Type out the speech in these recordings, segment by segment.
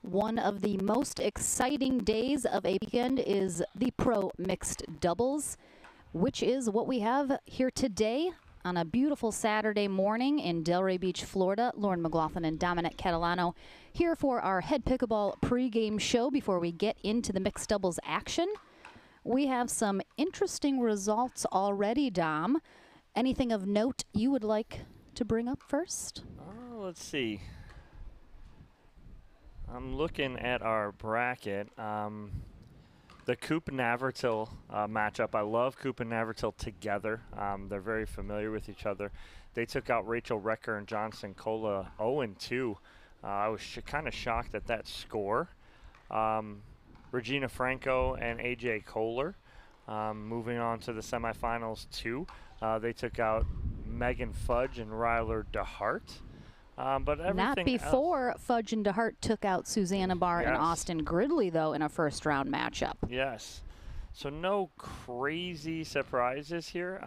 One of the most exciting days of a weekend is the Pro Mixed Doubles, which is what we have here today on a beautiful Saturday morning in Delray Beach, Florida. Lauren McLaughlin and Dominic Catalano here for our Head Pickleball pregame show before we get into the mixed doubles action. We have some interesting results already, Dom. Anything of note you would like to bring up first? Let's see. I'm looking at our bracket. The Coop and Navertil matchup. I love Coop and Navertil together. They're very familiar with each other. They took out Rachel Recker and Johnson Cola 0-2. I was kind of shocked at that score. Regina Franco and AJ Kohler moving on to the semifinals too. They took out Megan Fudge and Ryler DeHart. But everything not before else. Fudge and DeHart took out Susanna Barr Yes. and Austin Gridley, though, in a first-round matchup. Yes. So no crazy surprises here.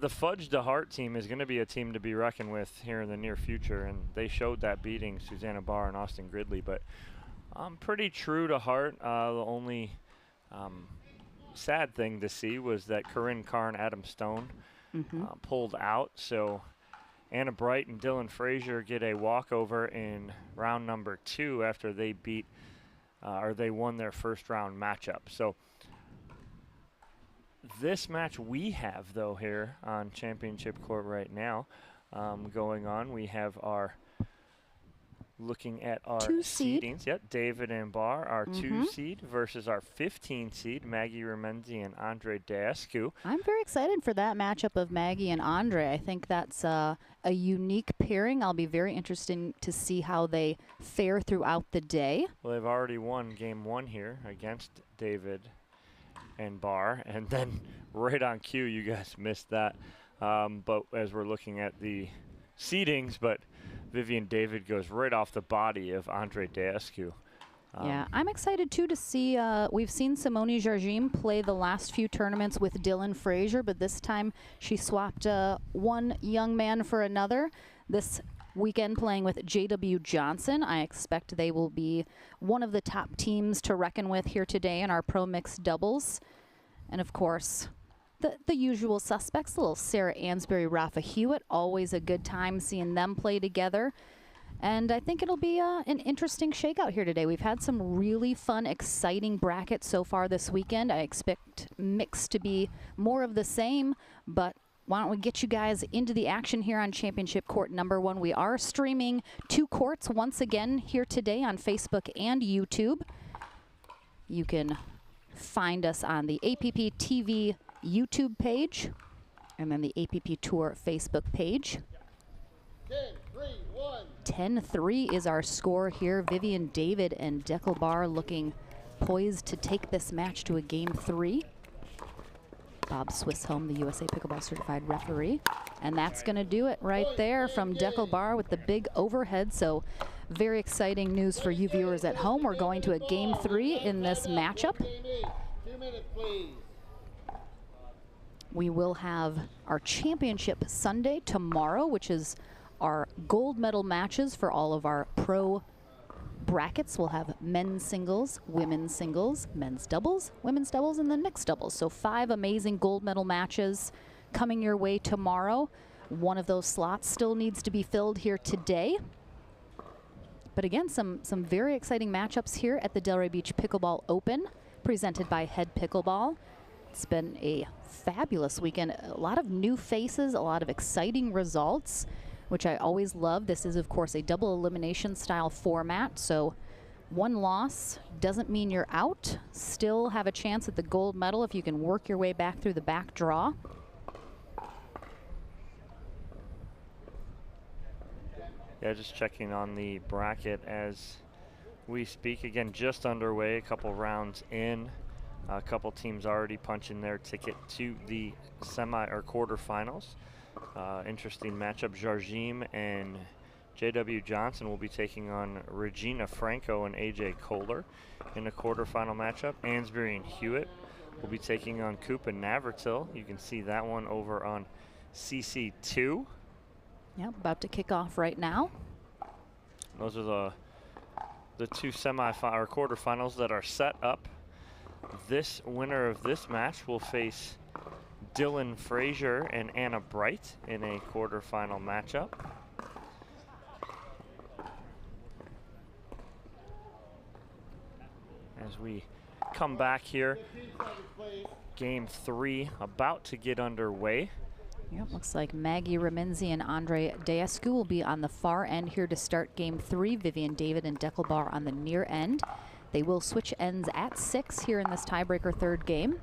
The Fudge DeHart team is going to be a team to be reckoned with here in the near future, and they showed that beating Susanna Barr and Austin Gridley. But pretty true to heart. The only sad thing to see was that Corinne Carr and Adam Stone pulled out. So Anna Bright and Dylan Frazier get a walkover in round number 2 after they beat or they won their first round matchup. So this match we have, though, here on Championship Court right now going on, we have our looking at our seedings. Yep, David and Barr, our 2 seed versus our 15 seed, Maggie Remynse and Andre Daescu. I'm very excited for that matchup of Maggie and Andre. I think that's a unique pairing. I'll be very interested to see how they fare throughout the day. Well, they've already won game 1 here against David and Barr, and then right on cue, you guys missed that. But as we're looking at the seedings, but Vivian David goes right off the body of Andre Daescu. Yeah, I'm excited, too, to see. We've seen Simone Jardim play the last few tournaments with Dylan Frazier, but this time she swapped one young man for another. This weekend playing with J.W. Johnson. I expect they will be one of the top teams to reckon with here today in our Pro Mixed Doubles. And, of course, the usual suspects, little Sarah Ansberry, Rafa Hewitt, always a good time seeing them play together. And I think it'll be an interesting shakeout here today. We've had some really fun, exciting brackets so far this weekend. I expect mixed to be more of the same, but why don't we get you guys into the action here on Championship Court number 1. We are streaming 2 courts once again here today on Facebook and YouTube. You can find us on the APP TV YouTube page and then the APP Tour Facebook page. 10-3 is our score here. Vivian David and Deckel Barr looking poised to take this match to a game 3. Bob Swisshelm, the USA Pickleball Certified referee. And that's going to do it right there from Deckel Barr with the big overhead. So very exciting news for you viewers at home. We're going to a game 3 in this matchup. 2 minutes, please. We will have our Championship Sunday tomorrow, which is our gold medal matches for all of our pro brackets. We'll have men's singles, women's singles, men's doubles, women's doubles, and then mixed doubles. So 5 amazing gold medal matches coming your way tomorrow. One of those slots still needs to be filled here today. But again, some very exciting matchups here at the Delray Beach Pickleball Open, presented by Head Pickleball. It's been a fabulous weekend. A lot of new faces, a lot of exciting results, which I always love. This is, of course, a double elimination style format. So 1 loss doesn't mean you're out. Still have a chance at the gold medal if you can work your way back through the back draw. Yeah, just checking on the bracket as we speak. Again, just underway, a couple rounds in. A couple teams already punching their ticket to the semi or quarterfinals. Interesting matchup. Jardim and J.W. Johnson will be taking on Regina Franco and AJ Kohler in a quarterfinal matchup. Ansberry and Hewitt will be taking on Coop and Navertil. You can see that one over on the two semifinal or quarterfinals that are set up. This winner of this match will face Dylan Frazier and Anna Bright in a quarterfinal matchup. As we come back here, game 3 about to get underway. Yep, looks like Maggie Remynse and Andre Deescu will be on the far end here to start game 3. Vivian David and Deckelbar on the near end. They will switch ends at 6 here in this tiebreaker third game.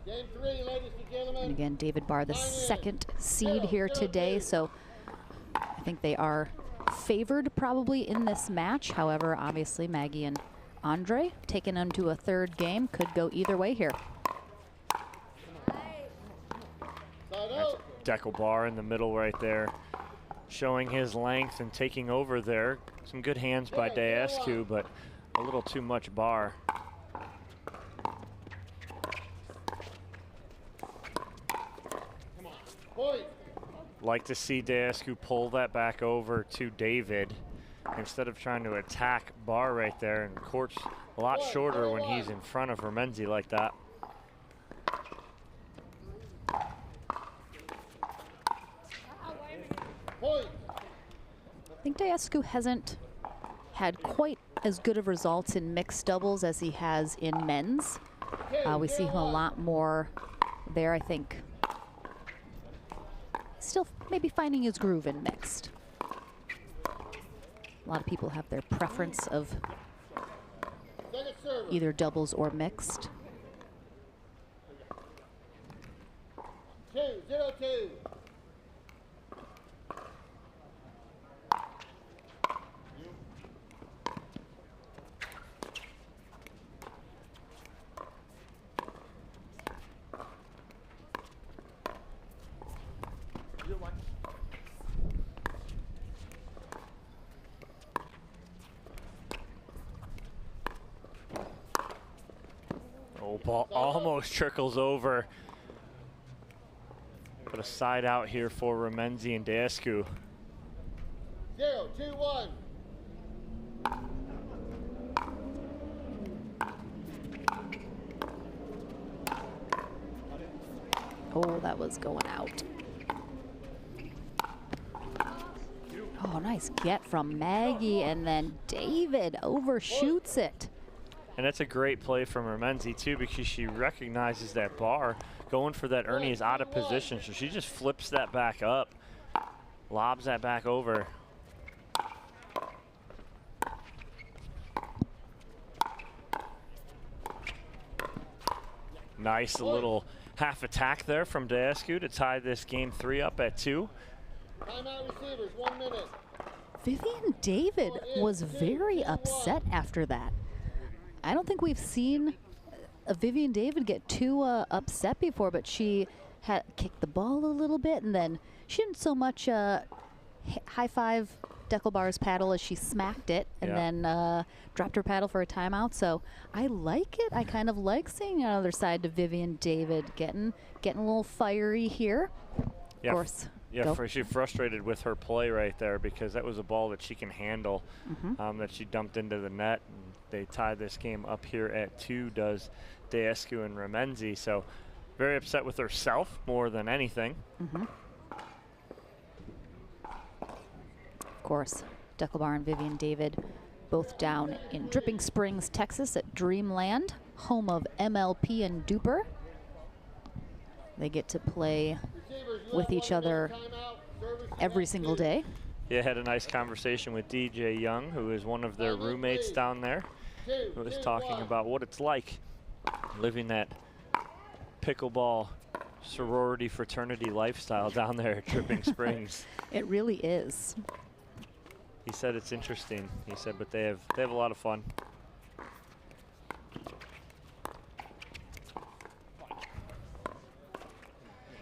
Game 3, ladies and gentlemen. And again, David Barr, the second seed here today, so I think they are favored probably in this match. However, obviously Maggie and Andre taken into a third game could go either way here. That's Deckelbar in the middle right there, showing his length and taking over there. Some good hands by Deescu, but a little too much Barr. Like to see Deescu pull that back over to David instead of trying to attack Barr right there, and court's a lot shorter when he's in front of Remynse like that. I think Deescu hasn't had quite as good of results in mixed doubles as he has in men's. We see him a lot more there, I think. Still maybe finding his groove in mixed. A lot of people have their preference of either doubles or mixed. 2-0-2. Oh, ball almost trickles over. But a side out here for Remynse and Deescu. 0-2-1. Oh, that was going out. Oh, nice get from Maggie, and then David overshoots it. And that's a great play from Remynse too, because she recognizes that Barr going for that Ernie is out of position, so she just flips that back up, lobs that back over. Nice little half attack there from Deescu to tie this game 3 up at 2. Timeout receivers, 1 minute. Vivian David was very upset after that. I don't think we've seen Vivian David get too upset before, but she had kicked the ball a little bit, and then she didn't so much high-five Deckelbar's paddle as she smacked it, and then dropped her paddle for a timeout. So I like it. I kind of like seeing the other side to Vivian David getting a little fiery here. Yeah, of course. Yeah, she's frustrated with her play right there, because that was a ball that she can handle, that she dumped into the net. And they tie this game up here at 2, does Deescu and Remynse. So very upset with herself more than anything. Of course, Deckelbar and Vivian David both down in Dripping Springs, Texas at Dreamland, home of MLP and Duper. They get to play with each other every single day. Yeah, had a nice conversation with DJ Young, who is one of their roommates down there, who was talking about what it's like living that pickleball sorority fraternity lifestyle down there at Dripping Springs. It really is. He said it's interesting. He said, but they have a lot of fun.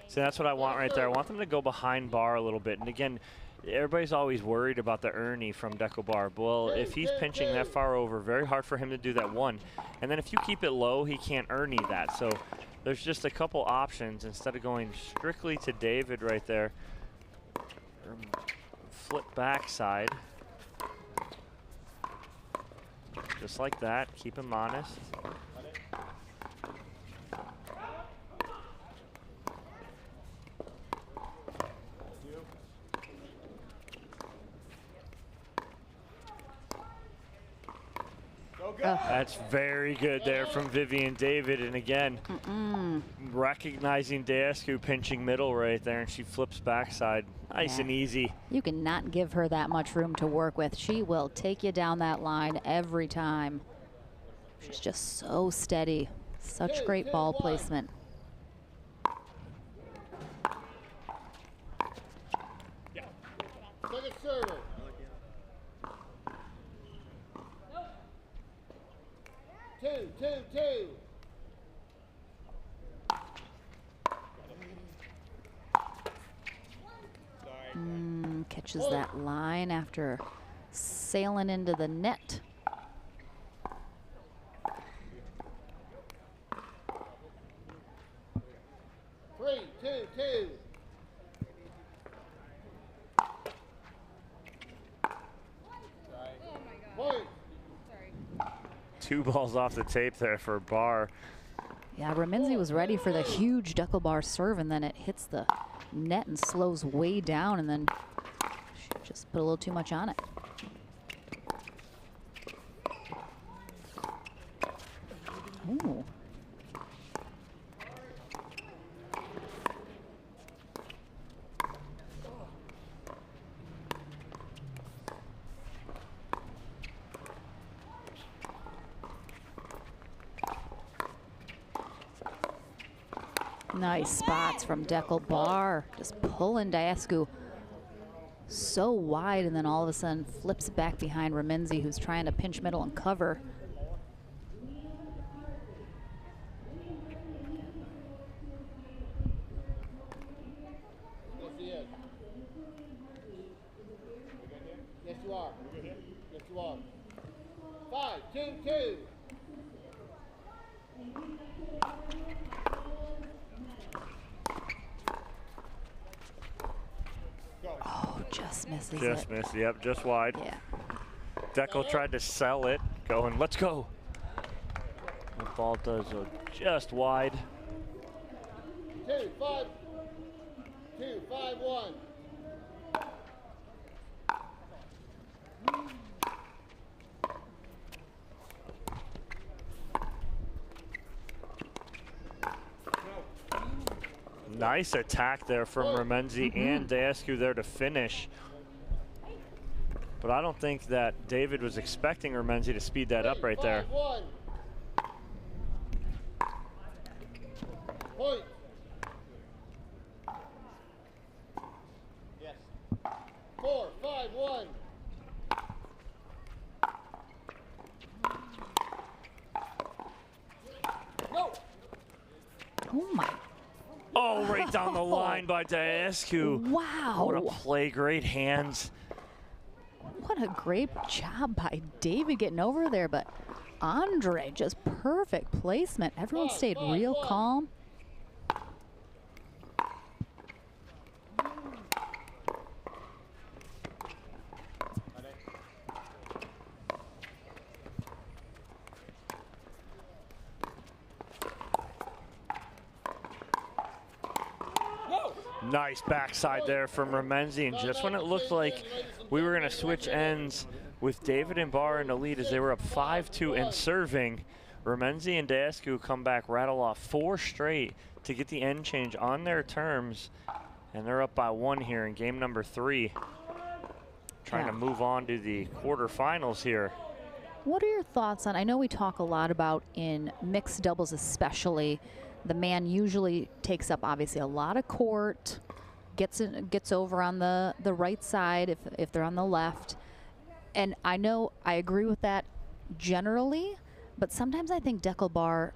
So that's what I want right there. I want them to go behind Barr a little bit. And again, everybody's always worried about the Ernie from Deckelbar. Well, if he's pinching that far over, very hard for him to do that one. And then if you keep it low, he can't Ernie that. So there's just a couple options instead of going strictly to David right there. flip backside. Just like that, keep him honest. That's very good there from Vivian David. And again, recognizing Daescu pinching middle right there, and she flips backside. Nice and easy. You cannot give her that much room to work with. She will take you down that line every time. She's just so steady. Such great ball placement. Second server. Two. Catches that line after sailing into the net. Two. Point. 2 balls off the tape there for Barr. Yeah, Remynse was ready for the huge Deckelbar serve, and then it hits the net and slows way down, and then she just put a little too much on it. Ooh. Nice spots from Deckelbar, just pulling Daescu so wide, and then all of a sudden flips it back behind Remynse, who's trying to pinch middle and cover. Yes, you are. Yes, you are. 5-2. Oh, just misses Just it. missed, yep, just wide. Yeah. Deckel tried to sell it, going, let's go. The ball does go just wide. 2-5. 2-5-1. Nice attack there from Remynse and Daescu there to finish. But I don't think that David was expecting Remynse to speed that up right there. 5-1. Point. Yes. 4-5-1. No. Oh my. Oh, right down the line by Daescu. Wow. What a play, great hands. What a great job by David getting over there, but Andre, just perfect placement. Everyone stayed real calm. Nice backside there from Remynse, and just when it looked like we were going to switch ends with David and Barr in the lead as they were up 5-2 and serving, Remynse and Daescu come back, rattle off 4 straight to get the end change on their terms, and they're up by 1 here in game number 3. Trying to move on to the quarterfinals here. What are your thoughts on, I know we talk a lot about in mixed doubles especially, the man usually takes up obviously a lot of court, gets over on the right side if they're on the left. And I know I agree with that generally, but sometimes I think Deckelbar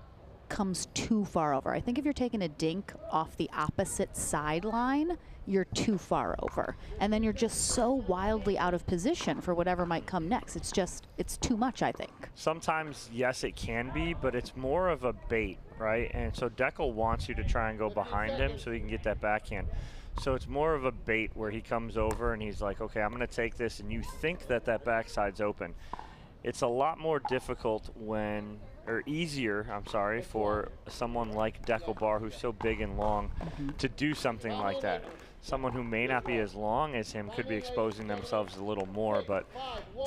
comes too far over. I think if you're taking a dink off the opposite sideline, you're too far over. And then you're just so wildly out of position for whatever might come next. It's too much, I think. Sometimes, yes, it can be, but it's more of a bait, right? And so Deckel wants you to try and go behind him so he can get that backhand. So it's more of a bait where he comes over and he's like, okay, I'm going to take this, and you think that that backside's open. It's a lot more difficult when, or easier, I'm sorry, for someone like Deckelbar, who's so big and long, to do something like that. Someone who may not be as long as him could be exposing themselves a little more, but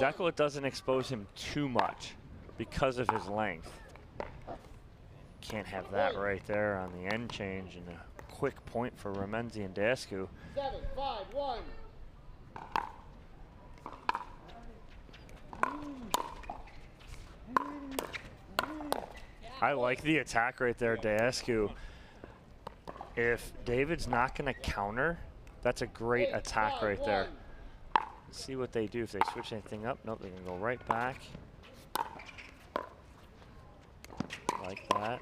Deckel, it doesn't expose him too much because of his length. Can't have that right there on the end change, and a quick point for Remynse and Dasku. 7-5-1. I like the attack right there, Dasku. If David's not going to counter, that's a great attack right there. Let's see what they do. If they switch anything up, nope, they can go right back. Like that.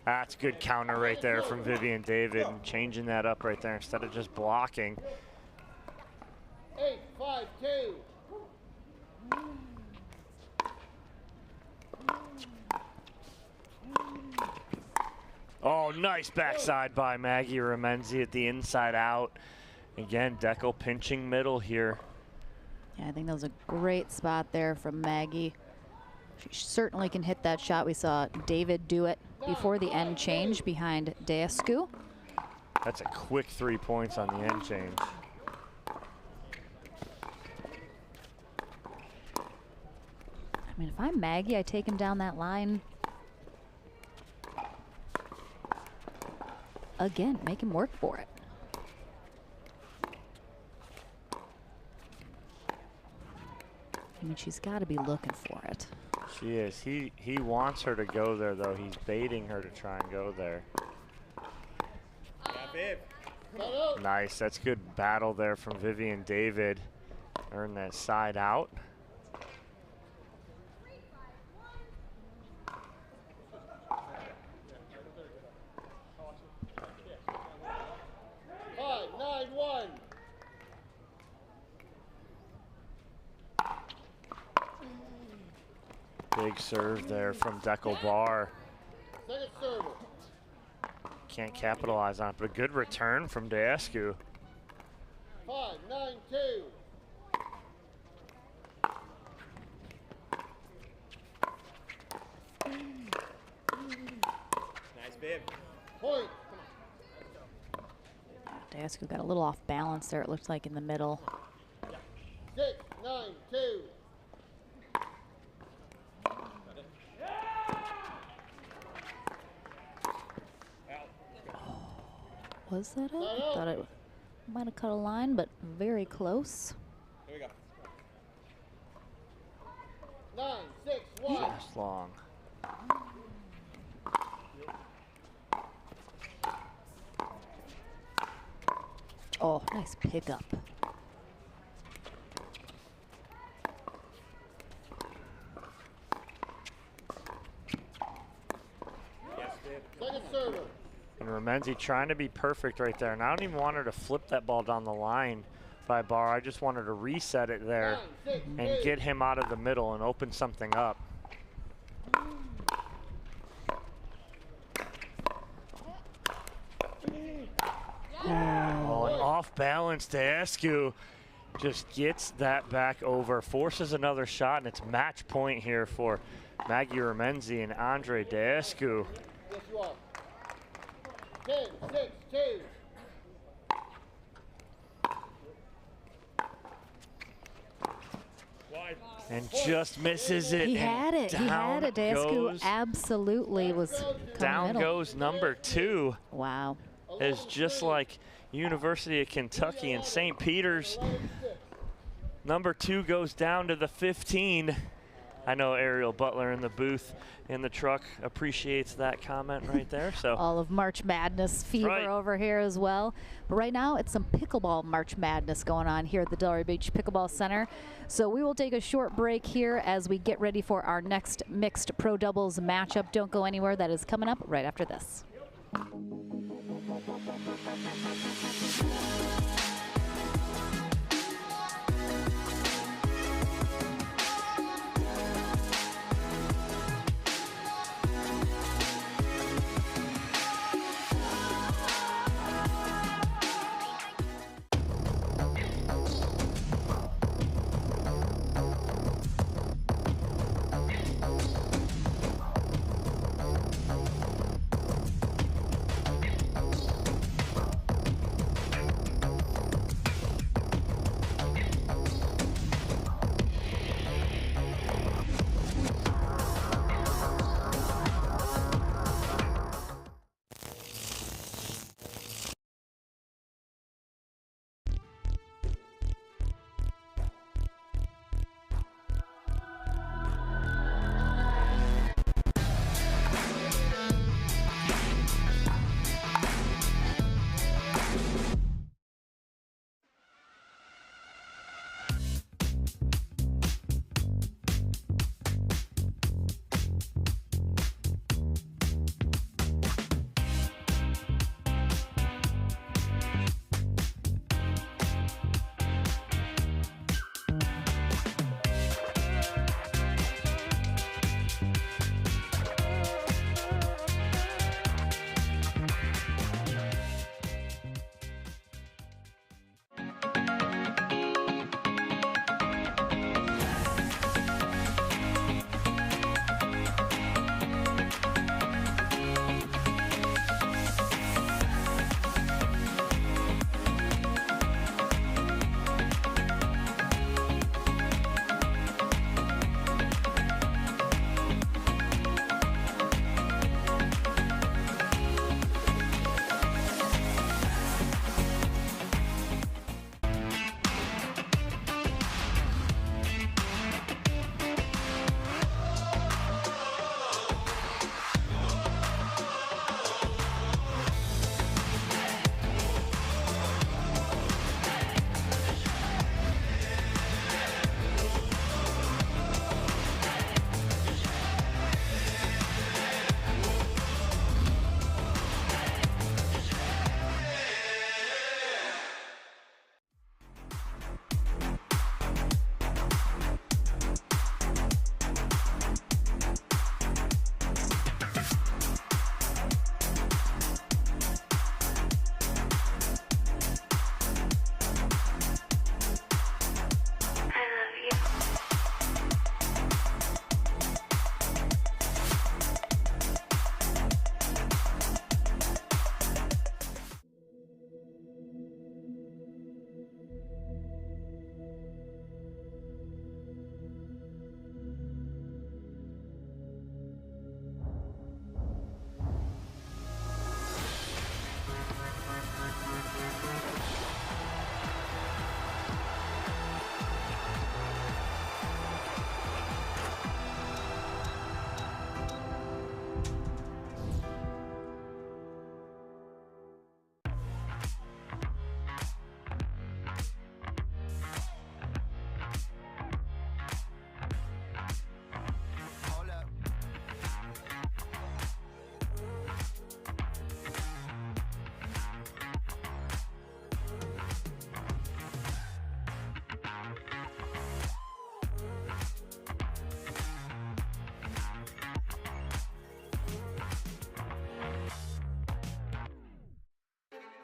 That's good counter right there from Vivian David, and changing that up right there instead of just blocking. 8-5-2. Oh, nice backside by Maggie Remynse at the inside out. Again, Deckel pinching middle here. Yeah, I think that was a great spot there from Maggie. She certainly can hit that shot. We saw David do it before the end change behind Dasku. That's a quick 3 points on the end change. I mean, if I'm Maggie, I take him down that line. Again, make him work for it. I mean, she's got to be looking for it. She is. He wants her to go there, though. He's baiting her to try and go there. Nice. That's good battle there from Vivian David. Earn that side out. Big serve there from Deckelbar. Second server. Can't capitalize on it, but a good return from Dasku. 5-9-2. Nice bib. Point. Dasku got a little off balance there, it looks like, in the middle. 6-9-2. Was that it? I thought it might have cut a line, but very close. Here we go. 9-6-1. Just long. Oh, nice pickup. Second server. And Remynse trying to be perfect right there. And I don't even want her to flip that ball down the line by Bar. I just want her to reset it there and get him out of the middle and open something up. Oh, and off balance to Dasku. Just gets that back over, forces another shot, and it's match point here for Maggie Remynse and Andre Dasku. Yes, you are. 10-6-2. And just misses it. He had it. He had it. Dasku Goes, absolutely was down middle. goes number 2. Wow. Is just like University of Kentucky and St. Peter's. Number 2 goes down to the 15. I know Ariel Butler in the booth in the truck appreciates that comment right there. So all of March Madness fever over here as well. But right now it's some pickleball March Madness going on here at the Delray Beach Pickleball Center. So we will take a short break here as we get ready for our next mixed pro doubles matchup. Don't go anywhere. That is coming up right after this.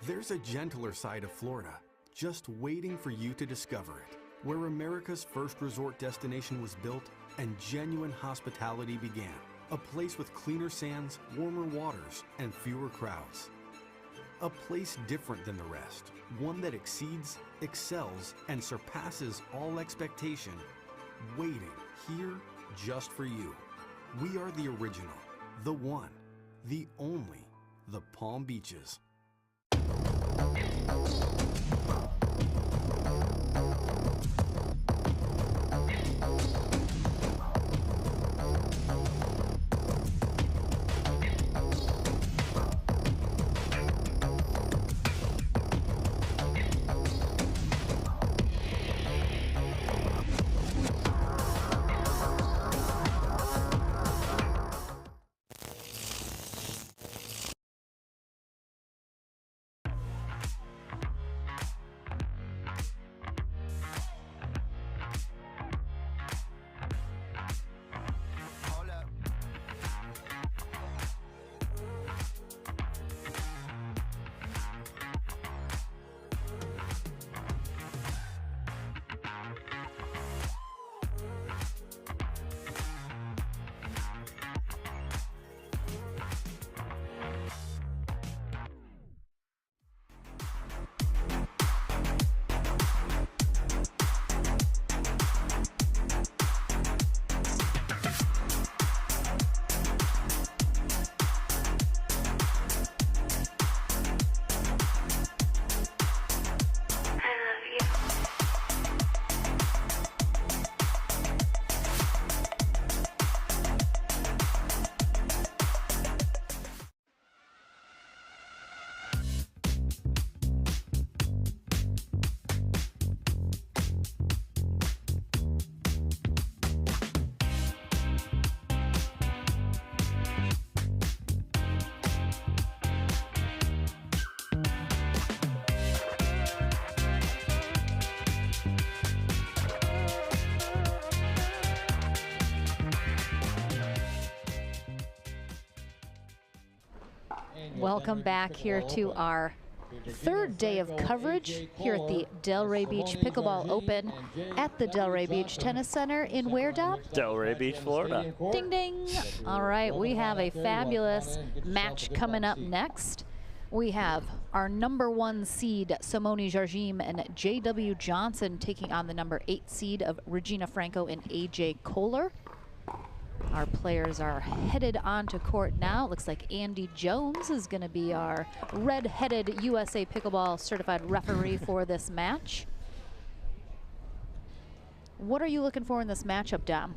There's a gentler side of Florida, just waiting for you to discover it, where America's first resort destination was built and genuine hospitality began. A place with cleaner sands, warmer waters, and fewer crowds. A place different than the rest, one that exceeds, excels, and surpasses all expectation, waiting here just for you. We are the original, the one, the only, the Palm Beaches. Welcome back here to our third day of coverage here at the Delray Beach Pickleball Open at the Delray Beach Tennis Center in where, Dom? Delray Beach, Florida. Ding, ding. All right, we have a fabulous match coming up next. We have our #1 seed, Simone Jardim, and J.W. Johnson taking on the #8 seed of Regina Franco and A.J. Kohler. Our players are headed onto court now. It looks like Andy Jones is going to be our red-headed USA Pickleball certified referee for this match. What are you looking for in this matchup, Dom?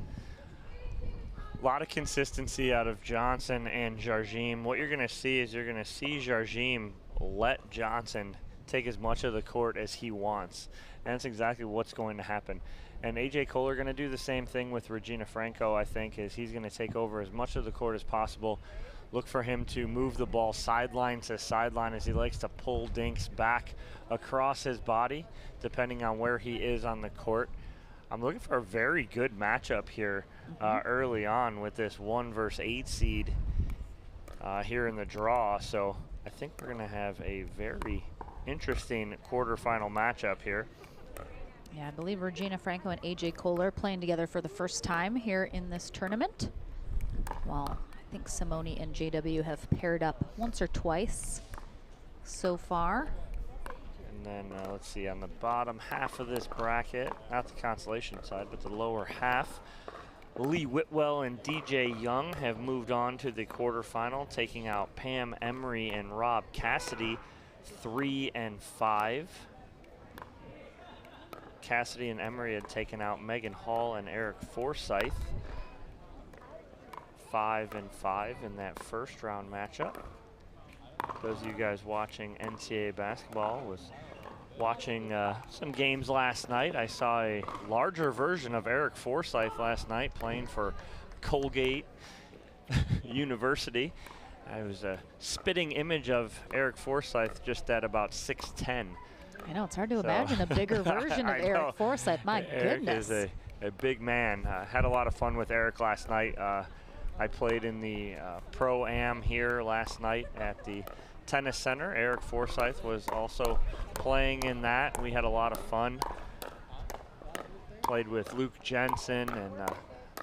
A lot of consistency out of Johnson and Jardim. What you're going to see is you're going to see Jardim let Johnson take as much of the court as he wants. And that's exactly what's going to happen. And A.J. Kohler going to do the same thing with Regina Franco, I think, is he's going to take over as much of the court as possible. Look for him to move the ball sideline to sideline as he likes to pull dinks back across his body, depending on where he is on the court. I'm looking for a very good matchup here early on with this 1 versus 8 seed here in the draw. So I think we're going to have a very interesting quarterfinal matchup here. Yeah, I believe Regina Franco and A.J. Kohler playing together for the first time here in this tournament. Well, I think Simone and JW have paired up once or twice so far. And then let's see, on the bottom half of this bracket, not the consolation side, but the lower half, Lee Whitwell and DJ Young have moved on to the quarterfinal, taking out Pam Emery and Rob Cassidy, 3 and 5. Cassidy and Emery had taken out Megan Hall and Eric Forsyth, 5 and 5 in that first round matchup. Those of you guys watching NCAA basketball was watching some games last night. I saw a larger version of Eric Forsyth last night playing for Colgate University. I was a spitting image of Eric Forsyth just at about 6'10". I know, it's hard to imagine a bigger version of Eric Forsyth. My goodness. Eric is a big man. Had a lot of fun with Eric last night. I played in the Pro-Am here last night at the Tennis Center. Eric Forsyth was also playing in that. We had a lot of fun. Played with Luke Jensen and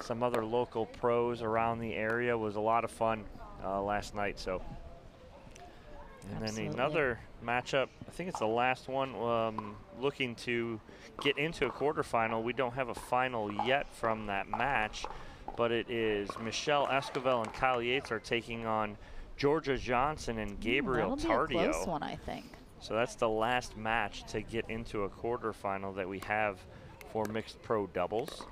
some other local pros around the area. Was a lot of fun last night. So, and Absolutely. then another matchup. I think it's the last one. Looking to get into a quarterfinal. We don't have a final yet from that match, but it is Michelle Esquivel and Kyle Yates are taking on Georgia Johnson and Gabriel That'll Tardio. be a close one, I think. So that's the last match to get into a quarterfinal that we have for mixed pro doubles.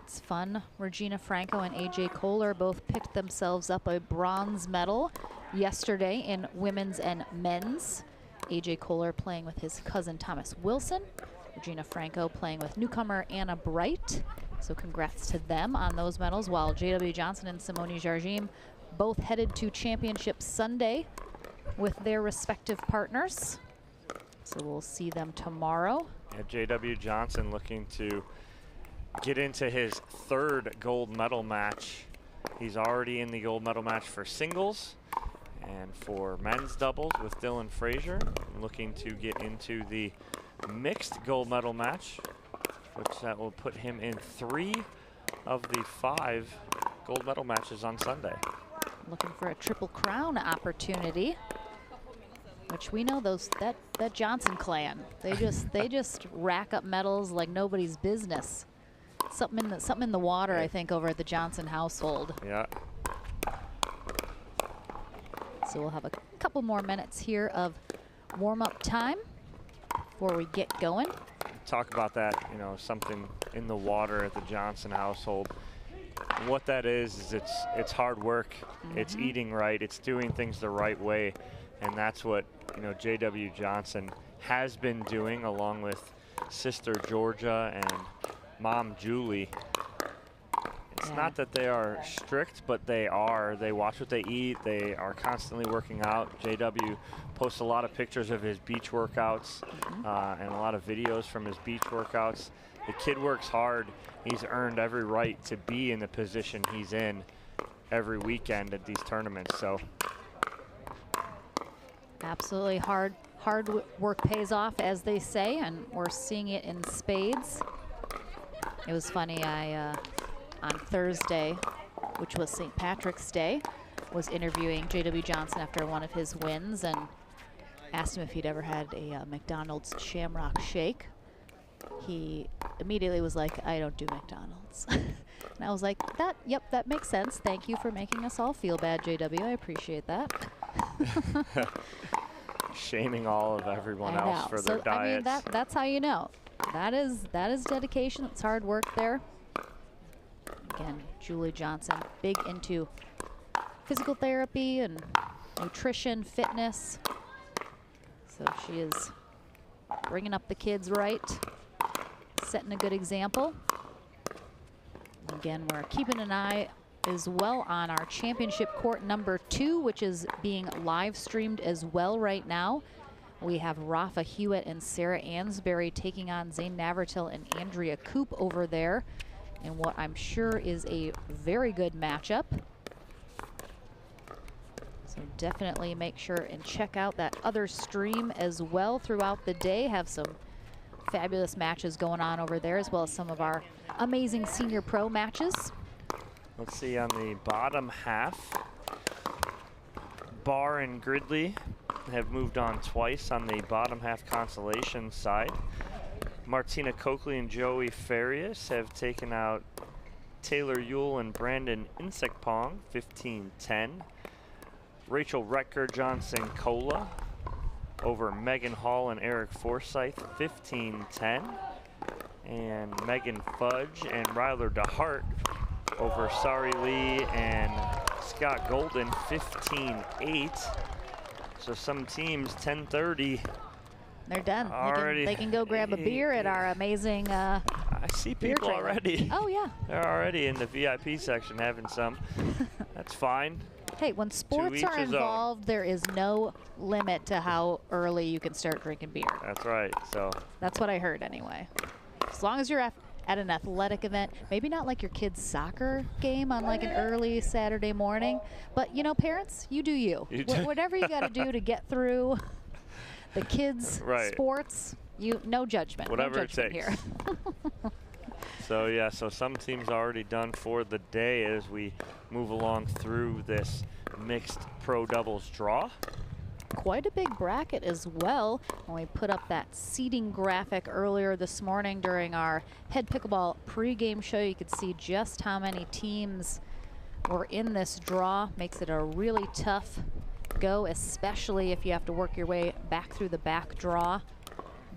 It's fun. Regina Franco and AJ Kohler both picked themselves up a bronze medal yesterday in women's and men's. AJ Kohler playing with his cousin Thomas Wilson. Regina Franco playing with newcomer Anna Bright. So congrats to them on those medals, while JW Johnson and Simone Jardim both headed to Championship Sunday with their respective partners. So we'll see them tomorrow. Yeah, JW Johnson looking to get into his third gold medal match. He's already in the gold medal match for singles and for men's doubles with Dylan Frazier. Looking to get into the mixed gold medal match, which that will put him in 3 of the 5 gold medal matches on Sunday. Looking for a Triple Crown opportunity, which we know that Johnson clan, they just rack up medals like nobody's business. Something in the water, I think, over at the Johnson household. Yeah. So we'll have a couple more minutes here of warm-up time before we get going. Talk about that, you know, something in the water at the Johnson household. What that is it's hard work. It's eating right. It's doing things the right way, and that's what, you know, JW Johnson has been doing, along with sister Georgia and mom Julie. It's not that they are strict, but they are. They watch what they eat. They are constantly working out. JW posts a lot of pictures of his beach workouts and a lot of videos from his beach workouts. The kid works hard. He's earned every right to be in the position he's in every weekend at these tournaments. So absolutely, hard work pays off, as they say, and we're seeing it in spades. It was funny, on Thursday, which was St. Patrick's Day, was interviewing JW Johnson after one of his wins and asked him if he'd ever had a McDonald's Shamrock Shake. He immediately was like, I don't do McDonald's. And I was like, yep, that makes sense. Thank you for making us all feel bad, JW. I appreciate that. Shaming all of everyone else for their diets. I mean, that's how you know. That is dedication. It's hard work there. Again, Julie Johnson, big into physical therapy and nutrition, fitness. So she is bringing up the kids right, setting a good example. Again, we're keeping an eye as well on our championship court number 2, which is being live streamed as well right now. We have Rafa Hewitt and Sarah Ansberry taking on Zane Navratil and Andrea Koop over there in what I'm sure is a very good matchup. So definitely make sure and check out that other stream as well throughout the day. Have some fabulous matches going on over there, as well as some of our amazing senior pro matches. Let's see, on the bottom half, Barr and Gridley have moved on twice on the bottom half consolation side. Martina Coakley and Joey Farias have taken out Taylor Yule and Brandon Insekpong, 15-10. Rachel Retker, Johnson Cola over Megan Hall and Eric Forsyth, 15-10. And Megan Fudge and Ryler DeHart over Sari Lee and Scott Golden, 15-8. So some teams, 10:30. They're done. Already, they can go grab a beer at our amazing I see people trailer. already. Oh, yeah. They're already in the VIP section having some. That's fine. Hey, when sports are involved, there is no limit to how early you can start drinking beer. That's right. So that's what I heard anyway. As long as you're at an athletic event, maybe not like your kid's soccer game on like an early Saturday morning, but you know, parents, you do you. Whatever you got to do to get through the kids' sports, no judgment. Whatever no judgment it takes. Here. So yeah, so some teams are already done for the day as we move along through this mixed pro doubles draw. Quite a big bracket as well. When we put up that seating graphic earlier this morning during our Head Pickleball pregame show, you could see just how many teams were in this draw. Makes it a really tough go, especially if you have to work your way back through the back draw.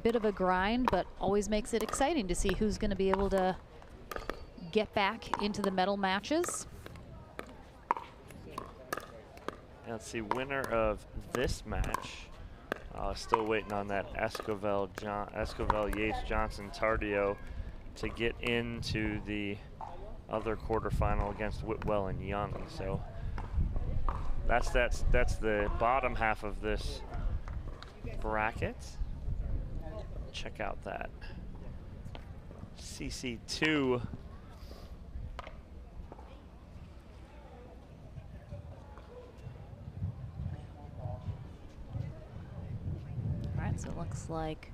Bit of a grind, but always makes it exciting to see who's going to be able to get back into the medal matches. Let's see, winner of this match. Still waiting on that Esquivel, Yates, Johnson, Tardio to get into the other quarterfinal against Whitwell and Young. So that's the bottom half of this bracket. Check out that CC2. So it looks like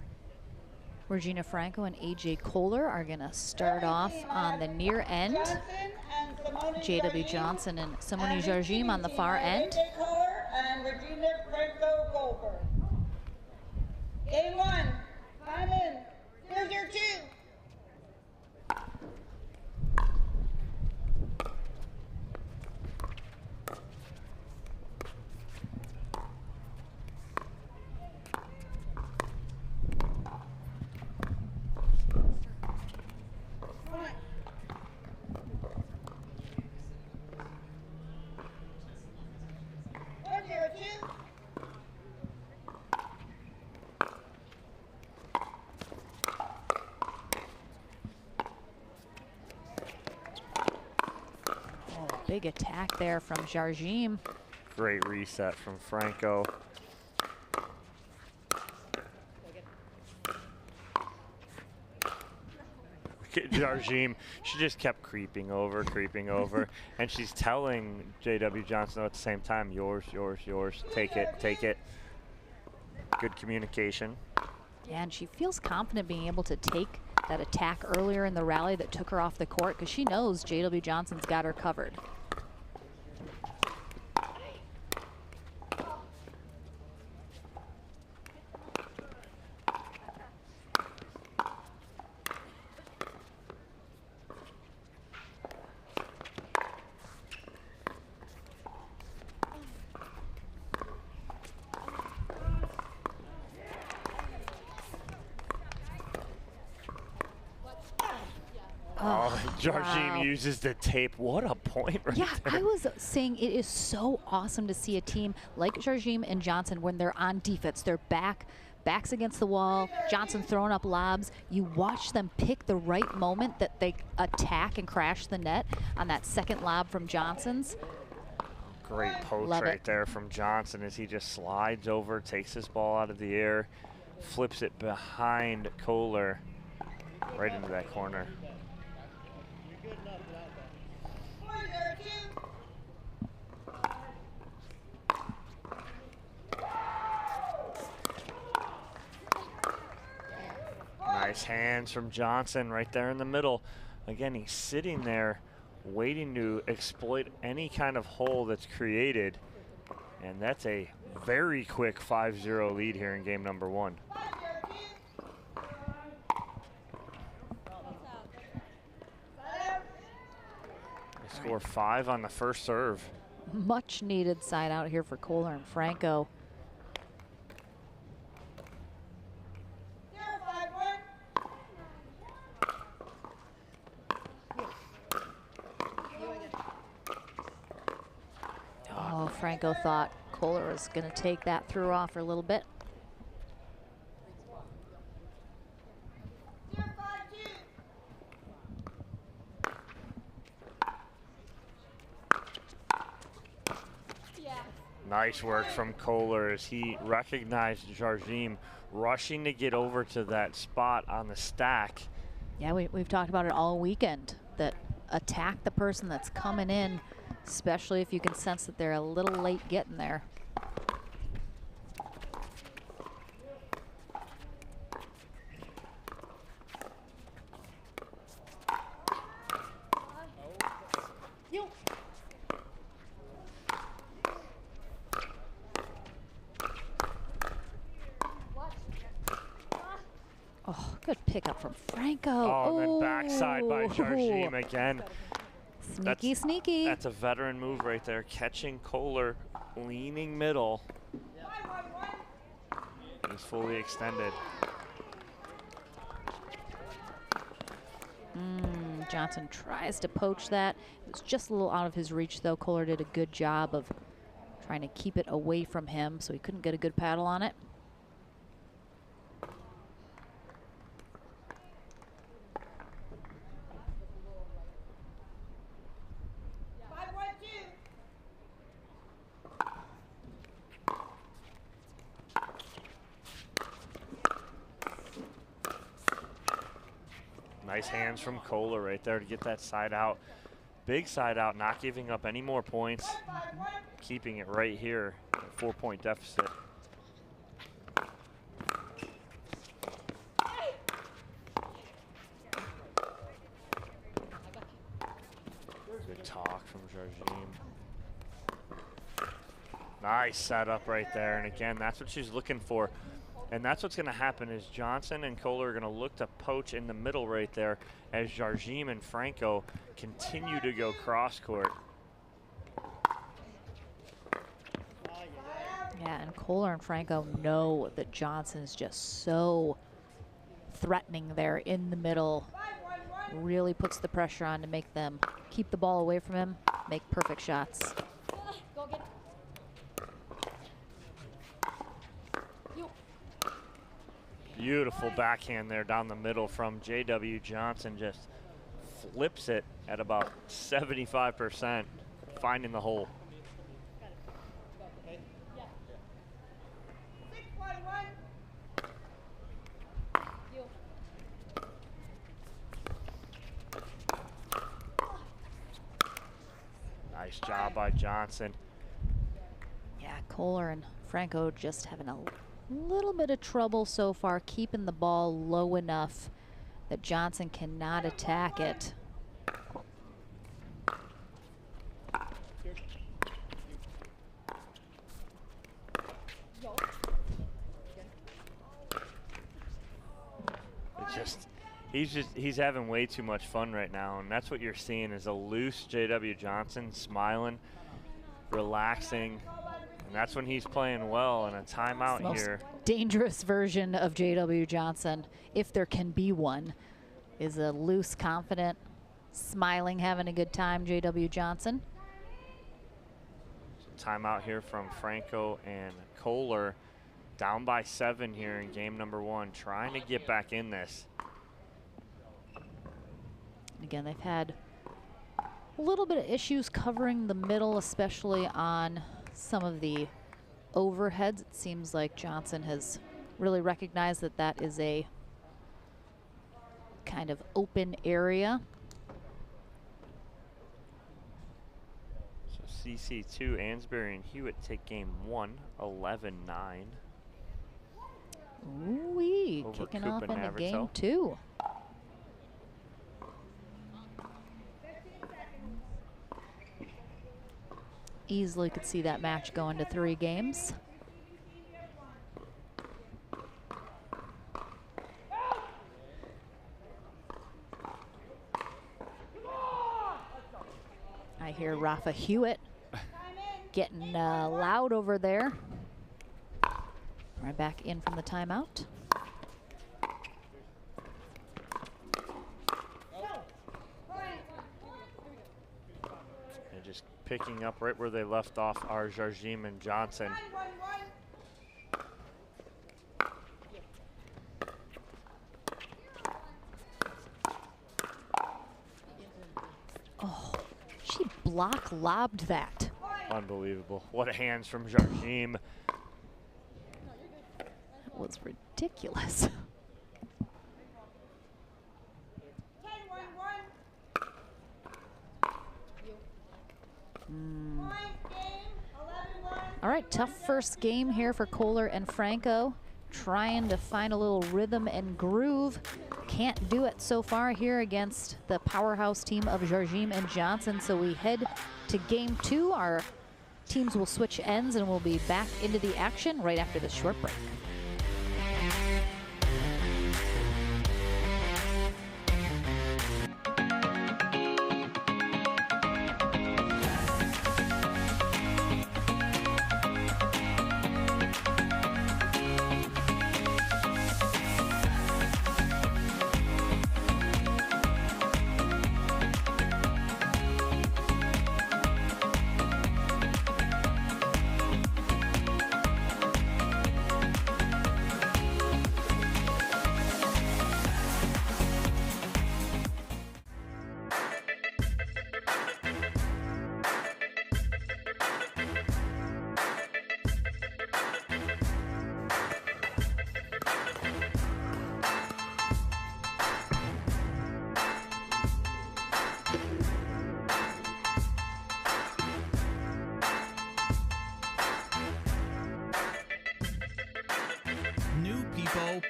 Regina Franco and AJ Kohler are going to start off on the near end. JW Johnson and Simone Jardim on the far end. And Regina Franco Goldberg. Game 1, time in, 0-2. Big attack there from Jardim. Great reset from Franco. Jardim, she just kept creeping over, and she's telling JW Johnson at the same time, yours, yours, yours, take it, take it. Good communication. Yeah, and she feels confident being able to take that attack earlier in the rally that took her off the court because she knows JW Johnson's got her covered. Jardim uses the tape. What a point right there. I was saying it is so awesome to see a team like Jardim and Johnson when they're on defense. They're backs against the wall. Johnson throwing up lobs. You watch them pick the right moment that they attack and crash the net on that second lob from Johnson's. Great post right there from Johnson as he just slides over, takes his ball out of the air, flips it behind Kohler right into that corner. Nice hands from Johnson right there in the middle. Again, he's sitting there waiting to exploit any kind of hole that's created. And that's a very quick 5-0 lead here in game number 1. They score 5 on the first serve. Much needed side out here for Kohler and Franco. Franco thought Kohler was going to take that through off for a little bit. Nice work from Kohler as he recognized Jardim rushing to get over to that spot on the stack Yeah, we've talked about it all weekend, that attack the person that's coming in, especially if you can sense that they're a little late getting there. Oh, good pickup from Franco. Oh, and then backside by Jardim again. Sneaky, sneaky. That's a veteran move right there, catching Kohler, leaning middle. He's fully extended. Johnson tries to poach that. It was just a little out of his reach, though. Kohler did a good job of trying to keep it away from him, so he couldn't get a good paddle on it. Nice hands from Kohler right there to get that side out. Big side out, not giving up any more points. Keeping it right here, 4-point deficit. Good talk from Jardim. Nice setup right there, and again, that's what she's looking for. And that's what's going to happen is Johnson and Kohler are going to look to poach in the middle right there as Jardim and Franco continue to go cross court. Yeah, and Kohler and Franco know that Johnson's just so threatening there in the middle. Really puts the pressure on to make them keep the ball away from him, make perfect shots. Beautiful backhand there down the middle from J.W. Johnson. Just flips it at about 75%, finding the hole. Nice job by Johnson. Yeah, Kohler and Franco just having a little bit of trouble so far keeping the ball low enough that Johnson cannot attack it. He's having way too much fun right now, and that's what you're seeing is a loose J.W. Johnson, smiling, relaxing, and that's when he's playing well. And a timeout here. Dangerous version of J.W. Johnson, if there can be one, is a loose, confident, smiling, having a good time J.W. Johnson. So timeout here from Franco and Kohler, down by 7 here in game number 1, trying to get back in this. Again, they've had a little bit of issues covering the middle, especially on some of the overheads. It seems like Johnson has really recognized that that is a kind of open area. So CC2, Ansberry and Hewitt take game 1, 11-9. Ooh-wee, kicking off into game 2. Easily could see that match going to 3 games. I hear Rafa Hewitt getting loud over there. Right back in from the timeout. And just picking up right where they left off are Jardim and Johnson. Oh, she block lobbed that. Unbelievable. What a hands from Jardim. That was ridiculous. Tough first game here for Kohler and Franco, trying to find a little rhythm and groove. Can't do it so far here against the powerhouse team of Jardim and Johnson. So we head to game 2. Our teams will switch ends and we'll be back into the action right after this short break.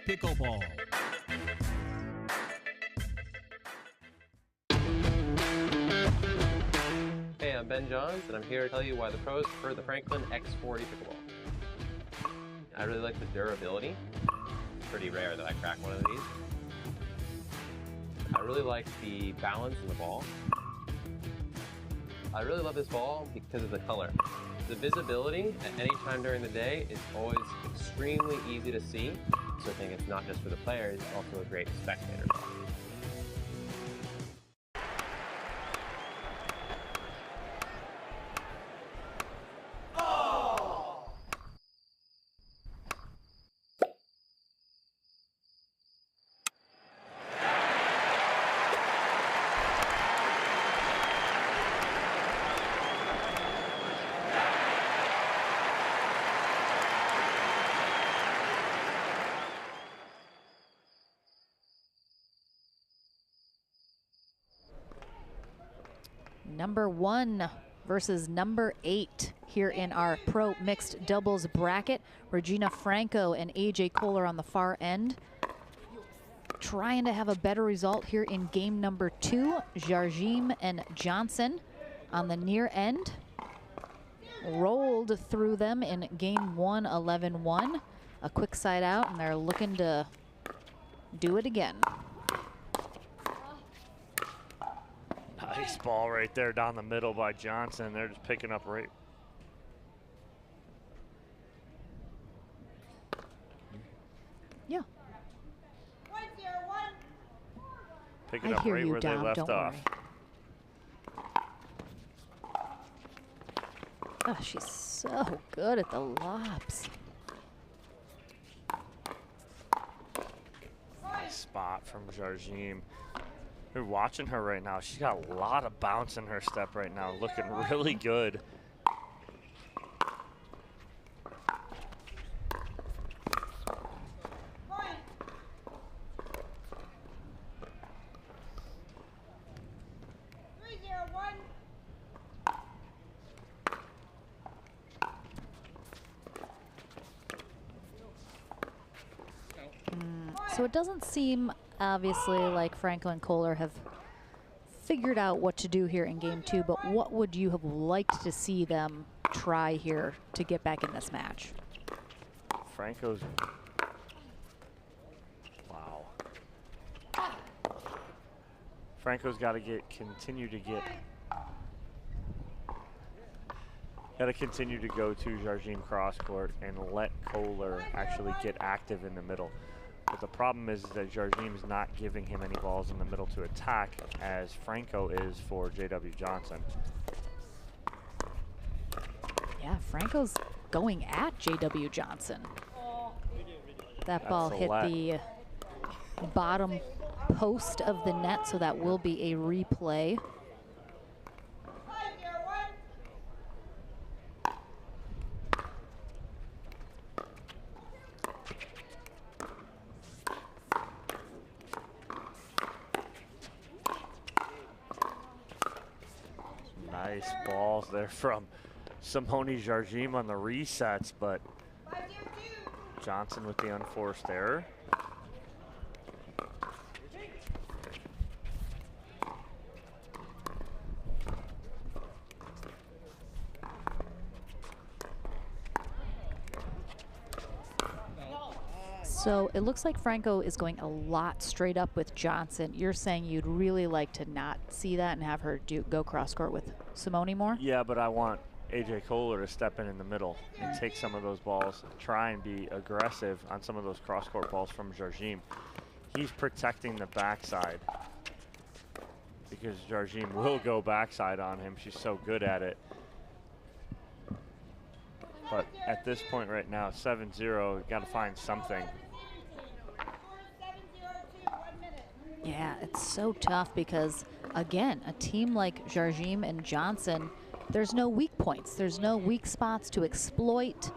Pickleball. Hey, I'm Ben Johns, and I'm here to tell you why the pros prefer the Franklin X40 Pickleball. I really like the durability. It's pretty rare that I crack one of these. I really like the balance in the ball. I really love this ball because of the color. The visibility at any time during the day is always extremely easy to see. So I think it's not just for the players, it's also a great spectator ball. Number 1 versus number 8 here in our pro mixed doubles bracket. Regina Franco and AJ Kohler on the far end. Trying to have a better result here in game number 2. Jardim and Johnson on the near end. Rolled through them in game 1, 11-1. A quick side out, and they're looking to do it again. Nice ball right there down the middle by Johnson. They're just picking up right. Yeah. Picking up right where they left off. Oh, she's so good at the lobs. Nice spot from Jardim. We're watching her right now. She's got a lot of bounce in her step right now, looking really good. So it doesn't seem, obviously, like Franco and Kohler have figured out what to do here in game 2, but what would you have liked to see them try here to get back in this match? Franco's, wow. Franco's got to continue to go to Jardim cross court and let Kohler actually get active in the middle. But the problem is that Jardim's not giving him any balls in the middle to attack, as Franco is for JW Johnson. Yeah, Franco's going at JW Johnson. That ball hit the bottom post of the net, so that will be a replay. Nice balls there from Simone Jardim on the resets, but Johnson with the unforced error. So it looks like Franco is going a lot straight up with Johnson. You're saying you'd really like to not see that and have her go cross court with Simone more? Yeah, but I want AJ Kohler to step in the middle and take some of those balls, try and be aggressive on some of those cross court balls from Jardim. He's protecting the backside because Jardim will go backside on him. She's so good at it. But at this point right now, 7-0, got to find something. Yeah, it's so tough because, again, a team like Jardim and Johnson, there's no weak points. There's no weak spots to exploit.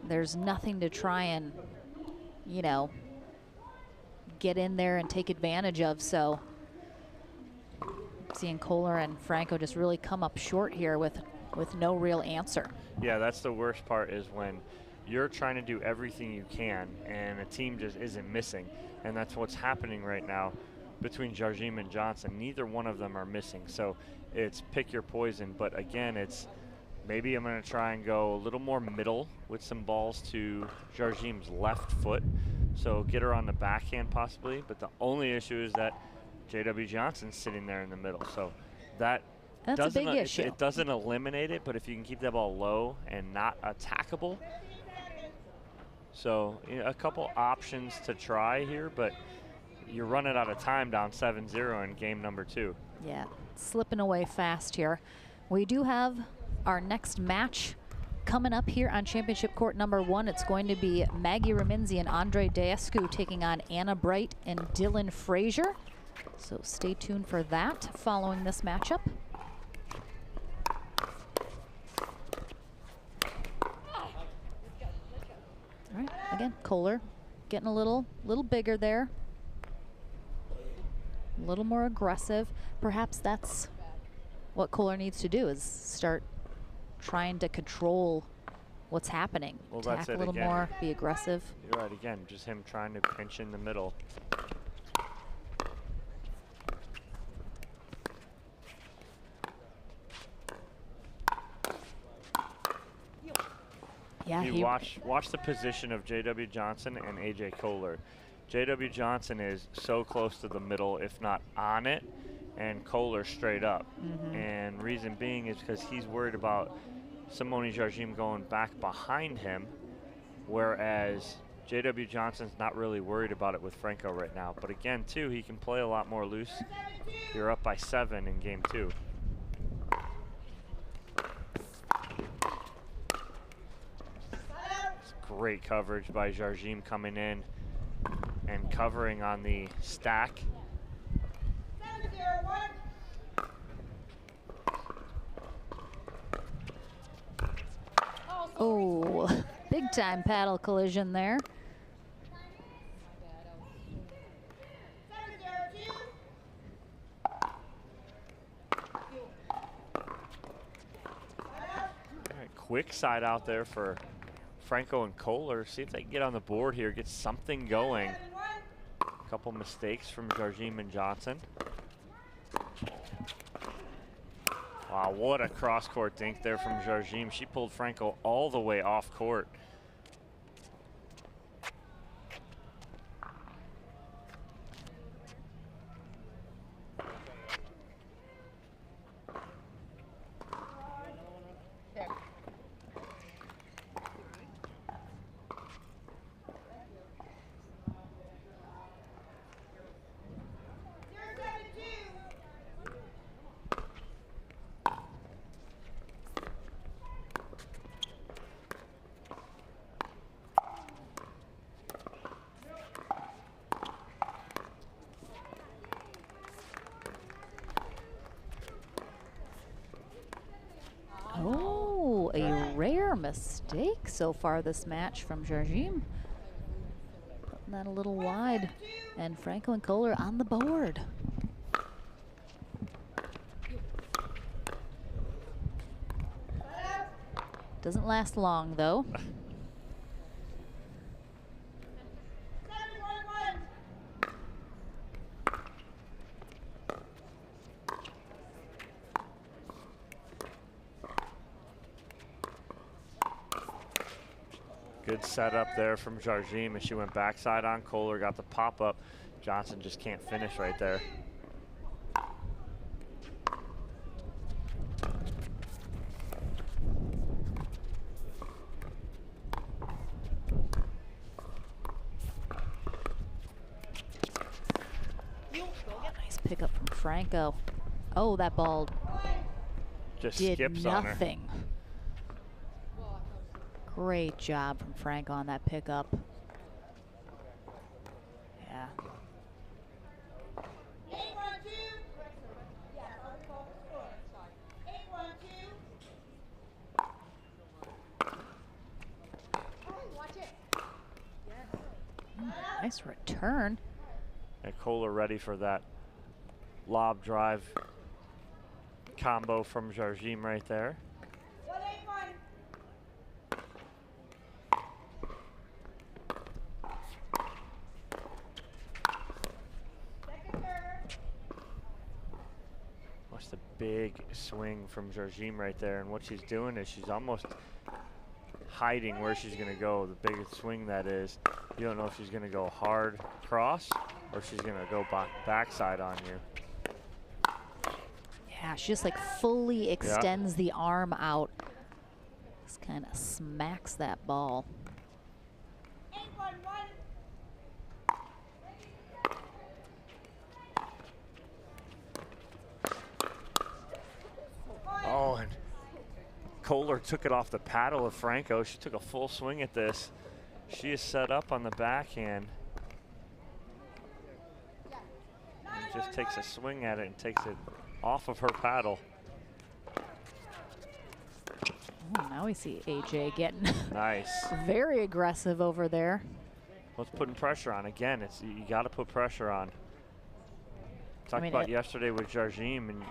There's nothing to try and, you know, get in there and take advantage of. So seeing Kohler and Franco just really come up short here with no real answer. Yeah, that's the worst part, is when you're trying to do everything you can and a team just isn't missing. And that's what's happening right now between Jardim and Johnson. Neither one of them are missing. So it's pick your poison. But again, it's maybe I'm going to try and go a little more middle with some balls to Jardim's left foot. So get her on the backhand possibly. But the only issue is that JW Johnson's sitting there in the middle. So that's a big issue. It doesn't eliminate it, but if you can keep that ball low and not attackable. So you know, a couple options to try here, but you're running out of time down 7-0 in game number 2. Yeah, slipping away fast here. We do have our next match coming up here on championship court number 1. It's going to be Maggie Remynse and Andre Daescu taking on Anna Bright and Dylan Frazier. So stay tuned for that following this matchup. All right, again, Kohler getting a little bigger there. A little more aggressive. Perhaps that's what Kohler needs to do, is start trying to control what's happening. Well, Attack that's it a little again. more, be aggressive. You're right, again, just him trying to pinch in the middle. Yeah, you watch the position of JW Johnson and AJ Kohler. JW Johnson is so close to the middle, if not on it, and Kohler straight up. And reason being is because he's worried about Simone Jardim going back behind him, whereas JW Johnson's not really worried about it with Franco right now. But again, too, he can play a lot more loose. You're up by 7 in game 2. Great coverage by Jardim coming in and covering on the stack. Oh, big time paddle collision there. All right, quick side out there for Franco and Kohler. See if they can get on the board here, get something going. A couple mistakes from Jardim and Johnson. Wow, what a cross-court dink there from Jardim. She pulled Franco all the way off court. Oh, a rare mistake so far this match from Jardim. Putting that a little wide. And Franco and Kohler on the board. Doesn't last long, though. Good setup there from Jardim as she went backside on Kohler, got the pop up. Johnson just can't finish right there. Nice pickup from Franco. Oh, that ball Just did skips on her. nothing. Great job from Franco on that pickup. Yeah. Nice return. And Kohler ready for that lob drive combo from Jardim right there. Watch the big swing from Jardim right there, and what she's doing is she's almost hiding where she's going to go. The bigger swing that is, you don't know if she's going to go hard cross or she's going to go backside on you. Yeah, she just like fully extends the arm out. Just kind of smacks that ball. Oh, and Kohler took it off the paddle of Franco. She took a full swing at this. She is set up on the backhand. And just takes a swing at it and takes it off of her paddle. Oh, now we see AJ getting Nice. very aggressive over there. Well, it's putting pressure on. Again, it's you got to put pressure on. Talked about yesterday with Jardim, and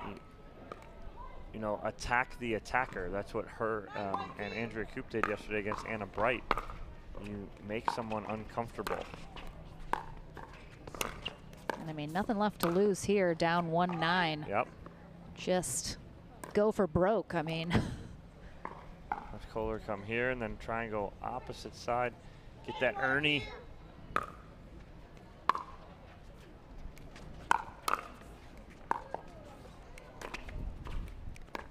you know, attack the attacker. That's what her and Andrea Koop did yesterday against Anna Bright. You make someone uncomfortable. And I mean, nothing left to lose here, down 1-9. Yep. Just go for broke, I mean. Let's Kohler come here and then try and go opposite side. Get that Ernie.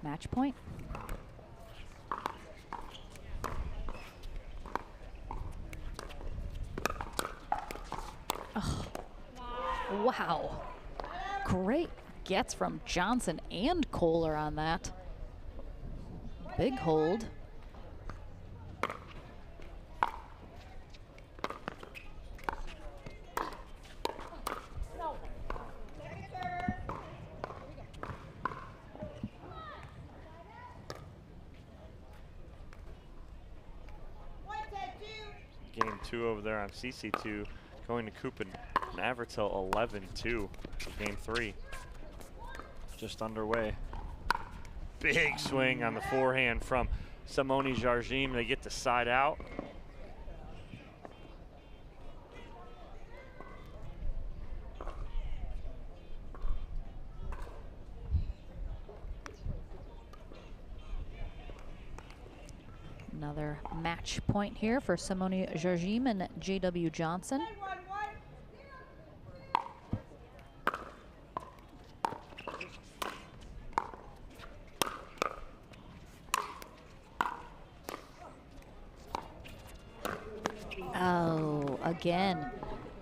Match point. Oh. Wow. Great gets from Johnson and Kohler on that. Big hold. Game 2 over there on CC2, going to Koop and Navratil 11-2 for game 3. Just underway. Big swing on the forehand from Simone Jardim. They get the side out. Another match point here for Simone Jardim and JW Johnson. Oh, again,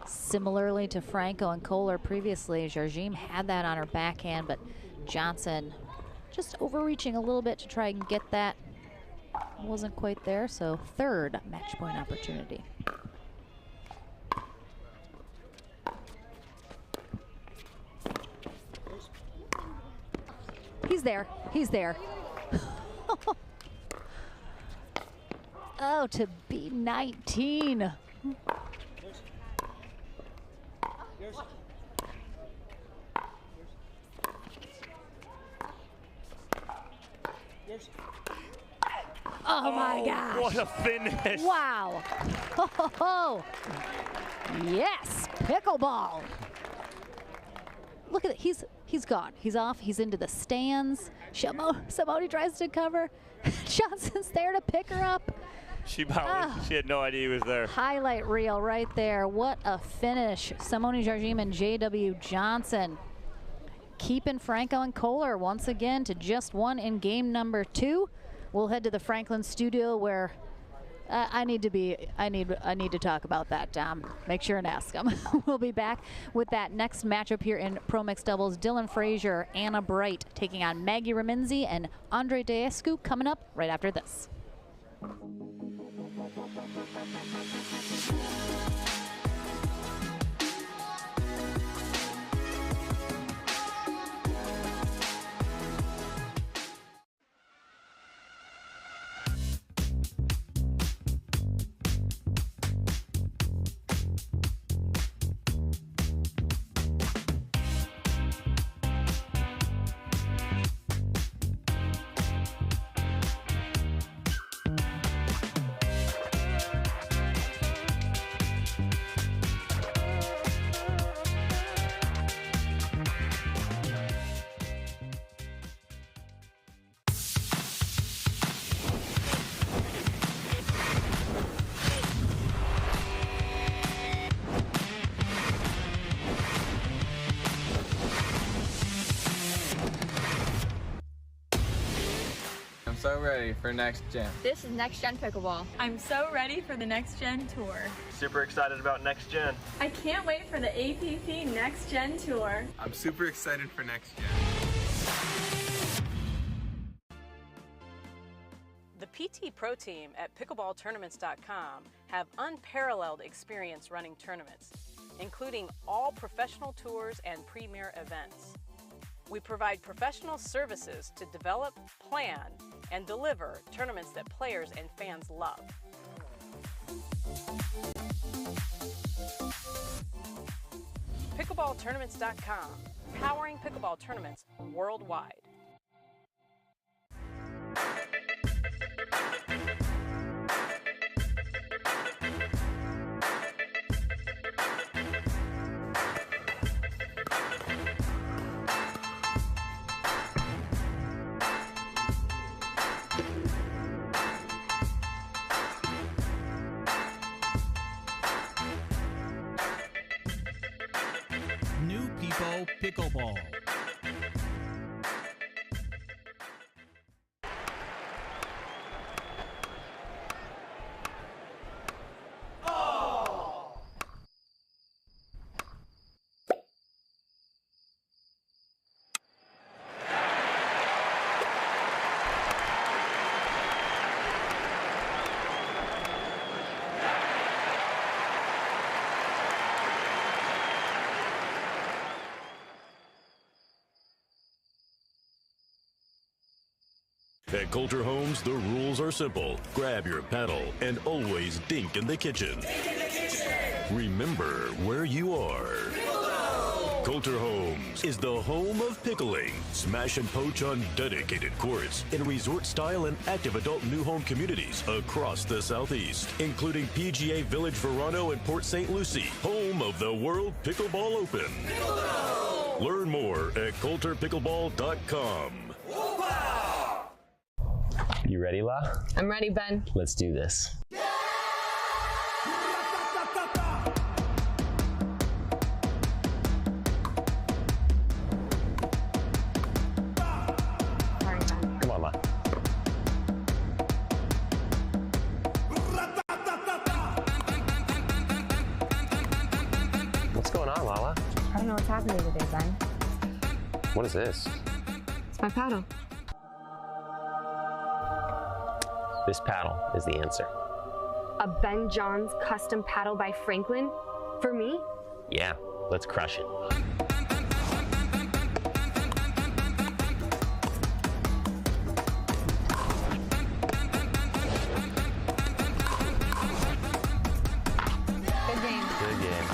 similarly to Franco and Kohler previously, Jardim had that on her backhand, but Johnson just overreaching a little bit to try and get that. Wasn't quite there, so third match point opportunity. He's there, he's there. Oh, to be 19. Oh my gosh. What a finish. Wow. Ho, ho, ho. Yes, pickleball. Look at it. He's gone. He's off. He's into the stands. Simone tries to cover. Johnson's there to pick her up. She bounced. She had no idea he was there. Highlight reel right there. What a finish. Simone Jardim and J.W. Johnson keeping Franco and Kohler once again to just one in game number 2. We'll head to the Franklin studio where I need to talk about that, Tom. Make sure and ask him. We'll be back with that next matchup here in Pro Mixed Doubles. Dylan Frazier, Anna Bright taking on Maggie Remynse and Andre Deescu coming up right after this. So ready for next gen. This is Next Gen Pickleball. I'm so ready for the Next Gen Tour. Super excited about next gen. I can't wait for the APP Next Gen Tour. I'm super excited for next gen. The PT Pro team at pickleballtournaments.com have unparalleled experience running tournaments, including all professional tours and premier events. We provide professional services to develop, plan, and deliver tournaments that players and fans love. Pickleballtournaments.com, powering pickleball tournaments worldwide. New People Pickleball. At Coulter Homes, the rules are simple. Grab your paddle and always dink in the kitchen. Remember where you are. Coulter Homes is the home of pickling. Smash and poach on dedicated courts in resort-style and active adult new home communities across the Southeast, including PGA Village Verano and Port St. Lucie, home of the World Pickleball Open. Learn more at coulterpickleball.com. You ready, La? I'm ready, Ben. Let's do this. Come on, La. What's going on, Lala? I don't know what's happening today, Ben. What is this? It's my paddle. This paddle is the answer. A Ben Johns custom paddle by Franklin? For me? Yeah, let's crush it. Good game. Good game.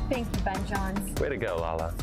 Thank you, Ben Johns. Way to go, Lala.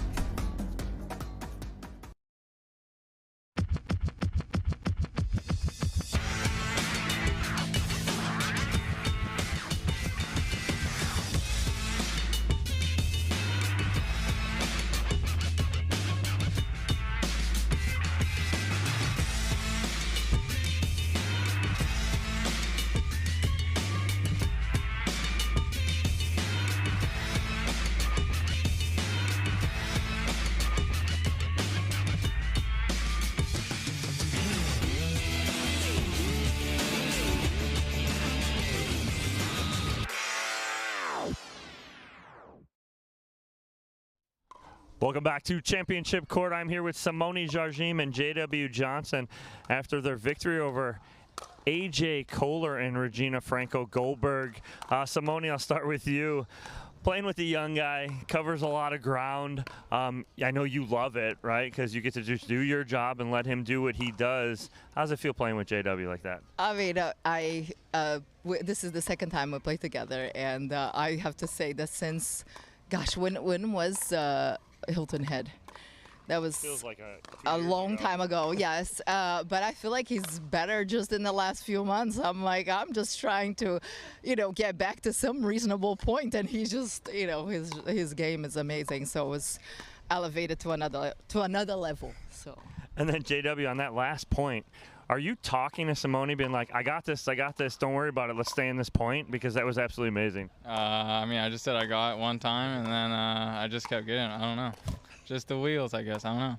Welcome back to Championship Court. I'm here with Simone Jardim and J.W. Johnson after their victory over A.J. Kohler and Regina Franco Goldberg. Simone, I'll start with you. Playing with the young guy, covers a lot of ground. I know you love it, right? Because you get to just do your job and let him do what he does. How does it feel playing with JW like that? I mean, this is the second time we played together, and I have to say that since, gosh, when was Hilton Head? That was Feels like a long time ago, yes. But I feel like he's better just in the last few months. I'm just trying to, get back to some reasonable point, and he just, his game is amazing. So it was elevated to another level. So. And then JW, on that last point, are you talking to Simone, being like, I got this, don't worry about it, let's stay in this point? Because that was absolutely amazing. I just said I got it one time, and then I just kept getting it. I don't know. Just the wheels, I guess. I don't know.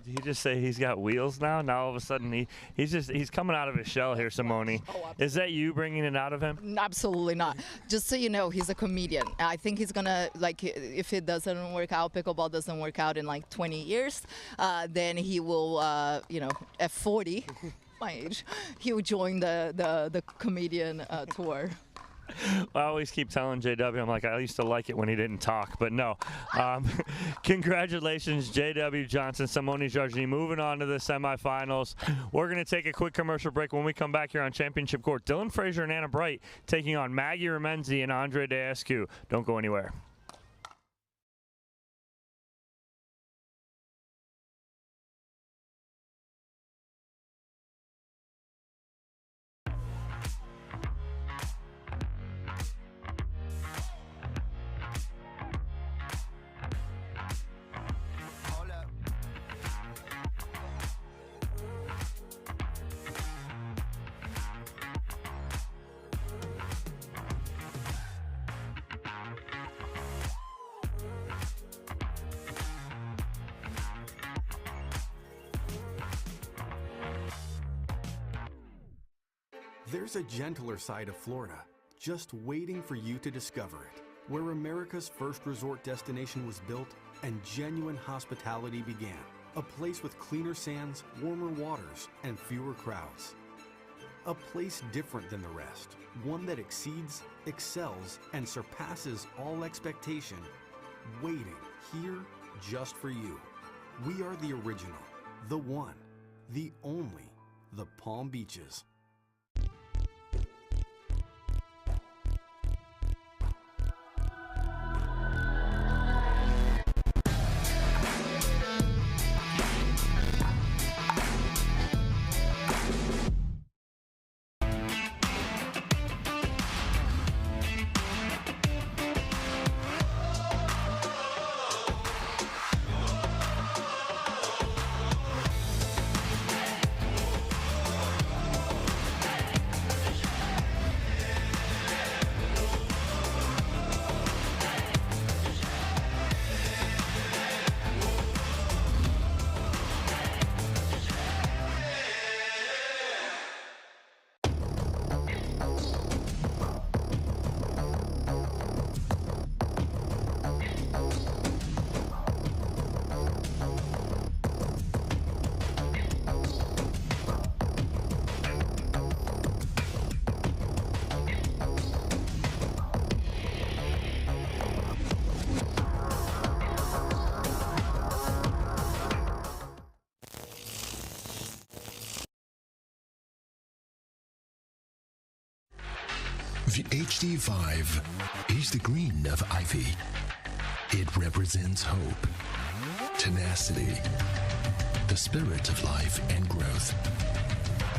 Did he just say he's got wheels now? Now all of a sudden he's coming out of his shell here, Simone. Is that you bringing it out of him? Absolutely not. Just so you know, he's a comedian. I think he's gonna, if it doesn't work out, pickleball doesn't work out in 20 years, then he will, at 40, my age, he will join the comedian tour. I always keep telling JW, I'm like, I used to like it when he didn't talk, but no. Congratulations, JW Johnson, Simone Jardim, moving on to the semifinals. We're going to take a quick commercial break. When we come back here on Championship Court, Dylan Frazier and Anna Bright taking on Maggie Remynse and Andre D'Askew. Don't go anywhere. There's a gentler side of Florida, just waiting for you to discover it, where America's first resort destination was built and genuine hospitality began. A place with cleaner sands, warmer waters, and fewer crowds. A place different than the rest, one that exceeds, excels, and surpasses all expectation, waiting here just for you. We are the original, the one, the only, the Palm Beaches. The HD5 is the green of ivy. It represents hope, tenacity, the spirit of life and growth.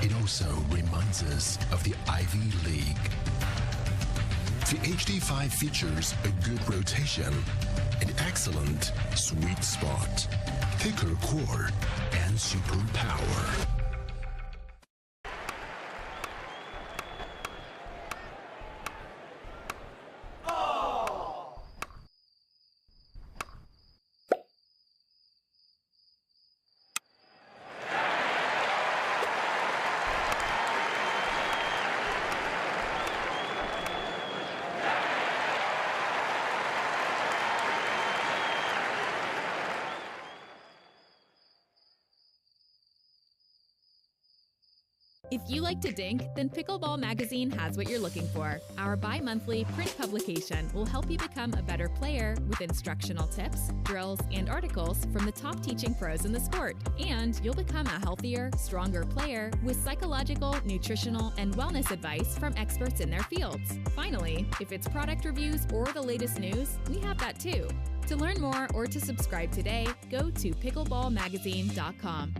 It also reminds us of the Ivy League. The HD5 features a good rotation, an excellent sweet spot, thicker core, and super power. If you like to dink, then Pickleball Magazine has what you're looking for. Our bi-monthly print publication will help you become a better player with instructional tips, drills, and articles from the top teaching pros in the sport. And you'll become a healthier, stronger player with psychological, nutritional, and wellness advice from experts in their fields. Finally, if it's product reviews or the latest news, we have that too. To learn more or to subscribe today, go to pickleballmagazine.com.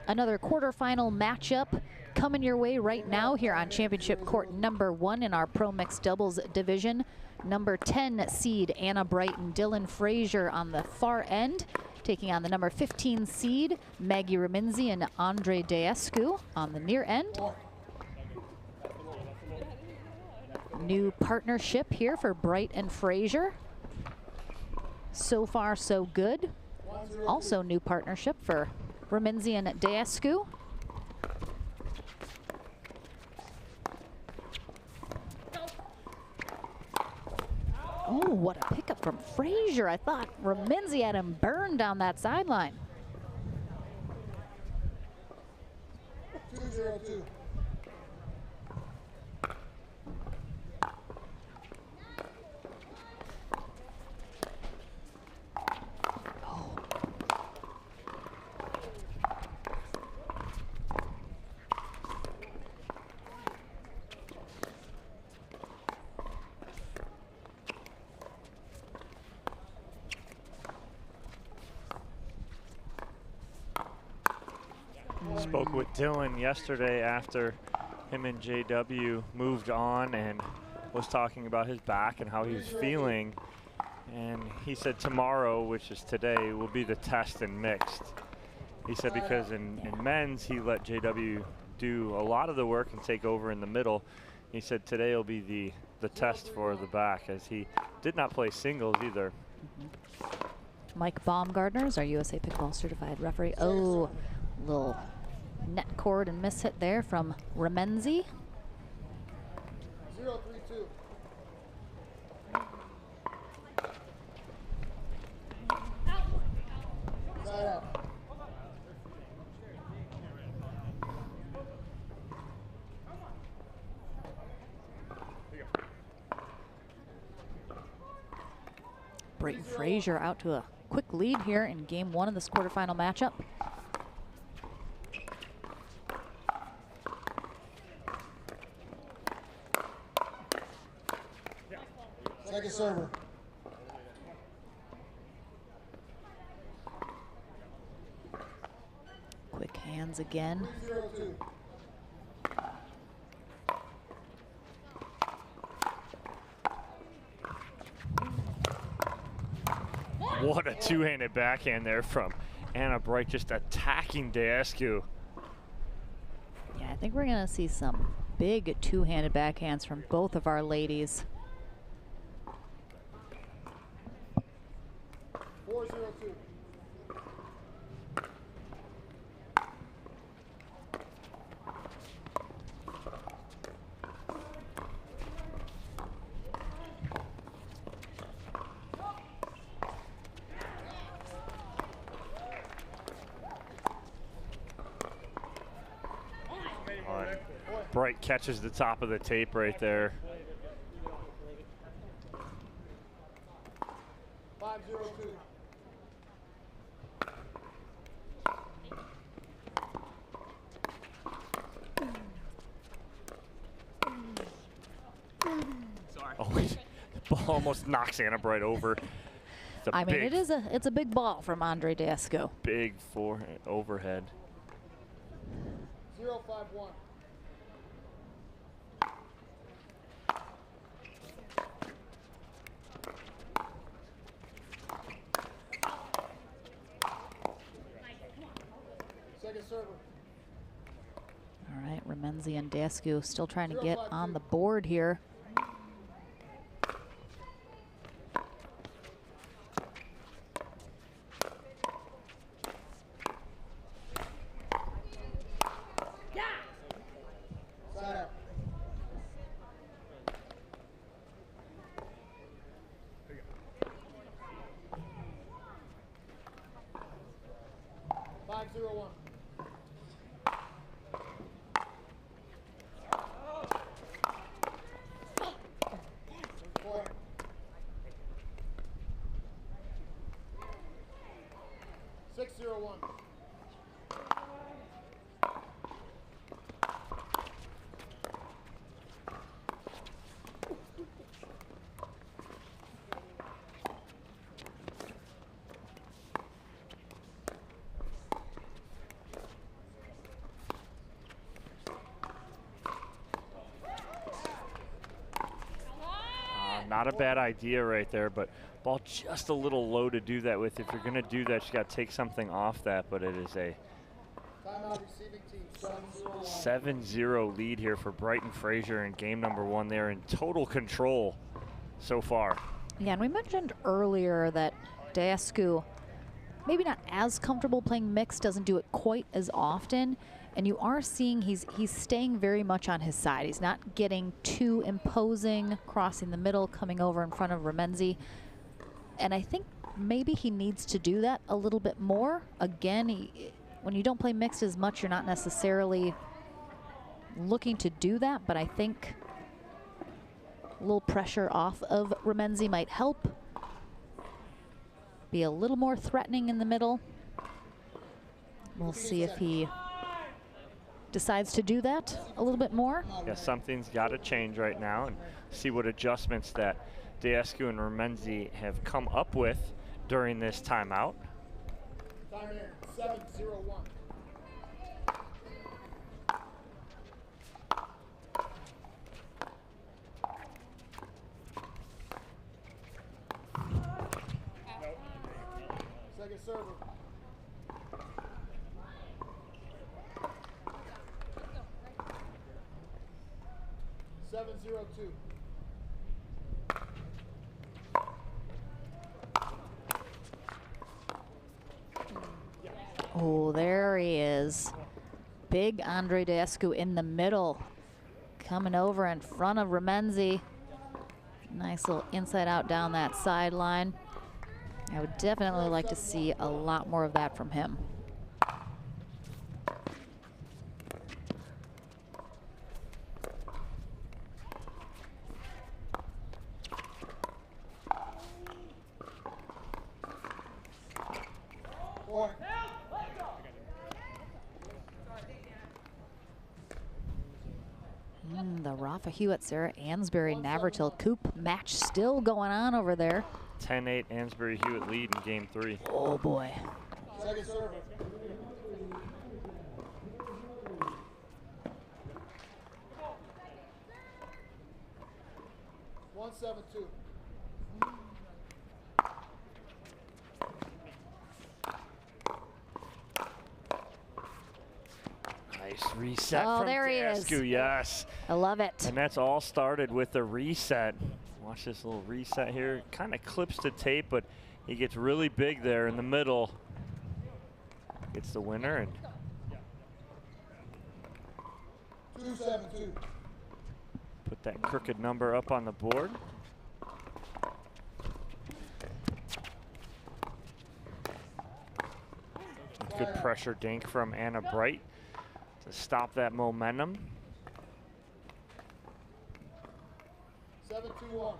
Another quarterfinal matchup coming your way right now here on championship court number 1 in our Pro Mixed Doubles division. Number 10 seed Anna Bright and Dylan Frazier on the far end, taking on the number 15 seed Maggie Remynse and Andre Deescu on the near end. New partnership here for Bright and Frazier. So far, so good. Also new partnership for Remynse and Deescu. Oh, what a pickup from Frazier. I thought Remynse had him burned down that sideline. 2-0-2. Spoke with Dylan yesterday after him and JW moved on and was talking about his back and how he was feeling. And he said tomorrow, which is today, will be the test in mixed. He said because in men's, he let JW do a lot of the work and take over in the middle. He said today will be the test for the back, as he did not play singles either. Mike Baumgartner is our USA Pickleball certified referee. Oh, little net cord and miss hit there from Remynse. 0-3-2. Side out. Brayton Frazier out to a quick lead here in game 1 of this quarterfinal matchup. Second server. Quick hands again. 3-0-2. What a two-handed backhand there from Anna Bright, just attacking Deescu. Yeah, I think we're gonna see some big two-handed backhands from both of our ladies. 4-0-2. Bright catches the top of the tape right there. 5-0-2. Sorry. Oh, the ball almost knocks Anna Bright over. I mean, it's a big ball from Andre Deescu. Big forehand overhead. 0-5-1. Second server. Remynse, and Dascu still trying to get on the board here. Not a bad idea right there, but ball just a little low to do that with. If you're going to do that, you got to take something off that, but it is a 7-0 lead here for Brighton Fraser in game number 1. They're in total control so far. Yeah, and we mentioned earlier that Dascu, maybe not as comfortable playing mixed, doesn't do it quite as often. And you are seeing he's staying very much on his side. He's not getting too imposing, crossing the middle, coming over in front of Remynse. And I think maybe he needs to do that a little bit more. Again, when you don't play mixed as much, you're not necessarily looking to do that, but I think a little pressure off of Remynse might help. Be a little more threatening in the middle. We'll see if he decides to do that a little bit more. Yeah, something's got to change right now, and see what adjustments that Dascu and Remynse have come up with during this timeout. Time in, 7-0-1. Second server. Oh, there he is. Big Andre Dascu in the middle, coming over in front of Remynse. Nice little inside out down that sideline. I would definitely like to see a lot more of that from him. The Rafa Hewitt, Sarah Ansberry, Navratil Coop match still going on over there. 10-8 Ansberry Hewitt lead in game 3. Oh boy. Second server. One 7-2. Nice reset Oh, from there he Dascu, is. yes. I love it. And that's all started with the reset. Watch this little reset here. Kind of clips the tape, but he gets really big there in the middle. Gets the winner. And 2-7-2. put that crooked number up on the board. Good pressure dink from Anna Bright to stop that momentum. 7-2-1.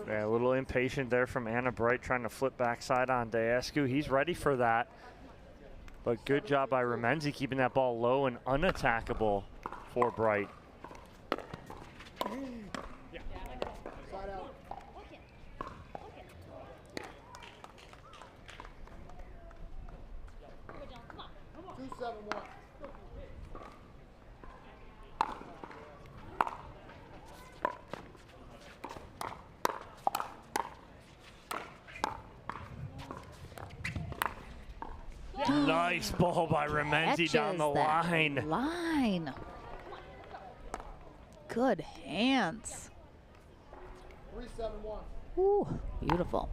Yeah, a little impatient there from Anna Bright, trying to flip backside on Dascu. He's ready for that. But good job by Remynse keeping that ball low and unattackable for Bright. Side 7-1. Nice ball by Remynse down the line. Good hands. 3-7-1. Ooh, beautiful.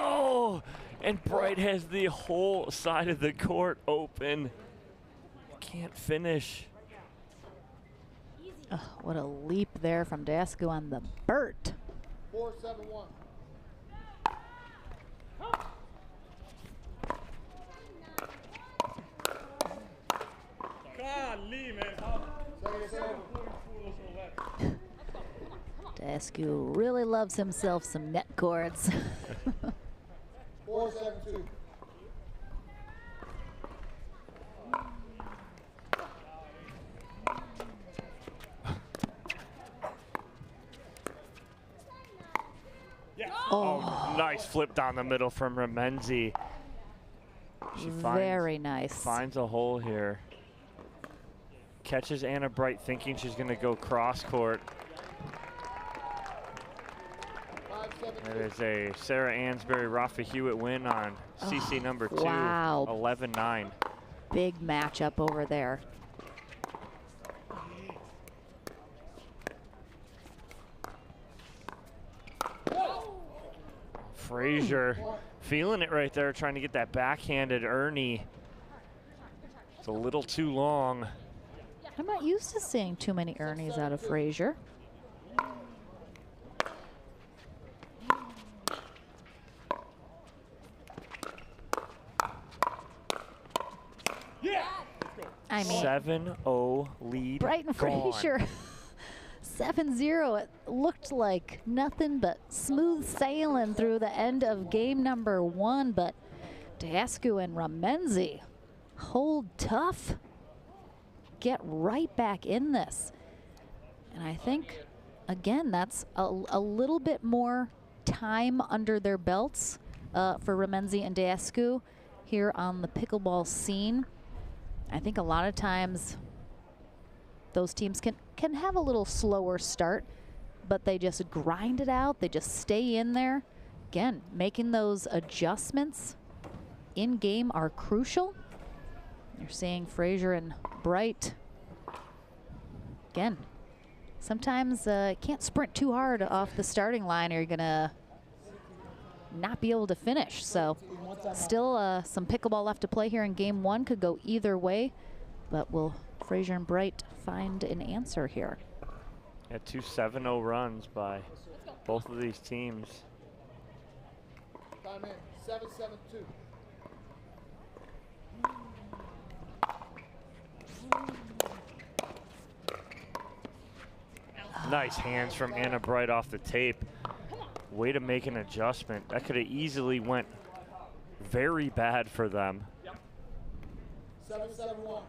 Oh, and Bright has the whole side of the court open. Can't finish. Oh, what a leap there from Dasku on the Burt. 4-7-1. Dasku really loves himself some net cords. 4-7-2. Oh, nice flip down the middle from Remynse. Very nice. Finds a hole here. Catches Anna Bright thinking she's going to go cross court. There's a Sarah Ansberry, Rafa Hewitt win on CC number 2. Wow. 11-9. Big matchup over there. Frazier feeling it right there, trying to get that backhanded Ernie. It's a little too long. I'm not used to seeing too many Ernies out of Frazier. I mean, 7-0 lead. Brighton Frazier, 7-0. It looked like nothing but smooth sailing through the end of game number 1, but Dasku and Remynse hold tough, get right back in this. And I think, again, that's a little bit more time under their belts for Remynse and Dasku here on the pickleball scene. I think a lot of times those teams can have a little slower start, but they just grind it out. They just stay in there. Again, making those adjustments in game are crucial. You're seeing Frazier and Bright. Again, sometimes can't sprint too hard off the starting line or you're gonna not be able to finish. So still some pickleball left to play here in game 1. Could go either way, but will Frazier and Bright find an answer here? Yeah, 2 7-0 runs by both of these teams. Time in. 7-7-2. Nice hands from Anna Bright off the tape. Way to make an adjustment. That could have easily went very bad for them. 7-7-1.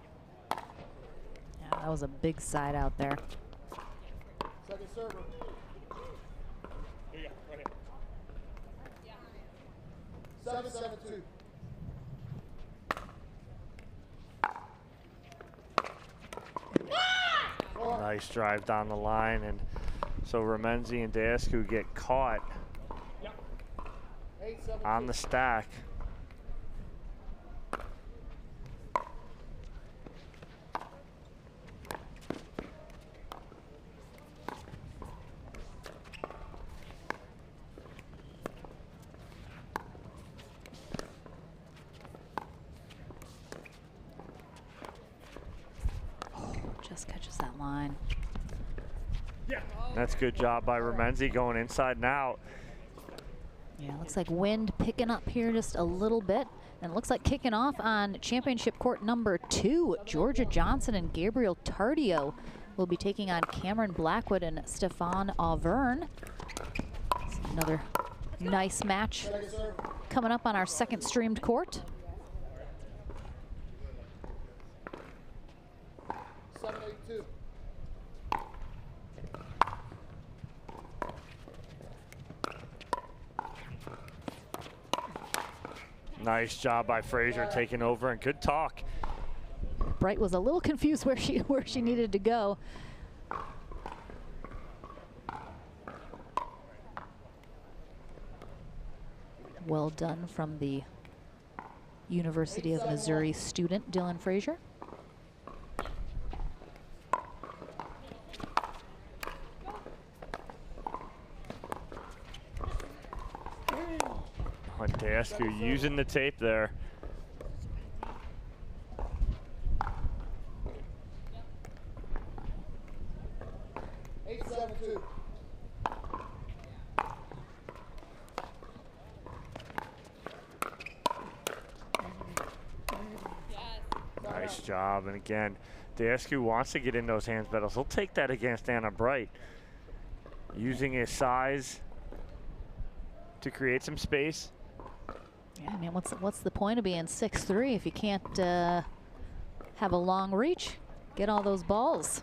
Yeah, that was a big side out there. Second server. Here you go, right here. 7-7-2. Nice drive down the line, and so Remynse and Dasku get caught on the stack. Just catches that line. That's good job by Remynse going inside and out. Yeah, looks like wind picking up here just a little bit. And it looks like kicking off on championship court number 2. Georgia Johnson and Gabriel Tardio will be taking on Cameron Blackwood and Stefan Auvergne. Another nice match coming up on our second streamed court. 7-8-2. Nice job by Frazier taking over, and good talk. Bright was a little confused where she needed to go. Well done from the University of Missouri student, Dylan Frazier. Dasku using the tape there. Nice job, and again, Dasku wants to get in those hands battles. He'll take that against Anna Bright. Using his size to create some space. Yeah, I mean, what's the point of being 6'3" if you can't have a long reach, get all those balls?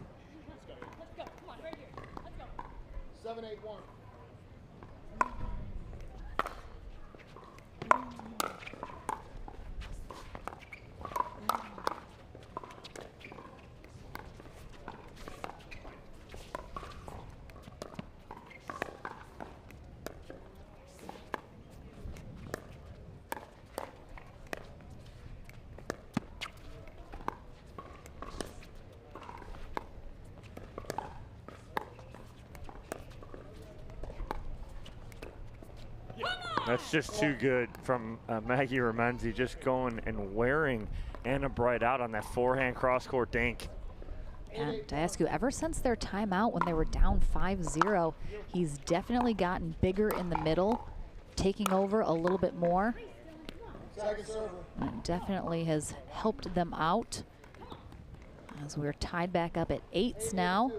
7-8-1. That's just too good from Maggie Remynse, just going and wearing Anna Bright out on that forehand cross-court dink. And Dasku, ever since their timeout when they were down 5-0, he's definitely gotten bigger in the middle, taking over a little bit more. And definitely has helped them out as we're tied back up at 8s now.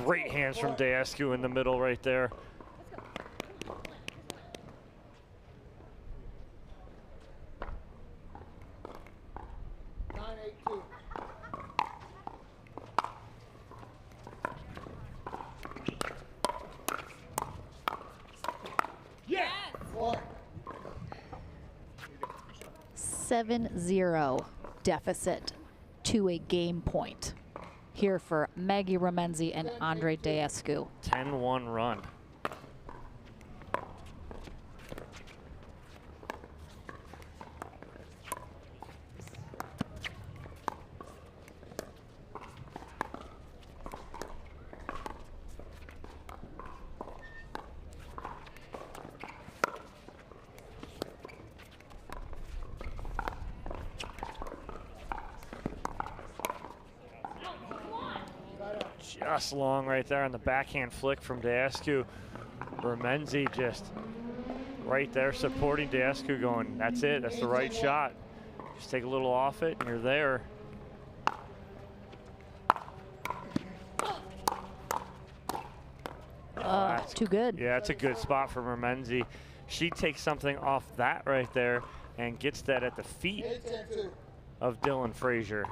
Great hands from Dasku in the middle right there. Yeah. 7-0 deficit to a game point here for Maggie Remynse and Andre Dasku. 10-1 run. Just long right there on the backhand flick from Dasku. Remynse just right there supporting Dasku, going, that's it, that's the right shot. Just take a little off it and you're there. Too good. Yeah, it's a good spot for Remynse. She takes something off that right there and gets that at the feet of Dylan Frazier.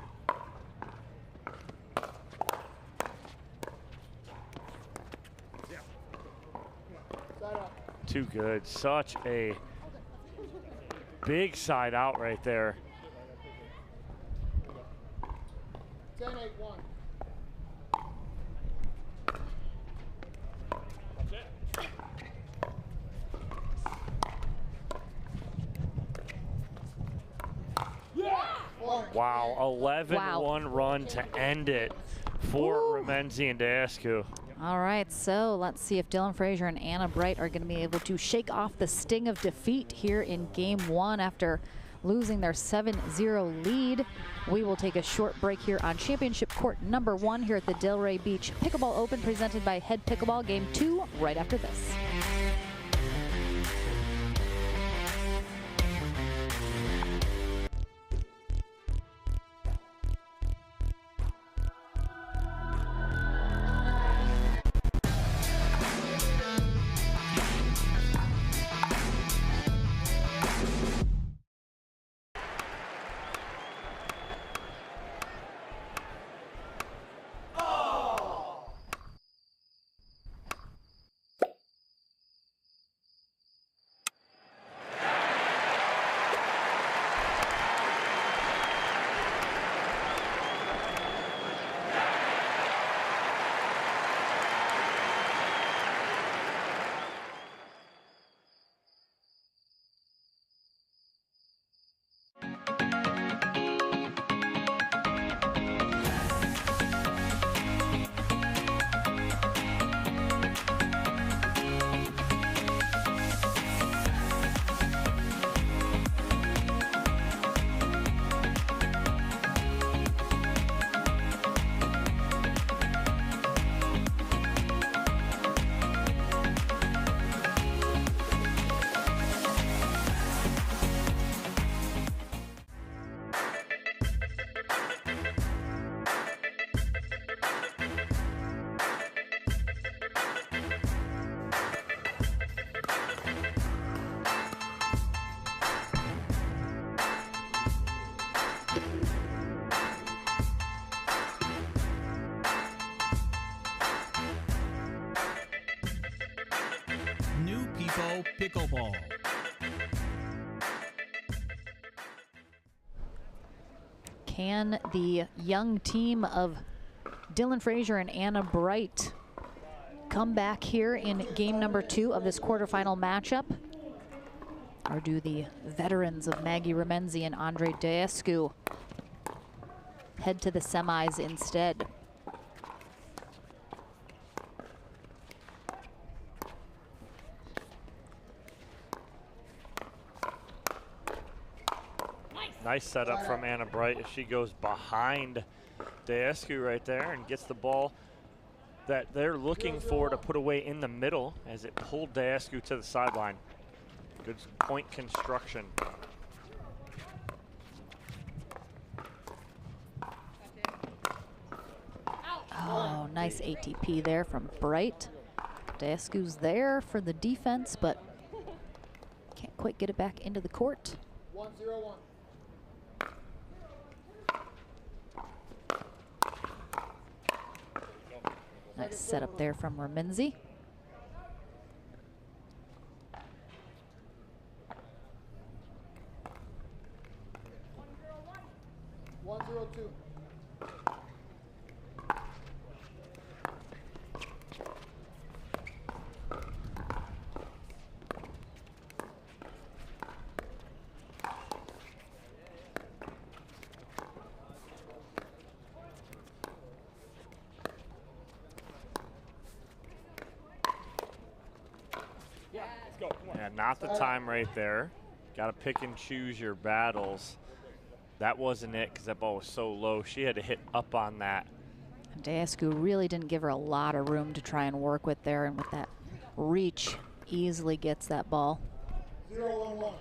Too good. Such a big side out right there. 10-8-1. Wow, 11-1 run to end it for Remynse and Dasku. All right, so let's see if Dylan Frazier and Anna Bright are going to be able to shake off the sting of defeat here in game one after losing their 7-0 lead. We will take a short break here on championship court number 1 here at the Delray Beach Pickleball Open, presented by Head Pickleball. Game 2 right after this. New People Pickleball. Can the young team of Dylan Frazier and Anna Bright come back here in game number 2 of this quarterfinal matchup? Or do the veterans of Maggie Remynse and Andre Deescu head to the semis instead? Nice setup from Anna Bright as she goes behind Deescu right there and gets the ball that they're looking for to put away in the middle as it pulled Deescu to the sideline. Good point construction. Oh, nice ATP there from Bright. Deescu's there for the defense, but can't quite get it back into the court. 1-0-1. Nice setup there from Remynse. Yeah, not the time right there. Got to pick and choose your battles. That wasn't it because that ball was so low. She had to hit up on that. And Deescu really didn't give her a lot of room to try and work with there, and with that reach, easily gets that ball. 0-1-1.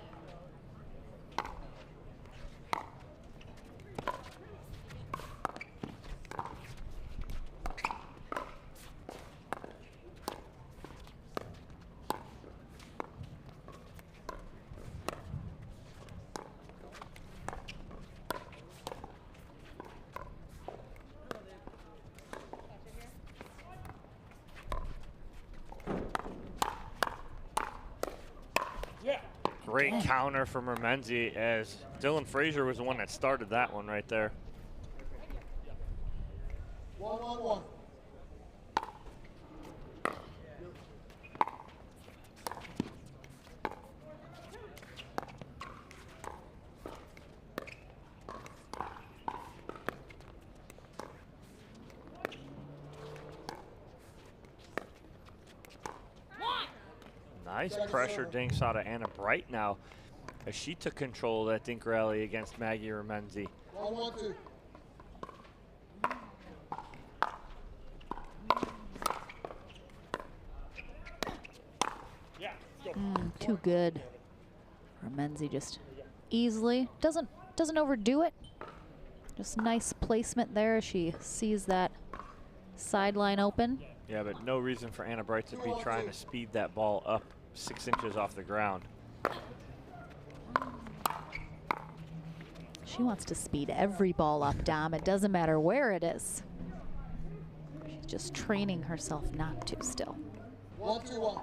Great counter from Remynse as Dylan Frazier was the one that started that one right there. 1-1-1. Nice pressure dinks out of Anna Bright now. as she took control of that dink rally against Maggie Remynse. 1-1-2. Too good. Remynse just easily doesn't overdo it. Just nice placement there as she sees that sideline open. Yeah, but no reason for Anna Bright to be trying to speed that ball up 6 inches off the ground. She wants to speed every ball up, Dom. It doesn't matter where it is. She's just training herself not to still. 1-2-1.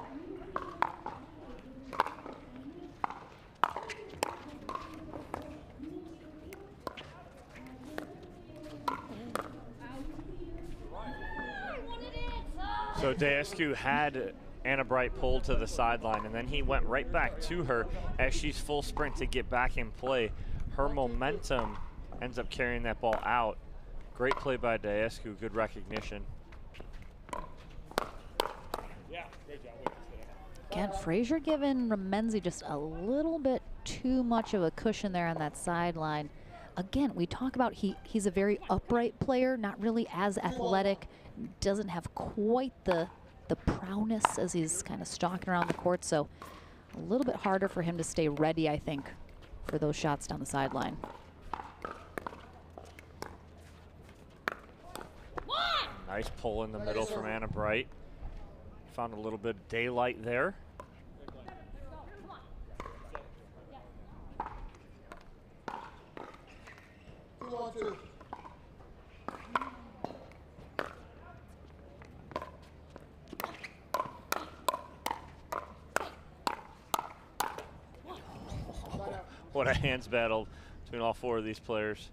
So Deescu had Anna Bright pulled to the sideline, and then he went right back to her as she's full sprint to get back in play. Her momentum ends up carrying that ball out. Great play by Deescu, good recognition. Again, Frazier giving Remynse just a little bit too much of a cushion there on that sideline. Again, we talk about he's a very upright player, not really as athletic, doesn't have quite the prowess as he's kind of stalking around the court, so a little bit harder for him to stay ready, I think, for those shots down the sideline. Nice pull in the middle from Anna Bright. Found a little bit of daylight there. What a hands battle between all 4 of these players.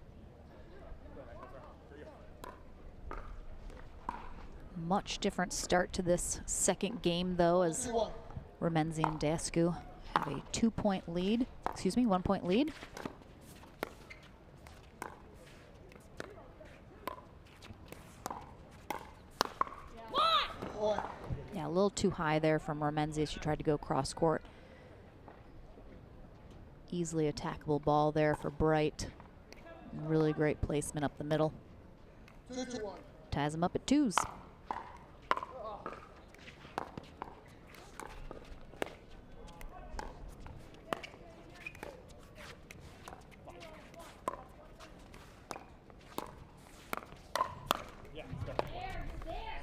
Much different start to this second game, though, as Remynse and Deescu have a 2-point lead, 1-point lead. Yeah, a little too high there from Remynse as she tried to go cross court. Easily attackable ball there for Bright. Really great placement up the middle. Ties them up at 2s.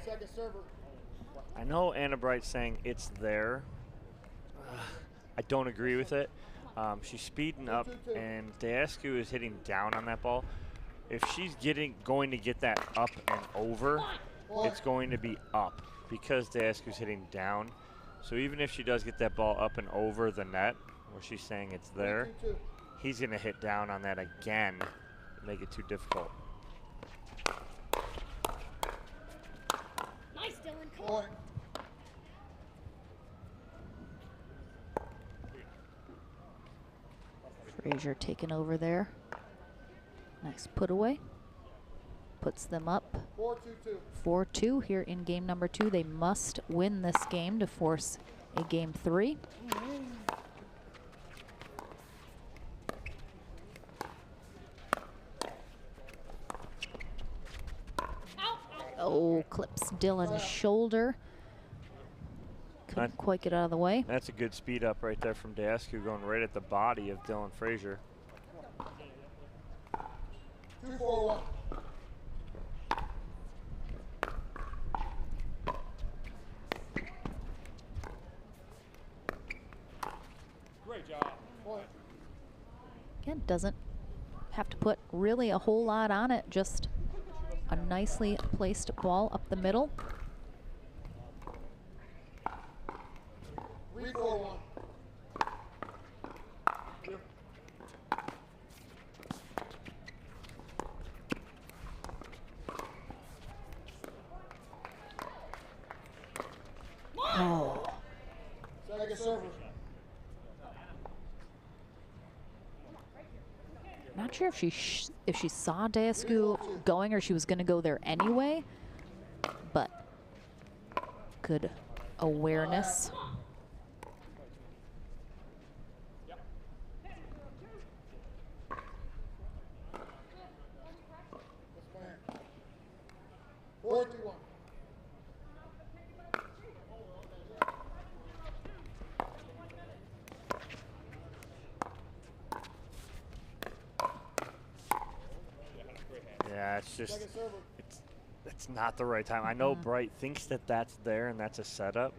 Second server. I know Anna Bright's saying it's there. I don't agree with it. She's speeding up, and Deescu is hitting down on that ball. If she's going to get that up and over, it's going to be up because Deescu's hitting down. So even if she does get that ball up and over the net, where she's saying it's there, he's going to hit down on that again and make it too difficult. Nice, Dylan. Frazier taking over there. Nice put away. Puts them up 4-2 here in game number 2. They must win this game to force a game 3. Oh, clips Dylan's shoulder. Couldn't quite get out of the way. That's a good speed up right there from Deescu, going right at the body of Dylan Frazier. 2-4-1. Great job. Again, doesn't have to put really a whole lot on it, just a nicely placed ball up the middle. 3-4-1. Oh. Second server. Not sure if she saw Deescu going or she was going to go there anyway, but good awareness. Yeah, it's just, it's not the right time. I know Bright thinks that that's there and that's a setup.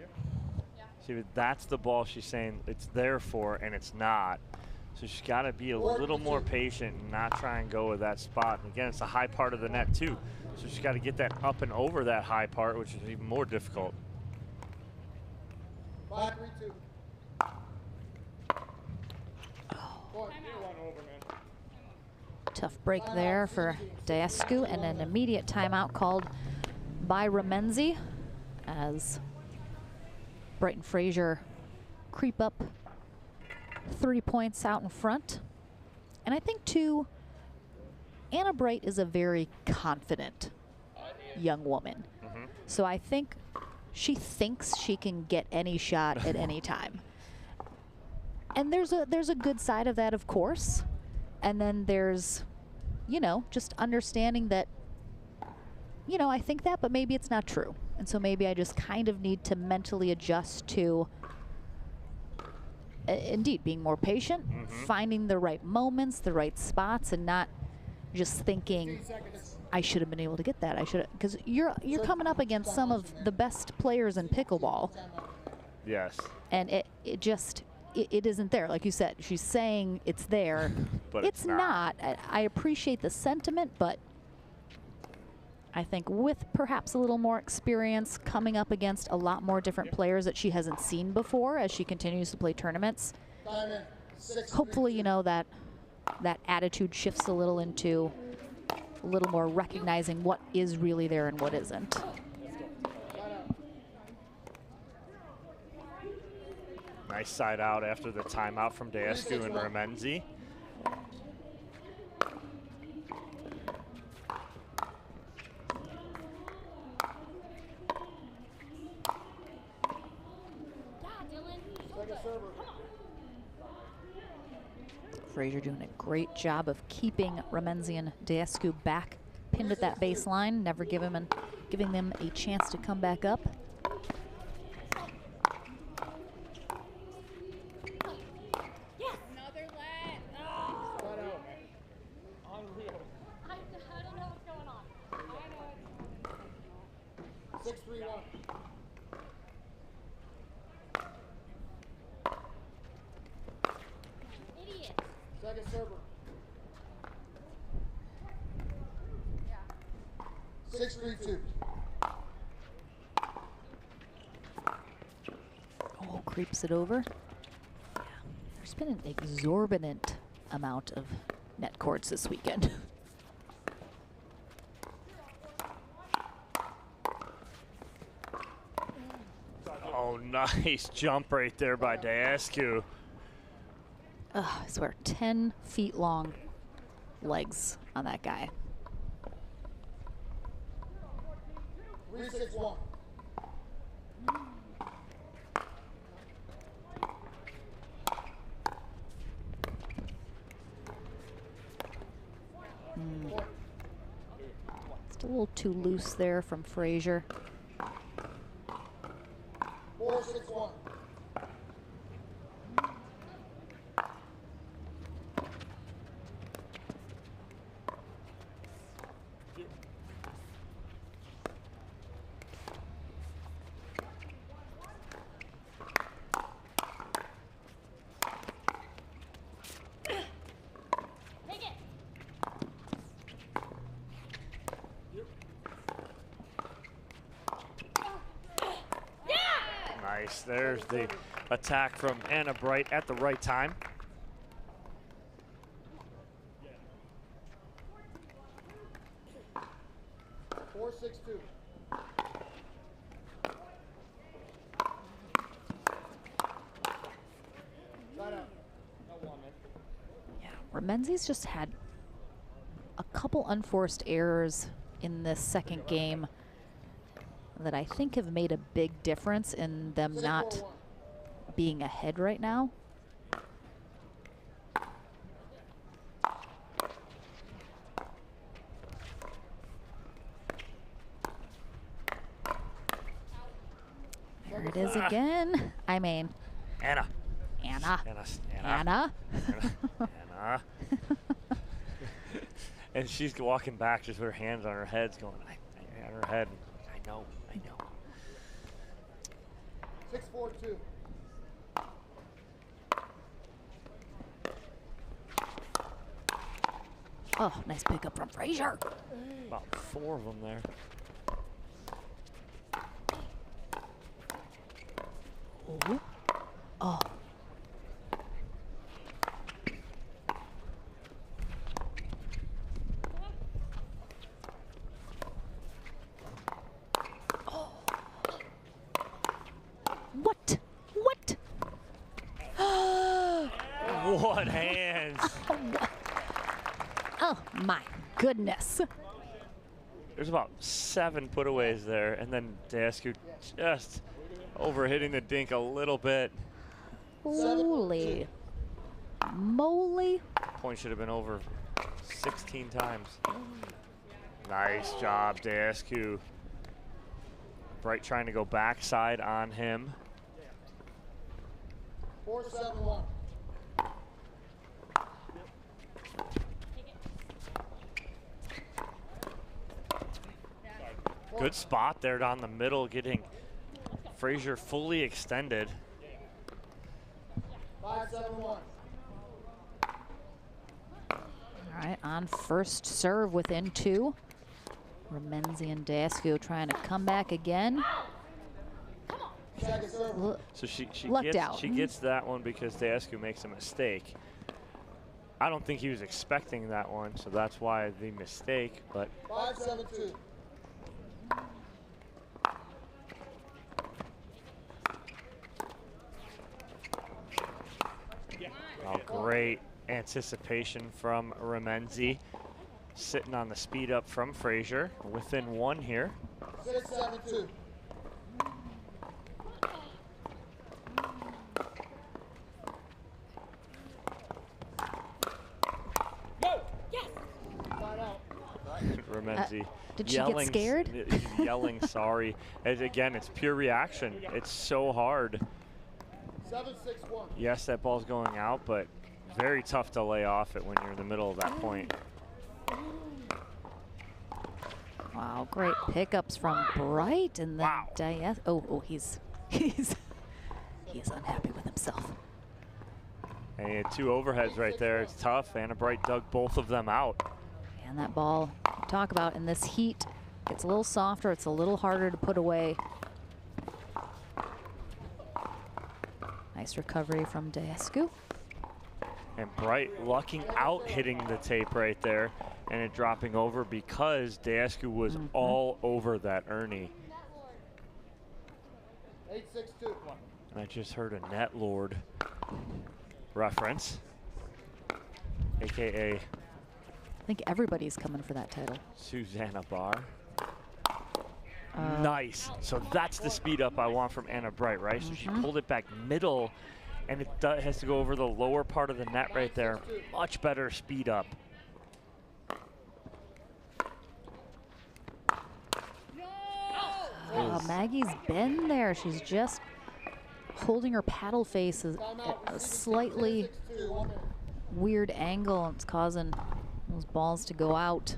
See, that's the ball she's saying it's there for, and it's not. So she's got to be a little more patient and not try and go with that spot. And again, it's a high part of the net too. So she's got to get that up and over that high part, which is even more difficult. 5-3-2. Tough break there for Daescu, and an immediate timeout called by Remynse as Bright and Fraser creep up 3 points out in front. And I think too, Anna Bright is a very confident young woman. So I think she thinks she can get any shot at any time. And there's a good side of that, of course. And then there's, you know, just understanding that, you know, I think that, but maybe it's not true. And so maybe I just kind of need to mentally adjust to, indeed, being more patient, finding the right moments, the right spots, and not just thinking, I should have been able to get that. I should have, because you're coming up against some of the best players in pickleball. Yes. And it isn't there. Like you said, she's saying it's there. But it's not. I appreciate the sentiment, but I think with perhaps a little more experience coming up against a lot more different players that she hasn't seen before as she continues to play tournaments, hopefully, you know, that attitude shifts a little into a little more recognizing what is really there and what isn't. Nice side out after the timeout from Daescu and Remynse. Fraser doing a great job of keeping Remynse and Daescu back pinned at that baseline, never giving them a chance to come back up. Another leg. Oh. Unreal. I don't know what's going on. I know it's 6-3-1. Idiot. Second server. Yeah. 6-3-2. Oh, creeps it over. Yeah. There's been an exorbitant amount of net courts this weekend. Oh, nice jump right there by Daescu. I swear, 10 feet long legs on that guy. 3-6-1. Just a little too loose there from Fraser. 4-6-1. Nice. There's the attack from Anna Bright at the right time. Yeah, Remynse's just had a couple unforced errors in this second game that I think have made a big difference in them not being ahead right now. There it is again. I mean, Anna. And she's walking back just with her hands on her head, going, on her head. I know. 6-4-2. Oh, nice pickup from Frazier. About 4 of them there. Ooh. Oh. What? What hands? Oh my goodness. There's about 7 putaways there, and then Dasku just over hitting the dink a little bit. Holy moly. Point should have been over 16 times. Nice job, Dasku. Bright trying to go backside on him. 4-7-1. Good spot there down the middle, getting Frazier fully extended. 5-7-1. All right, on first serve within 2. Remynse and Dasku trying to come back again. So she Lucked out. gets that one because Dasku makes a mistake. I don't think he was expecting that one, so that's why the mistake, but 5-7-2. oh, great anticipation from Remynse. Sitting on the speed up from Frazier. Within 1 here. 6-7-2. Remynse did she get scared? Yelling sorry. Again, it's pure reaction. It's so hard. 7-6-1. Yes, that ball's going out, but very tough to lay off it when you're in the middle of that point. Wow, great pickups from Bright, and then Diaz. Oh, he's unhappy with himself. And he had 2 overheads right there. It's tough. Anna Bright dug both of them out. And that ball, talk about in this heat, gets a little softer. It's a little harder to put away. Nice recovery from Dasku. And Bright lucking out, hitting the tape right there, and it dropping over because Dasku was all over that Ernie. 8-6-2. And I just heard a Net Lord reference, AKA I think everybody's coming for that title. Susanna Barr. Nice. So that's the speed up I want from Anna Bright, right? So she pulled it back middle, and it has to go over the lower part of the net right there. Much better speed up. Maggie's been there. She's just holding her paddle face at a slightly weird angle, and it's causing those balls to go out.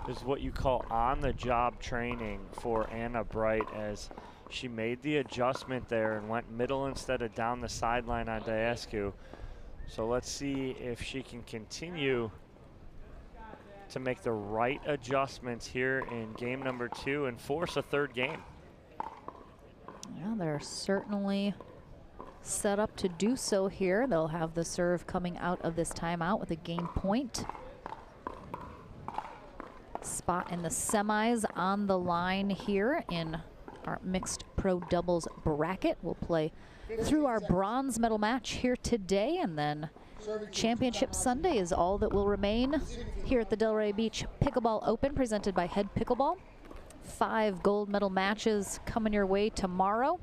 This is what you call on-the-job training for Anna Bright, as she made the adjustment there and went middle instead of down the sideline on Dasku. So let's see if she can continue to make the right adjustments here in game number 2 and force a 3rd game. Yeah, they're certainly set up to do so here. They'll have the serve coming out of this timeout with a game point. Spot in the semis on the line here in our mixed pro doubles bracket. We'll play through our bronze medal match here today, and then Championship Sunday is all that will remain here at the Delray Beach Pickleball Open, presented by Head Pickleball. 5 gold medal matches coming your way tomorrow.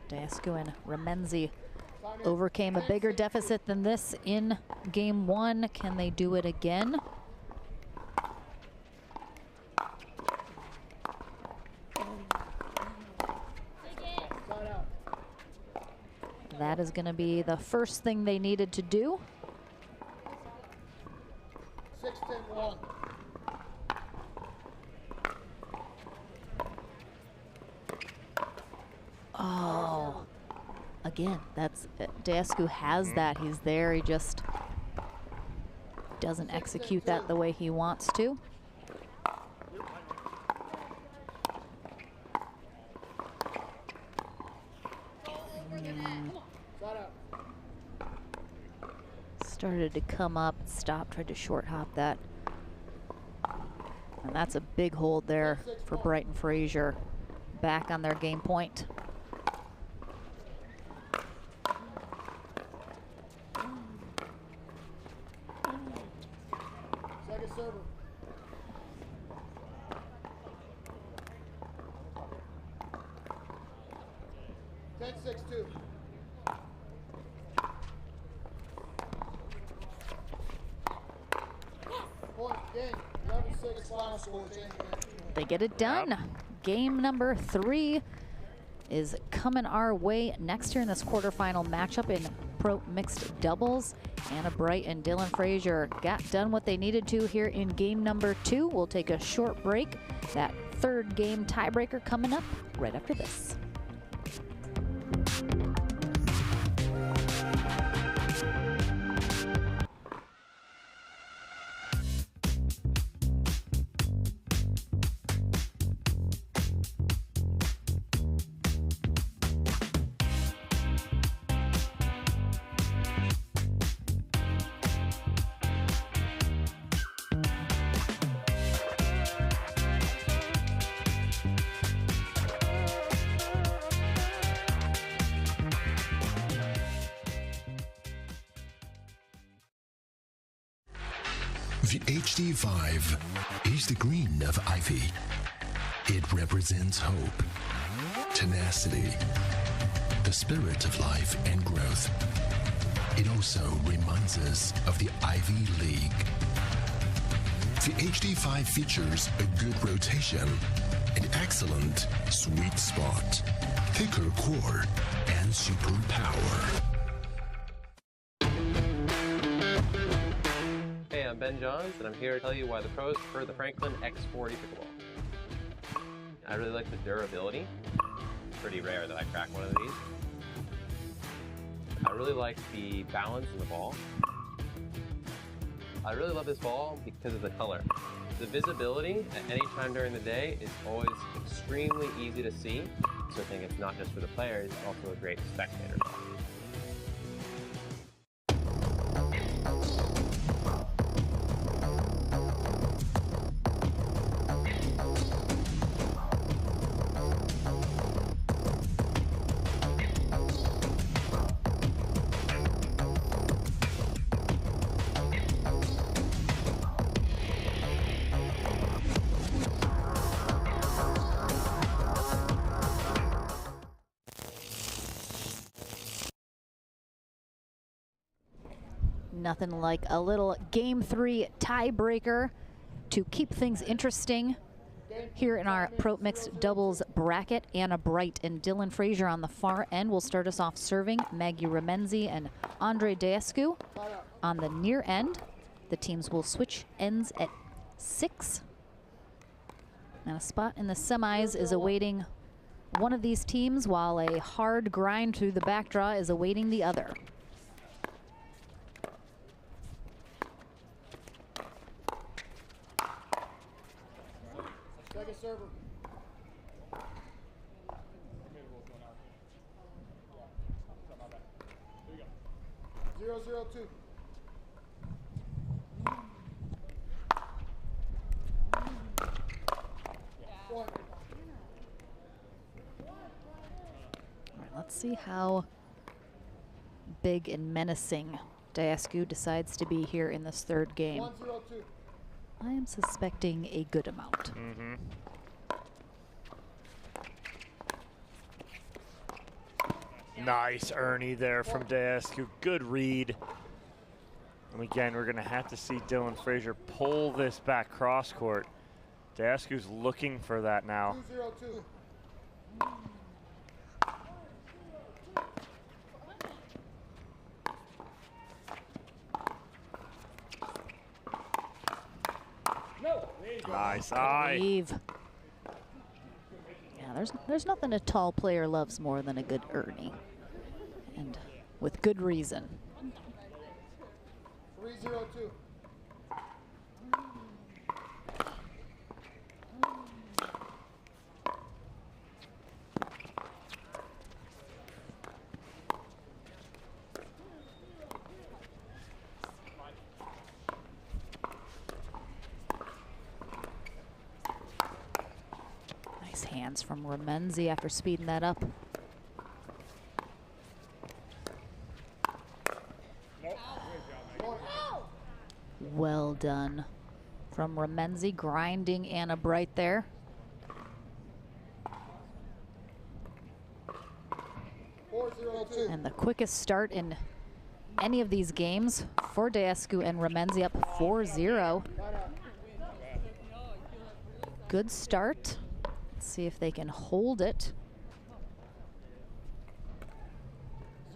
Dasku and Remynse overcame a bigger deficit than this in game 1. Can they do it again? That is going to be the first thing they needed to do. 6-10-1. Oh, again, that's Deescu has that. He's there. He just doesn't execute that the way he wants to. Started to come up, stopped, tried to short hop that. And that's a big hold there for Brighton Fraser. Back on their game point. Second server. Ten, 6-2. Point game. 11-6 final score. They get it done. Game number 3 is coming our way next year in this quarterfinal matchup in pro mixed doubles. Anna Bright and Dylan Fraser got done what they needed to here in game number 2. We'll take a short break. That third game tiebreaker coming up right after this. The HD5 is the green of ivy. It represents hope, tenacity, the spirit of life and growth. It also reminds us of the Ivy League. The HD5 features a good rotation, an excellent sweet spot, thicker core, and super power. Hey, I'm Ben Johns, and I'm here to tell you why the pros prefer the Franklin X40 pickleball. I really like the durability. It's pretty rare that I crack one of these. I really like the balance in the ball. I really love this ball because of the color. The visibility at any time during the day is always extremely easy to see, so I think it's not just for the players, it's also a great spectator ball. Nothing like a little game 3 tiebreaker to keep things interesting here in our pro mixed doubles bracket. Anna Bright and Dylan Fraser on the far end will start us off serving. Maggie Remynse and Andre Deescu on the near end. The teams will switch ends at 6. And a spot in the semis is awaiting one of these teams, while a hard grind through the back draw is awaiting the other. Second server. 0-0-2. Point. All right, let's see how big and menacing Deescu decides to be here in this third game. 1-0-2. I am suspecting a good amount. Nice Ernie there from Deescu. Good read. And again, we're going to have to see Dylan Fraser pull this back cross court. Deescu's looking for that now. 2-0-2. Nice eye. Yeah, there's nothing a tall player loves more than a good Ernie, and with good reason. 3-0-2. Nice hands from Remynse after speeding that up. Well done from Remynse, grinding Anna Bright there. And the quickest start in any of these games for Deescu and Remynse, up 4-0. Good start. Let's see if they can hold it.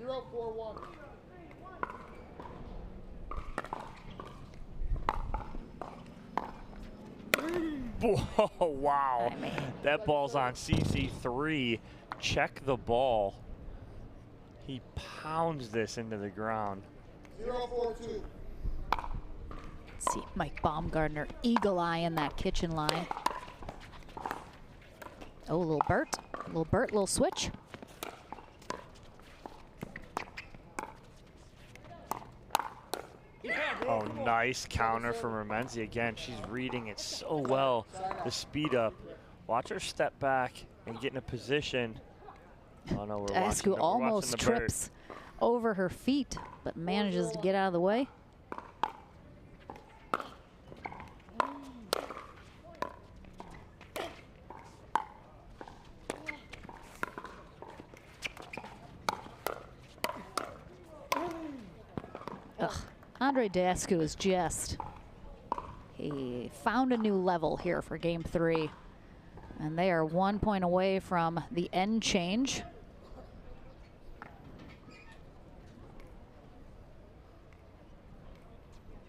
0-4-1. Whoa, wow. That ball's on CC3. Check the ball. He pounds this into the ground. 0-4-2. Let's see Mike Baumgartner eagle eye in that kitchen line. Oh, little Bert, little switch. Oh, nice counter from Remynse again. She's reading it so well. The speed up. Watch her step back and get in a position. Oh no, we're watching Deescu almost trips over her feet, but manages to get out of the way. Ugh. Andre Deescu is he found a new level here for game 3. And they are 1 point away from the end change.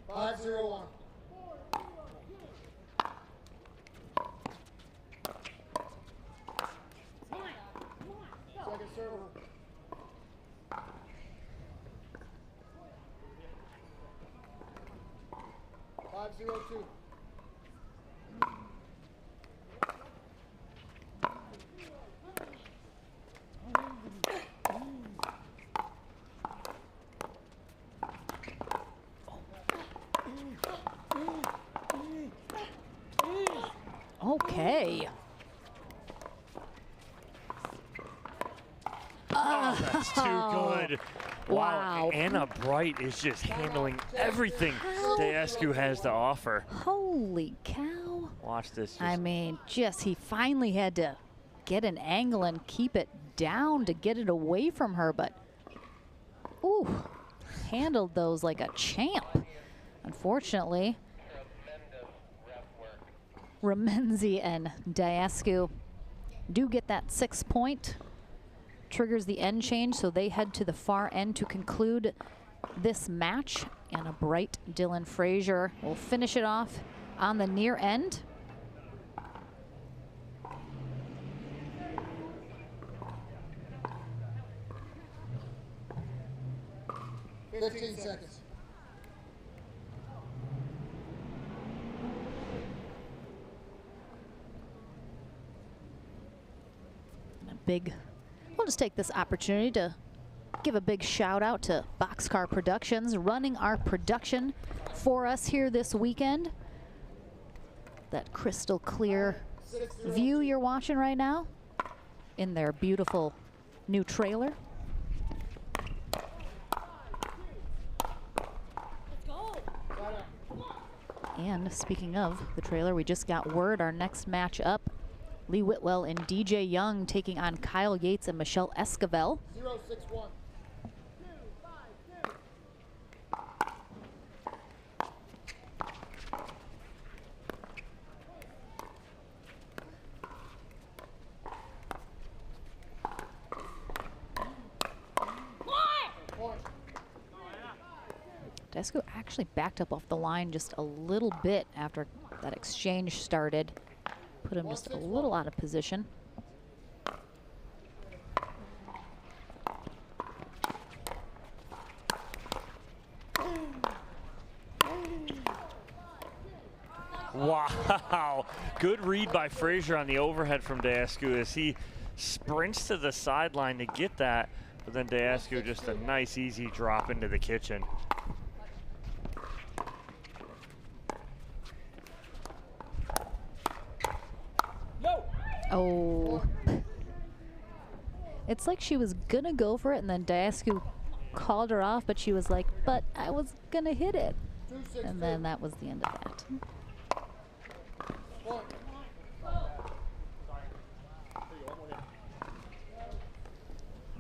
Five, 0-1. Second server. 5-0-2. Okay. Oh, that's too good. Wow. Anna Bright is just handling everything Deescu has to offer. Holy cow. Watch this. I mean, he finally had to get an angle and keep it down to get it away from her, but ooh, handled those like a champ. Unfortunately, Remynse and Deescu do get that 6 point. Triggers the end change, so they head to the far end to conclude this match. And a bright Dylan Frazier will finish it off on the near end. Fifteen seconds. We'll just take this opportunity to give a big shout out to Boxcar Productions, running our production for us here this weekend. That crystal clear view you're watching right now in their beautiful new trailer. And speaking of the trailer, we just got word our next match up, Lee Whitwell and DJ Young taking on Kyle Yates and Michelle Esquivel. 0-6-1. Deescu actually backed up off the line just a little bit after That exchange started. Put him just a little out of position. Wow, good read by Frazier on the overhead from Deascu as he sprints to the sideline to get that, but then Deascu just a nice easy drop into the kitchen. No. Oh. It's like she was gonna go for it and then Deascu called her off, but she was like, but I was gonna hit it. And then that was the end of that. All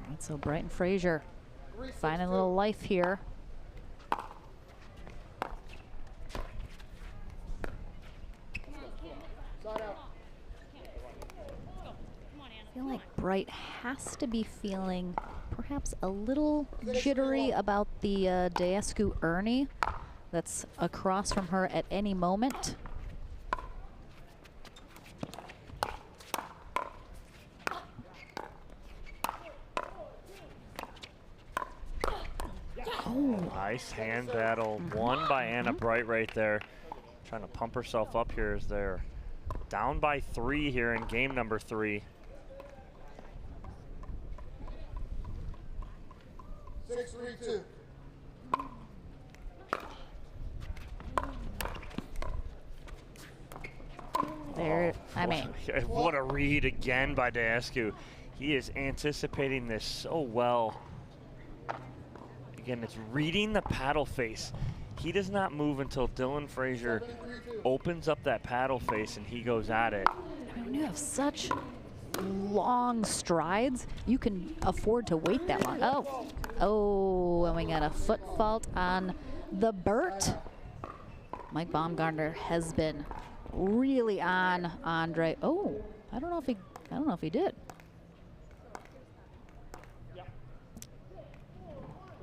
right, so Brighton Frazier finding a little life here. I feel like Bright has to be feeling perhaps a little jittery about the Deascu Ernie that's across from her at any moment. Oh. Nice hand battle. Won by Anna Bright right there. Trying to pump herself up here as they're down by 3 here in game number 3. 6-3-2. There, I mean. What a read again by Deascu. He is anticipating this so well. Again, it's reading the paddle face. He does not move until Dylan Frazier opens up that paddle face and he goes at it. I mean, when you have such long strides, you can afford to wait that long. Oh, and we got a foot fault on the Burt. Mike Baumgartner has been really on Andre. Oh, I don't know if he did.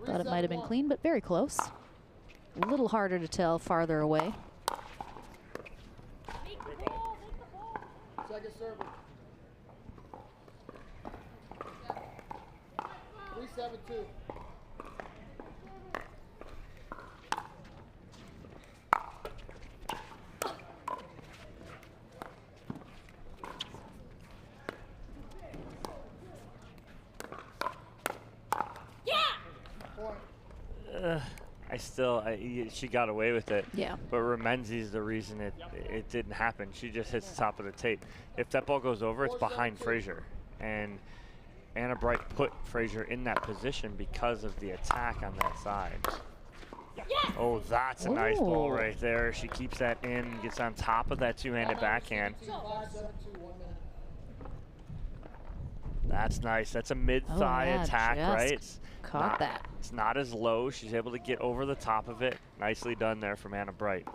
Thought it might have been clean, but very close. A little harder to tell farther away. Second server. 3-7-2. She got away with it. Yeah. But Remynse is the reason it didn't happen. She just hits the top of the tape. If that ball goes over, it's behind Frazier. And Anna Bright put Frazier in that position because of the attack on that side. Oh, that's a nice ball right there. She keeps that in, gets on top of that two-handed backhand. That's nice. That's a mid-thigh attack, right? It's caught that. It's not as low. She's able to get over the top of it. Nicely done there from Anna Bright.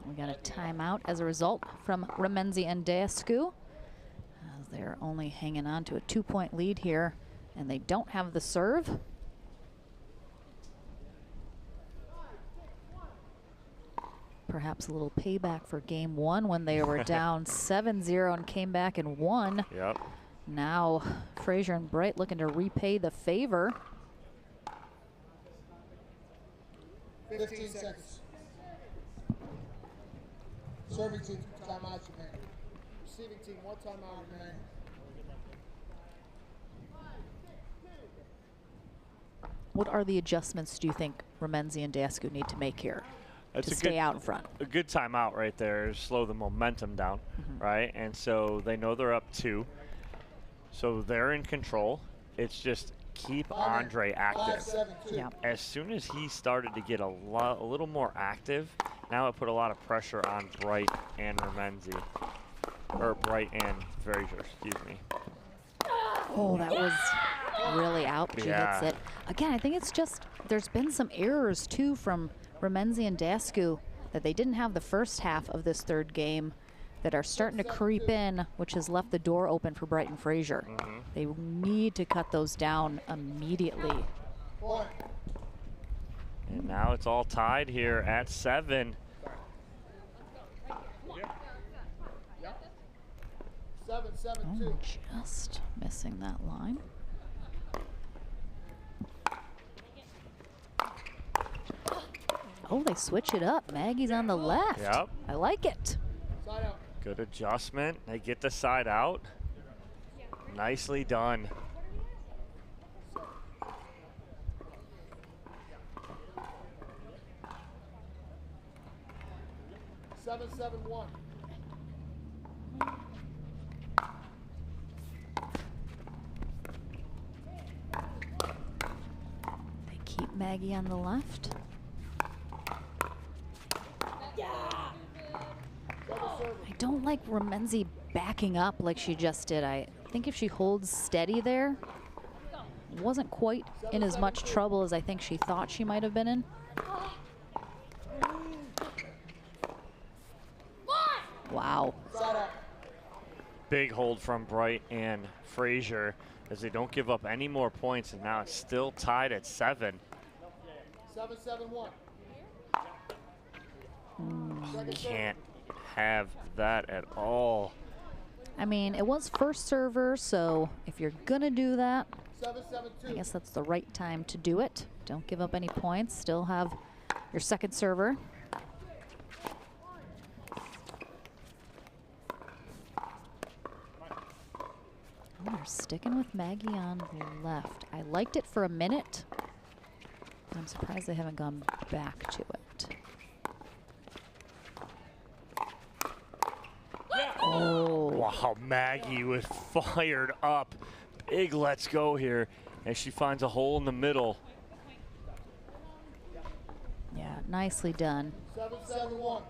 We got a timeout as a result from Remynse and Deascu, as they're only hanging on to a 2-point lead here, and they don't have the serve. Perhaps a little payback for game 1 when they were down 7-0 and came back and won. Yep. Now Frazier and Bright looking to repay the favor. 15 seconds. Serving team, timeout remaining. Receiving team, 1 timeout remaining. What are the adjustments do you think Remynse and Deascu need to make here to stay out in front? A good timeout right there is slow the momentum down, right? And so they know they're up 2. So they're in control. It's just keep Andre active. As soon as he started to get a little more active, now it put a lot of pressure on Bright and Remynse, or Bright and Frazier, excuse me. Oh, that was really out. She hits it. Again, I think it's just, there's been some errors too from Remynse and Deascu that they didn't have the first half of this third game that are starting to creep in, which has left the door open for Brighton Frazier. They need to cut those down immediately. And now it's all tied here at 7. 7-7-2. Just missing that line. Oh, they switch it up. Maggie's on the left. Yep. I like it. Side out. Good adjustment. They get the side out. Nicely done. Seven, 7-1. They keep Maggie on the left. I don't like Remynse backing up like she just did. I think if she holds steady there, wasn't quite in as much trouble as I think she thought she might have been in. Wow. Big hold from Bright and Frazier as they don't give up any more points, and now it's still tied at 7. 7-7-1. Can't have that at all. I mean, it was first server, so if you're gonna do that, 7-7-2. I guess that's the right time to do it. Don't give up any points. Still have your second server. Oh, they're sticking with Maggie on the left. I liked it for a minute. I'm surprised they haven't gone back to it. Oh. Wow, Maggie was fired up. Big let's go here as she finds a hole in the middle. Yeah, nicely done. 7-7-1.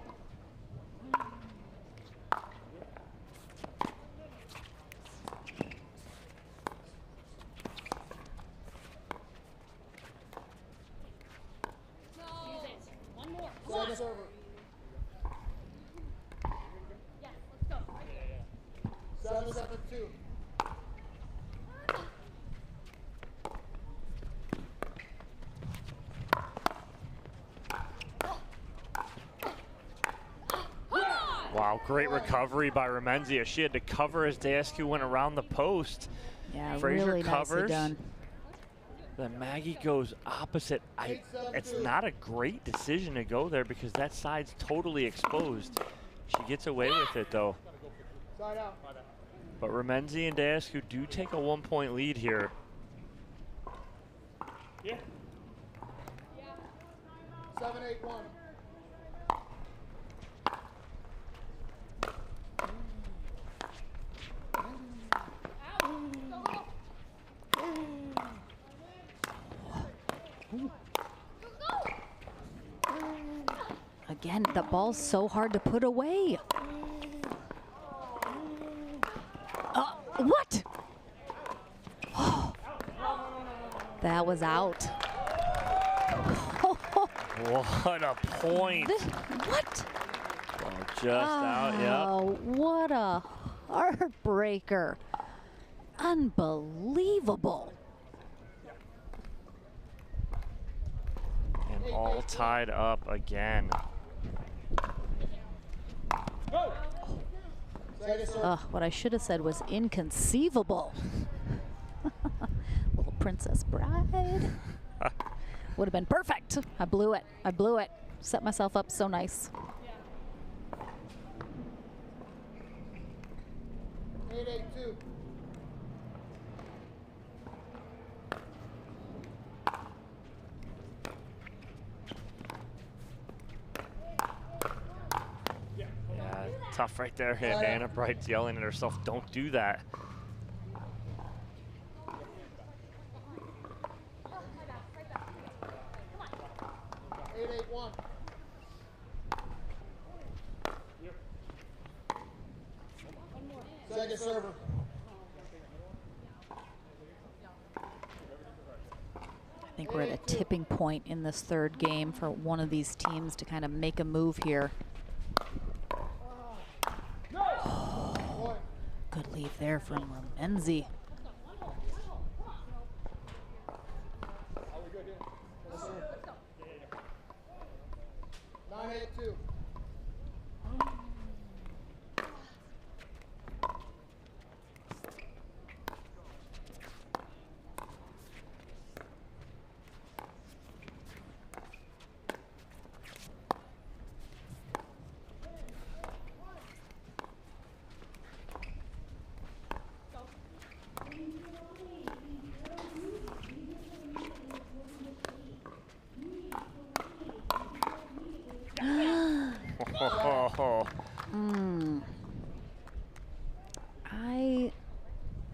Server. Yes, let's go. 7-7-2. Wow, great recovery by Remynse. She had to cover as Dascu went around the post. Yeah, Frazier really covers. nicely done. Then Maggie goes opposite. It's not a great decision to go there because that side's totally exposed. She gets away with it though. Side out. But Remynse and Dascu do take a 1-point lead here. Yeah. 7-8-1. Again, the ball's so hard to put away. What? That was out. What a point. What? Oh, just out, Oh, yep. what a heartbreaker. Unbelievable. And all tied up again. What I should have said was inconceivable. Little Princess Bride. Would have been perfect. I blew it. I blew it. Set myself up so nice. 8-8-2. Yeah, tough right there. And Anna Bright's yelling at herself, don't do that. Second server. I think we're at a tipping point in this third game for one of these teams to kind of make a move here. Good leave there from Remynse.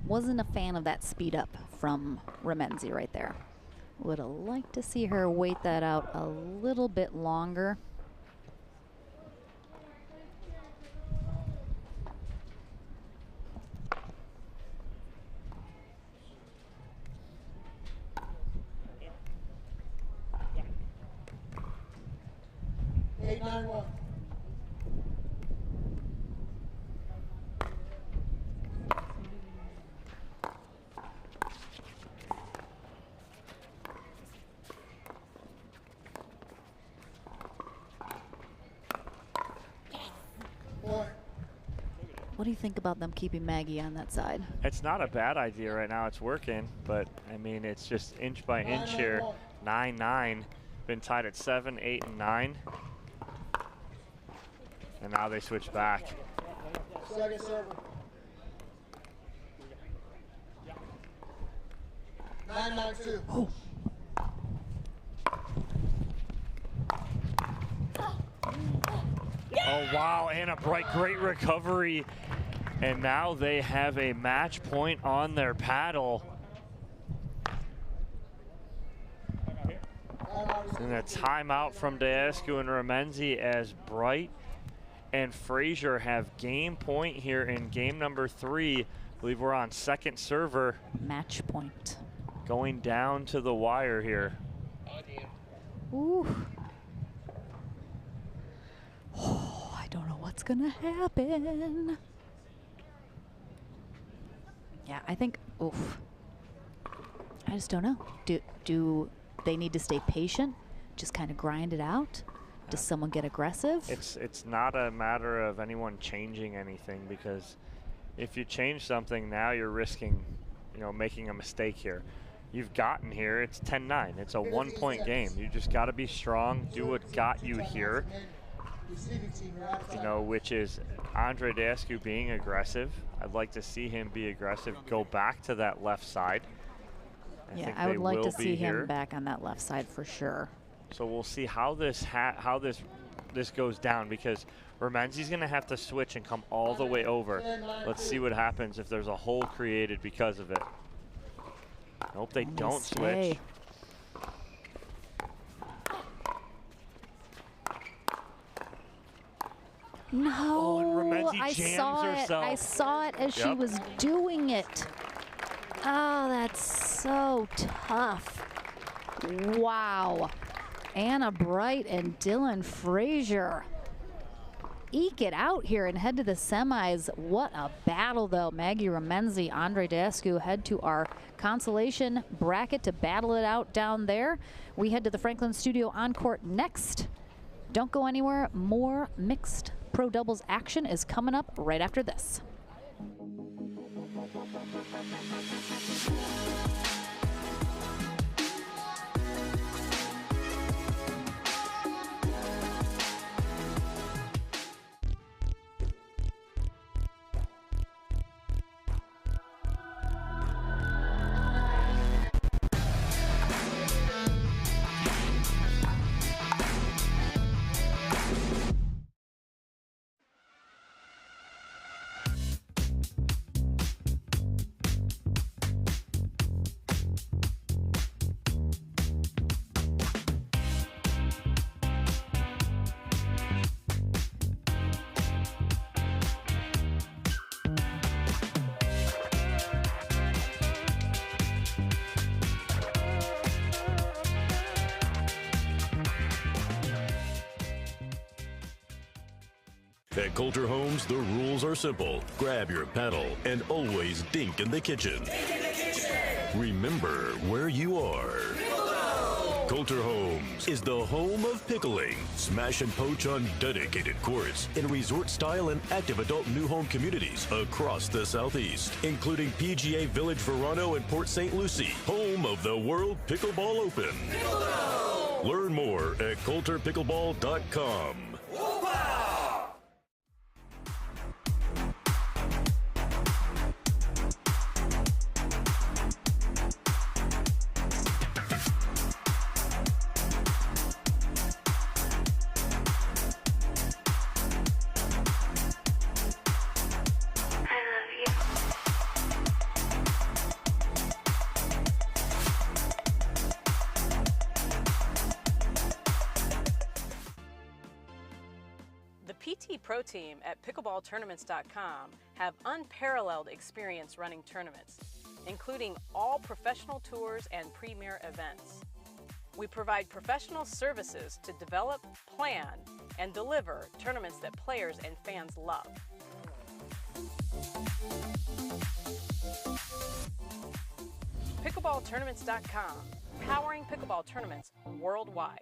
Wasn't a fan of that speed up from Remynse right there. Would have liked to see her wait that out a little bit longer. Eight, 9-1. What do you think about them keeping Maggie on that side? It's not a bad idea right now. It's working, but I mean, it's just inch by inch here. 9-9, been tied at 7, 8, and 9. And now they switch back. Second server. 9-9-2. Oh. Oh, wow, Anna Bright, great recovery. And now they have a match point on their paddle. And a timeout from Deescu and Remynse as Bright and Frazier have game point here in game number 3. I believe we're on second server. Match point. Going down to the wire here. Ooh. Oh, I don't know what's gonna happen. Yeah, I think, oof. I just don't know. Do they need to stay patient? Just kind of grind it out? Does someone get aggressive? It's not a matter of anyone changing anything, because if you change something now, you're risking, making a mistake here. You've gotten here, it's 10-9. It's a 1-point game. You just got to be strong, do what got you here, which is Andre Deescu being aggressive. I'd like to see him be aggressive, go back to that left side. I would like to see him back on that left side for sure. So we'll see how this goes down, because Remynse's going to have to switch and come all the way over. Let's see what happens if there's a hole created because of it. Nope, they don't switch. No, oh, and Remynse jams herself. I saw it as she was doing it. Oh, that's so tough. Wow. Anna Bright and Dylan Frazier eke it out here and head to the semis. What a battle, though. Maggie Remynse, Andre Deescu head to our consolation bracket to battle it out down there. We head to the Franklin Studio on court next. Don't go anywhere. More mixed pro doubles action is coming up right after this. At Coulter Homes, the rules are simple. Grab your paddle and always dink in the kitchen. Remember where you are. Coulter Homes is the home of pickling. Smash and poach on dedicated courts in resort-style and active adult new home communities across the Southeast, including PGA Village Verano and Port St. Lucie, home of the World Pickleball Open. Learn more at coulterpickleball.com. Pro Team at pickleballtournaments.com have unparalleled experience running tournaments, including all professional tours and premier events. We provide professional services to develop, plan, and deliver tournaments that players and fans love. Pickleballtournaments.com, powering pickleball tournaments worldwide.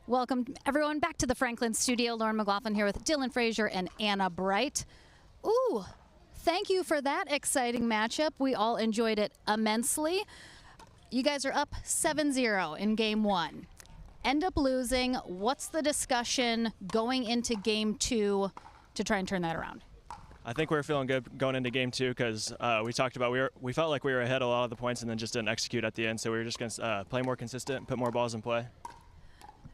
Welcome, everyone, back to the Franklin studio. Lauren McLaughlin here with Dylan Frazier and Anna Bright. Ooh, thank you for that exciting matchup. We all enjoyed it immensely. You guys are up 7-0 in game one. End up losing. What's the discussion going into game two to try and turn that around? I think we were feeling good going into game two because we talked about we felt like we were ahead a lot of the points and then just didn't execute at the end. So we were just going to play more consistent, put more balls in play.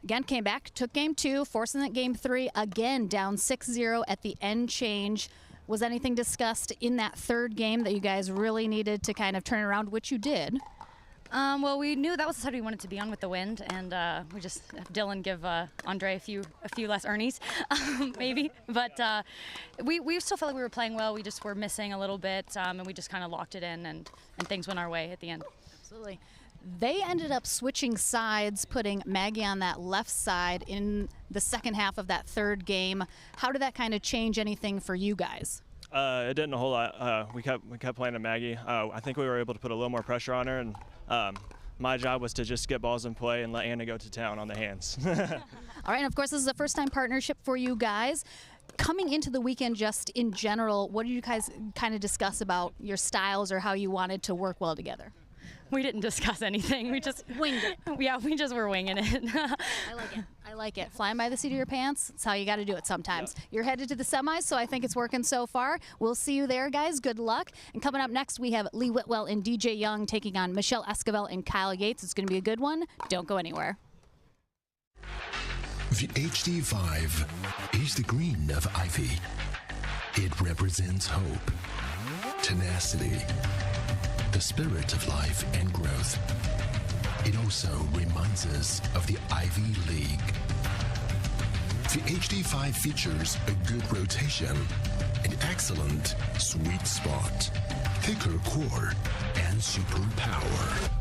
Again, came back, took game two, forcing that game three, again down 6-0 at the end change. Was anything discussed in that third game that you guys really needed to kind of turn around, which you did? Well, we knew that was the side we wanted to be on with the wind, and we just have Dylan give Andre a few less earnies, maybe. But we still felt like we were playing well. We just were missing a little bit, and we just kind of locked it in, and things went our way at the end. Absolutely. They ended up switching sides, putting Maggie on that left side in the second half of that third game. How did that kind of change anything for you guys? It didn't a whole lot. We kept playing to Maggie. I think we were able to put a little more pressure on her, and my job was to just get balls in play and let Anna go to town on the hands. All right, and of course, this is a first-time partnership for you guys. Coming into the weekend, just in general, what did you guys kind of discuss about your styles or how you wanted to work well together? We didn't discuss anything. We just winged it. Yeah, we just were winging it. I like it. I like it. Flying by the seat of your pants. That's how you got to do it sometimes. Yep. You're headed to the semis, so I think it's working so far. We'll see you there, guys. Good luck. And coming up next, we have Lee Whitwell and DJ Young taking on Michelle Esquivel and Kyle Yates. It's going to be a good one. Don't go anywhere. The HD5 is the green of Ivy. It represents hope, tenacity, the spirit of life and growth. It also reminds us of the Ivy League. The HD5 features a good rotation, an excellent sweet spot, thicker core, and super power.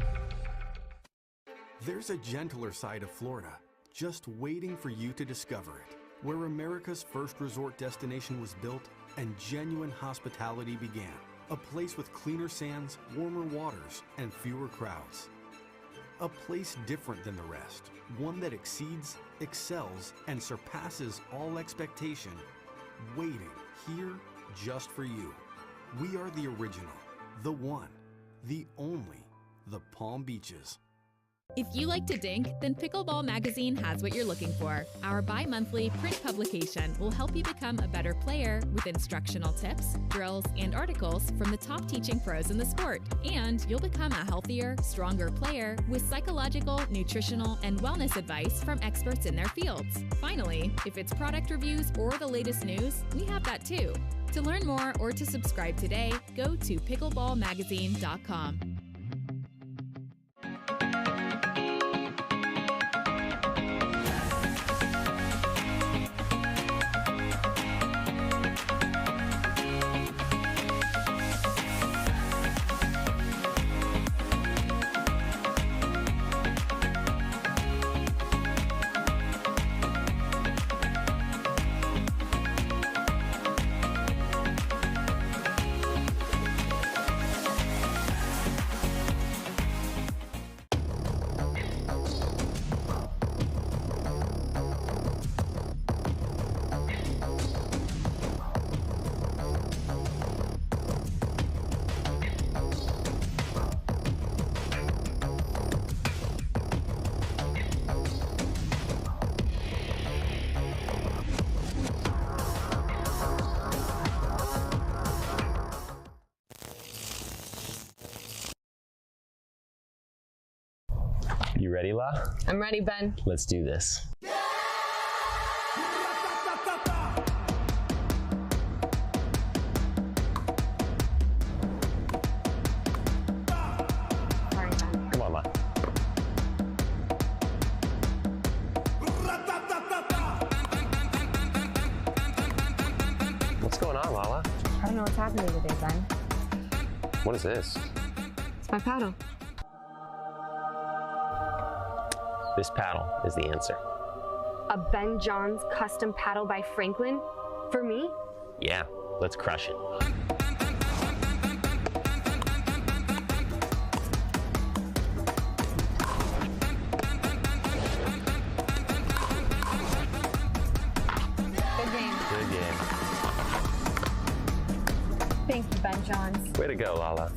There's a gentler side of Florida, just waiting for you to discover it, where America's first resort destination was built and genuine hospitality began. A place with cleaner sands, warmer waters, and fewer crowds. A place different than the rest. One that exceeds, excels, and surpasses all expectation. Waiting here just for you. We are the original, the one, the only, the Palm Beaches. If you like to dink, then Pickleball Magazine has what you're looking for. Our bi-monthly print publication will help you become a better player with instructional tips, drills, and articles from the top teaching pros in the sport. And you'll become a healthier, stronger player with psychological, nutritional, and wellness advice from experts in their fields. Finally, if it's product reviews or the latest news, we have that too. To learn more or to subscribe today, go to pickleballmagazine.com. You ready, La? I'm ready, Ben. Let's do this. Sorry, Ben. Come on, La. What's going on, Lala? I don't know what's happening today, Ben. What is this? It's my paddle. This paddle is the answer. A Ben Johns custom paddle by Franklin? For me? Yeah, let's crush it. Good game. Good game. Thank you, Ben Johns. Way to go, Lala.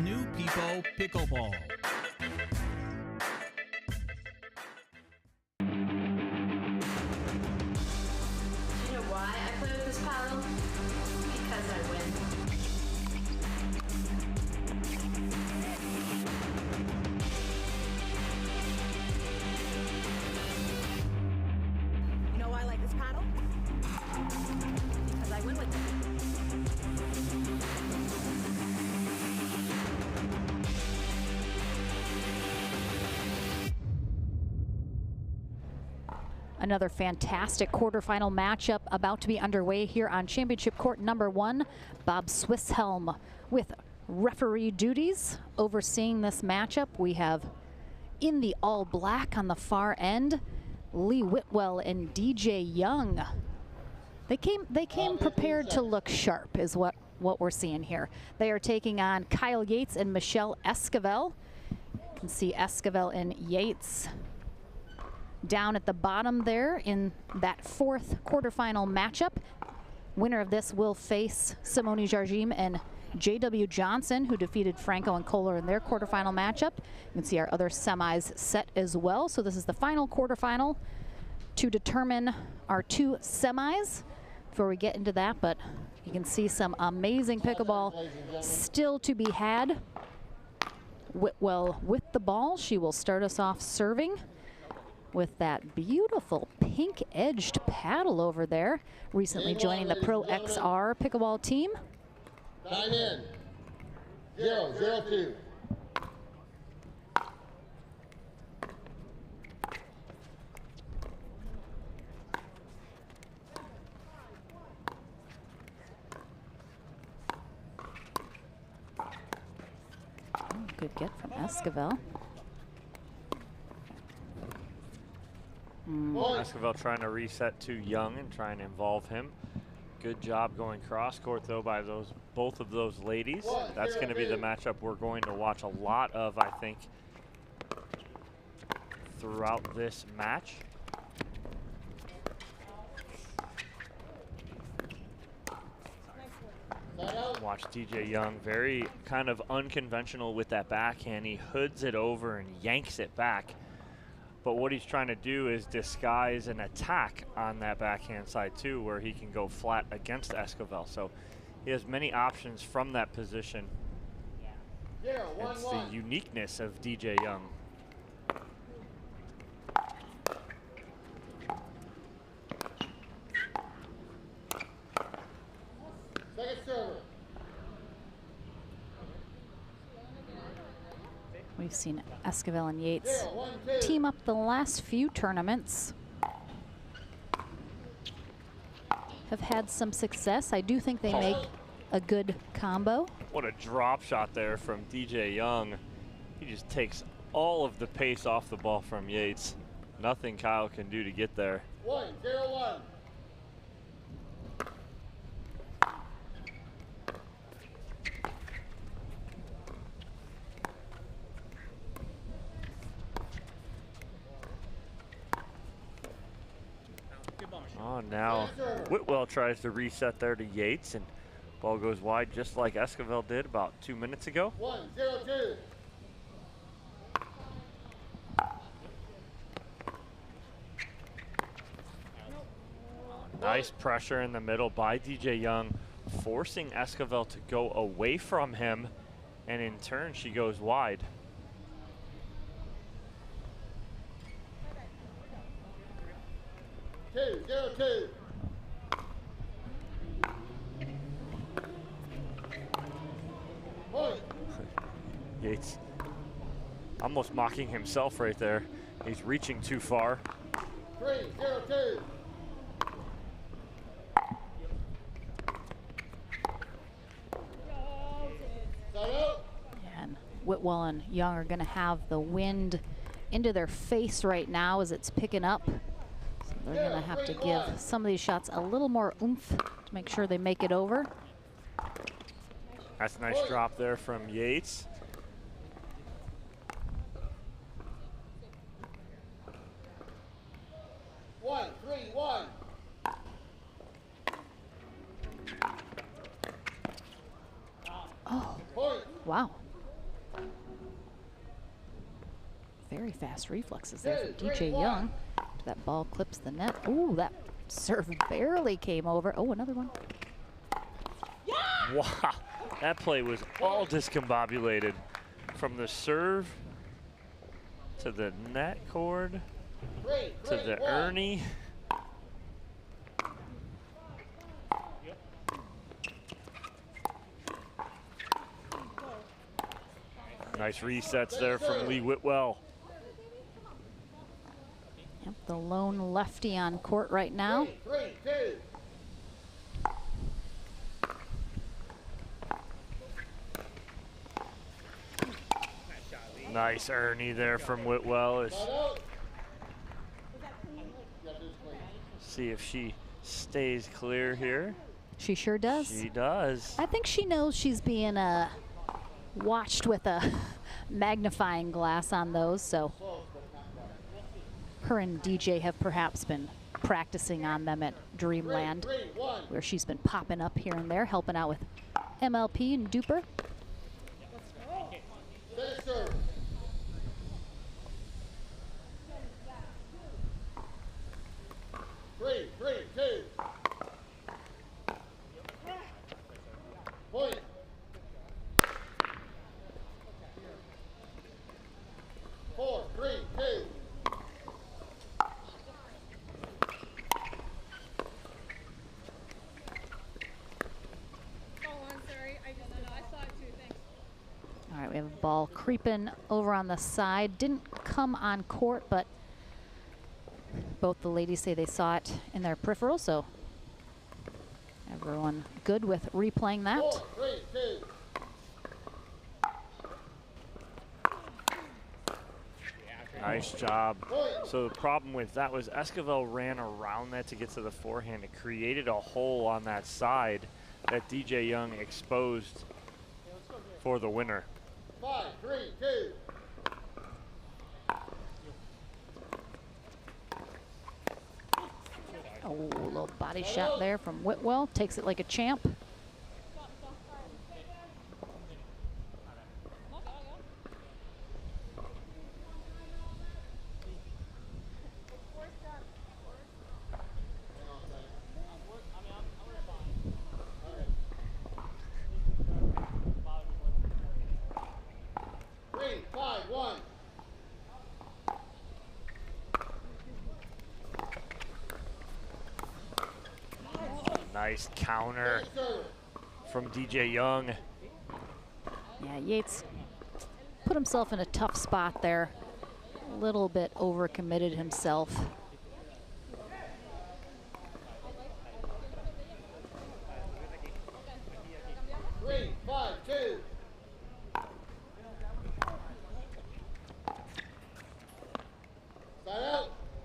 New People Pickleball. You know why I play with this paddle? Because I win. You know why I like this paddle? Because I win with it. Another fantastic quarterfinal matchup about to be underway here on championship court number 1. Bob Swisshelm with referee duties overseeing this matchup. We have in the all black on the far end, Lee Whitwell and DJ Young. They came prepared to look sharp is what we're seeing here. They are taking on Kyle Yates and Michelle Esquivel. You can see Esquivel and Yates down at the bottom there in that 4th quarterfinal matchup. Winner of this will face Simone Jardim and J.W. Johnson, who defeated Franco and Kohler in their quarterfinal matchup. You can see our other semis set as well. So this is the final quarterfinal to determine our 2 semis before we get into that. But you can see some amazing pickleball still to be had. Whitwell with the ball. She will start us off serving with that beautiful pink-edged paddle over there. Recently joining the Pro XR pickleball team. Time in. 0-0-2. Good get from Esquivel. Esquivel trying to reset to Young and trying to involve him. Good job going cross court though by both of those ladies. That's going to be the matchup we're going to watch a lot of, I think, throughout this match. Watch DJ Young, very kind of unconventional with that backhand. He hoods it over and yanks it back. But what he's trying to do is disguise an attack on that backhand side too, where he can go flat against Esquivel. So he has many options from that position. It's the uniqueness of DJ Young. Second server. We've seen Esquivel and Yates team up the last few tournaments. Have had some success. I do think they make a good combo. What a drop shot there from DJ Young. He just takes all of the pace off the ball from Yates. Nothing Kyle can do to get there. 1-0-1. Oh, now Whitwell tries to reset there to Yates, and ball goes wide just like Esquivel did about 2 minutes ago. 1-0-2. Nice pressure in the middle by DJ Young, forcing Esquivel to go away from him, and in turn she goes wide. Two. Yates almost mocking himself right there. He's reaching too far. 3-0-2. And Whitwell and Young are going to have the wind into their face right now as it's picking up. So they're going to have to give some of these shots a little more oomph to make sure they make it over. That's a nice drop there from Yates. One, 3-1. Oh, wow. Very fast reflexes there from DJ Young. That ball clips the net. Oh, that serve barely came over. Oh, another one. Wow, that play was all discombobulated from the serve to the net cord to the Ernie. Nice resets there from Lee Whitwell. Yep, the lone lefty on court right now. 3-2. Nice Ernie there from Whitwell. See if she stays clear here. She sure does. She does. I think she knows she's being watched with a magnifying glass on those, so her and DJ have perhaps been practicing on them at Dreamland, where she's been popping up here and there, helping out with MLP and Duper. Serve. Three, two. Point. Four, three, two. All right, we have a ball creeping over on the side. Didn't come on court, but both the ladies say they saw it in their peripheral, so everyone good with replaying that. 4, 3, 2. Nice job. So the problem with that was Esquivel ran around that to get to the forehand. It created a hole on that side that DJ Young exposed for the winner. 5, 3, 2. Oh, a little body shot there from Whitwell. Takes it like a champ. Nice counter from DJ Young. Yeah, Yates put himself in a tough spot there. A little bit overcommitted himself. Three, 5, 2.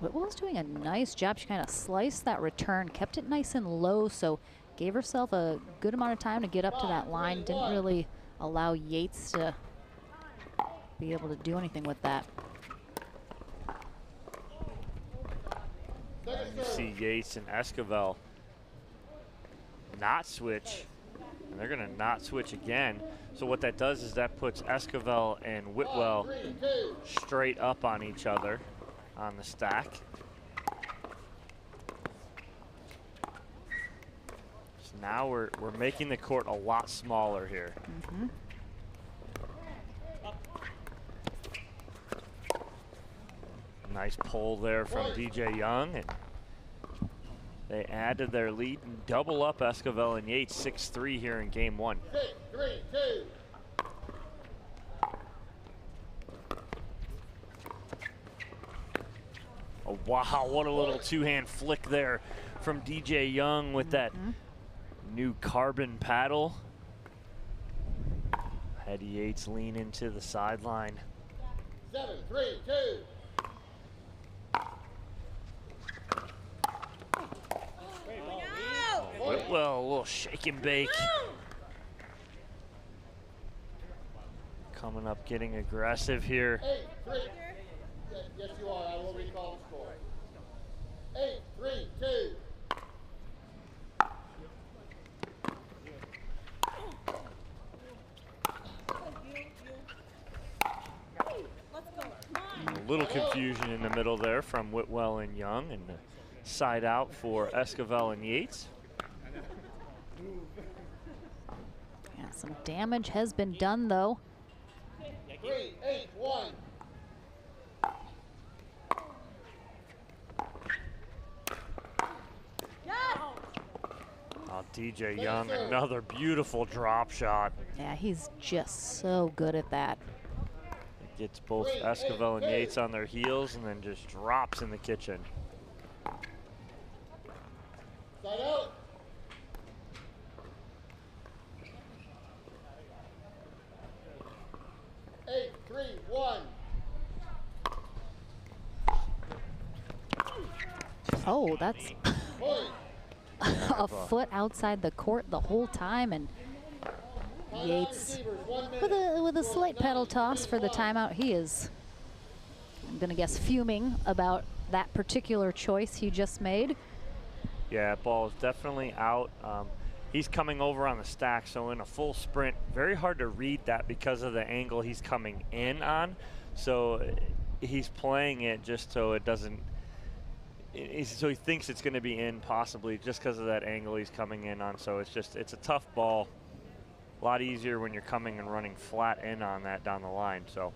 Whitwell's doing a nice job. She kind of sliced that return, kept it nice and low, so gave herself a good amount of time to get up to that line. Didn't really allow Yates to be able to do anything with that. You see Yates and Esquivel not switch, and they're gonna not switch again. So what that does is that puts Esquivel and Whitwell straight up on each other on the stack. So now we're making the court a lot smaller here. Mm-hmm. Nice pull there from DJ Young, and they add to their lead and double up Esquivel and Yates 6-3 here in game one. 6, 3, 2. Oh, wow, what a little two-hand flick there from DJ Young with that new carbon paddle. Had Yates lean into the sideline. 7, 3, 2. Whitwell, a little shake and bake. Coming up, getting aggressive here. 8, 3. Yes, you are. I will recall the score. 8, 3, 2. A little confusion in the middle there from Whitwell and Young, and the side out for Esquivel and Yates. Yeah, some damage has been done though. 3, 8, 1. Oh, DJ Young, another beautiful drop shot. Yeah, he's just so good at that. Gets both Esquivel and Yates on their heels and then just drops in the kitchen. Side out. Eight, 3, 1. Oh, that's a foot outside the court the whole time, and Yates with a slight pedal toss for the timeout. He is, I'm gonna guess, fuming about that particular choice he just made. Yeah, ball is definitely out. he's coming over on the stack, so in a full sprint, very hard to read that because of the angle he's coming in on. So he's playing it just so it doesn't, so he thinks it's going to be in possibly just because of that angle he's coming in on. So it's a tough ball. A lot easier when you're coming and running flat in on that down the line. So,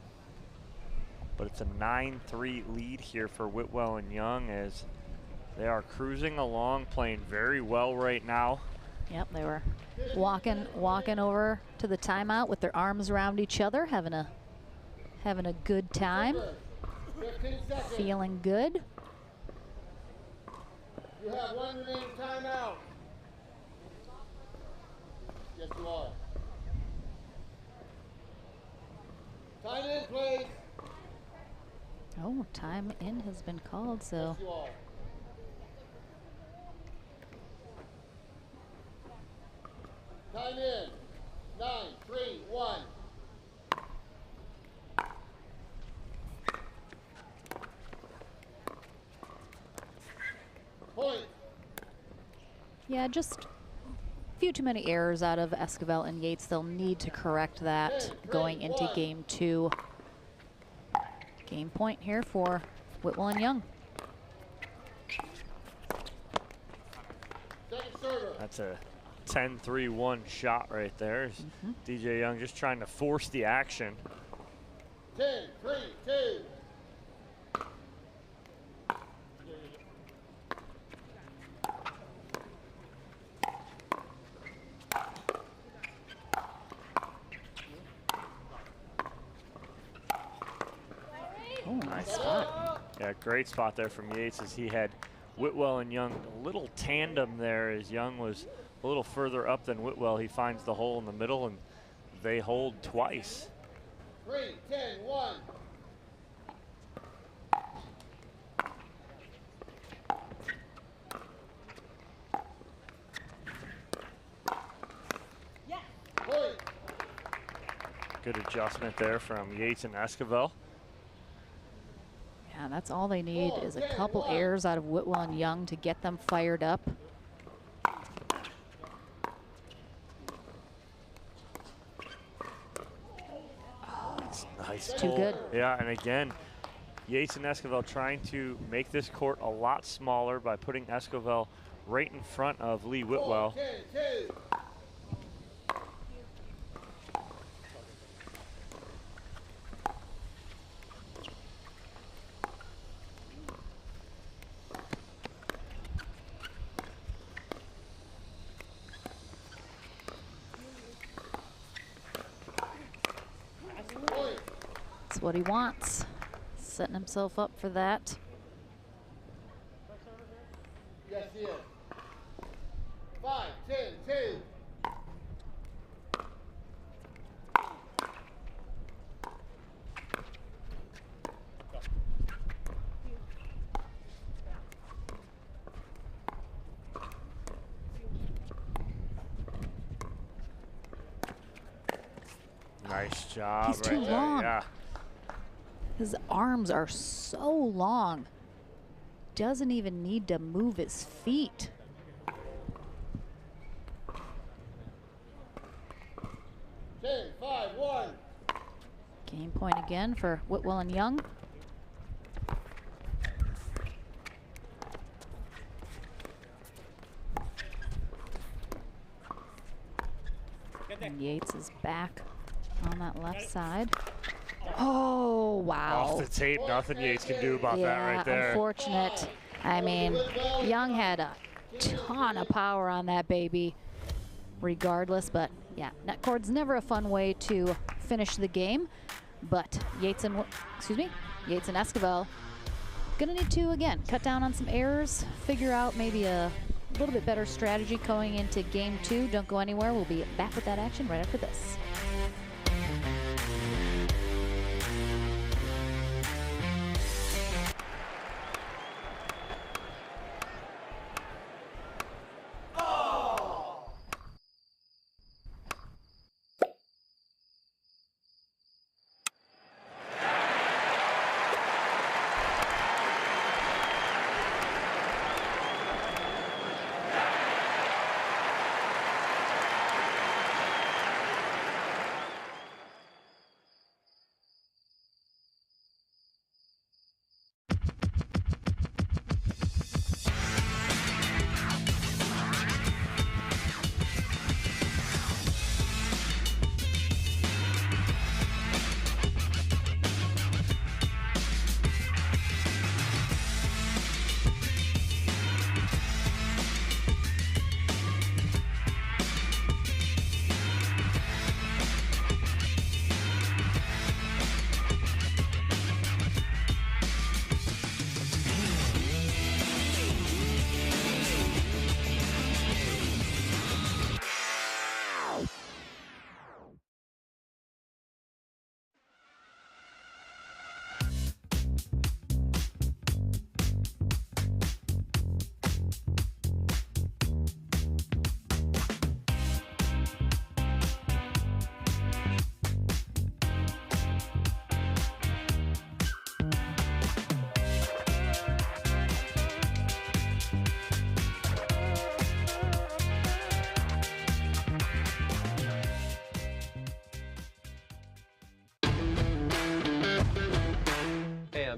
but it's a 9-3 lead here for Whitwell and Young as they are cruising along, playing very well right now. Yep, they were walking over to the timeout with their arms around each other, having a good time, feeling good. You have 1 remaining timeout. Yes, you are. Time in, please. Oh, time in has been called, so. Yes, you are. Time in. 9, 3, 1. Point. Yeah, just a few too many errors out of Esquivel and Yates. They'll need to correct that going into game 2. Game point here for Whitwell and Young. That's a 10-3-1 shot right there. DJ Young just trying to force the action. 10, 3, 2. Oh, nice spot. Yeah, great spot there from Yates as he had Whitwell and Young, a little tandem there as Young was a little further up than Whitwell. He finds the hole in the middle and they hold twice. 3, 10, 1. Good adjustment there from Yates and Esquivel. Yeah, that's all they need is a couple errors out of Whitwell and Young to get them fired up. Nice too good. Yeah, and again, Yates and Esquivel trying to make this court a lot smaller by putting Esquivel right in front of Lee Whitwell. 4, 10, 2. That's what he wants. Setting himself up for that. Yes, he is. 5, 10, 2. Nice job. He's too right there. long. Yeah. His arms are so long. Doesn't even need to move his feet. 10, 5, 1. Game point again for Whitwell and Young. And Yates is back on that left side. Oh, wow. Off the tape, nothing Yates can do about that right there. Unfortunate. I mean, Young had a ton of power on that baby regardless, but yeah, net cord's never a fun way to finish the game, but Yates and Esquivel gonna need to, again, cut down on some errors, figure out maybe a little bit better strategy going into game 2. Don't go anywhere. We'll be back with that action right after this.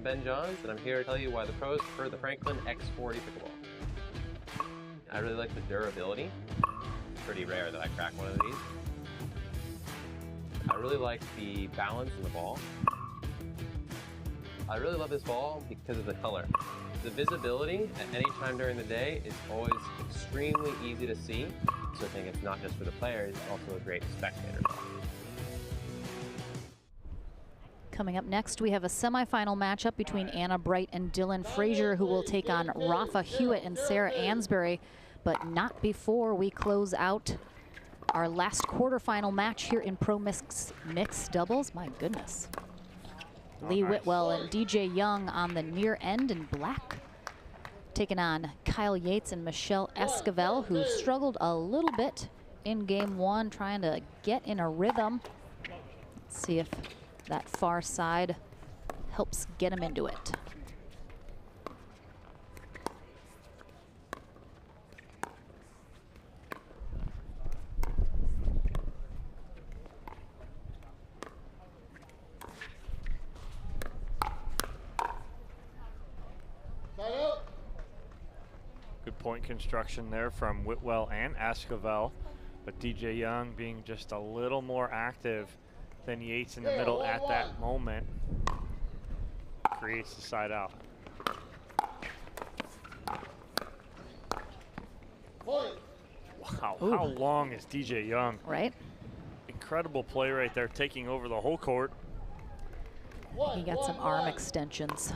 Ben Johns, and I'm here to tell you why the pros prefer the Franklin X40 pickleball. I really like the durability. Pretty rare that I crack one of these. I really like the balance in the ball. I really love this ball because of the color. The visibility at any time during the day is always extremely easy to see, so I think it's not just for the players, it's also a great spectator ball. Coming up next, we have a semifinal matchup between Anna Bright and Dylan Frazier, who will take on Rafa Hewitt and Sarah Ansberry, but not before we close out our last quarterfinal match here in Pro Mixed doubles. My goodness. Lee Whitwell and DJ Young on the near end in black, taking on Kyle Yates and Michelle Esquivel, who struggled a little bit in game one, trying to get in a rhythm. Let's see if that far side helps get him into it. Good point construction there from Whitwell and Esquivel, but DJ Young being just a little more active than Yates in the middle at that moment creates the side out. Wow, how long is DJ Young? Right. Incredible play right there, taking over the whole court. He got some arm extensions.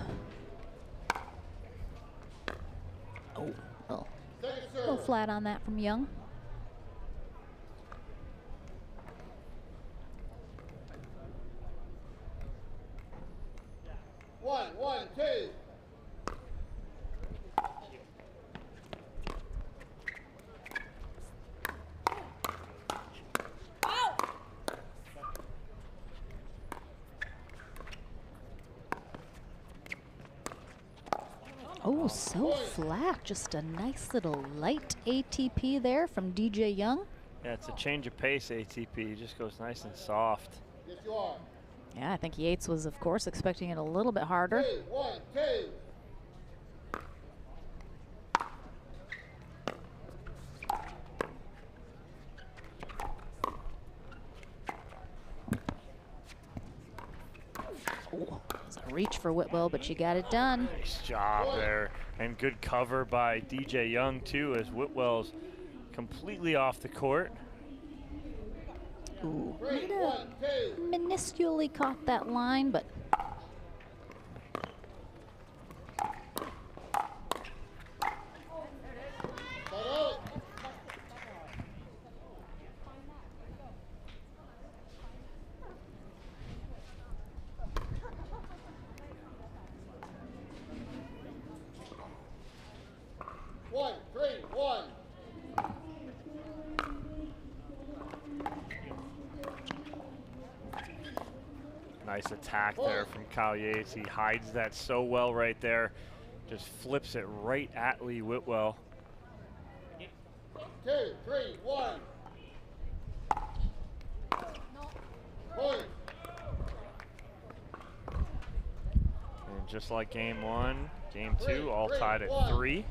Oh, a little flat on that from Young. One, two. Oh, so flat. Just a nice little light ATP there from DJ Young. Yeah, it's a change of pace ATP. It just goes nice and soft. Yes, you are. Yeah, I think Yates was, of course, expecting it a little bit harder. 1, 2. Oh, it's a reach for Whitwell, but she got it done. Nice job there. And good cover by DJ Young, too, as Whitwell's completely off the court. Ooh, might have minusculely caught that line, but One, three, one. Nice attack there from Kyle Yates. He hides that so well right there. Just flips it right at Lee Whitwell. 2, 3, 1. Point. And just like game one, game two, all tied at 3.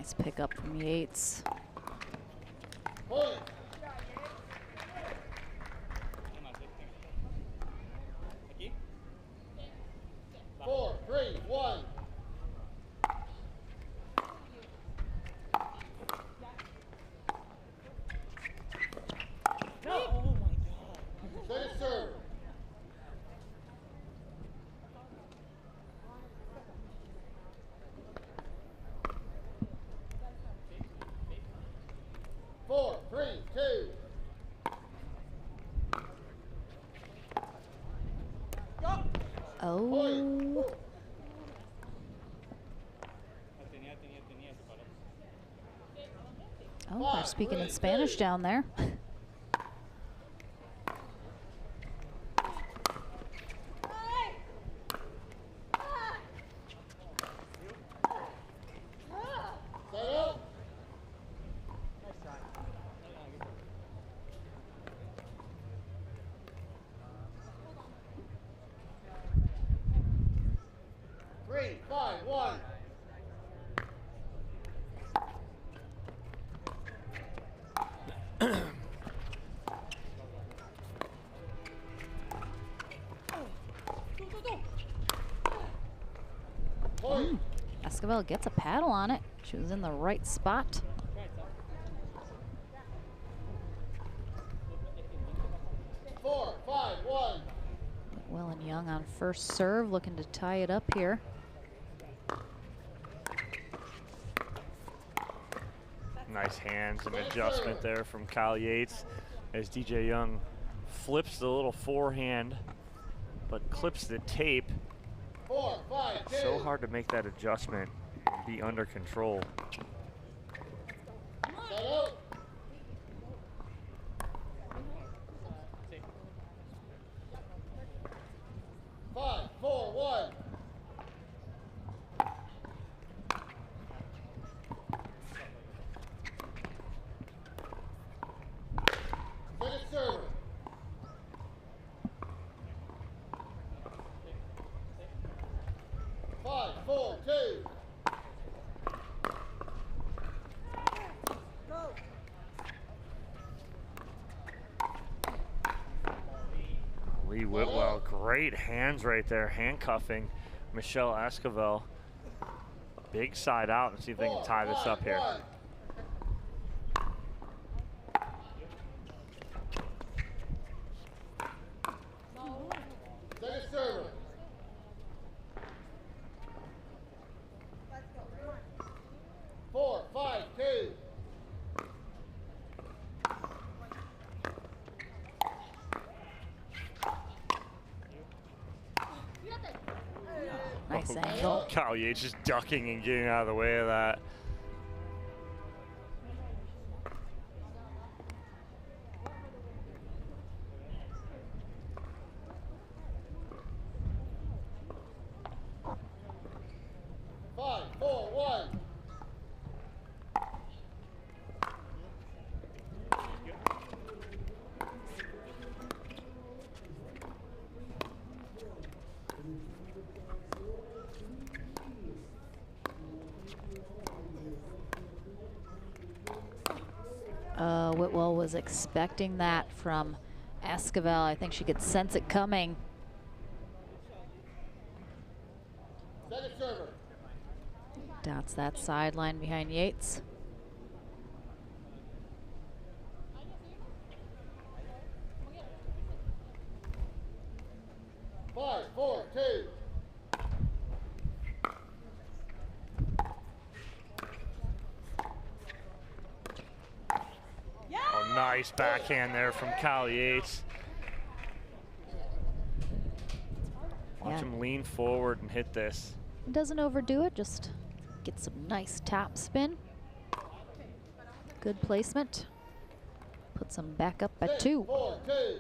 nice pickup from Yates. Point. 4, 3, 1. No. Oh my God. Set it serve. Four, 3, 2. Oh. Oh, they're speaking in Spanish down there. Esquivel gets a paddle on it. She was in the right spot. Four, five, one. Whitwell and Young on first serve, looking to tie it up here. Nice hands and adjustment there from Kyle Yates as DJ Young flips the little forehand, but clips the tape. 4, 5, 2. So hard to make that adjustment and be under control. Set out. 5, 4, 1. Second server. 5, 4, 2. Lee Whitwell, great hands right there, handcuffing Michelle Esquivel. Big side out and see if they can tie this up here. Second server. 4, 5, 2. Nice angle. Kyle Yates just ducking and getting out of the way of that. Five, 4, 1. Whitwell was expecting that from Esquivel. I think she could sense it coming. Second server. Dots that sideline behind Yates. Five, 4, 2. Oh, nice backhand there from Kyle Yates. Watch him lean forward and hit this. Doesn't overdo it, just get some nice top spin. Good placement. Puts them back up at 2. 4, 2.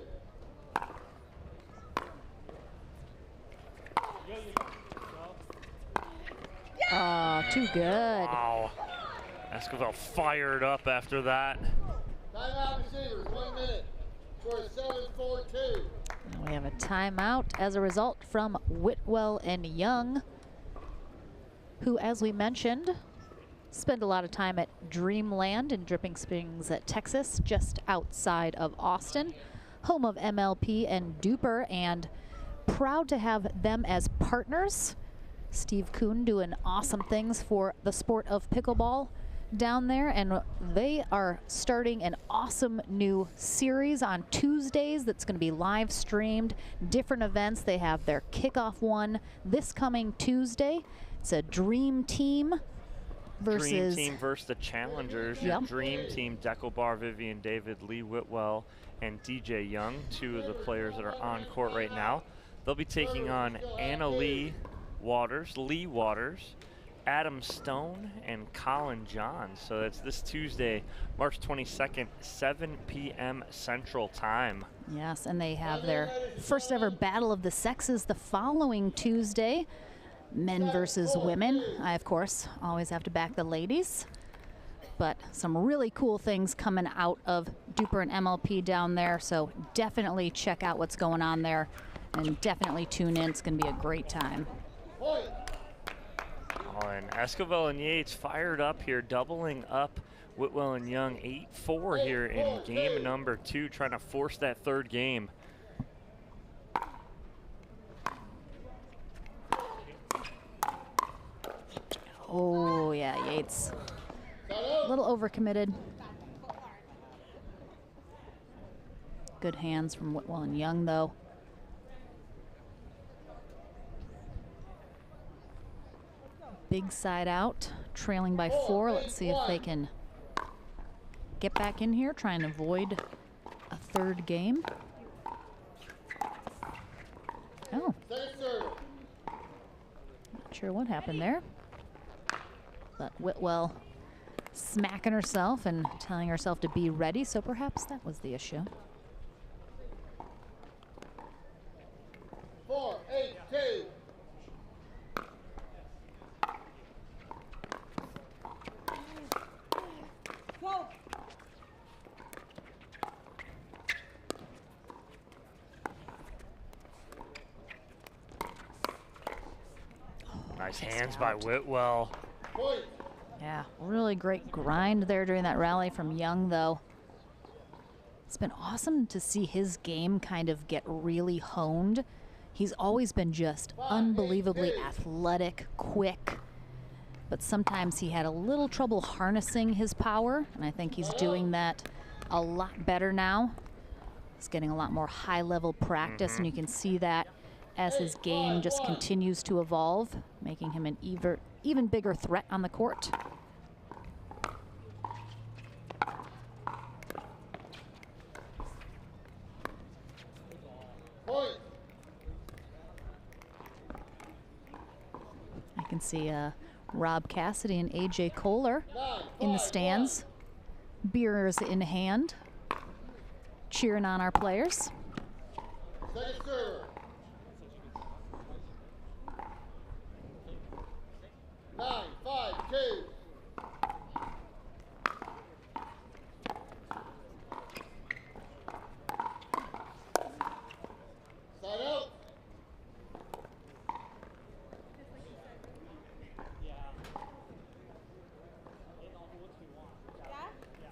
Oh, too good. Wow. Esquivel fired up after that. Timeout receivers, 1 minute. Score 7-4-2. And we have a timeout as a result from Whitwell and Young, who, as we mentioned, spend a lot of time at Dreamland in Dripping Springs, Texas, just outside of Austin, home of MLP and Duper, and proud to have them as partners. Steve Kuhn doing awesome things for the sport of pickleball down there, and they are starting an awesome new series on Tuesdays that's going to be live streamed, different events. They have their kickoff one this coming Tuesday. It's a dream team versus Dream team versus the challengers. Yep. Your dream team, Deco Bar, Vivian David, Lee Whitwell, and DJ Young, 2 of the players that are on court right now. They'll be taking on Anna Lee Waters, Adam Stone, and Colin Johns. So that's this Tuesday, March 22nd, 7 p.m. Central Time. Yes, and they have their first ever Battle of the Sexes the following Tuesday. Men versus women. I, of course, always have to back the ladies. But some really cool things coming out of Duper and MLP down there. So definitely check out what's going on there and definitely tune in. It's going to be a great time. Oh, and Esquivel and Yates fired up here, doubling up Whitwell and Young 8-4 here in game number 2, trying to force that third game. Oh, yeah, Yates. A little overcommitted. Good hands from Whitwell and Young, though. Big side out, trailing by 4. Let's see if they can get back in here, try and avoid a third game. Oh. Not sure what happened there. But Whitwell smacking herself and telling herself to be ready, so perhaps that was the issue. 4-8-2. Nice hands by Whitwell. Yeah, really great grind there during that rally from Young, though. It's been awesome to see his game kind of get really honed. He's always been just unbelievably athletic, quick, but sometimes he had a little trouble harnessing his power, and I think he's doing that a lot better now. He's getting a lot more high-level practice, and you can see that as his game just continues to evolve, making him an even bigger threat on the court. I can see Rob Cassidy and AJ Kohler in the stands, beers in hand, cheering on our players. Second server. 9-5-2. Side out.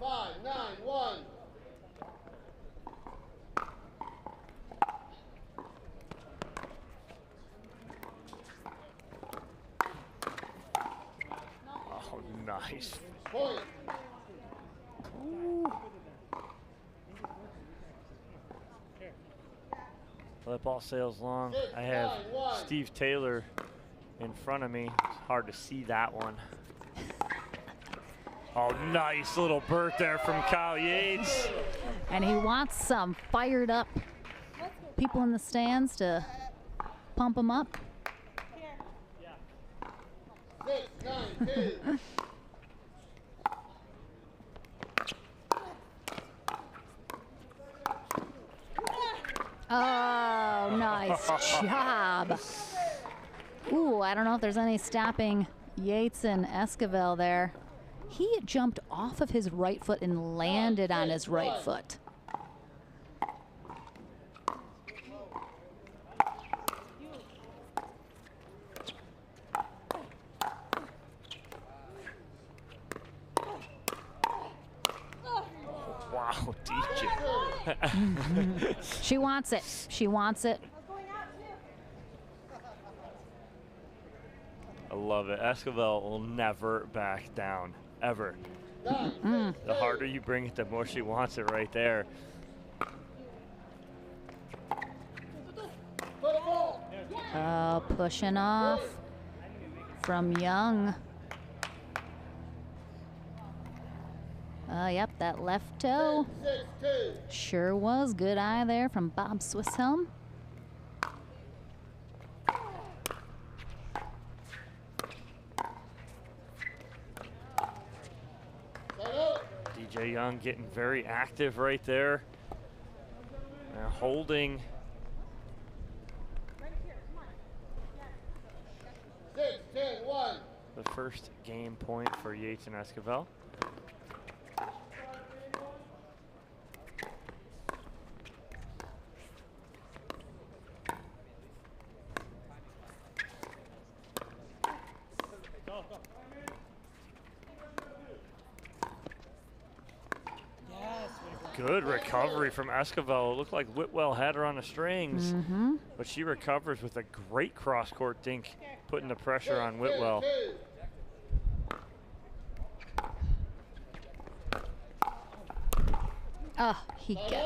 5-9-1. Oh, nice. Point. Let ball sails long. I have Steve Taylor in front of me. It's hard to see that one. Oh, nice little burst there from Kyle Yates. And he wants some fired up people in the stands to pump him up. 6-9-2. Oh, nice job. Ooh, I don't know if there's any stopping Yates and Esquivel there. He jumped off of his right foot and landed on his right foot. Wow, DJ. She wants it. She wants it. I love it. Esquivel will never back down, ever. The harder you bring it, the more she wants it right there. Oh, pushing off from Young. Yep, that left toe. Sure was. Good eye there from Bob Swisshelm. DJ Young getting very active right there. Holding. 6-10-1. The first game point for Yates and Esquivel. Good recovery from Esquivel. It looked like Whitwell had her on the strings, but she recovers with a great cross-court dink, putting the pressure on Whitwell. Oh,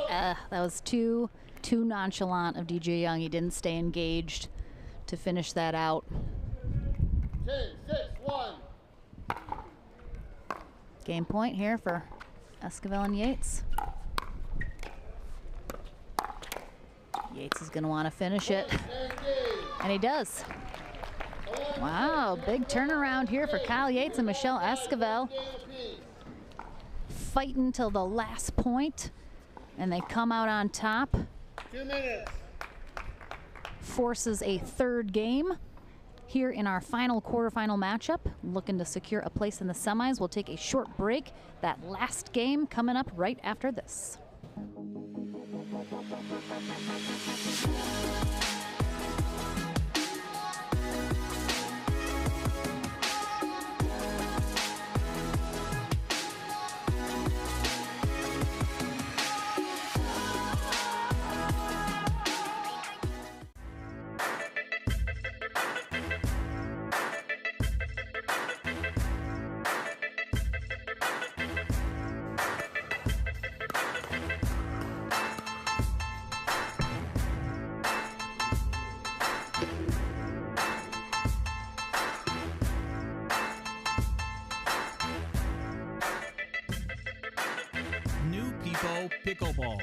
that was too nonchalant of DJ Young. He didn't stay engaged to finish that out. 10-6-1. Game point here for Esquivel and Yates. Yates is going to want to finish it, and he does. Wow, big turnaround here for Kyle Yates and Michelle Esquivel. Fighting till the last point, and they come out on top. 2 minutes. Forces a third game here in our final quarterfinal matchup. Looking to secure a place in the semis. We'll take a short break. That last game coming up right after this. New People Pickleball.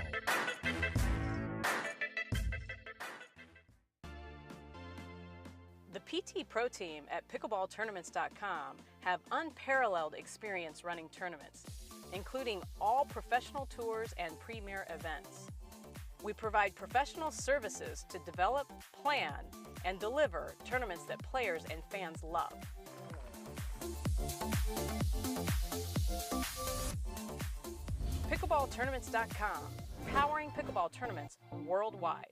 The PT Pro Team at pickleballtournaments.com have unparalleled experience running tournaments, including all professional tours and premier events. We provide professional services to develop, plan, and deliver tournaments that players and fans love. Pickleballtournaments.com, powering pickleball tournaments worldwide.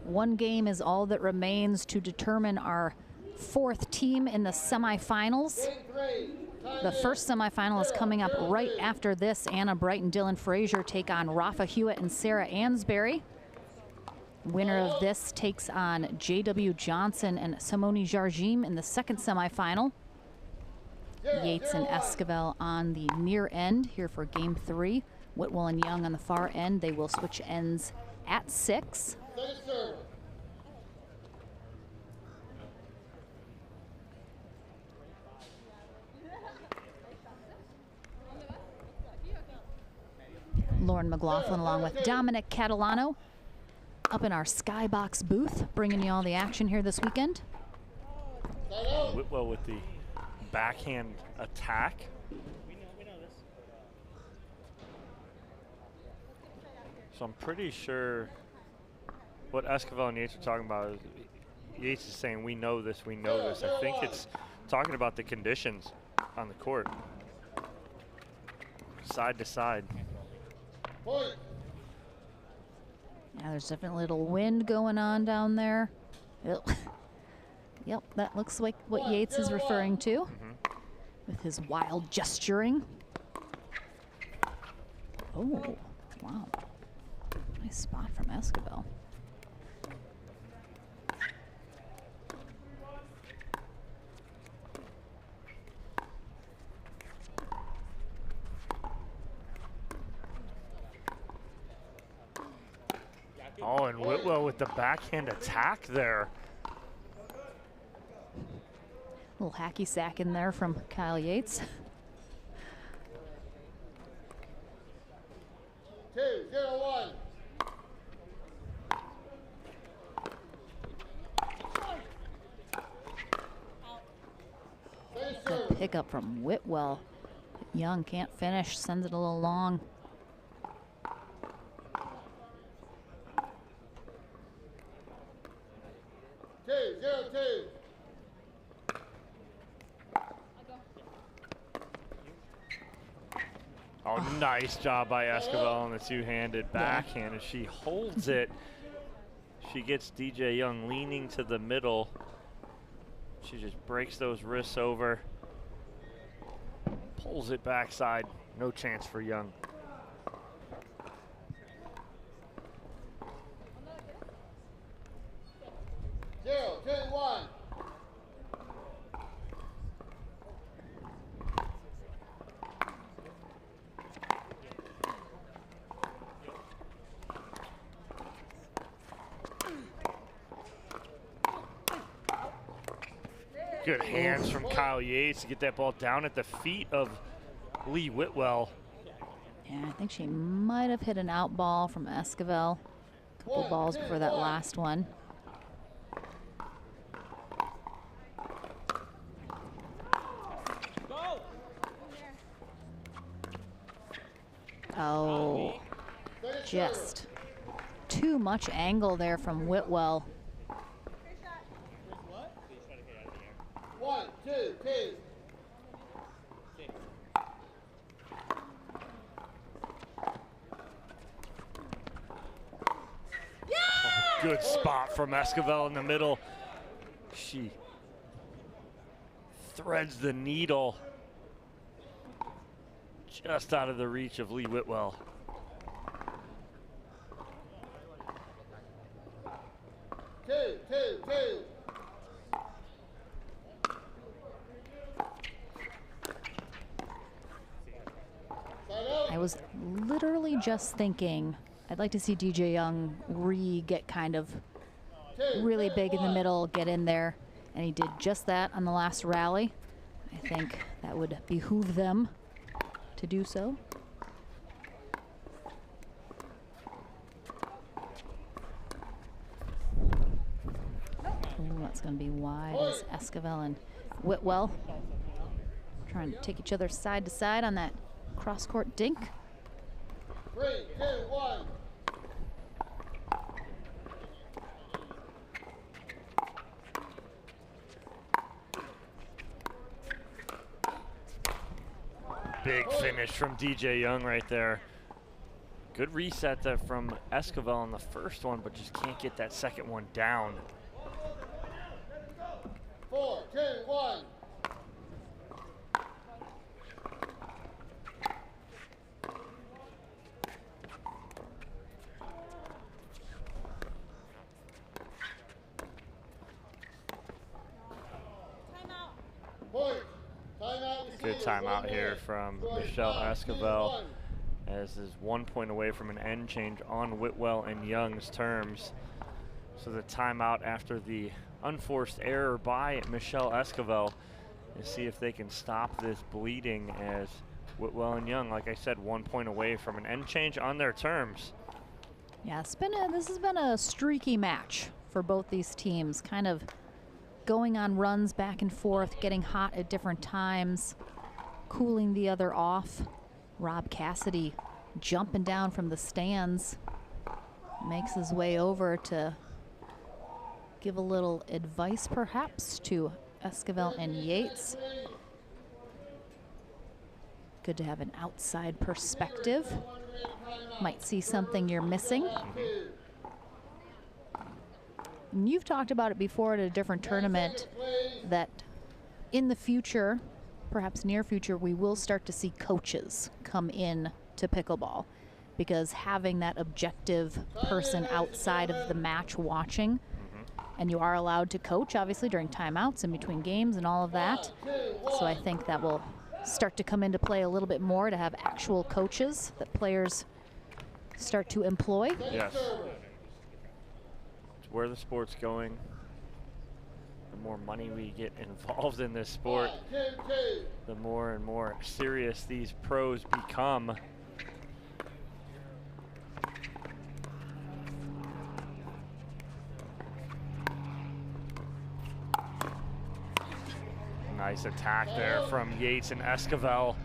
One game is all that remains to determine our fourth team in the semifinals. The first semifinal is coming up right after this. Anna Bright and Dylan Frazier take on Rafa Hewitt and Sarah Ansberry. Winner of this takes on J.W. Johnson and Simone Jardim in the second semifinal. Yates and Esquivel on the near end here for game 3. Whitwell and Young on the far end. They will switch ends at 6. Lauren McLaughlin along with Dominic Catalano up in our Skybox booth, bringing you all the action here this weekend. Whitwell with the backhand attack. So I'm pretty sure what Esquivel and Yates are talking about is Yates is saying, we know this, we know this. I think it's talking about the conditions on the court. Side to side. Yeah, there's definitely a little wind going on down there. Yep, that looks like what Yates is referring to with his wild gesturing. Oh, wow. Nice spot from Esquivel. Oh, and Whitwell with the backhand attack there. Little hacky sack in there from Kyle Yates. 2-0-1. pickup from Whitwell. Young can't finish, sends it a little long. Oh, nice job by Esquivel on the two-handed backhand as she holds it. She gets DJ Young leaning to the middle. She just breaks those wrists over, pulls it backside. No chance for Young. Zero, 2-1. Good hands from Kyle Yates to get that ball down at the feet of Lee Whitwell. Yeah, I think she might have hit an out ball from Esquivel. A couple balls before that last one. Oh, just too much angle there from Whitwell. 1, 2, 2. Good spot from Esquivel in the middle. She threads the needle just out of the reach of Lee Whitwell. Two. I was literally just thinking, I'd like to see DJ Young get kind of really big in the middle, get in there, and he did just that on the last rally. I think that would behoove them to do so. Ooh, that's going to be wide as Esquivel and Whitwell trying to take each other side to side on that cross-court dink. 3, 2, 1. Big finish from DJ Young right there. Good reset there from Esquivel on the first one, but just can't get that second one down. 4, 2, 1. Good timeout here from Michelle Esquivel, as is 1 point away from an end change on Whitwell and Young's terms. So the timeout after the unforced error by Michelle Esquivel and see if they can stop this bleeding, as Whitwell and Young, like I said, 1 point away from an end change on their terms. Yeah, this has been a streaky match for both these teams, kind of going on runs back and forth, getting hot at different times, cooling the other off. Rob Cassidy jumping down from the stands, makes his way over to give a little advice perhaps to Esquivel and Yates. Good to have an outside perspective. Might see something you're missing. And you've talked about it before at a different tournament, that in the future, perhaps near future, we will start to see coaches come in to pickleball, because having that objective person outside of the match watching, and you are allowed to coach obviously during timeouts and between games and all of that. So I think that will start to come into play a little bit more, to have actual coaches that players start to employ. Yes. It's where the sport's going. The more money we get involved in this sport, the more and more serious these pros become. Nice attack there from Yates and Esquivel.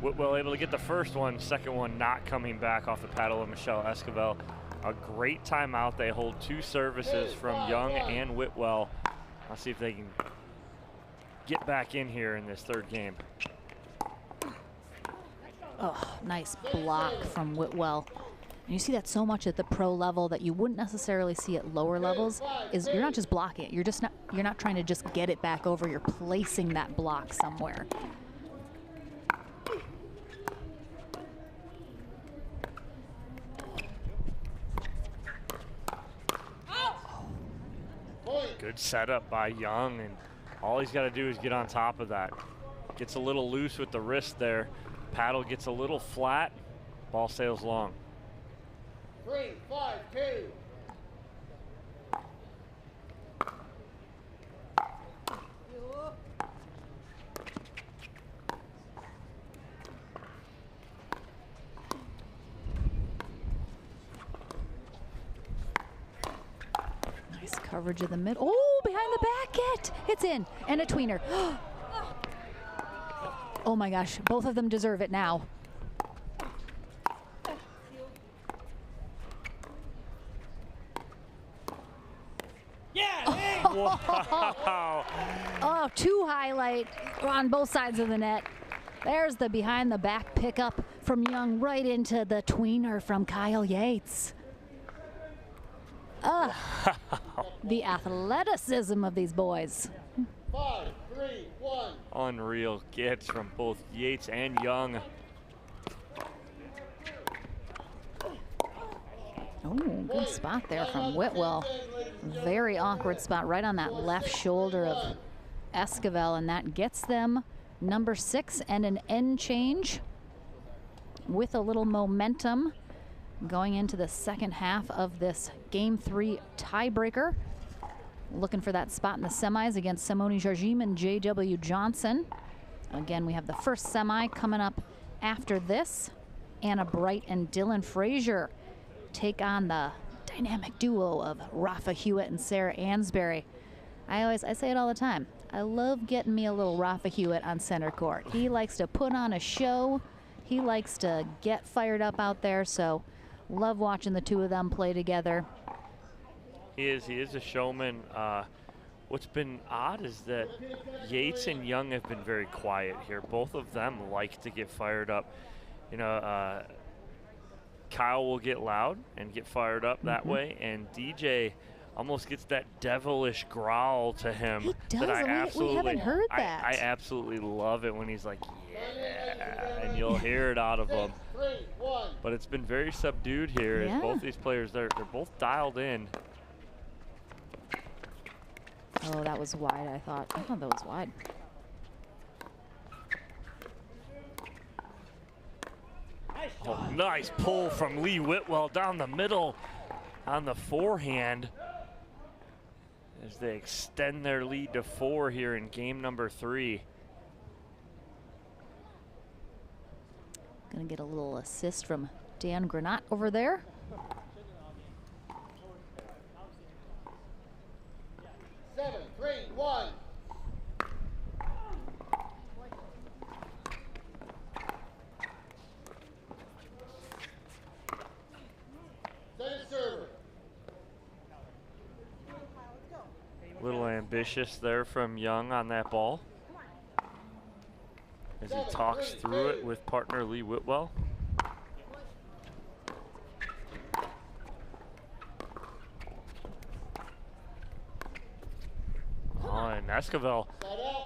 Whitwell able to get the first one, second one not coming back off the paddle of Michelle Esquivel. A great timeout. They hold 2 services from Young and Whitwell. I'll see if they can get back in here in this third game. Oh, nice block from Whitwell. And you see that so much at the pro level that you wouldn't necessarily see at lower levels. Is you're not just blocking it. You're not trying to just get it back over. You're placing that block somewhere. Good setup by Young, and all he's got to do is get on top of that. Gets a little loose with the wrist there. Paddle gets a little flat. Ball sails long. 3, 5, 2. Nice coverage of the middle. Oh, behind the back get. It's in. And a tweener. Oh my gosh, both of them deserve it now. Wow. Oh, 2 highlight on both sides of the net. There's the behind the back pickup from Young right into the tweener from Kyle Yates. The athleticism of these boys. 5, 3, 1. Unreal gets from both Yates and Young. Oh, good spot there from Whitwell. Very awkward spot right on that left shoulder of Esquivel, and that gets them number 6 and an end change with a little momentum going into the second half of this Game 3 tiebreaker. Looking for that spot in the semis against Simone Jardim and J.W. Johnson. Again, we have the first semi coming up after this. Anna Bright and Dylan Frazier take on the dynamic duo of Rafa Hewitt and Sarah Ansberry. I say it all the time. I love getting me a little Rafa Hewitt on center court. He likes to put on a show. He likes to get fired up out there, so love watching the 2 of them play together. He is a showman. What's been odd is that Yates and Young have been very quiet here. Both of them like to get fired up. You know, Kyle will get loud and get fired up that way, and DJ almost gets that devilish growl to him. He does. That I absolutely, we haven't heard that. I absolutely love it when he's like, yeah, and you'll hear it out of him. But it's been very subdued here. Yeah. As both these players, they're both dialed in. Oh, that was wide, I thought. I thought that was wide. Oh, nice pull from Lee Whitwell down the middle on the forehand as they extend their lead to 4 here in game number 3. Gonna get a little assist from Dan Granat over there. Seven, 3, 1. Little ambitious there from Young on that ball as he talks through it with partner Lee Whitwell. Oh, and Esquivel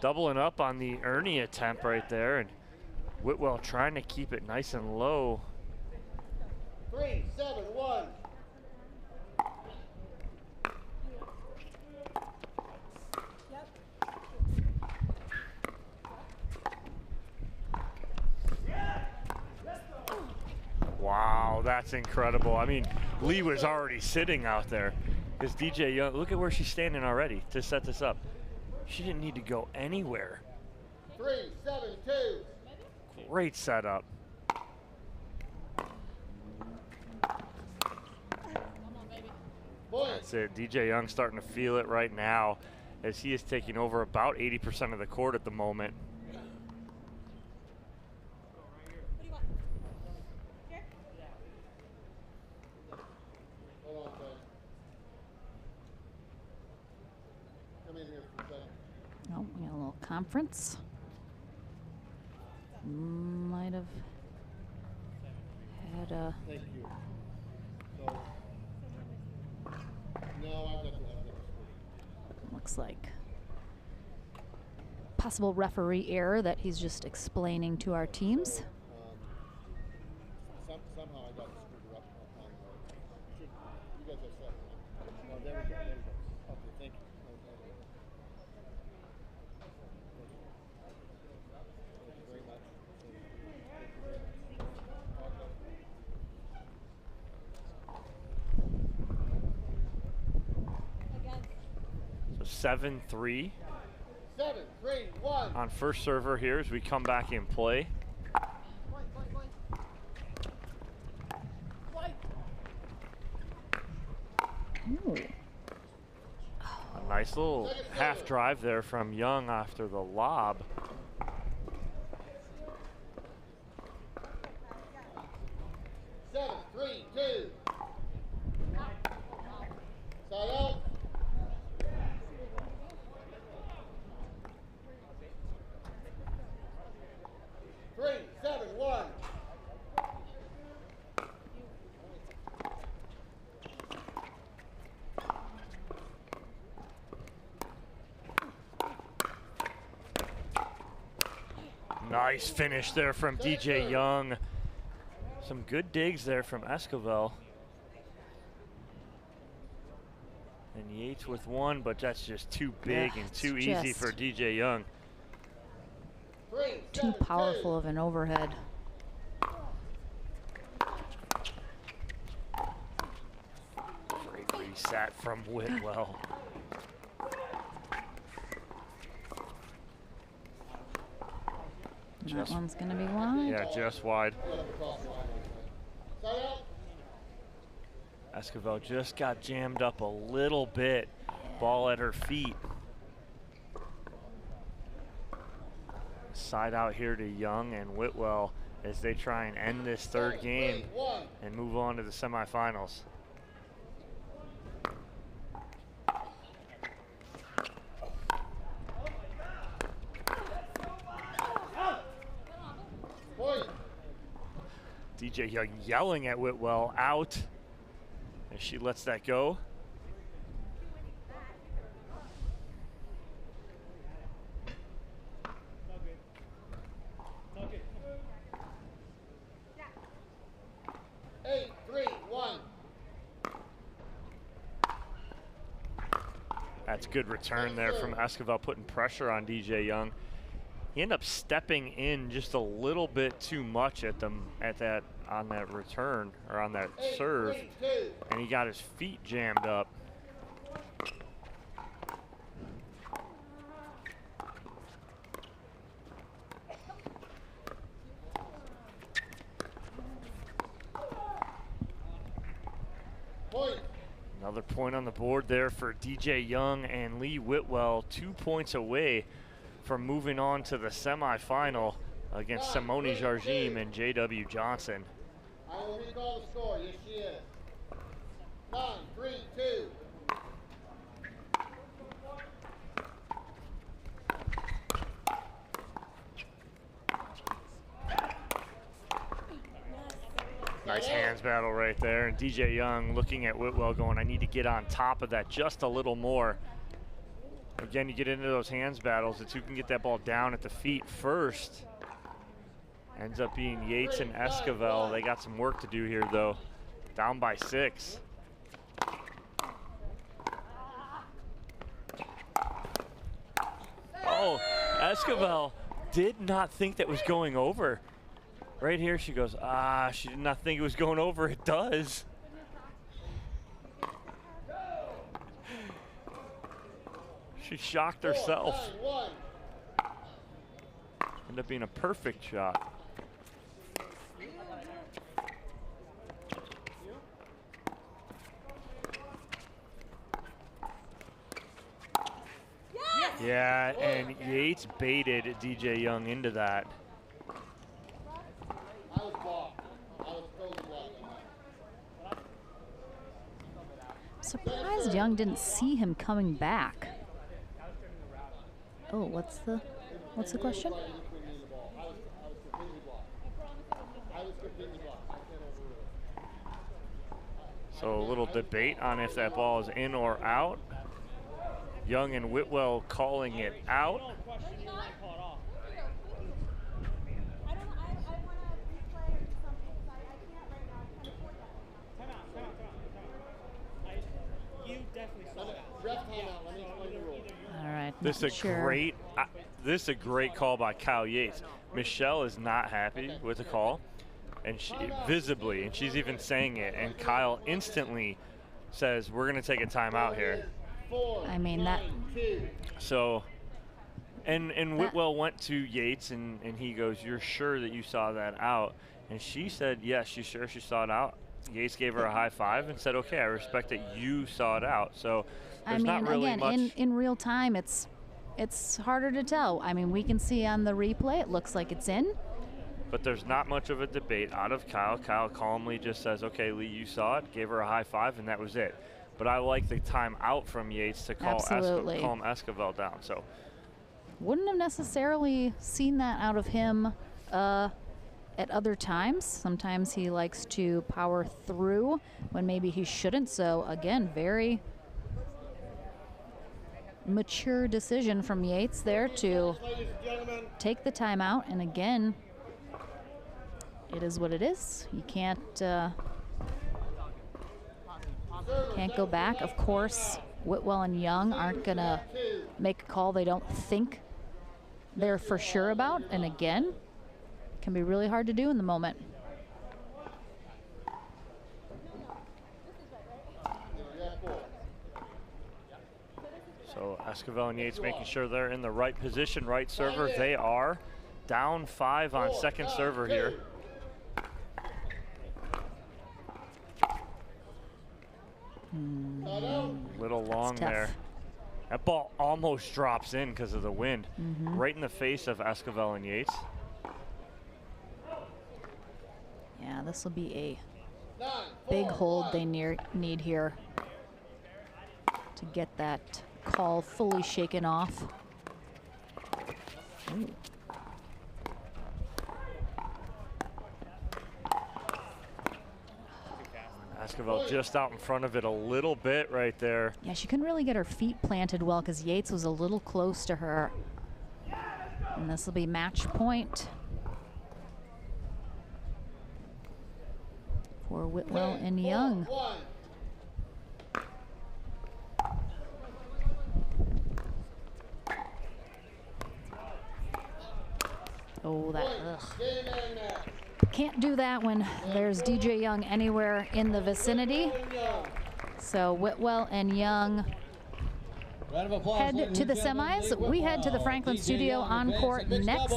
doubling up on the Ernie attempt right there, and Whitwell trying to keep it nice and low. 3, 7, 1. Wow, that's incredible. I mean, Lee was already sitting out there. Because DJ Young, look at where she's standing already to set this up. She didn't need to go anywhere. 3, 7, 2. Great setup. That's it. DJ Young starting to feel it right now as he is taking over about 80% of the court at the moment. Hold on, Ben. Come in here for a second. Oh, we got a little conference. Might have had a. Thank you. So, no, I've got to Looks like possible referee error that he's just explaining to our teams. somehow I got screwed up on the. You guys are set, right? No, there we go. There we go. Okay, thank you. Thank you very much. So 7-3. 7-3-1. On first server here as we come back in play. Ooh. A nice little half drive there from Young after the lob. Seven, 3-2. Side out. Three, 7-1. Nice finish there from DJ Young. Some good digs there from Esquivel. And Yates with one, but that's just too big and too easy for DJ Young. Too powerful of an overhead. Great reset from Whitwell. That one's going to be wide. Yeah, just wide. Esquivel just got jammed up a little bit. Ball at her feet. Side out here to Young and Whitwell as they try and end this third game and move on to the semifinals. DJ Young yelling at Whitwell out as she lets that go. That's good return there from Esquivel, putting pressure on DJ Young. He ended up stepping in just a little bit too much at them on that return or on that serve, and he got his feet jammed up. Another point on the board there for DJ Young and Lee Whitwell, 2 points away from moving on to the semifinal against Simone Jardim and JW Johnson. I will recall the score. Yes, she is. 9-3-2. Nice hands battle right there, and DJ Young looking at Whitwell going, I need to get on top of that just a little more. Again, you get into those hands battles, it's who can get that ball down at the feet first. Ends up being Yates and Esquivel. They got some work to do here though. Down by 6. Oh, Esquivel did not think that was going over. Right here she goes, she did not think it was going over. It does. She shocked herself. Ended up being a perfect shot. Yeah, and Yates baited DJ Young into that. Surprised Young didn't see him coming back. Oh, what's the question? So a little debate on if that ball is in or out. Young and Whitwell calling it out. All right. This is a great call by Kyle Yates. Michelle is not happy with the call, and she visibly, and she's even saying it. And Kyle instantly says, "We're going to take a timeout here." I mean that. So, and Whitwell went to Yates, and he goes, "You're sure that you saw that out?" And she said, "Yes, she's sure she saw it out." Yates gave her a high five and said, "Okay, I respect that you saw it out." So there's not really again, much. in real time, it's harder to tell. I mean, we can see on the replay, it looks like it's in. But there's not much of a debate out of Kyle. Kyle calmly just says, "Okay, Lee, you saw it," gave her a high five, and that was it. But I like the time out from Yates to calm Esquivel down. So wouldn't have necessarily seen that out of him at other times. Sometimes he likes to power through when maybe he shouldn't. So again, very mature decision from Yates there to take the timeout. And again, it is what it is. You can't go back. Of course, Whitwell and Young aren't gonna make a call they don't think they're for sure about. And again, can be really hard to do in the moment. So Esquivel and Yates making sure they're in the right position, right server. They are down 5 on second server here. Little long there. That ball almost drops in because of the wind. Right in the face of Esquivel and Yates. Yeah, this will be a big hold they need here to get that call fully shaken off. Ooh. Esquivel just out in front of it a little bit right there. Yeah, she couldn't really get her feet planted well because Yates was a little close to her. And this will be match point for Whitwell and Young. Oh, that, ugh. Can't do that when there's DJ Young anywhere in the vicinity. So Whitwell and Young head to the semis. We head to the Franklin studio on court next.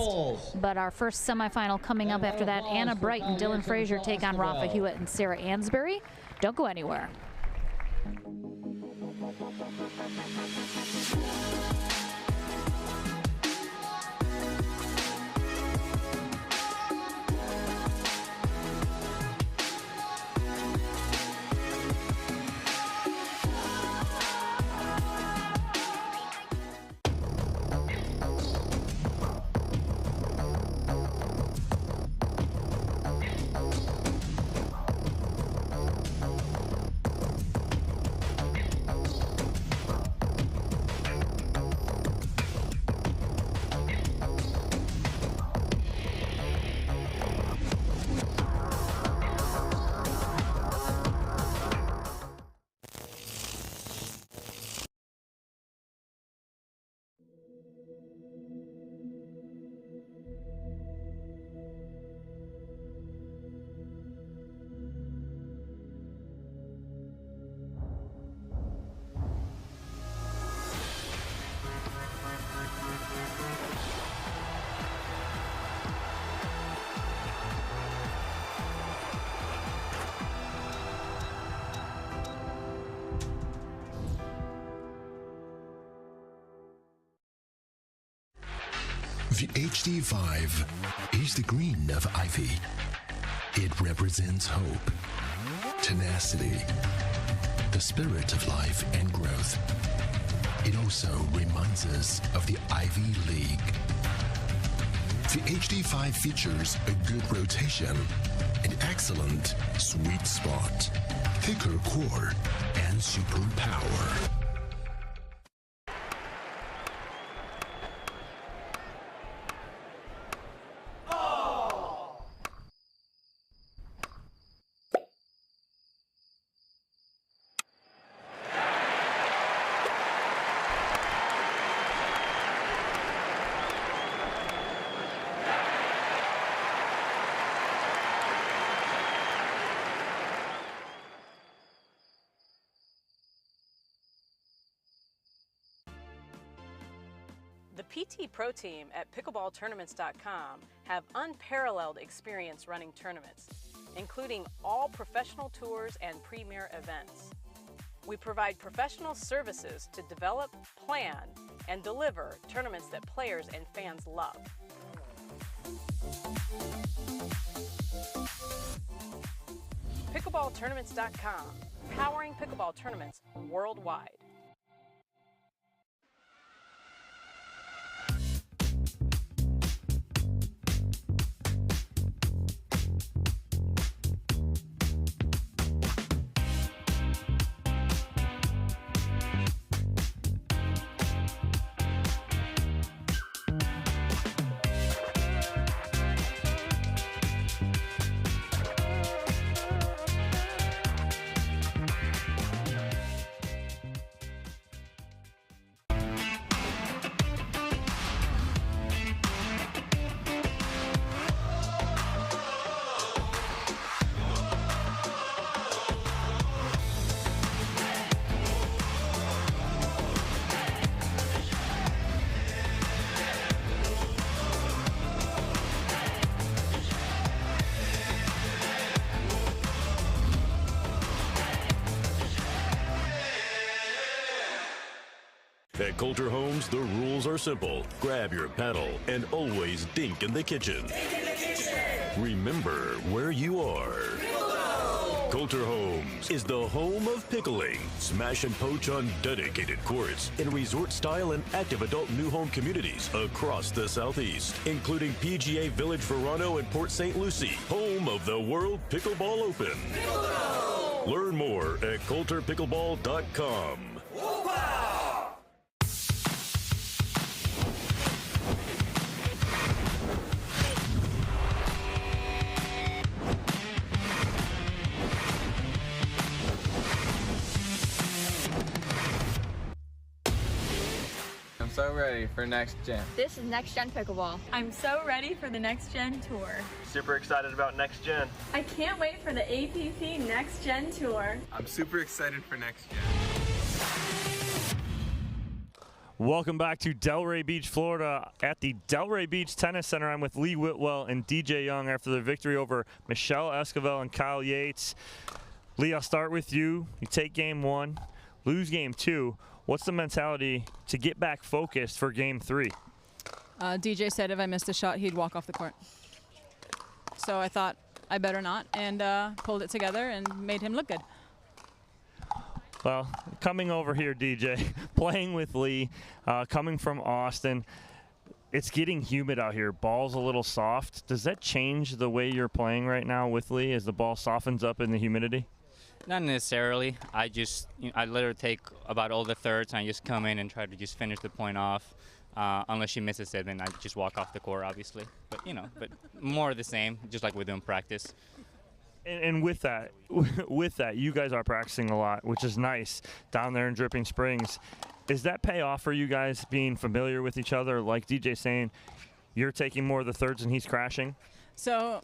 But our first semifinal coming up after that, Anna Bright and Dylan Frazier take on Rafa Hewitt and Sarah Ansberry. Don't go anywhere. The HD5 is the green of ivy. It represents hope, tenacity, the spirit of life and growth. It also reminds us of the Ivy League. The HD5 features a good rotation, an excellent sweet spot, thicker core, and super power. The PT Pro Team at pickleballtournaments.com have unparalleled experience running tournaments, including all professional tours and premier events. We provide professional services to develop, plan, and deliver tournaments that players and fans love. Pickleballtournaments.com, powering pickleball tournaments worldwide. At Coulter Homes, the rules are simple. Grab your paddle and always dink in the kitchen. Remember where you are. Coulter Homes is the home of pickling. Smash and poach on dedicated courts in resort-style and active adult new home communities across the Southeast, including PGA Village Verano and Port St. Lucie, home of the World Pickleball Open. Learn more at coulterpickleball.com. I'm so ready for next gen. This is Next Gen Pickleball. I'm so ready for the Next Gen Tour. Super excited about next gen. I can't wait for the APP Next Gen Tour. I'm super excited for next gen. Welcome back to Delray Beach, Florida at the Delray Beach Tennis Center. I'm with Lee Whitwell and DJ Young after their victory over Michelle Esquivel and Kyle Yates. Lee, I'll start with you. You take game one, lose game two. What's the mentality to get back focused for game three? DJ said if I missed a shot, he'd walk off the court. So I thought I better not, and pulled it together and made him look good. Well, coming over here, DJ, playing with Lee, coming from Austin, it's getting humid out here. Ball's a little soft. Does that change the way you're playing right now with Lee as the ball softens up in the humidity? Not necessarily. I literally take about all the thirds and I just come in and try to just finish the point off. Unless she misses it, then I just walk off the court, obviously. But but more of the same, just like we do in practice. And with that, you guys are practicing a lot, which is nice down there in Dripping Springs. Is that pay off for you guys being familiar with each other? Like DJ saying, you're taking more of the thirds and he's crashing? So,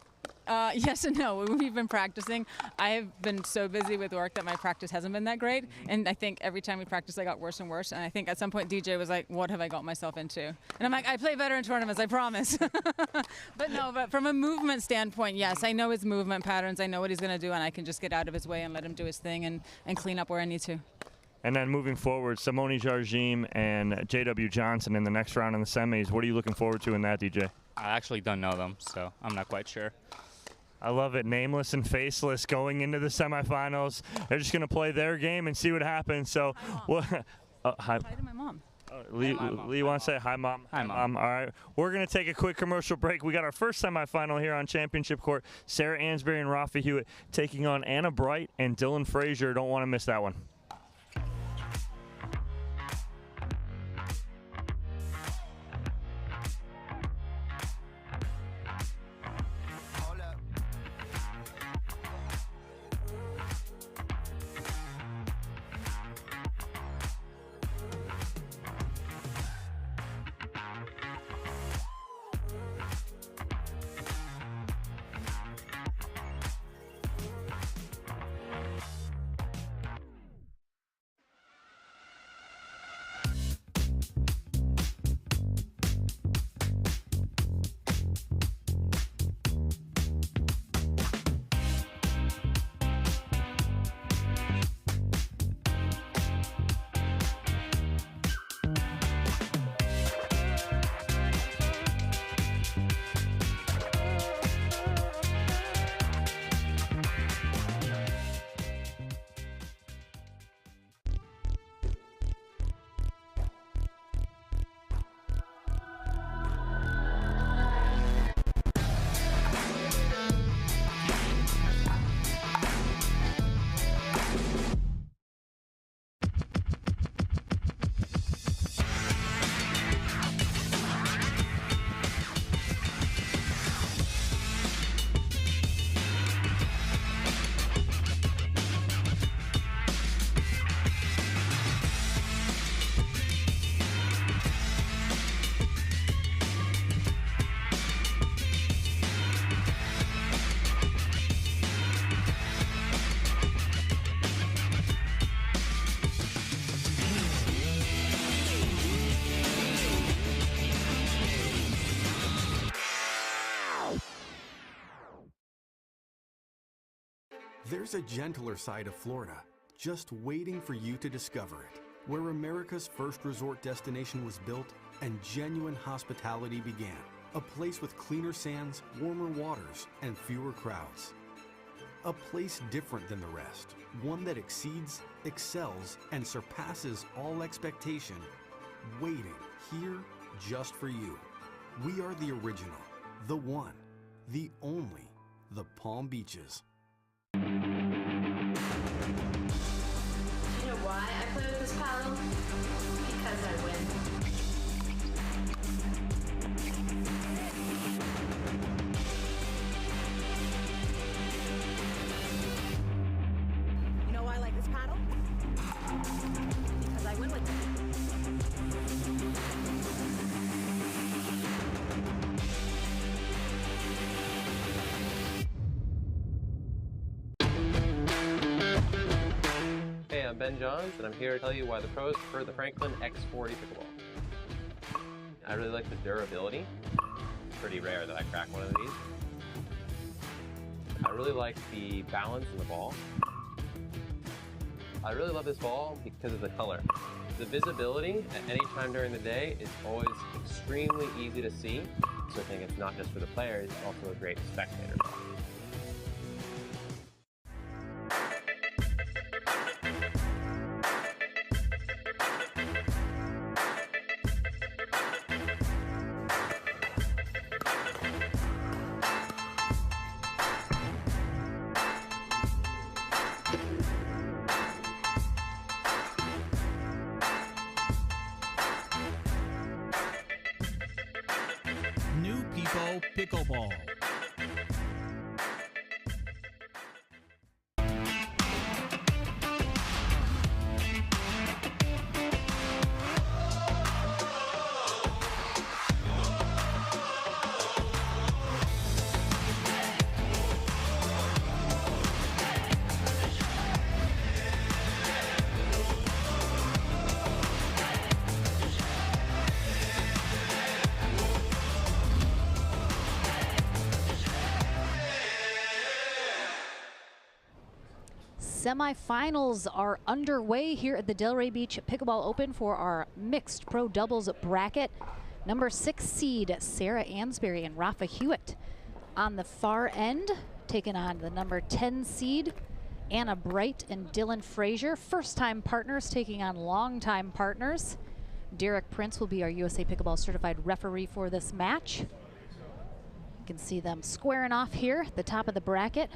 yes and no. We've been practicing. I've been so busy with work that my practice hasn't been that great. And I think every time we practice, I got worse and worse. And I think at some point, DJ was like, what have I got myself into? And I'm like, I play better in tournaments, I promise. But from a movement standpoint, yes, I know his movement patterns. I know what he's going to do, and I can just get out of his way and let him do his thing and clean up where I need to. And then moving forward, Simone Jardim and J.W. Johnson in the next round in the semis. What are you looking forward to in that, DJ? I actually don't know them, so I'm not quite sure. I love it. Nameless and faceless going into the semifinals. They're just going to play their game and see what happens. So, Hi, hi to my mom. Lee wants to say hi, Mom. Hi, Mom. All right. We're going to take a quick commercial break. We got our first semifinal here on Championship Court. Sarah Ansberry and Rafa Hewitt taking on Anna Bright and Dylan Frazier. Don't want to miss that one. There's a gentler side of Florida, just waiting for you to discover it, where America's first resort destination was built and genuine hospitality began. A place with cleaner sands, warmer waters, and fewer crowds. A place different than the rest, one that exceeds, excels, and surpasses all expectation, waiting here just for you. We are the original, the one, the only, the Palm Beaches. You know why I play with this paddle? Because I win. You know why I like this paddle? Because I win with it. Hey, I'm Ben Johns, and I'm here to tell you why the pros prefer the Franklin X40 pickleball. I really like the durability. It's pretty rare that I crack one of these. I really like the balance in the ball. I really love this ball because of the color. The visibility at any time during the day is always extremely easy to see, so I think it's not just for the players, it's also a great spectator ball. New People Pickleball. Semifinals are underway here at the Delray Beach Pickleball Open for our mixed pro doubles bracket. Number 6 seed Sarah Ansberry and Rafa Hewitt on the far end, taking on the number 10 seed Anna Bright and Dylan Frazier. First-time partners taking on long-time partners. Derek Prince will be our USA Pickleball certified referee for this match. You can see them squaring off here at the top of the bracket.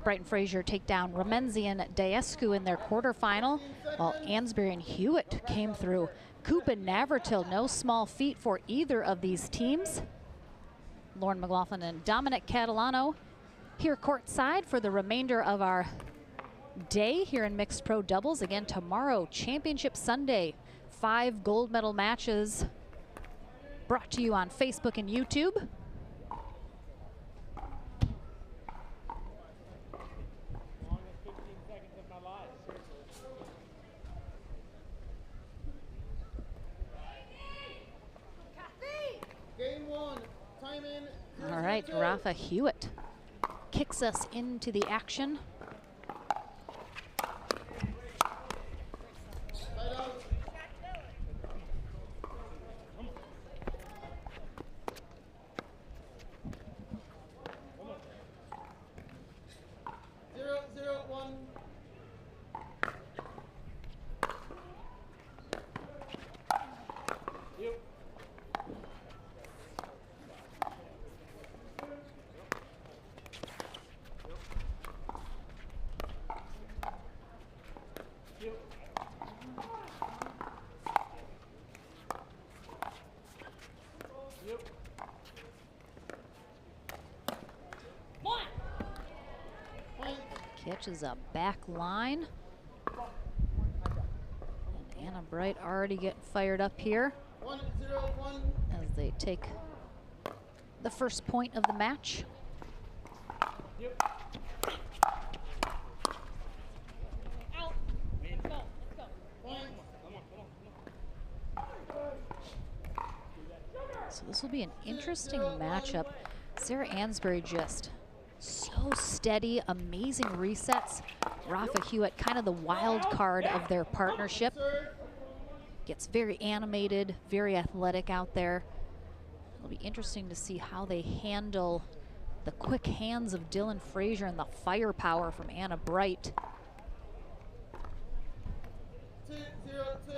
Bright and Frazier take down Remynse and Daescu in their quarterfinal, while Ansberry and Hewitt came through. Coop and Navratil, no small feat for either of these teams. Lauren McLaughlin and Dominic Catalano here courtside for the remainder of our day here in mixed pro doubles. Again, tomorrow, Championship Sunday, 5 gold medal matches brought to you on Facebook and YouTube. Game 1, time in. All right, Rafa Hewitt kicks us into the action. Side out. Zero, zero, one. Catches a back line. And Anna Bright already getting fired up here 1, 0, 1. as they take the first point of the match. So this will be an interesting matchup. Sarah Ansberry just so steady, amazing resets. Rafa Hewitt, kind of the wild card of their partnership. Gets very animated, very athletic out there. It'll be interesting to see how they handle the quick hands of Dylan Frazier and the firepower from Anna Bright. 2, 0, 2.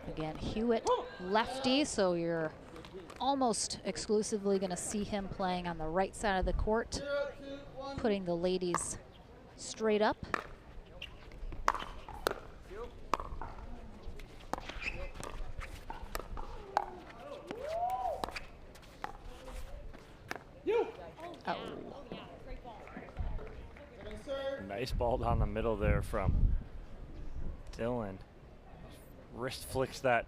Again, Hewitt lefty, so you're almost exclusively going to see him playing on the right side of the court, putting the ladies straight up. Oh. Nice ball down the middle there from Dylan. Wrist flicks that.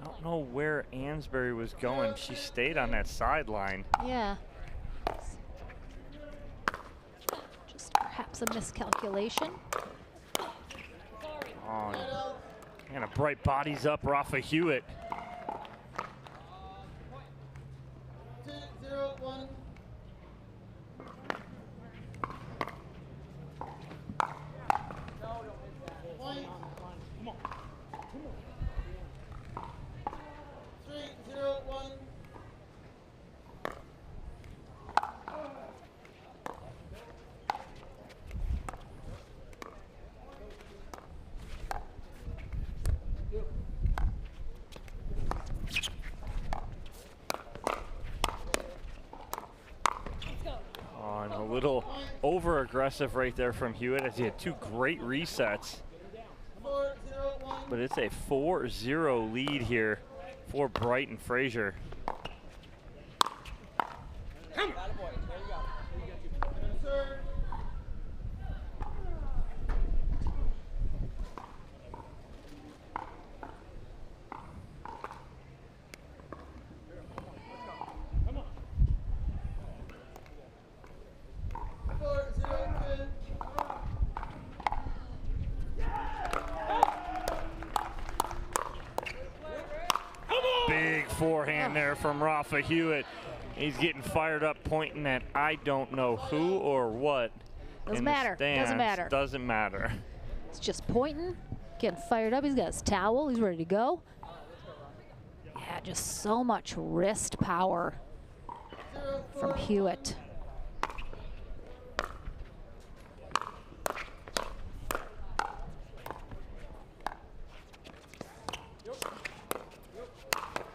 I don't know where Ansberry was going. She stayed on that sideline. Yeah. Just perhaps a miscalculation. Oh, and a Bright bodies up Rafa Hewitt. 2, 0, 1. Point. 3, 0, 1. Oh, and a little over aggressive right there from Hewitt as he had 2 great resets. 4, 0, 1. But it's a 4-0 lead here for Bright and Frazier. Sir. forehand there from Rafa Hewitt. He's getting fired up, pointing at I don't know who or what. Doesn't matter. Doesn't matter. Doesn't matter. He's just pointing, getting fired up. He's got his towel. He's ready to go. Yeah, just so much wrist power from Hewitt.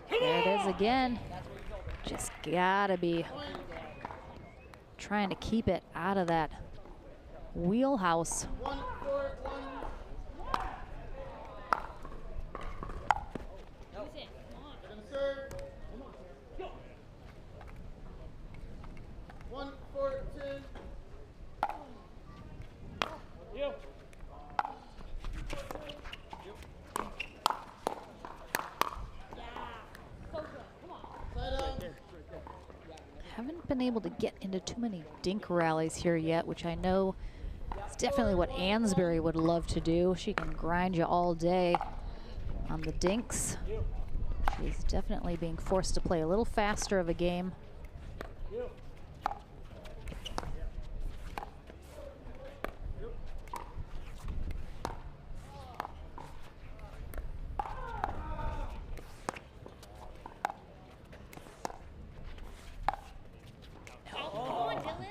There it is again. Just gotta be trying to keep it out of that wheelhouse. Haven't been able to get into too many dink rallies here yet, which I know is definitely what Ansberry would love to do. She can grind you all day on the dinks. She's definitely being forced to play a little faster of a game.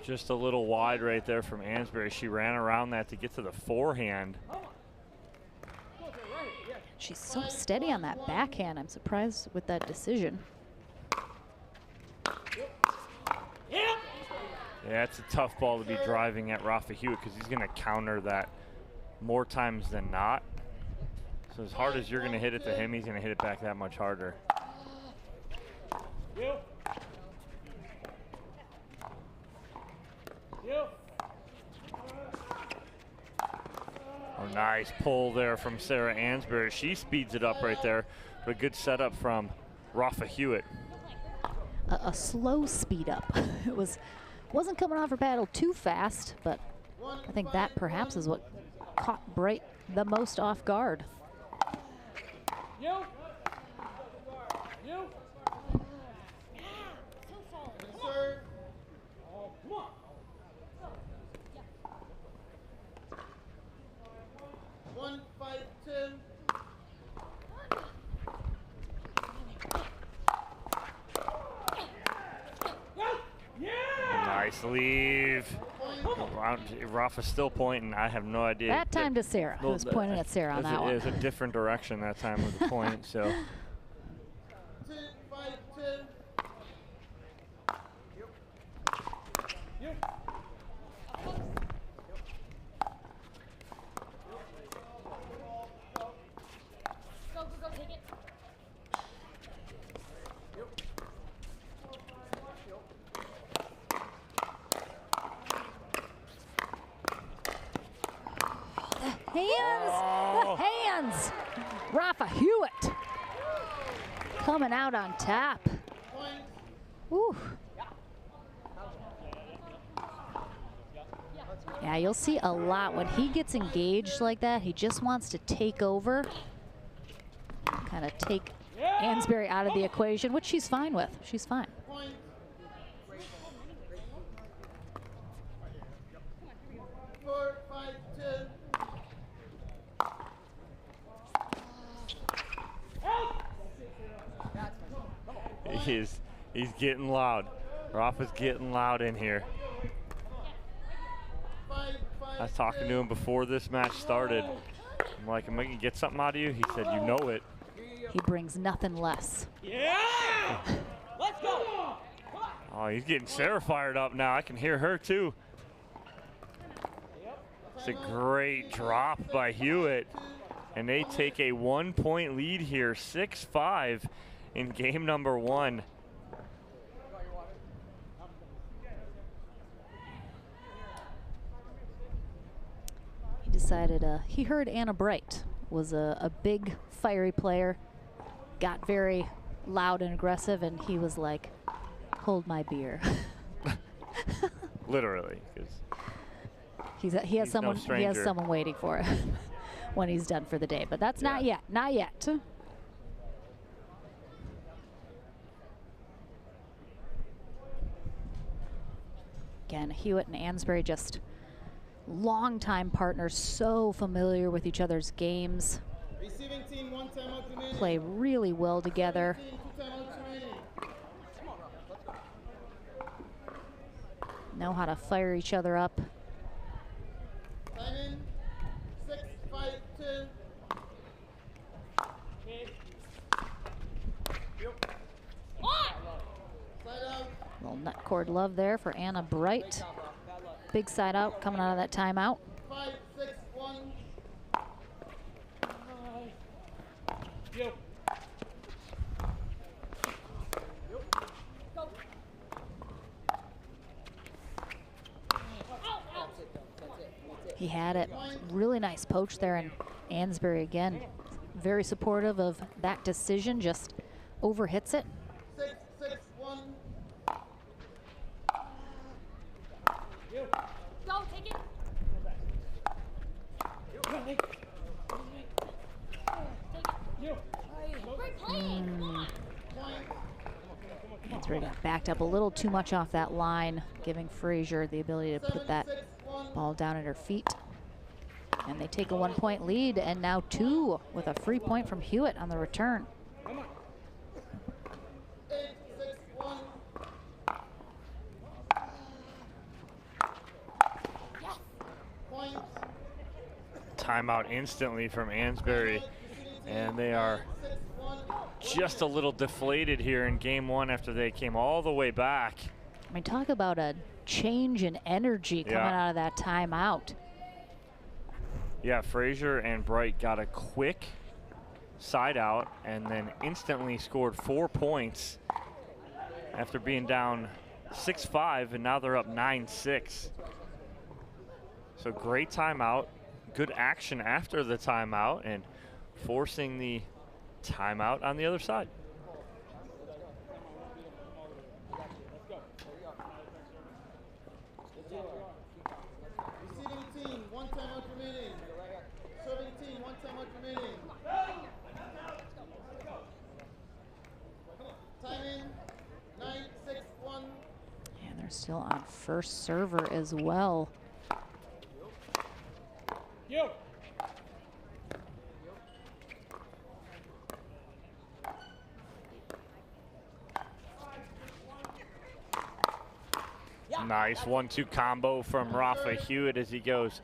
Just a little wide right there from Ansberry. She ran around that to get to the forehand. She's so steady on that backhand. I'm surprised with that decision. Yeah, it's a tough ball to be driving at Rafa Hewitt because he's going to counter that more times than not. So as hard as you're going to hit it to him, he's going to hit it back that much harder. Oh, nice pull there from Sarah Ansberry. She speeds it up right there. But a good setup from Rafa Hewitt. A slow speed up. It wasn't coming off her paddle too fast, but I think that perhaps is what caught Bright the most off guard. Nice leave. Rafa's still pointing. I have no idea. That time to Sarah, who was pointing at Sarah on that one. It was a different direction that time with the point, so. The hands. Rafa Hewitt coming out on top. Ooh. Yeah, you'll see a lot when he gets engaged like that. He just wants to take over, kind of take Ansberry out of the equation, which she's fine with. She's fine. He's getting loud. Rafa's getting loud in here. I was talking to him before this match started. I'm like, am I gonna get something out of you? He said, you know it. He brings nothing less. Yeah! Let's go! Oh, he's getting Sarah fired up now. I can hear her too. It's a great drop by Hewitt. And they take a 1-point lead here, 6-5 in game number 1. He decided, he heard Anna Bright was a big, fiery player, got very loud and aggressive, and he was like, hold my beer. Literally, because he has someone waiting for him when he's done for the day, but that's not yet, not yet. Again, Hewitt and Ansberry just longtime partners, so familiar with each other's games. Receiving team, 1 timeout remaining. Play really well together. Team, 2 timeouts remaining. Know how to fire each other up. Time in. 6, 5, 2. Little nut cord love there for Anna Bright. Big side out coming out of that timeout. 5, 6, 1. He had it. Really nice poach there, and Ansberry again, very supportive of that decision, just overhits it. 6, 6, 1. Go, take it. Ansberry got backed up a little too much off that line, giving Frazier the ability to put that ball down at her feet. And they take a 1-point lead, and now 2 with a free point from Hewitt on the return. 8, 6, 1. Points. Timeout instantly from Ansberry, and they are just a little deflated here in game 1 after they came all the way back. I mean, talk about a change in energy coming out of that timeout. Yeah, Frazier and Bright got a quick side out and then instantly scored 4 points after being down 6-5, and now they're up 9-6. So great timeout, good action after the timeout, and forcing the timeout on the other side. Receiving team, 1 timeout remaining. Serving team, 1 timeout remaining. Time in. 9, 6, 1. And they're still on first server as well. Yo. Nice 1-2 combo from Rafa Hewitt as he goes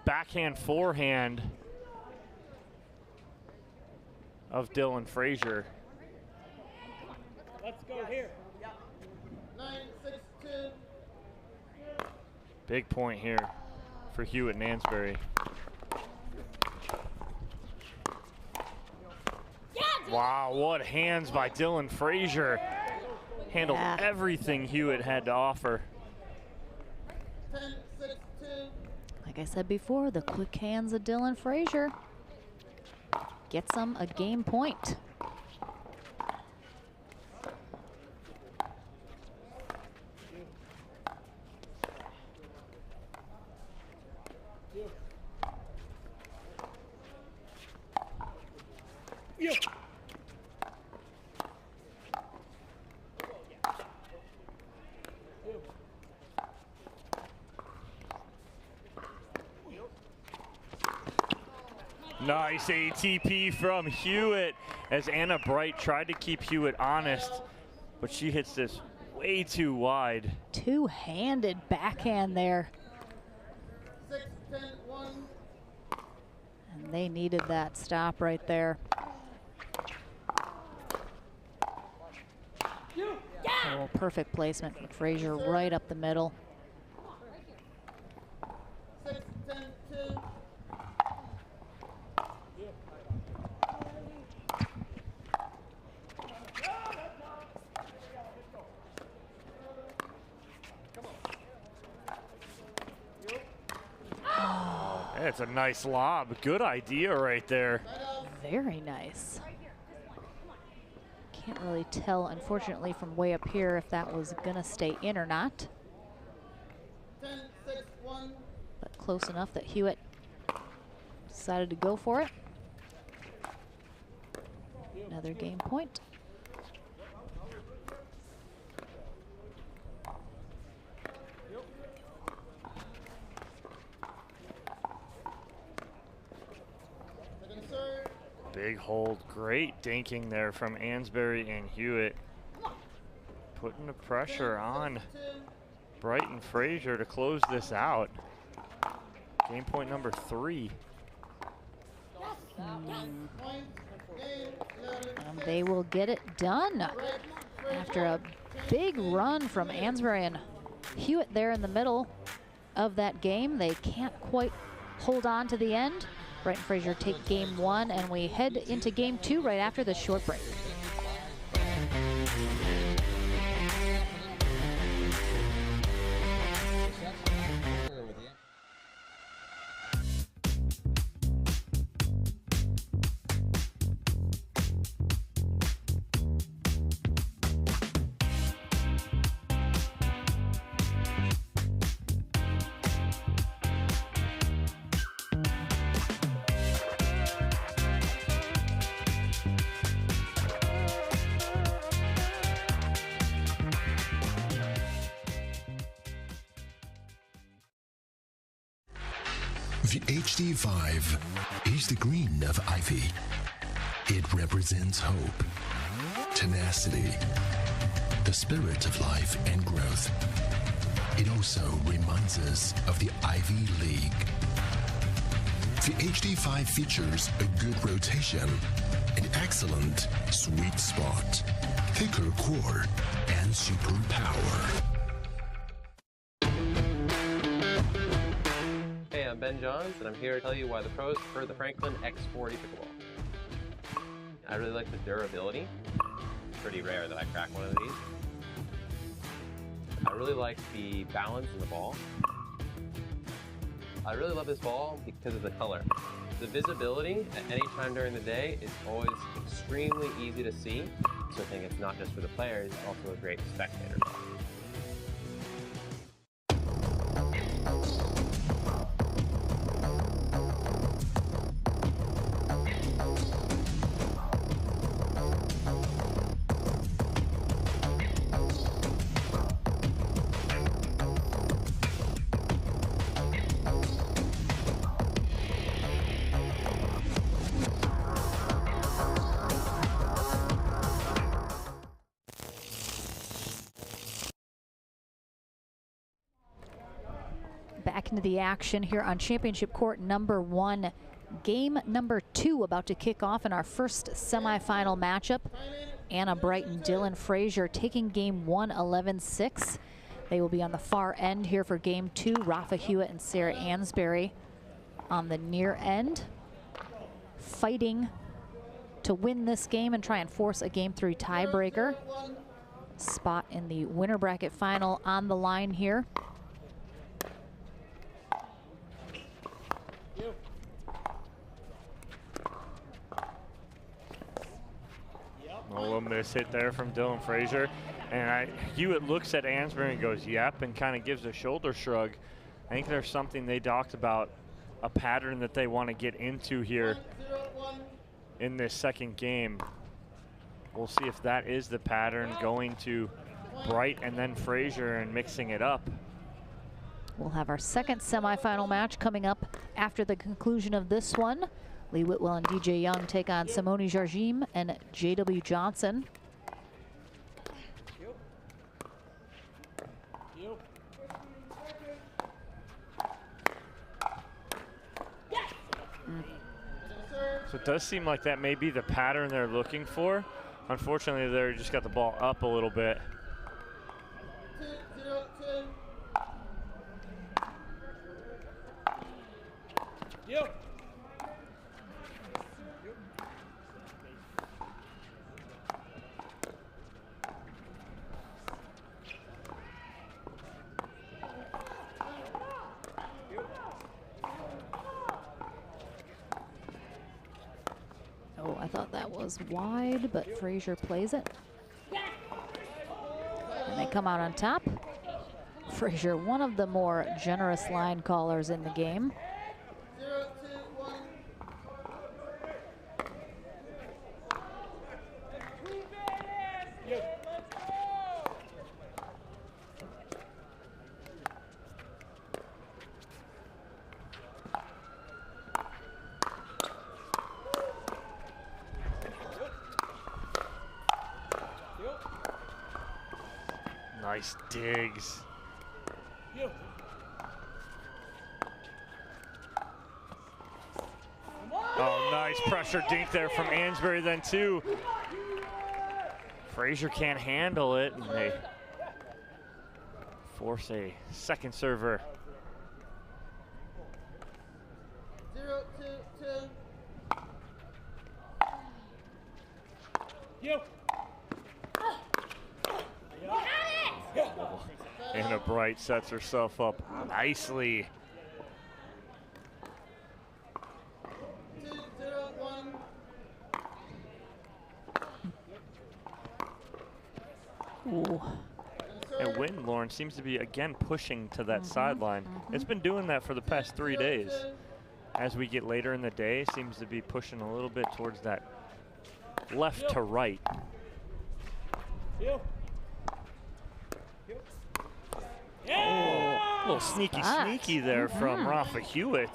backhand, forehand of Dylan Frazier. Let's go here. 9, 6, 2. Big point here for Hewitt and Ansberry. Wow, what hands by Dylan Frazier. Handled everything Hewitt had to offer. 10, 6, 2. Like I said before, the quick hands of Dylan Frazier gets them a game point. Nice ATP from Hewitt as Anna Bright tried to keep Hewitt honest, but she hits this way too wide. Two-handed backhand there. 6, 10, 1. And they needed that stop right there. Oh, perfect placement from Frazier right up the middle. 6, 10, 2. That's a nice lob. Good idea right there. Very nice. Can't really tell, unfortunately, from way up here if that was gonna stay in or not. 10, 6, 1. But close enough that Hewitt decided to go for it. Another game point. Big hold, great dinking there from Ansberry and Hewitt. Putting the pressure on Brighton Fraser to close this out. Game point number 3. And they will get it done after a big run from Ansberry and Hewitt there in the middle of that game. They can't quite hold on to the end. Brighton Fraser take game 1, and we head into game 2 right after the short break. The HD5 is the green of ivy. It represents hope, tenacity, the spirit of life and growth. It also reminds us of the Ivy League. The HD5 features a good rotation, an excellent sweet spot, thicker core, and super power. Hey, I'm Ben Johns, and I'm here to tell you why the pros prefer the Franklin X40 pickleball. I really like the durability. It's pretty rare that I crack one of these. I really like the balance in the ball. I really love this ball because of the color. The visibility at any time during the day is always extremely easy to see, so I think it's not just for the players, it's also a great spectator ball. Back into the action here on championship court number 1. Game number 2 about to kick off in our first semifinal matchup. Anna Brighton, Dylan Fraser taking game 1, 11-6. They will be on the far end here for game 2. Rafa Hewitt and Sarah Ansberry on the near end, fighting to win this game and try and force a game 3 tiebreaker. Spot in the winner bracket final on the line here. A little miss hit there from Dylan Fraser. And Hewitt looks at Ansberry and goes, yep, and kind of gives a shoulder shrug. I think there's something they talked about, a pattern that they want to get into here in this second game. We'll see if that is the pattern, going to Bright and then Fraser and mixing it up. We'll have our second semifinal match coming up after the conclusion of this one. Lee Whitwell and DJ Young take on Simone Jardim and JW Johnson. So it does seem like that may be the pattern they're looking for. Unfortunately, they just got the ball up a little bit. Oh, I thought that was wide, but Fraser plays it. And they come out on top. Fraser, one of the more generous line callers in the game. nice digs. Oh, nice pressure dink there from Ansberry then too. Frazier can't handle it, and they force a second server. 0-2-2. Anna Bright sets herself up nicely. 2-0-1. Ooh. And Wynn Lauren seems to be again pushing to that sideline. It's been doing that for the past 3 days. As we get later in the day, it seems to be pushing a little bit towards that left to right. Oh, a little sneaky there from Rafa Hewitt.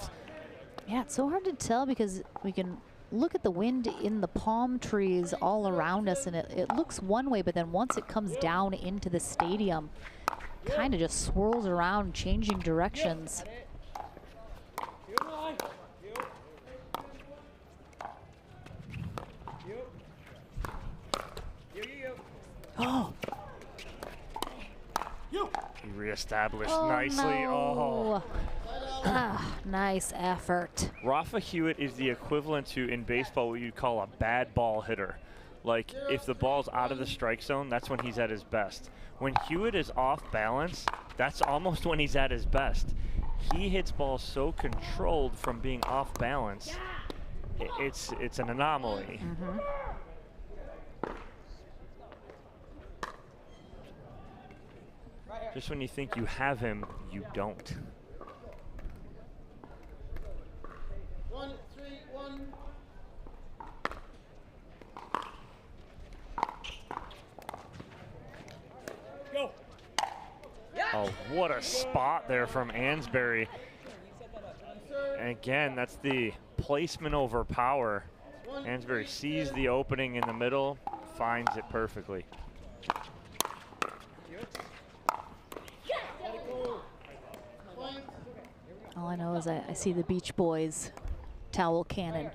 Yeah, it's so hard to tell because we can look at the wind in the palm trees all around us, and it looks one way, but then once it comes down into the stadium, kind of just swirls around, changing directions. Oh. He reestablished nicely. No. Ah, nice effort. Rafa Hewitt is the equivalent to, in baseball, what you'd call a bad ball hitter. Like, if the ball's out of the strike zone, that's when he's at his best. When Hewitt is off balance, that's almost when he's at his best. He hits balls so controlled from being off balance. It's an anomaly. Just when you think you have him, you don't. 1-3-1. Go. Oh, what a spot there from Ansberry. And again, that's the placement over power. Ansberry sees the opening in the middle, finds it perfectly. All I know is I see the Beach Boys towel cannon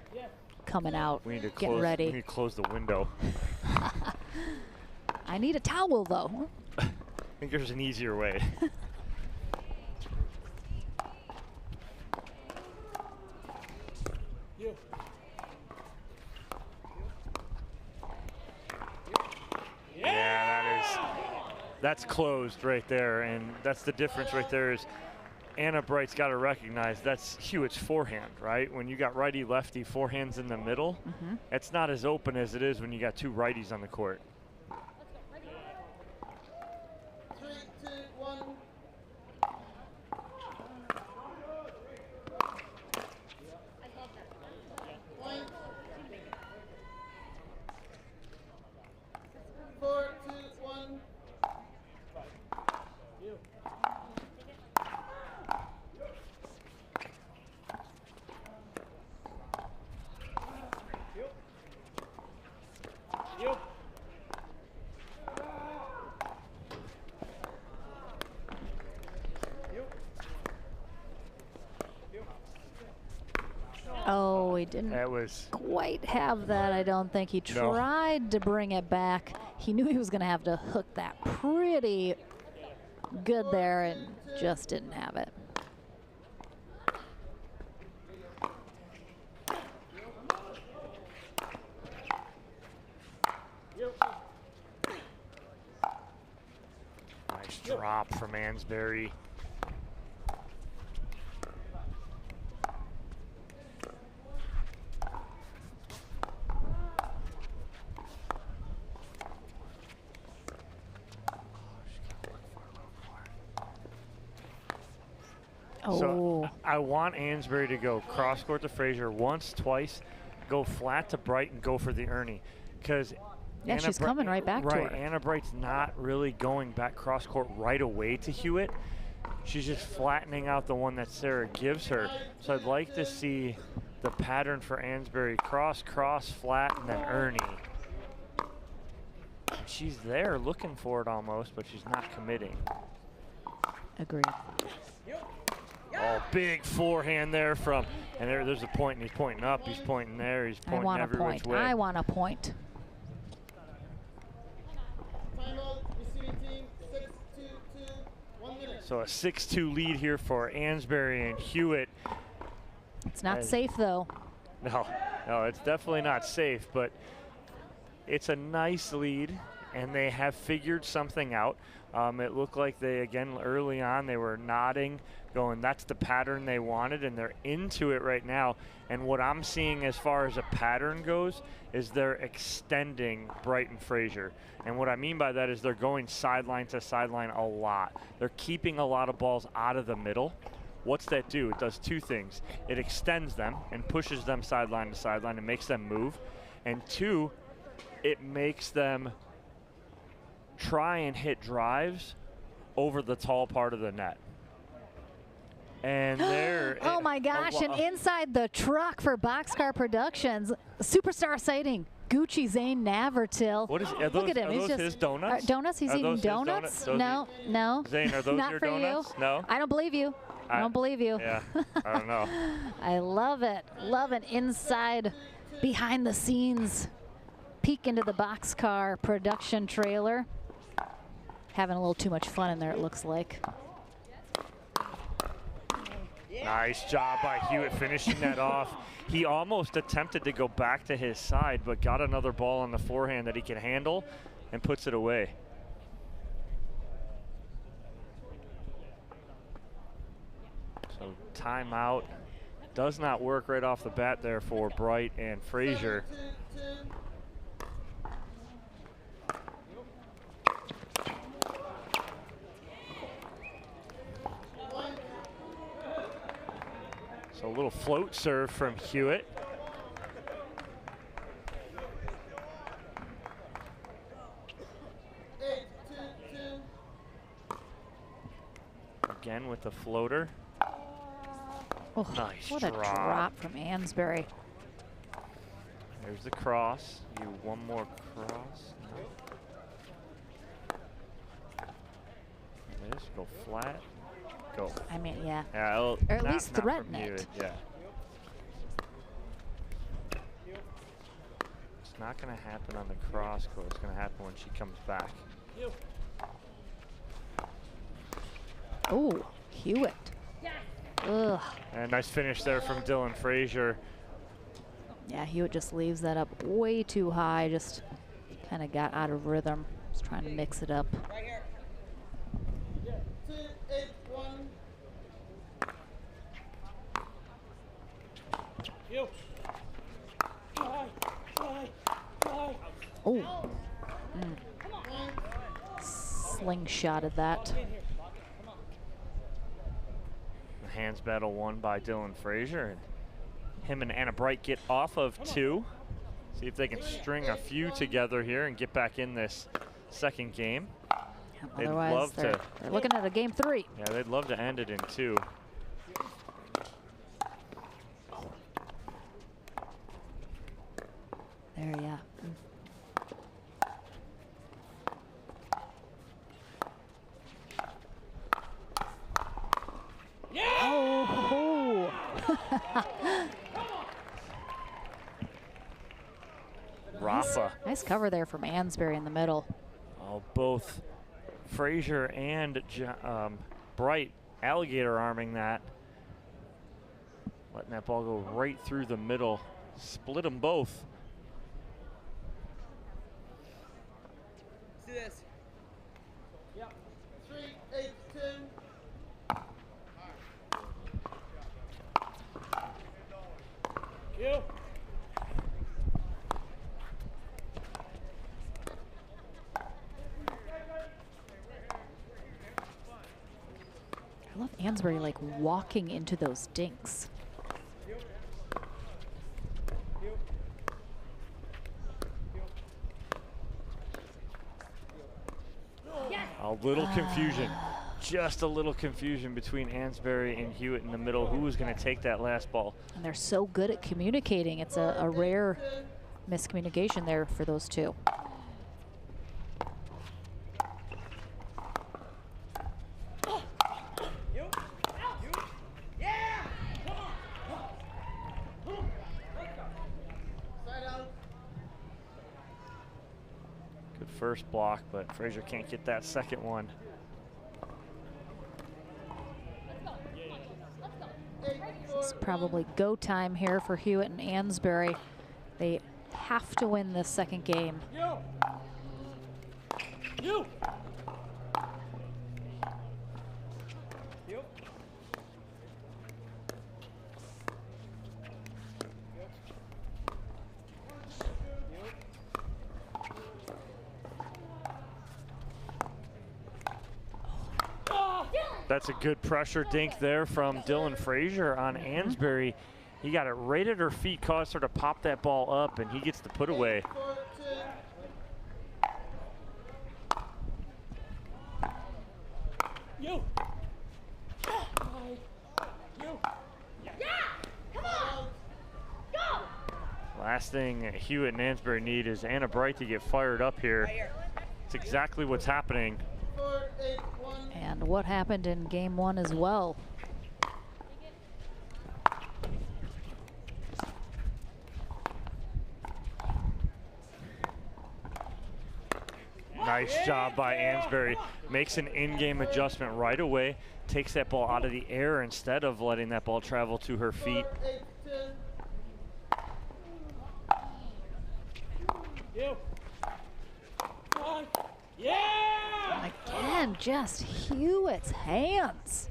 coming out, We need to getting close, ready. We need to close the window. I need a towel, though. I think there's an easier way. That's closed right there, and that's the difference right there is Anna Bright's got to recognize that's Hewitt's forehand, right? When you got righty-lefty forehands in the middle, it's not as open as it is when you got two righties on the court. 3, 2, 1. Point. 4, 2, 1. Oh, he didn't quite have that, I don't think. He tried to bring it back. He knew he was going to have to hook that pretty good there and just didn't have it. Nice drop from Ansberry. So I want Ansberry to go cross court to Frazier once, twice, go flat to Bright and go for the Ernie. Because she's coming right back to her. Anna Bright's not really going back cross court right away to Hewitt. She's just flattening out the one that Sarah gives her. So I'd like to see the pattern for Ansberry: cross, cross, flat, and then Ernie. she's there looking for it almost, but she's not committing. Agreed. Oh, big forehand there from, and there's a point, and he's pointing up, he's pointing there, he's pointing every which way. I want a point. So a 6-2 lead here for Ansberry and Hewitt. It's not safe, though. No, it's definitely not safe, but it's a nice lead, and they have figured something out. It looked like they, again, early on, they were nodding, going, that's the pattern they wanted, and they're into it right now. And what I'm seeing as far as a pattern goes is they're extending Bright and Frazier. And what I mean by that is they're going sideline to sideline a lot. They're keeping a lot of balls out of the middle. What's that do? It does two things. It extends them and pushes them sideline to sideline and makes them move. And two, it makes them try and hit drives over the tall part of the net. And there. Oh my gosh, and inside the truck for Boxcar Productions, superstar sighting, Gucci Zane Navertil. What is, Look at him. He's just his donuts? Donuts? He's eating donuts? No. Zane, are those Not your for donuts? you. No? I don't believe you. I don't believe you. Yeah, I don't know. I love it. Love an inside, behind the scenes peek into the Boxcar Production trailer. Having a little too much fun in there, it looks like. Nice job by Hewitt finishing that off. He almost attempted to go back to his side, but got another ball on the forehand that he can handle and puts it away. So timeout does not work right off the bat there for Bright and Frazier. So a little float serve from Hewitt. Again with the floater. Oh, nice what a drop from Ansberry. There's the cross. You one more cross. This go flat. Go. I mean, yeah. Yeah, or at least threaten it. it. Yeah. It's not going to happen on the cross court. It's going to happen when she comes back. Oh, Hewitt. Ugh. And nice finish there from Dylan Frazier. Yeah, Hewitt just leaves that up way too high. Just kind of got out of rhythm. Just trying to mix it up. Right here. 2-8-1. Oh. Slingshotted that. The hands battle won by Dylan Frazier. And him and Anna Bright get off of 2. See if they can string a few together here and get back in this second game. They'd Otherwise, love they're looking at a game 3. Yeah, they'd love to end it in 2. There, yeah. Oh. Rafa. Nice cover there from Ansberry in the middle. Oh, both Frazier and Bright alligator arming that. Letting that ball go right through the middle. Split them both. See this. Yep. 3-8-2. You. I love Ansberry like walking into those dinks. A little confusion. Just a little confusion between Ansberry and Hewitt in the middle. Who was going to take that last ball? And they're so good at communicating. It's a rare miscommunication there for those two. first block, but Frazier can't get that second one. It's probably go time here for Hewitt and Ansberry. They have to win this second game. That's a good pressure dink there from Dylan Frazier on Ansberry. He got it right at her feet, caused her to pop that ball up, and he gets the put away. Last thing Hewitt and Ansberry need is Anna Bright to get fired up here. It's exactly what's happening. And what happened in game one as well. Nice job by Ansberry. Makes an in-game adjustment right away. Takes that ball out of the air instead of letting that ball travel to her feet. Again, just Hewitt's hands.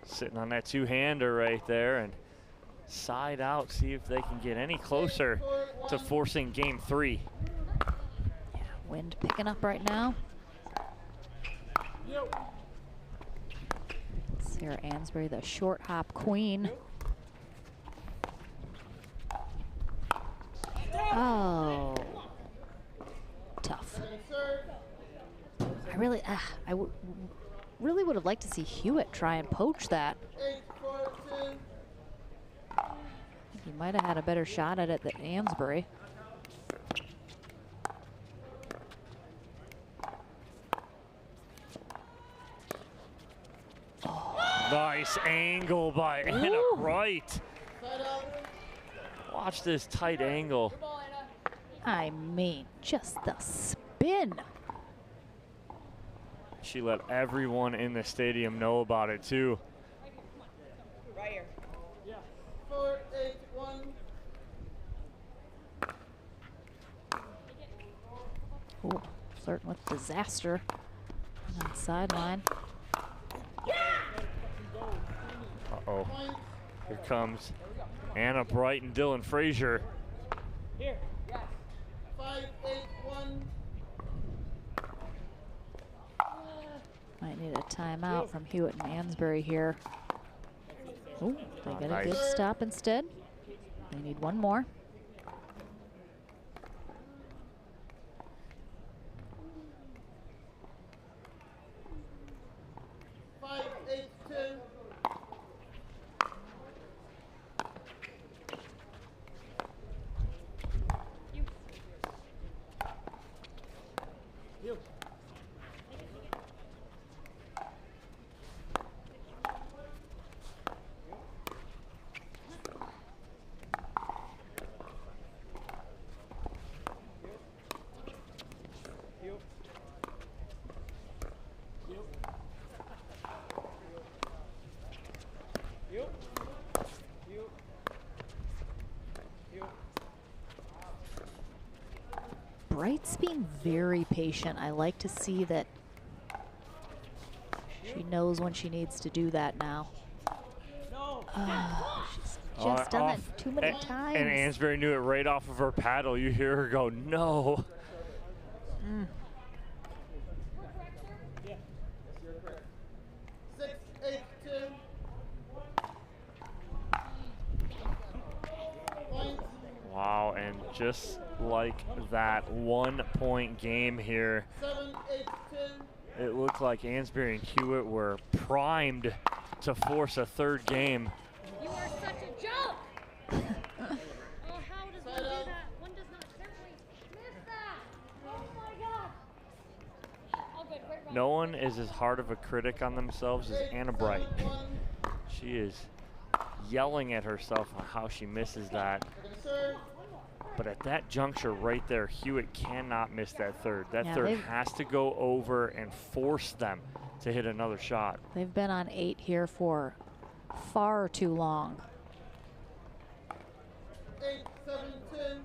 Sitting on that two-hander right there, and side out, see if they can get any closer to forcing game 3. Yeah, wind picking up right now. Sarah Ansberry, the short hop queen. Oh, tough. I really would have liked to see Hewitt try and poach that. He might have had a better shot at it than Ansberry. Nice angle by Anna Bright. Watch this tight angle. I mean, just the spin. She let everyone in the stadium know about it too. Right here. Yeah. 4-8-1. Ooh, flirting with disaster on the sideline. Uh-oh. Here comes Anna Bright and Dylan Frazier. Here. 5-8-1. Might need a timeout from Hewitt and Ansberry here. Oh, they get a good stop instead. They need one more. Bright's being very patient. I like to see that she knows when she needs to do that now. She's just done that too many times. And Ansberry knew it right off of her paddle. You hear her go, no. Mm. 6-8-2. Wow, and just like that 1-point game here, 7-8-2. it looked like Ansberry and Hewitt were primed to force a third game. You are such a joke! Oh, how does one do that? One does not certainly miss that! Oh my god! All good, great run. No one is as hard of a critic on themselves as Anna Bright. She is yelling at herself on how she misses that. But at that juncture right there, Hewitt cannot miss that third. That Yeah, third has to go over and force them to hit another shot. They've been on 8 here for far too long. 8, 7, 10.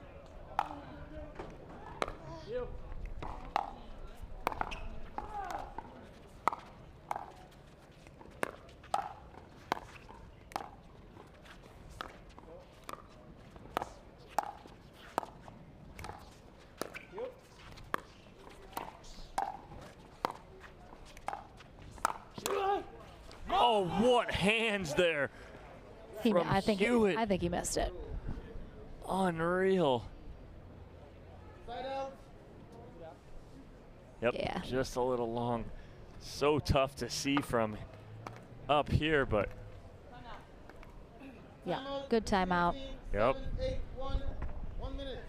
Oh, what hands there from I think he missed it. Unreal. Yep, Yeah. just a little long. So tough to see from up here, but Yeah, good timeout. yep. 1 minute.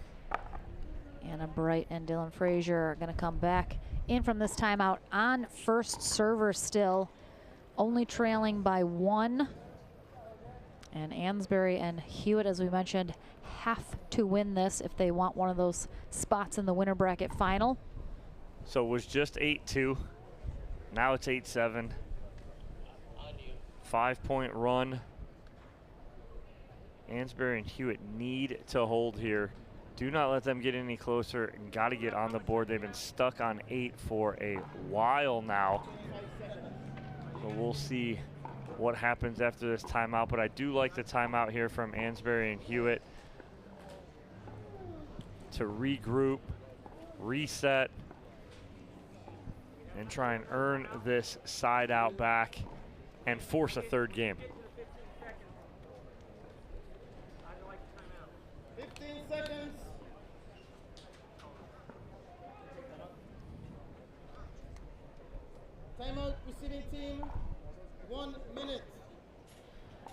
Anna Bright and Dylan Frazier are going to come back in from this timeout on first server still, only trailing by 1. And Ansberry and Hewitt, as we mentioned, have to win this if they want one of those spots in the winner bracket final. So it was just 8-2. Now it's 8-7. 5-point run. Ansberry and Hewitt need to hold here. Do not let them get any closer and got to get on the board. They've been stuck on 8 for a while now. So we'll see what happens after this timeout, but I do like the timeout here from Ansberry and Hewitt to regroup, reset, and try and earn this side out back and force a third game. 15 seconds. Timeout, receiving team, 1 minute.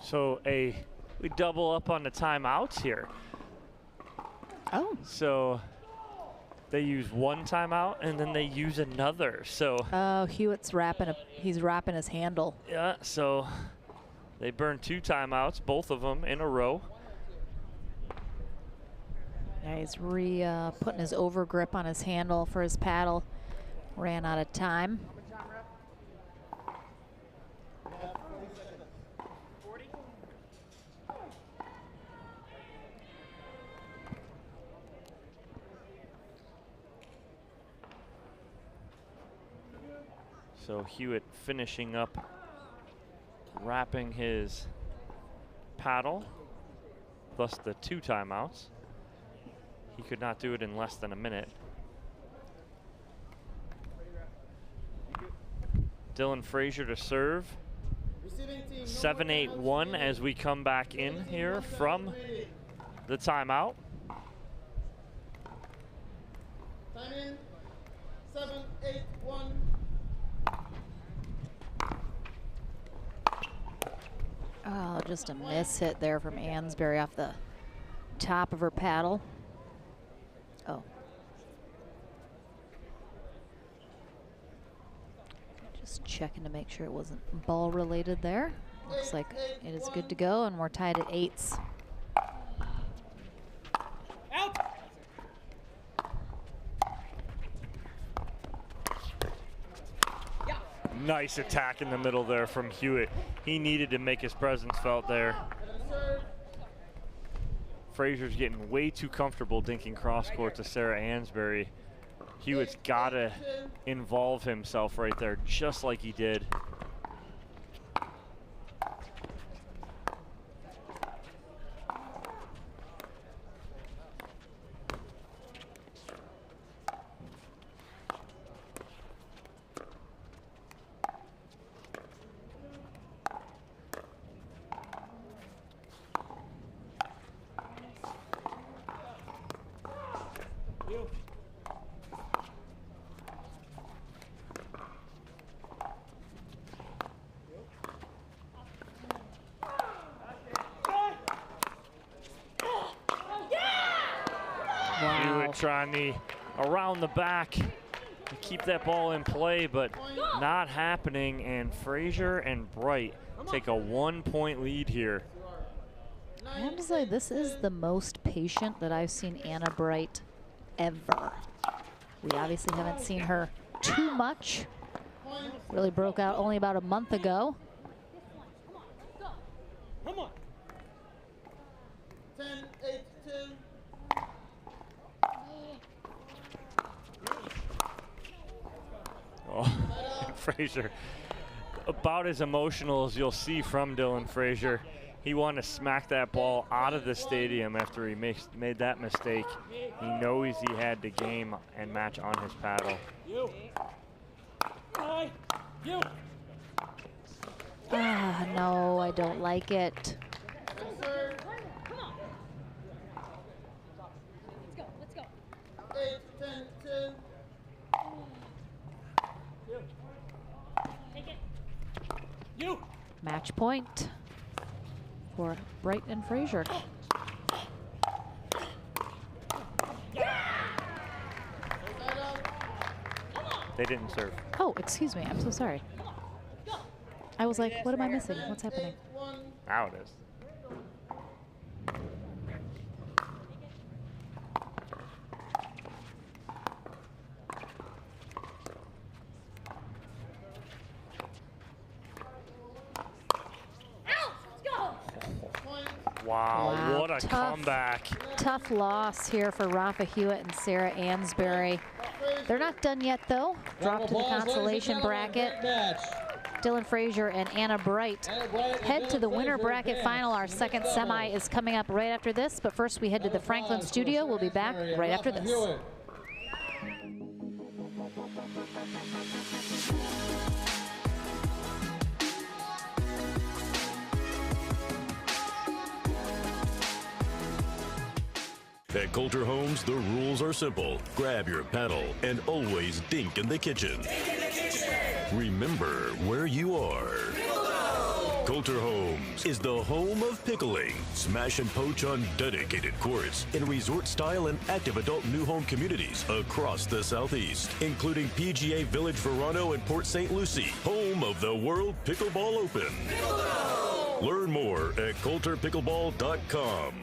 So we double up on the timeouts here. Oh. So they use one timeout and then they use another. So Hewitt's he's wrapping his handle. yeah, so they burn 2 timeouts, both of them in a row. Yeah, he's putting his over grip on his handle for his paddle. Ran out of time. So Hewitt finishing up, wrapping his paddle, thus the 2 timeouts. He could not do it in less than a minute. Dylan Frazier to serve. 7-8-1 as we come back in here from the timeout. Time in, 7-8-1. Oh, just a miss hit there from Ansberry off the top of her paddle. Oh. Just checking to make sure it wasn't ball related there. Looks like it is good to go, and we're tied at 8s. Nice attack in the middle there from Hewitt. He needed to make his presence felt there. Frazier's getting way too comfortable dinking cross court to Sarah Ansberry. Hewitt's got to involve himself right there, just like he did. Hewitt trying the around the back to keep that ball in play, but not happening. And Frazier and Bright take a 1-point lead here. I have to say, this is the most patient that I've seen Anna Bright ever. We obviously haven't seen her too much. Really broke out only about a month ago. Come on. 10, 8, 2. Oh, Frazier, about as emotional as you'll see from Dylan Frazier. He wanted to smack that ball out of the stadium after he made that mistake. He knows he had the game and match on his paddle. Ah, no, I don't like it. Let's go. 8, 10, 2. Take it. Match point for Bright and Frazier. They didn't serve. Oh, excuse me, I'm so sorry. I was like, what am I missing? What's happening? Now it is. Wow, what a comeback. Tough loss here for Rafa Hewitt and Sarah Ansberry. They're not done yet, though. Drop to the consolation bracket. Dylan Frazier and Anna Bright head to the winner bracket final. Our second semi is coming up right after this, but first we head to the Franklin studio. We'll be back right after this. At Coulter Homes, the rules are simple. Grab your paddle and always dink in the kitchen. Remember where you are. Coulter Homes is the home of pickling. Smash and poach on dedicated courts in resort-style and active adult new home communities across the Southeast, including PGA Village Verano and Port St. Lucie, home of the World Pickleball Open. Learn more at coulterpickleball.com.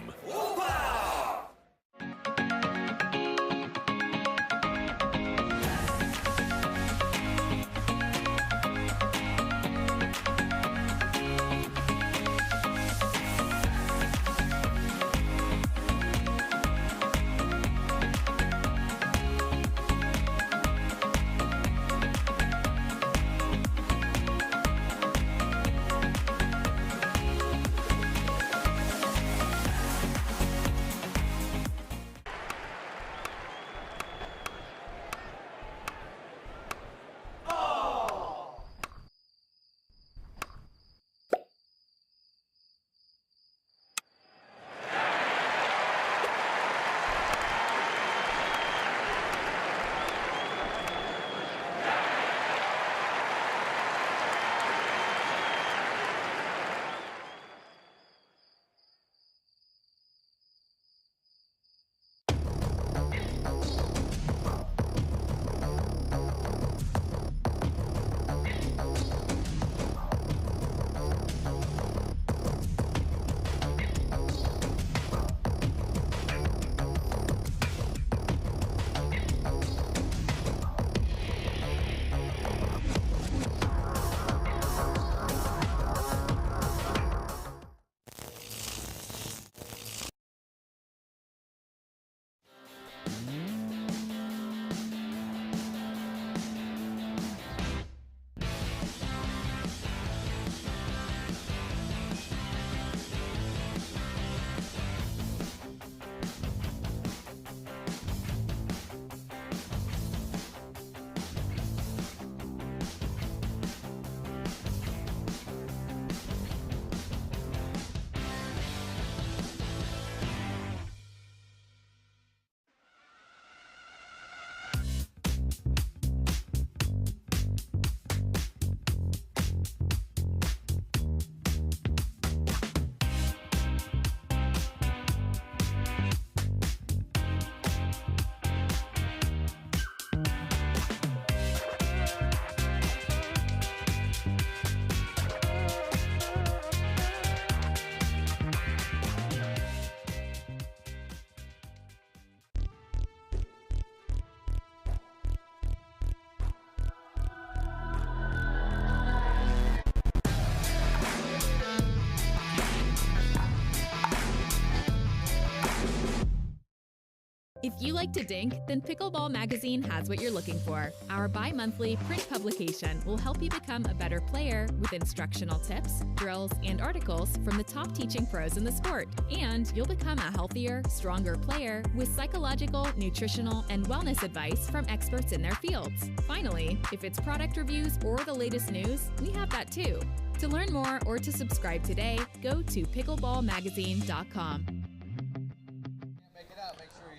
If you like to dink, then Pickleball Magazine has what you're looking for. Our bi-monthly print publication will help you become a better player with instructional tips, drills, and articles from the top teaching pros in the sport. And you'll become a healthier, stronger player with psychological, nutritional, and wellness advice from experts in their fields. Finally, if it's product reviews or the latest news, we have that too. To learn more or to subscribe today, go to pickleballmagazine.com.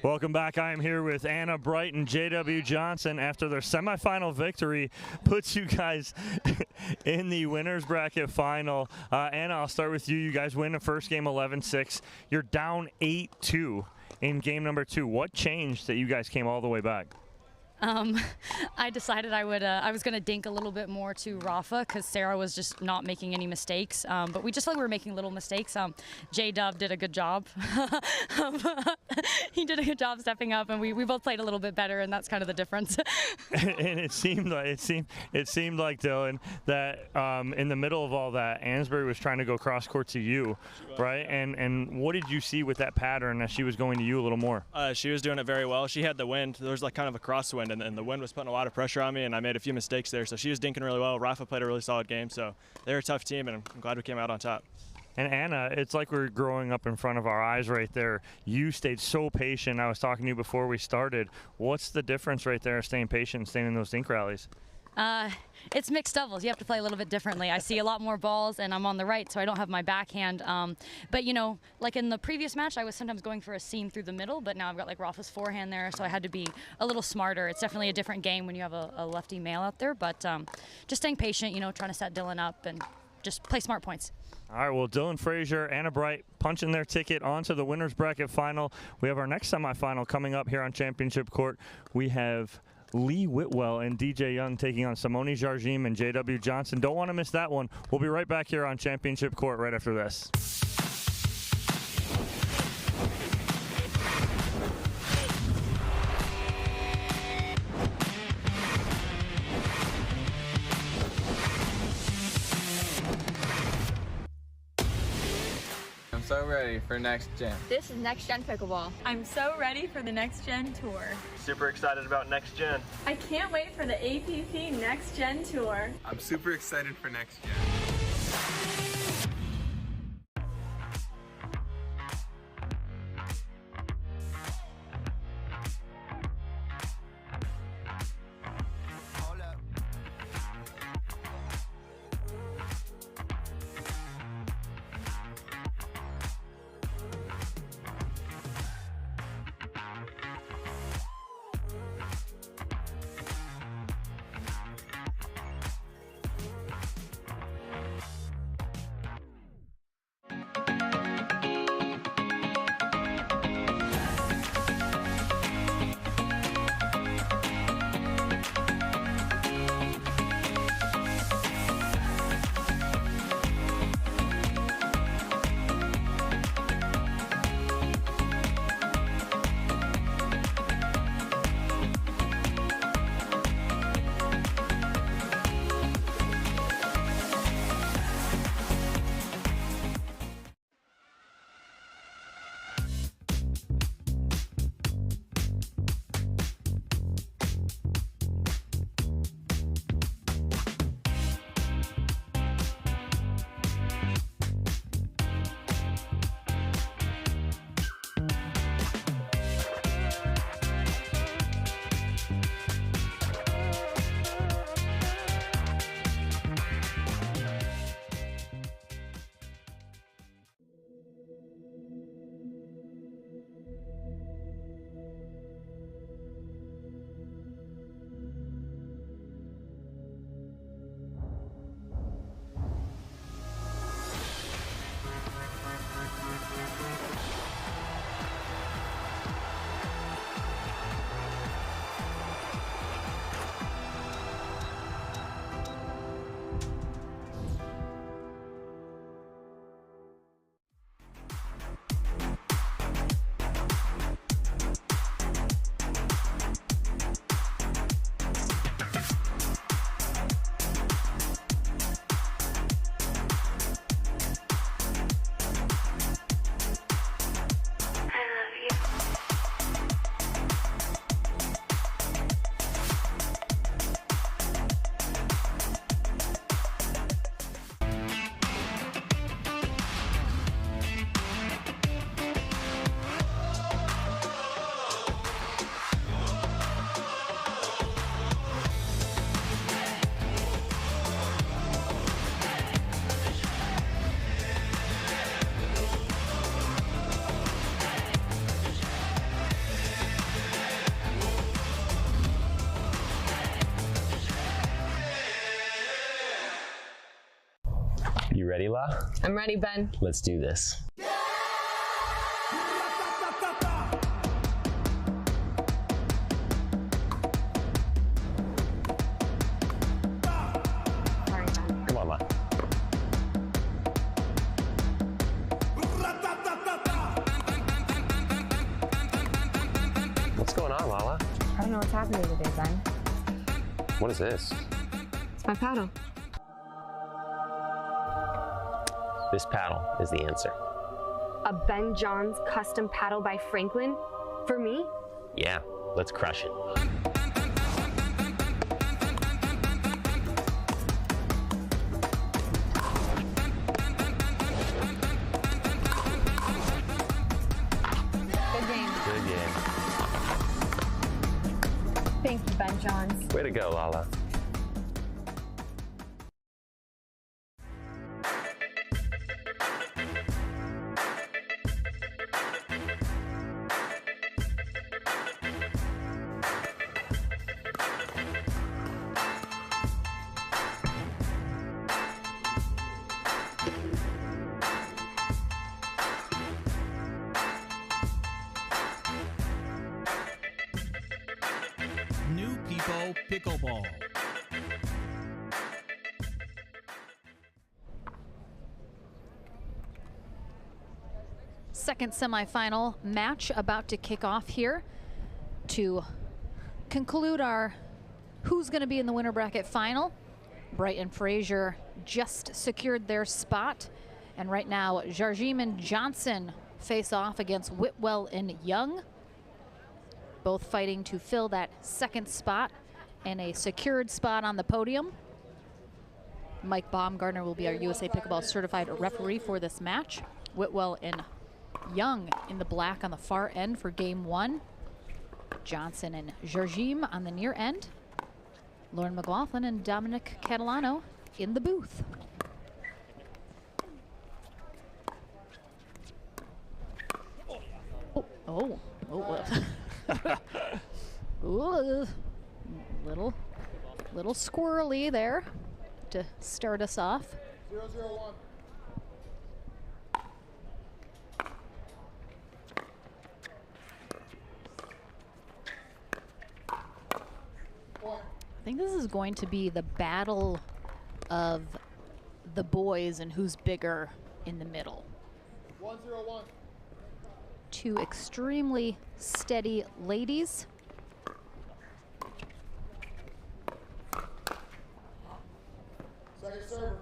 Welcome back. I am here with Anna Bright and J.W. Johnson after their semifinal victory puts you guys in the winner's bracket final. Anna, I'll start with you. You guys win the first game 11-6. You're down 8-2 in game number 2. What changed that you guys came all the way back? I decided I was going to dink a little bit more to Rafa because Sarah was just not making any mistakes. But we just felt we were making little mistakes. J-Dub did a good job. He did a good job stepping up, and we both played a little bit better, and that's kind of the difference. And it seemed like Dylan that in the middle of all that, Ansberry was trying to go cross court to you, right? And what did you see with that pattern as she was going to you a little more? She was doing it very well. She had the wind. There was like kind of a crosswind, and the wind was putting a lot of pressure on me, and I made a few mistakes there. So she was dinking really well. Rafa played a really solid game. So they're a tough team, and I'm glad we came out on top. And Anna, it's like we're growing up in front of our eyes right there. You stayed so patient. I was talking to you before we started. What's the difference right there, staying patient, staying in those dink rallies? It's mixed doubles. You have to play a little bit differently. I see a lot more balls, and I'm on the right, so I don't have my backhand. But, you know, like in the previous match, I was sometimes going for a seam through the middle, but now I've got, like, Rafa's forehand there, so I had to be a little smarter. It's definitely a different game when you have a lefty male out there, but just staying patient, you know, trying to set Dylan up and just play smart points. All right, well, Dylan Frazier, Anna Bright punching their ticket onto the winner's bracket final. We have our next semifinal coming up here on Championship Court. We have Lee Whitwell and DJ Young taking on Simone Jardim and J.W. Johnson. Don't want to miss that one. We'll be right back here on Championship Court right after this. I'm so ready for next gen. This is Next Gen Pickleball. I'm so ready for the Next Gen Tour. Super excited about next gen. I can't wait for the APP Next Gen Tour. I'm super excited for next gen. ready, La? I'm ready, Ben. Let's do this. Sorry, Ben. Come on, La. What's going on, Lala? I don't know what's happening today, Ben. What is this? It's my paddle. This paddle is the answer. A Ben Johns custom paddle by Franklin? For me? Yeah, let's crush it. Good game. Good game. Thank you, Ben Johns. Way to go, Lala. New People Pickleball. Second semifinal match about to kick off here to conclude our who's going to be in the winner bracket final. Bright and Fraser just secured their spot, and right now Jardim and Johnson face off against Whitwell and Young, both fighting to fill that second spot and a secured spot on the podium. Mike Baumgartner will be our USA Pickleball certified referee for this match. Whitwell and Young in the black on the far end for game one. Johnson and Jardim on the near end. Lauren McLaughlin and Dominic Catalano in the booth. Oh. Ooh, little squirrely there to start us off. 0-0-1. I think this is going to be the battle of the boys and who's bigger in the middle. 1-0-1. Two extremely steady ladies. Second server.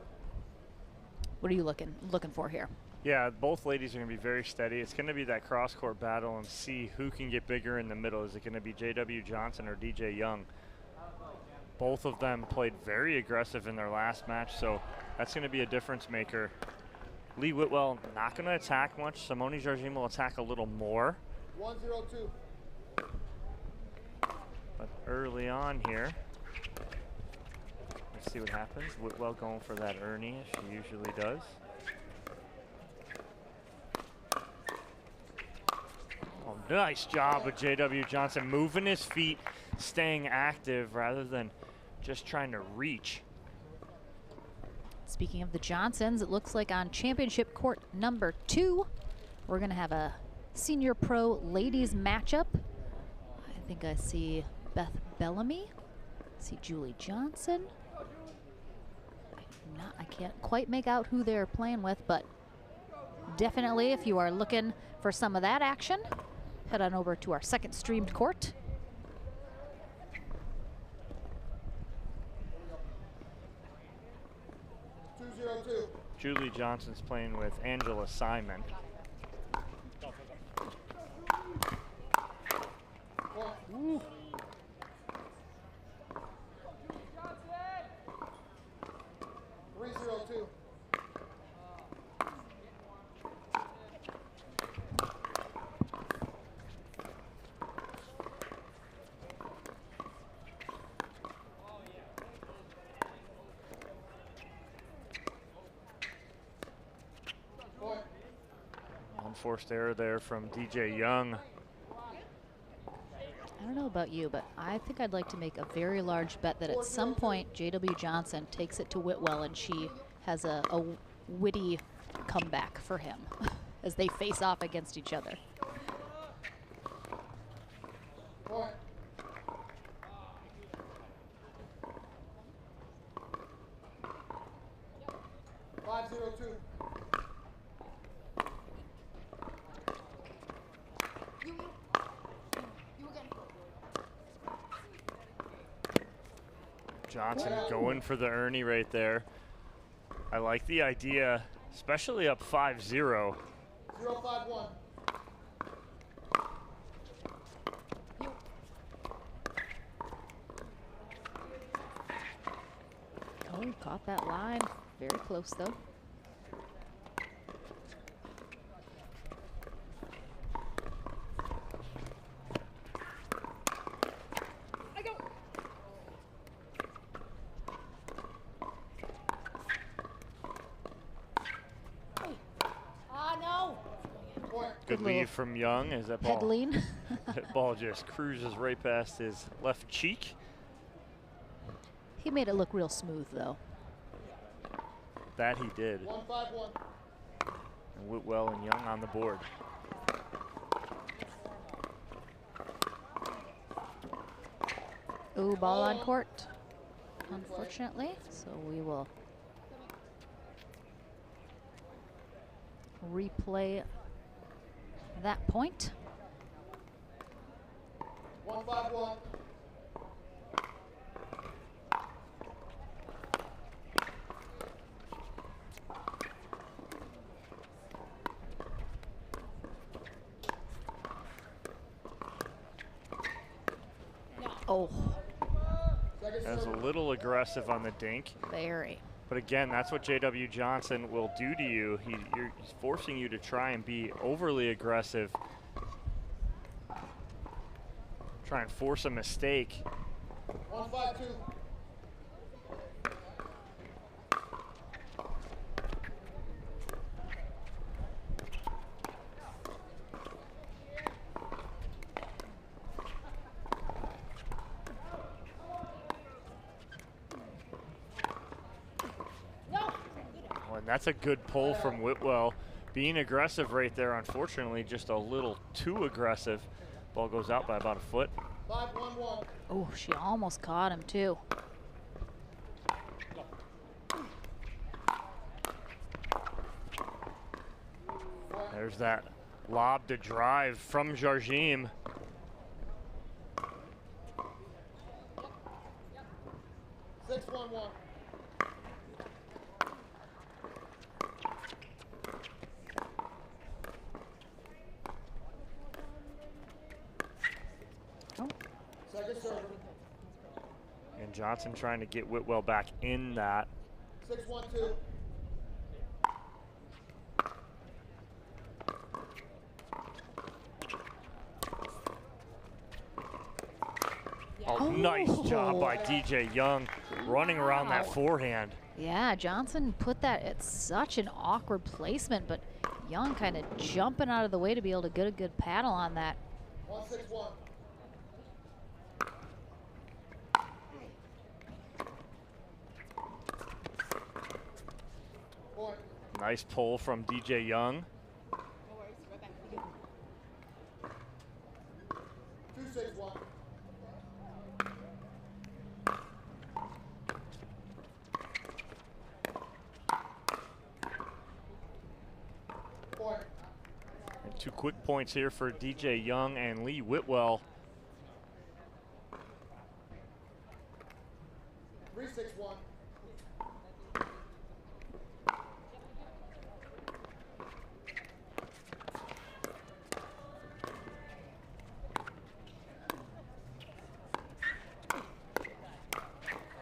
What are you looking for here? Yeah, both ladies are going to be very steady. It's going to be that cross-court battle and see who can get bigger in the middle. Is it going to be J.W. Johnson or DJ Young? Both of them played very aggressive in their last match, so that's going to be a difference maker. Lee Whitwell not going to attack much. Simone Jardim will attack a little more. 1-0-2. But early on here, let's see what happens. Whitwell going for that Ernie, as she usually does. Oh, nice job with J.W. Johnson, moving his feet, staying active rather than just trying to reach. Speaking of the Johnsons, it looks like on championship court number 2, we're gonna have a senior pro ladies matchup. I think I see Beth Bellamy, I see Julie Johnson. I can't quite make out who they're playing with, but definitely if you are looking for some of that action, head on over to our second streamed court. Julie Johnson's playing with Angela Simon. Ooh. 3-0-2. Unforced error there from DJ Young. I don't know about you, but I think I'd like to make a very large bet that at some point J.W. Johnson takes it to Whitwell and she has a witty comeback for him as they face off against each other. Point. Five, 0-2. Johnson going for the Ernie right there. I like the idea, especially up 5-0. 0-5-1. Oh, he caught that line. Very close, though. Good lead from Young as that ball, head lean. that ball just cruises right past his left cheek. He made it look real smooth, though. That he did. 1-5-1. And Whitwell and Young on the board. Ooh, ball on court, unfortunately. So we will replay that point. 1-5-1. Oh. That was a little aggressive on the dink. Very. But again, that's what J.W. Johnson will do to you. He's forcing you to try and be overly aggressive. Try and force a mistake. 1-5-2. That's a good pull from Whitwell. Being aggressive right there, unfortunately, just a little too aggressive. Ball goes out by about a foot. 5-1-1. Oh, she almost caught him, too. There's that lob to drive from Jardim. And Johnson trying to get Whitwell back in that. 6-1-2. Oh, nice job by DJ Young running around that forehand. Yeah, Johnson put that at such an awkward placement, but Young kind of jumping out of the way to be able to get a good paddle on that. 1-6-1. Nice pull from DJ Young. 2-6-1. And 2 quick points here for DJ Young and Lee Whitwell. 3-6-1.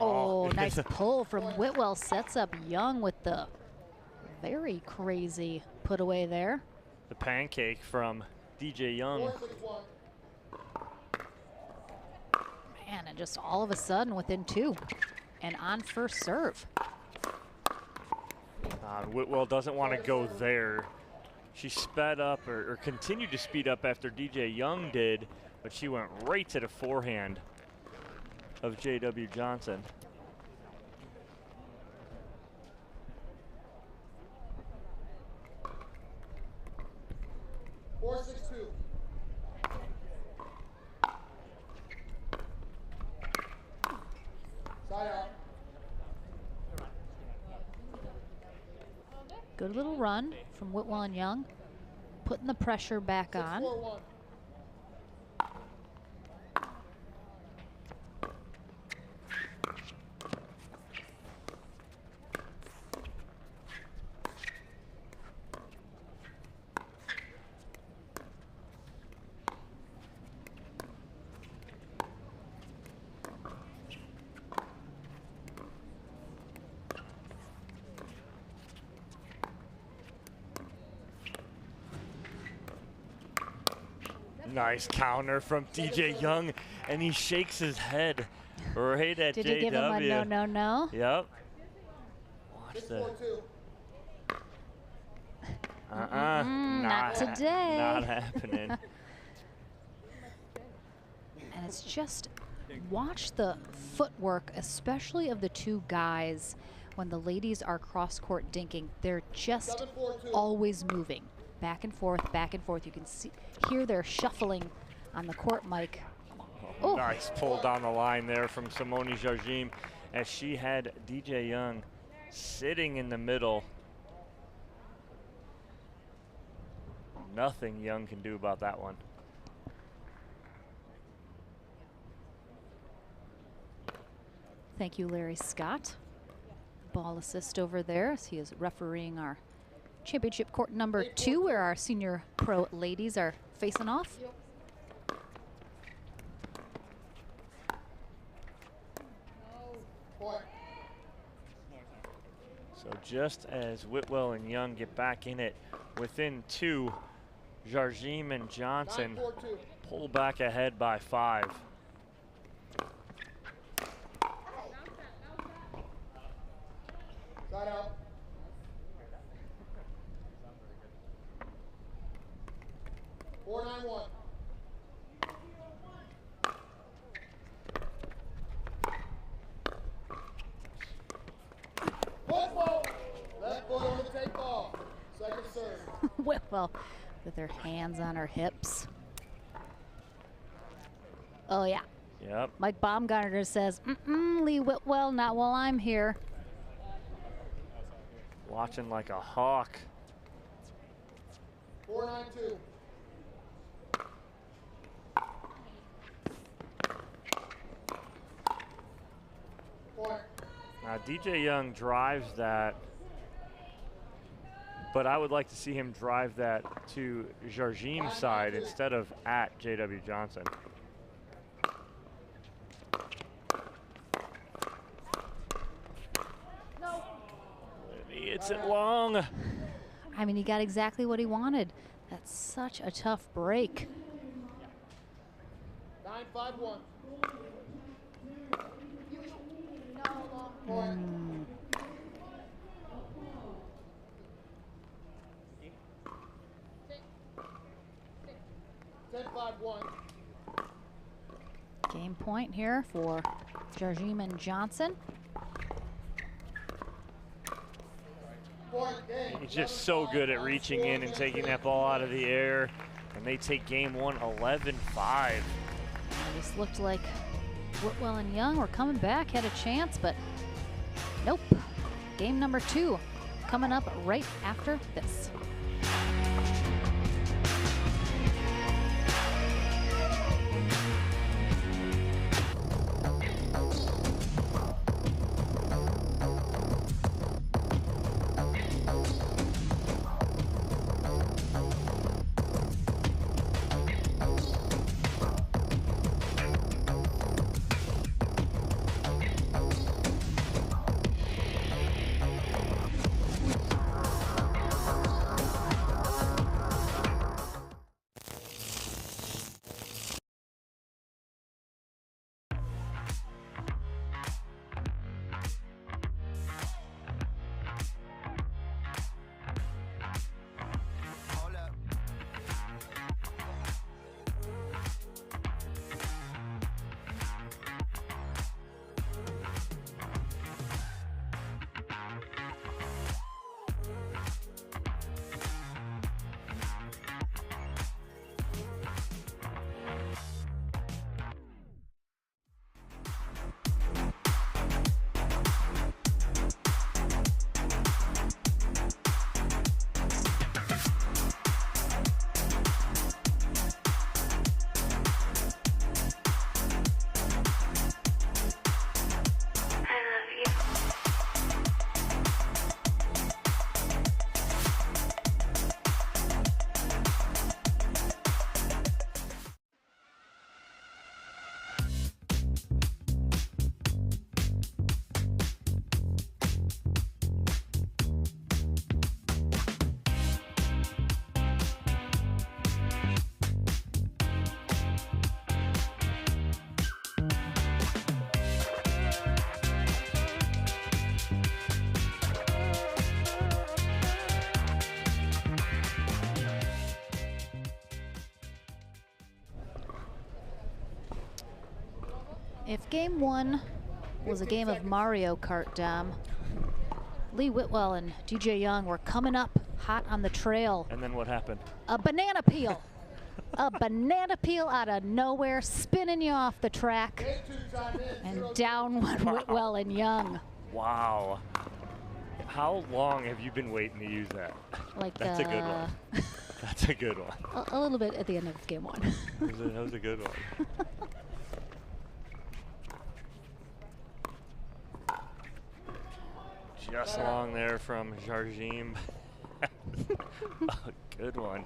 Oh, nice pull from Whitwell. Sets up Young with the very crazy put away there. The pancake from DJ Young. 4-6-1. Man, and just all of a sudden within 2 and on first serve. Whitwell doesn't want to go there. She sped up or continued to speed up after DJ Young did, but she went right to the forehand of J.W. Johnson. 4-6-2. Side out. Good little run from Whitwell and Young, putting the pressure back on. 6-4-1. Nice counter from DJ Young, and he shakes his head right at JW. Did he give him a no, no, no? Yep. Watch that. Not today. Not happening. And it's just, watch the footwork, especially of the two guys. When the ladies are cross-court dinking, they're just always moving. Back and forth, back and forth. You can hear their shuffling on the court mic. Oh. Nice pull down the line there from Simone Jardim as she had DJ Young sitting in the middle. Nothing Young can do about that one. Thank you, Larry Scott. Ball assist over there as he is refereeing our championship court number 2, where our senior pro ladies are facing off. So just as Whitwell and Young get back in it within 2, Jardim and Johnson pull back ahead by 5. Side out. Four, 9-1. Whitwell. Left foot on the take ball. Second serve. Whitwell with her hands on her hips. Oh yeah. Yep. Mike Baumgartner says, Lee Whitwell, not while I'm here. Watching like a hawk. 4-9-2. Now DJ Young drives that, but I would like to see him drive that to Jardim's side instead of at JW Johnson. He hits it long. I mean, he got exactly what he wanted. That's such a tough break. 9-5-1. Mm. Game point here for Jardim and Johnson. He's just so good at reaching in and taking that ball out of the air. And they take game 1 11-5. This looked like Whitwell and Young were coming back, had a chance, but nope. Game number 2 coming up right after this. If game one was a game of Mario Kart, Lee Whitwell and DJ Young were coming up hot on the trail. And then what happened? A banana peel. A banana peel out of nowhere, spinning you off the track. And down went Whitwell and Young. Wow. How long have you been waiting to use that? Like That's a good one. That's a good one. A little bit at the end of game one. That was a good one. Just long there from Jardim. A good one.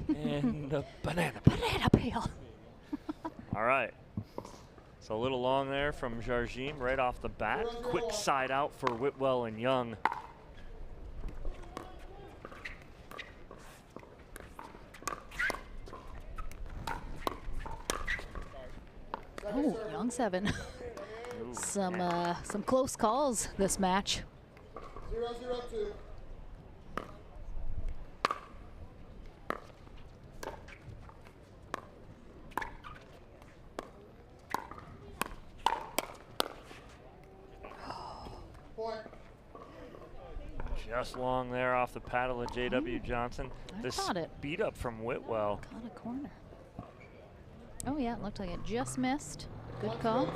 And a banana peel. All right. So a little long there from Jardim right off the bat. Quick side out for Whitwell and Young. Oh, Young's having some close calls this match. 0-0-2. Just long there off the paddle of J.W. Johnson. This beat up from Whitwell. Caught a corner. Oh yeah, it looked like it just missed. Good call.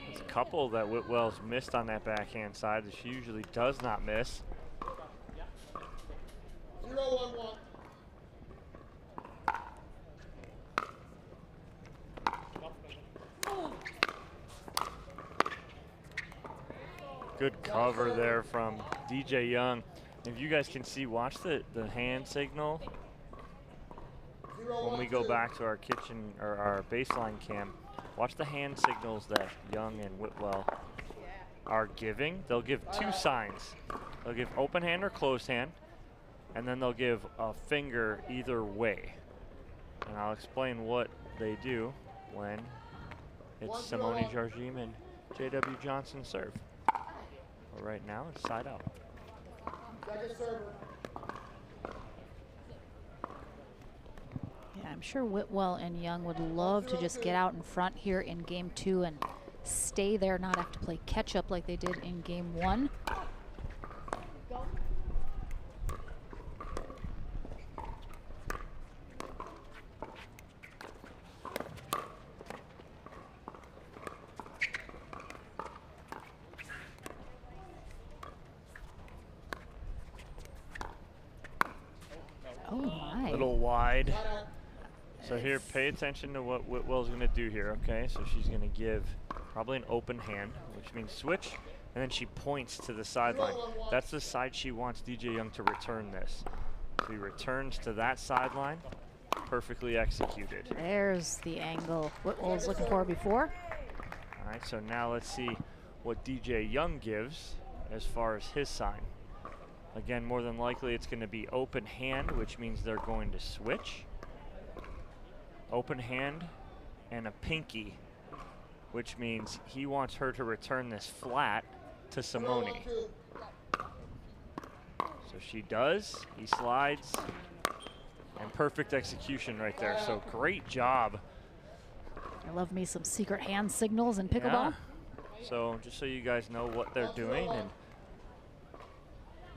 There's a couple that Whitwell's missed on that backhand side that she usually does not miss. 0-1-1. Good cover there from DJ Young. If you guys can see, watch the hand signal when we go back to our kitchen or our baseline cam. Watch the hand signals that Young and Whitwell are giving. They'll give two signs. They'll give open hand or closed hand, and then they'll give a finger either way. And I'll explain what they do when it's Simone Jardim and J.W. Johnson serve. But right now, it's side out. Yeah, I'm sure Whitwell and Young would love to just get out in front here in game two and stay there, not have to play catch up like they did in game one. Oh my. Little wide. So here, pay attention to what Whitwell's gonna do here, okay? So she's gonna give probably an open hand, which means switch, and then she points to the sideline. That's the side she wants DJ Young to return this. So he returns to that sideline, perfectly executed. There's the angle Whitwell was looking for before. All right, so now let's see what DJ Young gives as far as his sign. Again, more than likely it's gonna be open hand, which means they're going to switch. Open hand and a pinky, which means he wants her to return this flat to Simone. So she does, he slides, and perfect execution right there. So great job. I love me some secret hand signals in pickleball. Yeah. So just so you guys know what they're doing and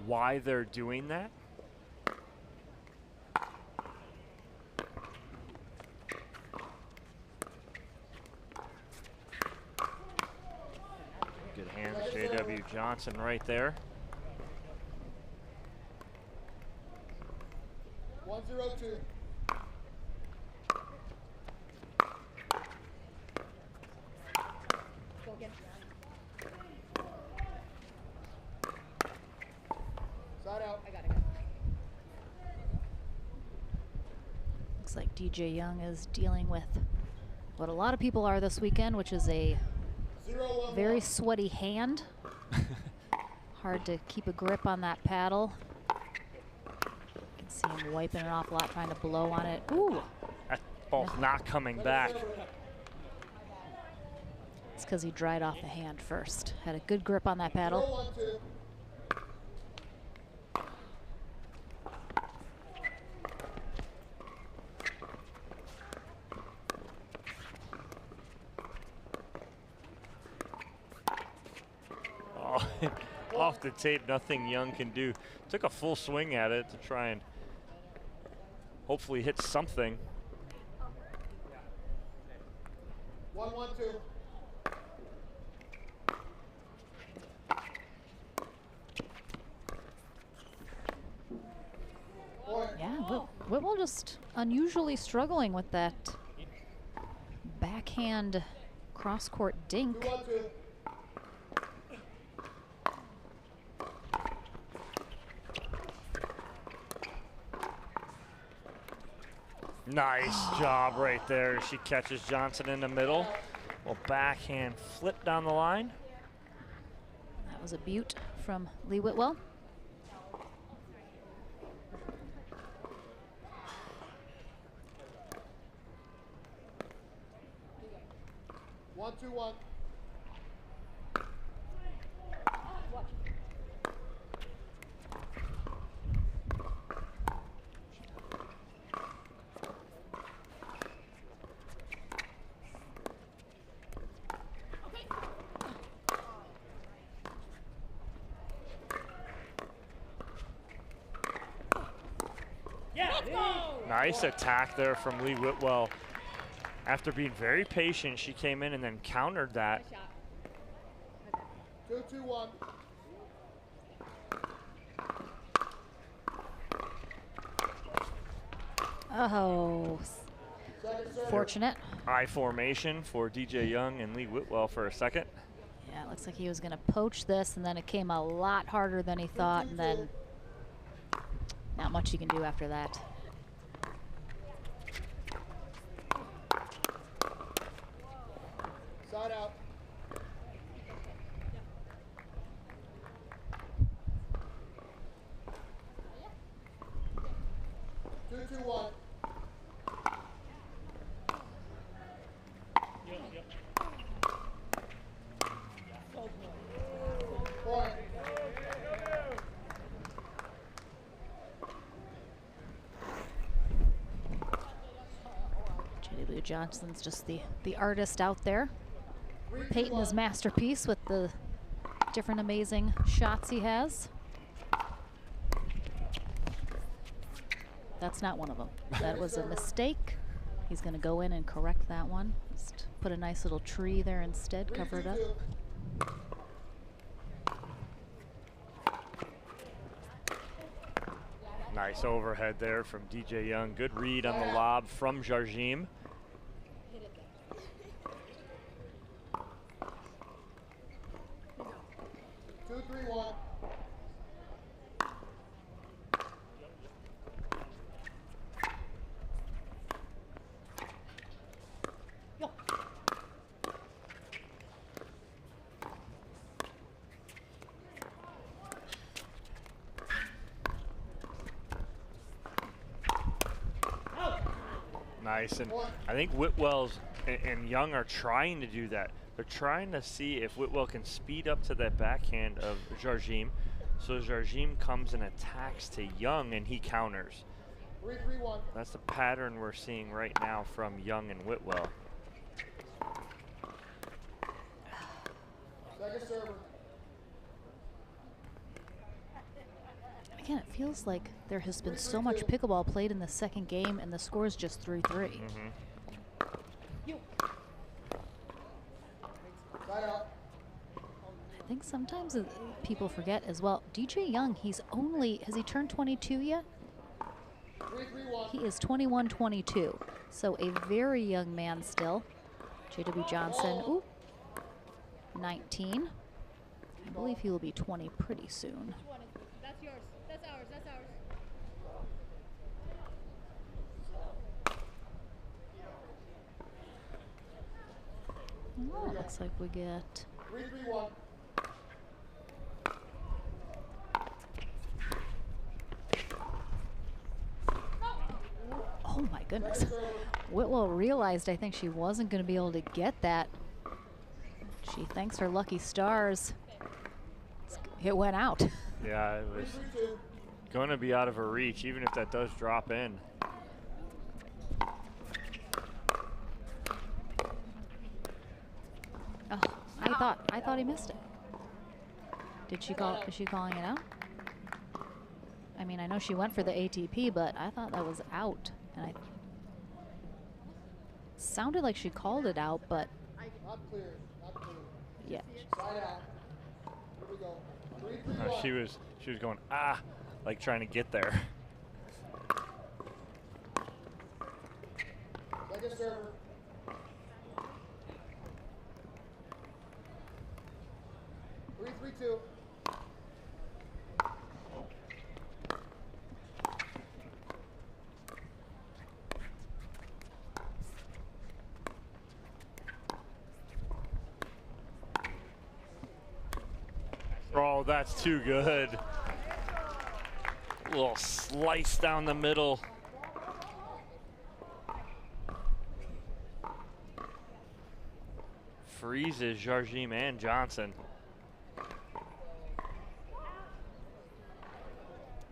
why they're doing that. Good hands, J.W. Johnson right there. 1-0-2. Side out. I got it. Looks like DJ Young is dealing with what a lot of people are this weekend, which is a very sweaty hand. Hard to keep a grip on that paddle. You can see him wiping it off a lot, trying to blow on it. Ooh. That ball's not coming back. It's because he dried off the hand first. Had a good grip on that paddle. Oh, off the tape, nothing Young can do. Took a full swing at it to try and hopefully hit something. 1-1-2. Yeah, Whitwell just unusually struggling with that backhand cross-court dink. 2-1-2. Nice job right there. She catches Johnson in the middle. Well, backhand flip down the line. That was a beaut from Lee Whitwell. One, 2-1. Nice attack there from Lee Whitwell. After being very patient, she came in and then countered that. 2-2-1. Oh, fortunate. Eye formation for DJ Young and Lee Whitwell for a second. Yeah, it looks like he was going to poach this, and then it came a lot harder than he thought, and then not much you can do after that. Side out. Two, 2-1. Point. JW Johnson's just the artist out there, painting his masterpiece with the different amazing shots he has. That's not one of them. That was a mistake. He's going to go in and correct that one. Just put a nice little tree there instead, cover it up. Nice overhead there from DJ Young. Good read on the lob from Jardim. Two, 3-1. Nice, and I think Whitwell's and Young are trying to do that. They're trying to see if Whitwell can speed up to that backhand of Jardim. So Jardim comes and attacks to Young and he counters. 3-3-1. That's the pattern we're seeing right now from Young and Whitwell. Second server. Again, it feels like there has been so much pickleball played in the second game, and the score is just 3-3. I think sometimes people forget as well. DJ Young, has he turned 22 yet? 3-3-1. He is 21-22, so a very young man still. JW Johnson, ooh, 19. I believe he will be 20 pretty soon. That's yours. That's ours. That's ours. Oh, looks like we get 3-3-1. oh my goodness. Whitwell realized, I think, she wasn't going to be able to get that She thanks her lucky stars. It went out. Yeah, it was going to be out of her reach, even if that does drop in. Oh, I thought he missed it. Did she call? Is she calling it out? I mean, I know she went for the ATP, but I thought that was out, and I sounded like she called it out, but Not clear. Not clear. yeah. Side out. Here we go. 3-3-1. She was going like trying to get there. Second server. Three, 3-2. Oh, that's too good. A little slice down the middle. Freezes Jardim and Johnson.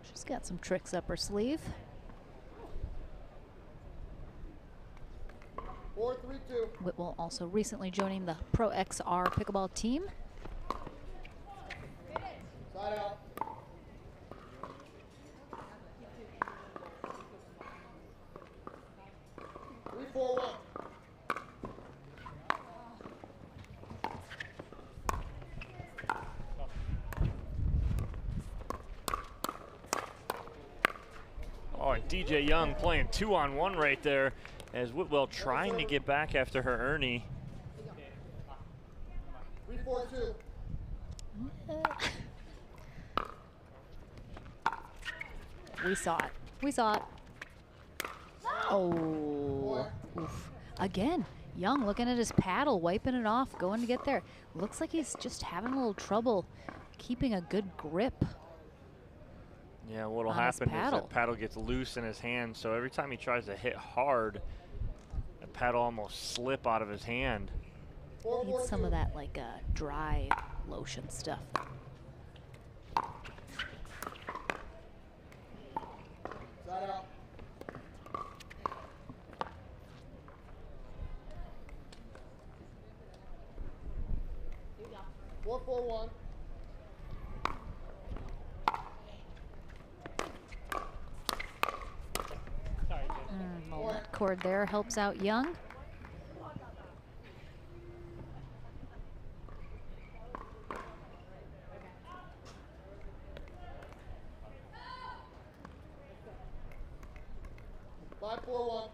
She's got some tricks up her sleeve. 4-3-2. Whitwell also recently joining the Pro XR pickleball team. Side out. Three, 4-1. Oh, and DJ Young playing 2-on-1 right there as Whitwell trying to get back after her Ernie. 3-4-2. We saw it. We saw it. Oh. Oof. Again, Young looking at his paddle, wiping it off, going to get there. Looks like he's just having a little trouble keeping a good grip. Yeah, what'll on his happen is paddle. that paddle gets loose in his hand, so every time he tries to hit hard, the paddle almost slip out of his hand. Needs some of that like dry lotion stuff. Side out. Four, 4-1. That cord there helps out Young. Five, 4-1.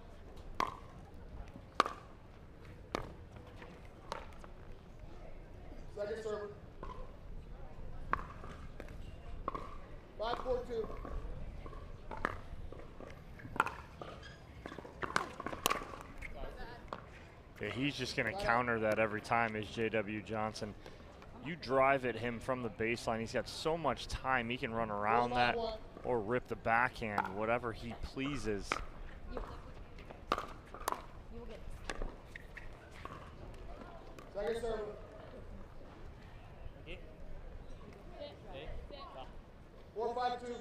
Second server. 5-4-2. Yeah, he's just going to counter that every time is JW Johnson. You drive at him from the baseline, he's got so much time. He can run around that or rip the backhand, whatever he pleases. Second server. 4-5-2.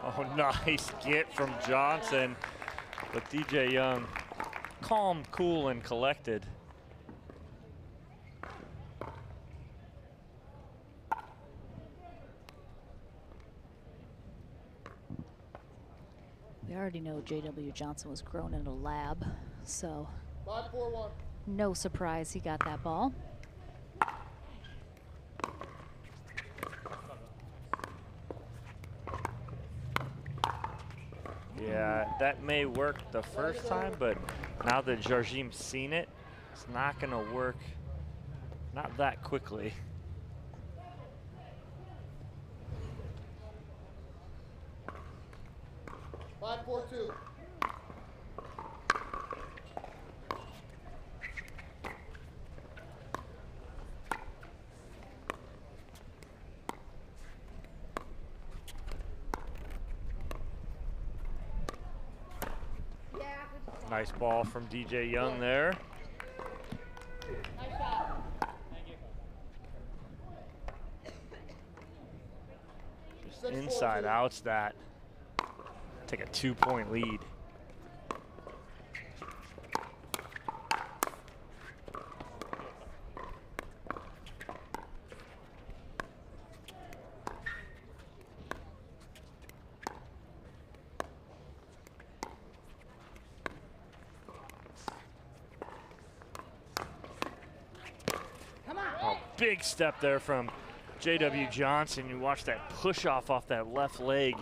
Oh, nice get from Johnson. But DJ Young, calm, cool, and collected. We already know JW Johnson was grown in a lab, so 5-4-1. no surprise he got that ball. Yeah, that may work the first time, but now that Jardim's seen it, it's not going to work, not that quickly. Five, 4-2. Nice ball from DJ Young there. Nice shot. Just inside outs that. Take a 2-point lead. Big step there from J.W. Johnson. You watch that push off that left leg.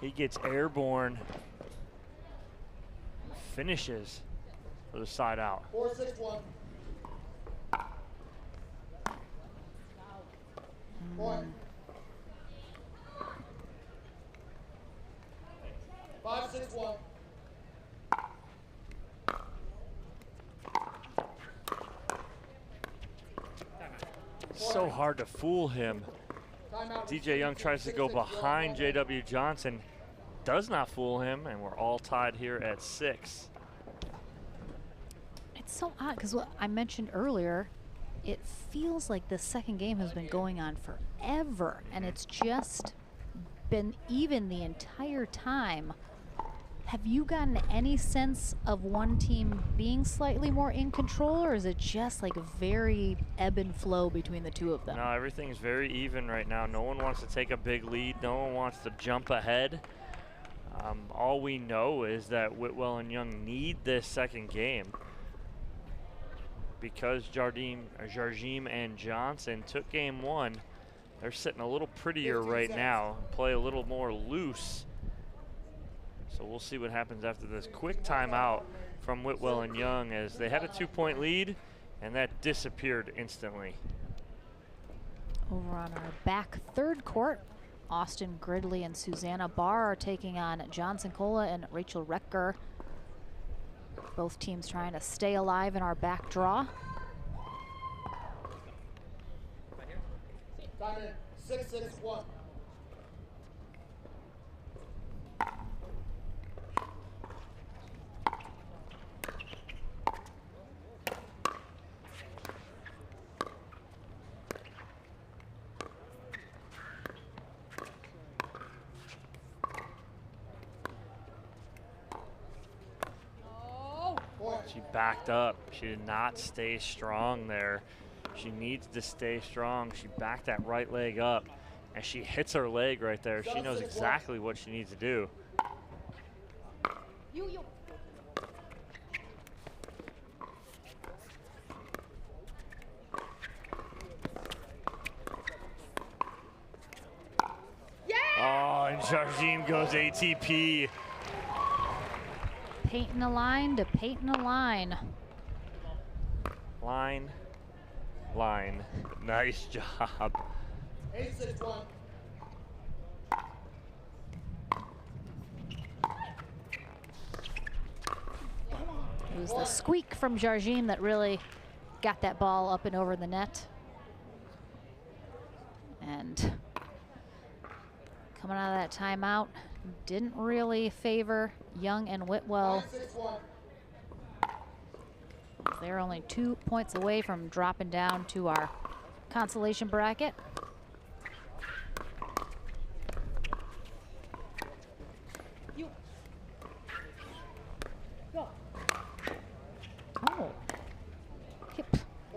He gets airborne. Finishes for the side out. 4-6-1. Point. 5-6-1. So hard to fool him. DJ Young tries to go behind J.W. Johnson. Does not fool him, and we're all tied here at 6. It's so odd because what I mentioned earlier, it feels like the second game has been going on forever, and it's just been even the entire time. Have you gotten any sense of one team being slightly more in control, or is it just like a very ebb and flow between the two of them? No, everything's very even right now. No one wants to take a big lead. No one wants to jump ahead. All we know is that Whitwell and Young need this second game because Jardim and Johnson took game 1. They're sitting a little prettier right now, play a little more loose. So we'll see what happens after this quick timeout from Whitwell and Young, as they had a 2-point lead and that disappeared instantly. Over on our back third court, Austin Gridley and Susanna Barr are taking on Johnson Cola and Rachel Recker. Both teams trying to stay alive in our back draw. Time in 6-6-1. She backed up. She did not stay strong there. She needs to stay strong. She backed that right leg up, and she hits her leg right there. She knows exactly what she needs to do. Oh, and Jardim goes ATP. Painting a line to painting a line. Line. Nice job. 8-6-1. It was the squeak from Jardim that really got that ball up and over the net. And coming out of that timeout, didn't really favor Young and Whitwell. They're only 2 points away from dropping down to our consolation bracket. Oh.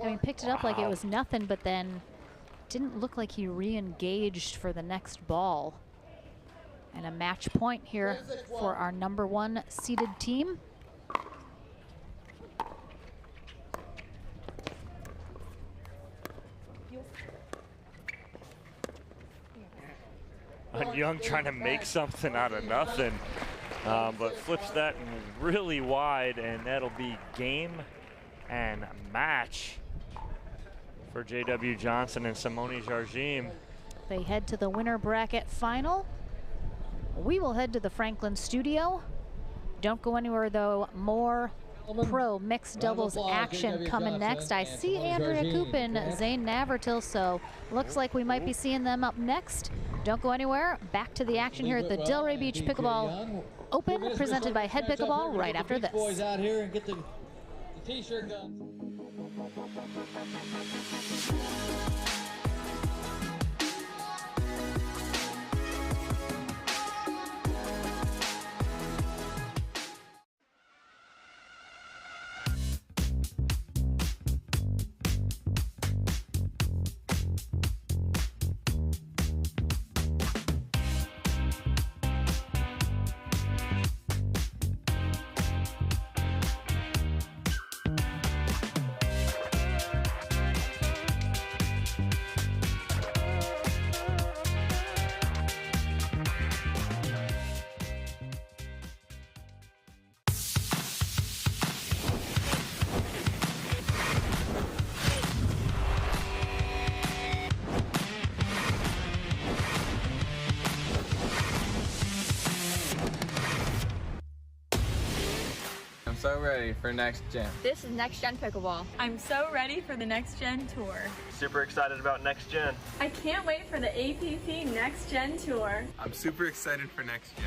I mean, picked it up like it was nothing, but then didn't look like he re-engaged for the next ball. And a match point here for our #1 seeded team. Young trying to make something out of nothing, but flips that really wide, and that'll be game and match for J.W. Johnson and Simone Jardim. They head to the winner bracket final. We will head to the Franklin studio. Don't go anywhere though. More pro mixed doubles action coming next. I see Andrea Kupin, Zane Navratil, so looks like we might be seeing them up next. Don't go anywhere. Back to the action here at the Delray Beach Pickleball Open, presented by Head Pickleball, right after this. Boys out here and get the t-shirt guns. So ready for next gen. This is Next Gen Pickleball. I'm so ready for the Next Gen Tour. Super excited about Next Gen. I can't wait for the APP Next Gen Tour. I'm super excited for next gen.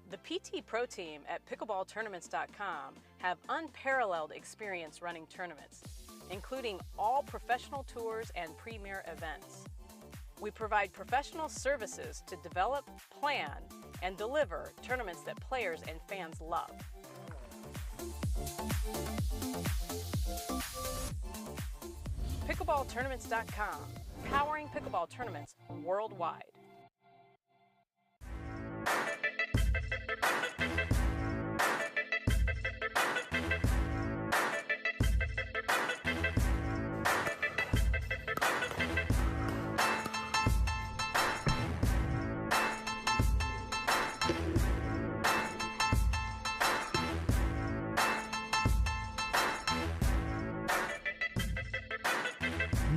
The PT Pro team at pickleballtournaments.com have unparalleled experience running tournaments, including all professional tours and premier events. We provide professional services to develop, plan, and deliver tournaments that players and fans love. Pickleballtournaments.com, powering pickleball tournaments worldwide.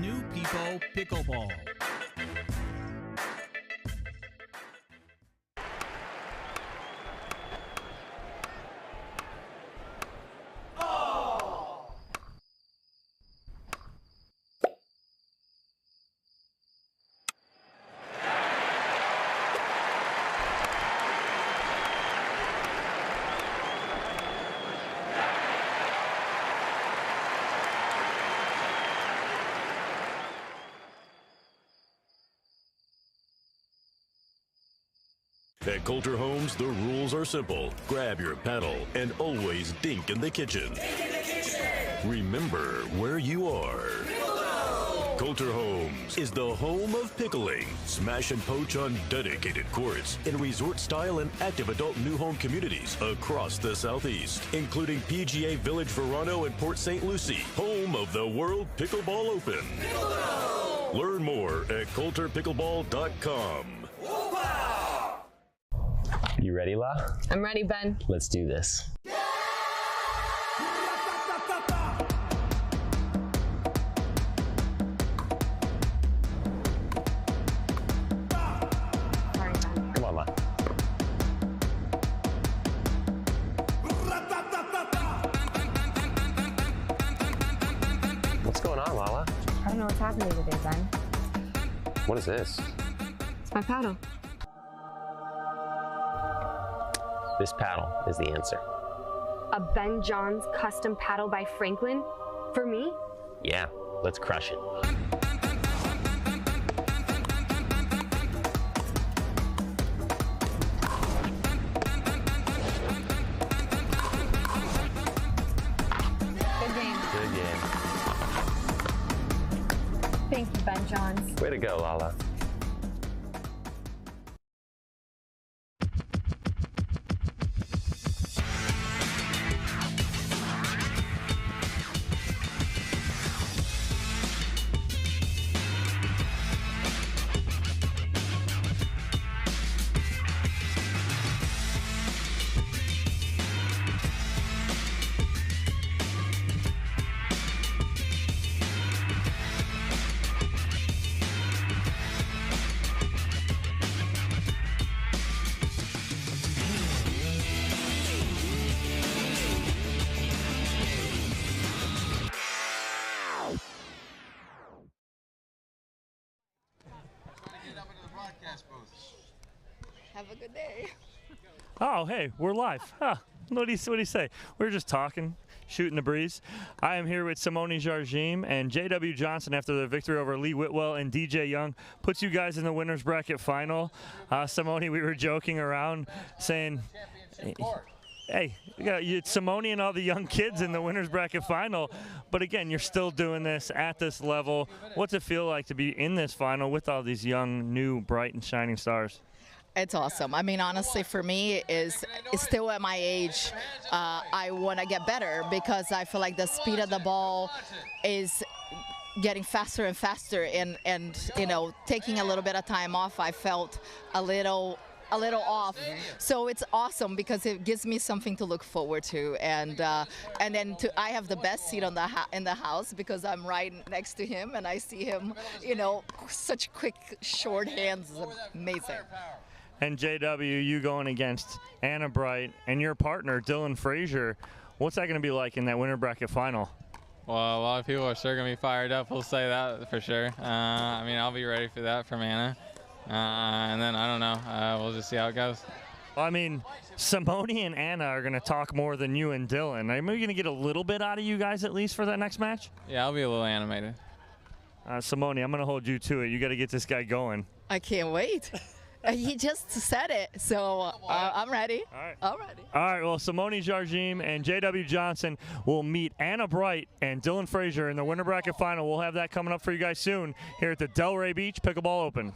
New People Pickleball. At Coulter Homes, the rules are simple. Grab your paddle and always dink in the kitchen. Remember where you are. Coulter Homes is the home of pickling. Smash and poach on dedicated courts in resort-style and active adult new home communities across the Southeast, including PGA Village Verano and Port St. Lucie, home of the World Pickleball Open. Learn more at coulterpickleball.com. You ready, La? I'm ready, Ben. Let's do this. Come on, La. What's going on, Lala? I don't know what's happening today, Ben. What is this? It's my paddle. This paddle is the answer. A Ben Johns custom paddle by Franklin? For me? Yeah, let's crush it. Good game. Good game. Thank you, Ben Johns. Way to go, Lala. Have a good day. Oh, hey, we're live. Huh. What do you say? We're just talking, shooting the breeze. I am here with Simone Jardim and J.W. Johnson after their victory over Lee Whitwell and DJ Young. Puts you guys in the winner's bracket final. Simone, we were joking around saying, hey, it's Simone and all the young kids in the winner's bracket final. But again, you're still doing this at this level. What's it feel like to be in this final with all these young, new, bright, and shining stars? It's awesome. I mean, honestly, for me, it's still at my age. I want to get better because I feel like the speed of the ball is getting faster and faster. And you know, taking a little bit of time off, I felt a little off. So it's awesome because it gives me something to look forward to. And then I have the best seat on in the house because I'm right next to him and I see him, you know, such quick, short hands. It's amazing. And JW, you going against Anna Bright and your partner, Dylan Frazier. What's that going to be like in that winter bracket final? Well, a lot of people are sure going to be fired up. We'll say that for sure. I mean, I'll be ready for that from Anna. And then, I don't know. We'll just see how it goes. I mean, Simone and Anna are going to talk more than you and Dylan. Are we going to get a little bit out of you guys at least for that next match? Yeah, I'll be a little animated. Simone, I'm going to hold you to it. You got to get this guy going. I can't wait. He just said it, so I'm ready. All right. I'm ready. All right, well, Simone Jardim and J.W. Johnson will meet Anna Bright and Dylan Frazier in the winter bracket final. We'll have that coming up for you guys soon here at the Delray Beach Pickleball Open.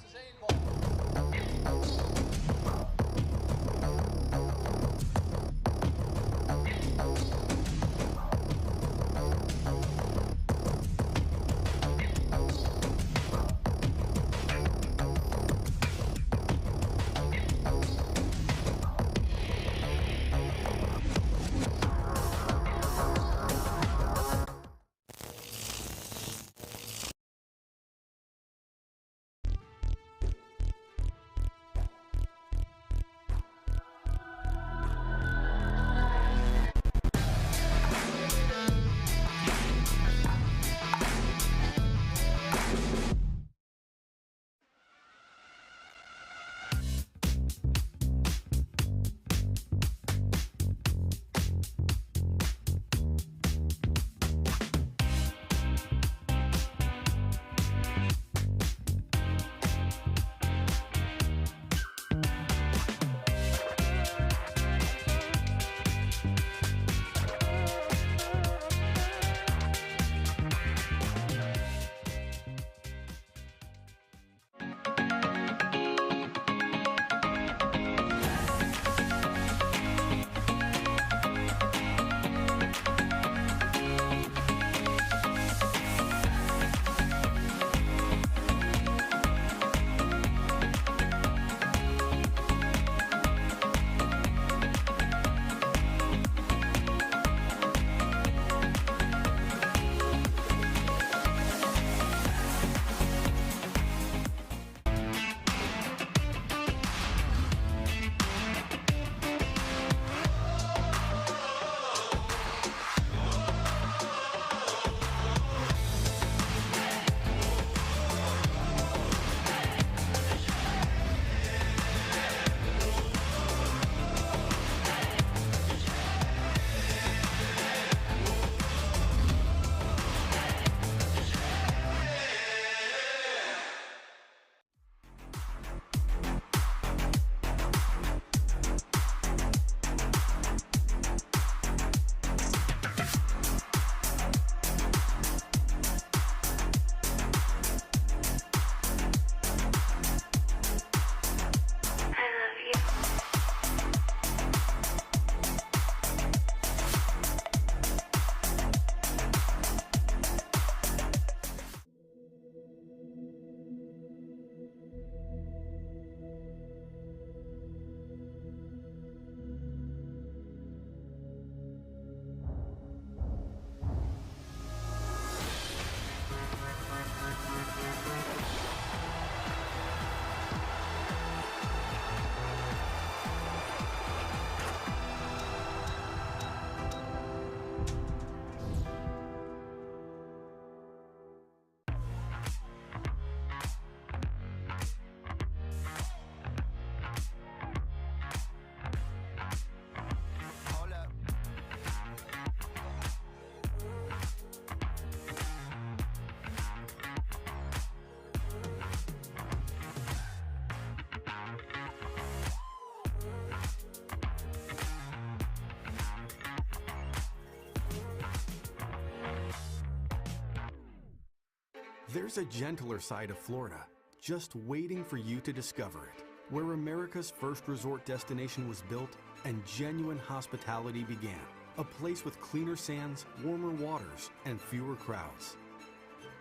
There's a gentler side of Florida, just waiting for you to discover it, where America's first resort destination was built and genuine hospitality began. A place with cleaner sands, warmer waters, and fewer crowds.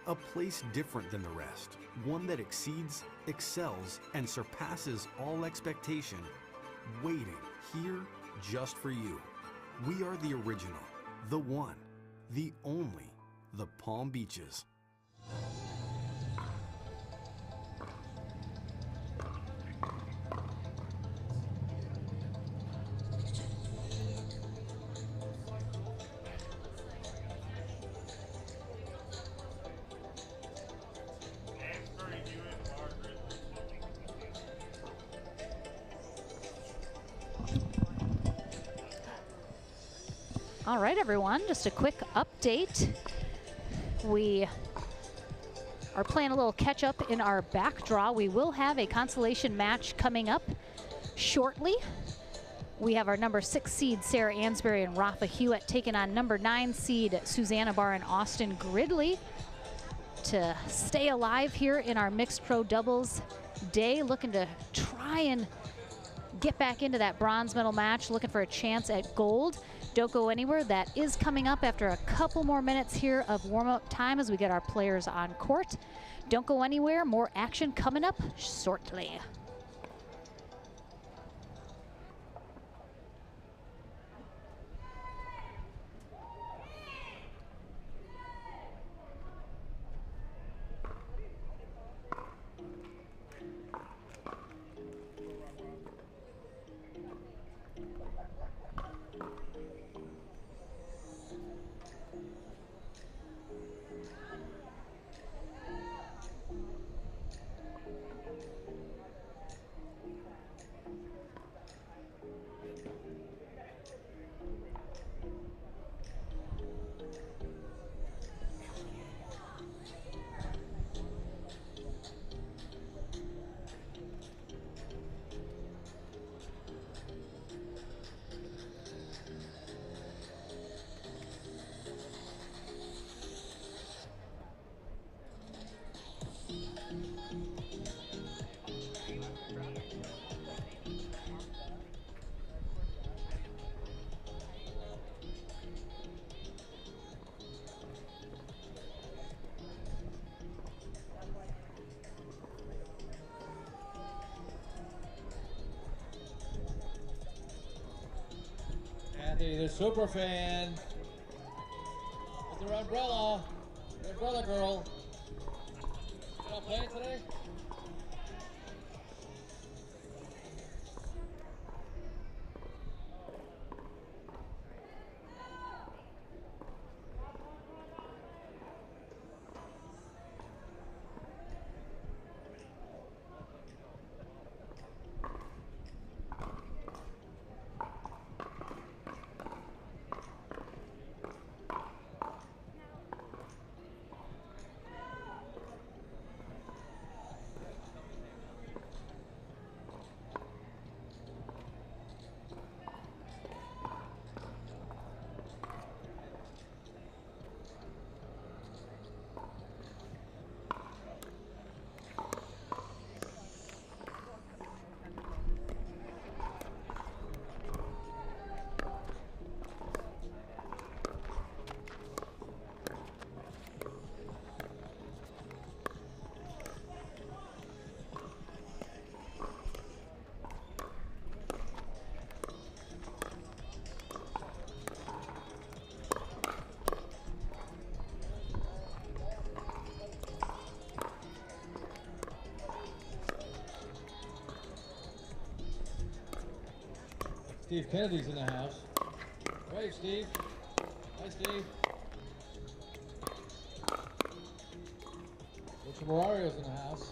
A place different than the rest, one that exceeds, excels, and surpasses all expectation, waiting here just for you. We are the original, the one, the only, the Palm Beaches. All right, everyone, just a quick update. We are playing a little catch up in our back draw. We will have a consolation match coming up shortly. We have our number 6 seed, Sarah Ansberry and Rafa Hewitt, taking on number 9 seed, Susanna Barr and Austin Gridley, to stay alive here in our mixed pro doubles day, looking to try and get back into that bronze medal match, looking for a chance at gold. Don't go anywhere. That is coming up after a couple more minutes here of warm-up time as we get our players on court. Don't go anywhere. More action coming up shortly. Kathy, the super fan. With her umbrella. The umbrella girl. You not playing today? Steve Kennedy's in the house. Hey, Steve. Hi, Steve. Richard Morario's in the house.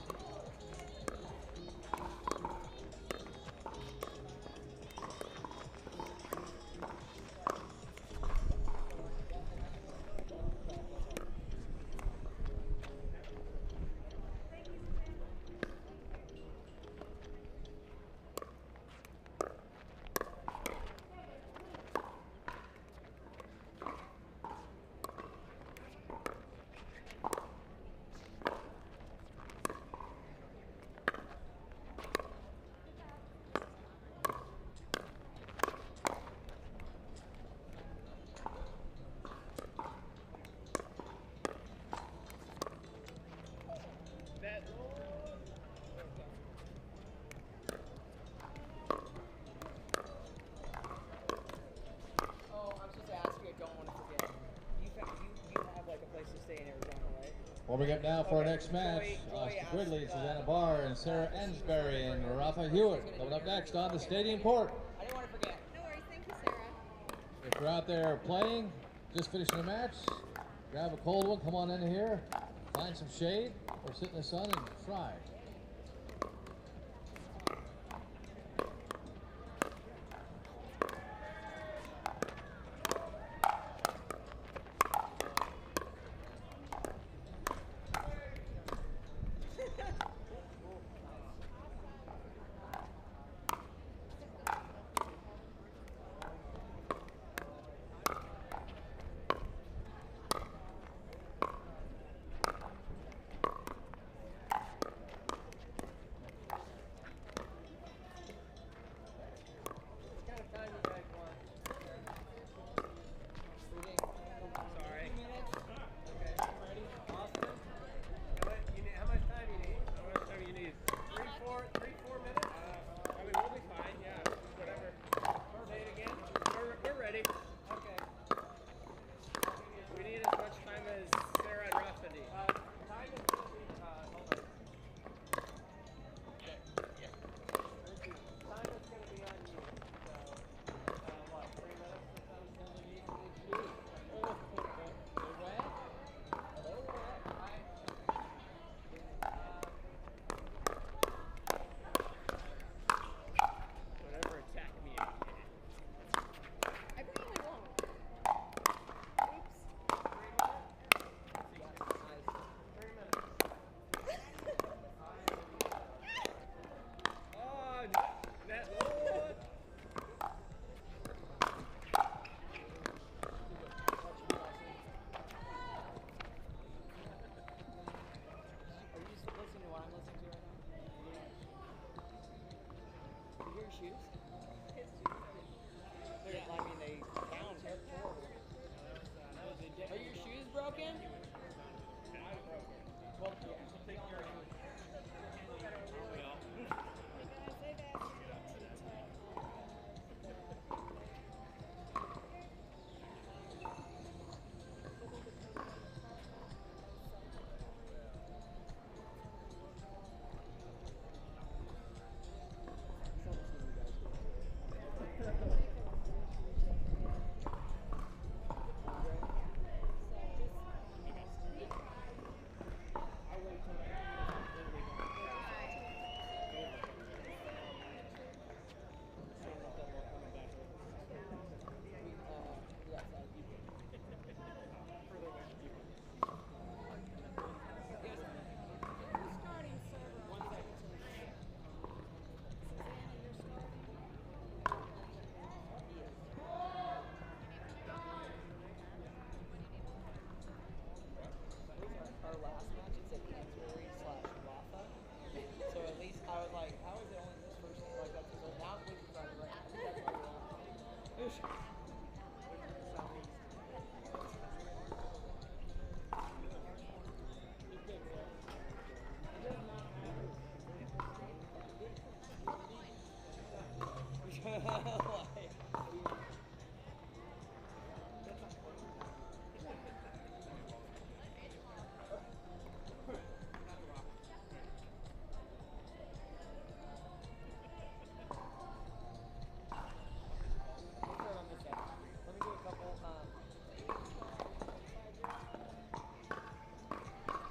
Coming up now for our next match, Austin Gridley, Susanna Barr, and Sarah Ansberry, and Rafa Hewitt. Coming up next on the stadium court. I didn't want to forget. No worries, thank you, Sarah. If you're out there playing, just finishing a match, grab a cold one, come on in here, find some shade, or sit in the sun and try.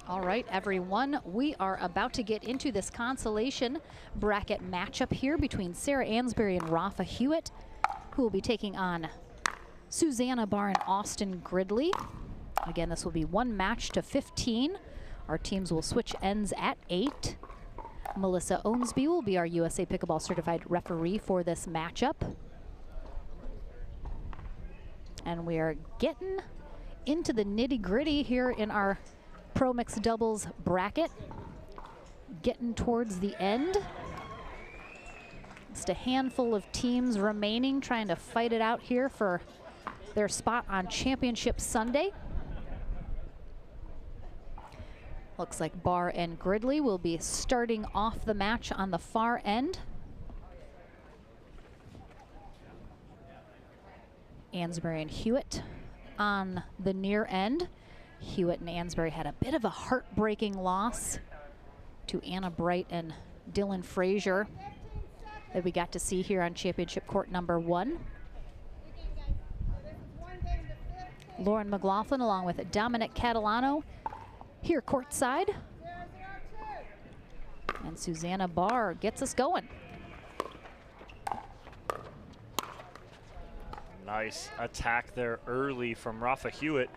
All right, everyone, we are about to get into this consolation bracket matchup here between Sarah Ansberry and Rafa Hewitt, who will be taking on Susanna Barr and Austin Gridley. Again, this will be one match to 15. Our teams will switch ends at 8. Melissa Owensby will be our USA Pickleball Certified referee for this matchup. And we are getting into the nitty-gritty here in our Pro Mixed Doubles bracket. Getting towards the end. Just a handful of teams remaining trying to fight it out here for their spot on Championship Sunday. Looks like Barr and Gridley will be starting off the match on the far end. Ansberry and Hewitt on the near end. Hewitt and Ansberry had a bit of a heartbreaking loss to Anna Bright and Dylan Frazier that we got to see here on championship court number 1. Lauren McLaughlin along with Dominic Catalano here courtside. And Susanna Barr gets us going. Nice attack there early from Rafa Hewitt.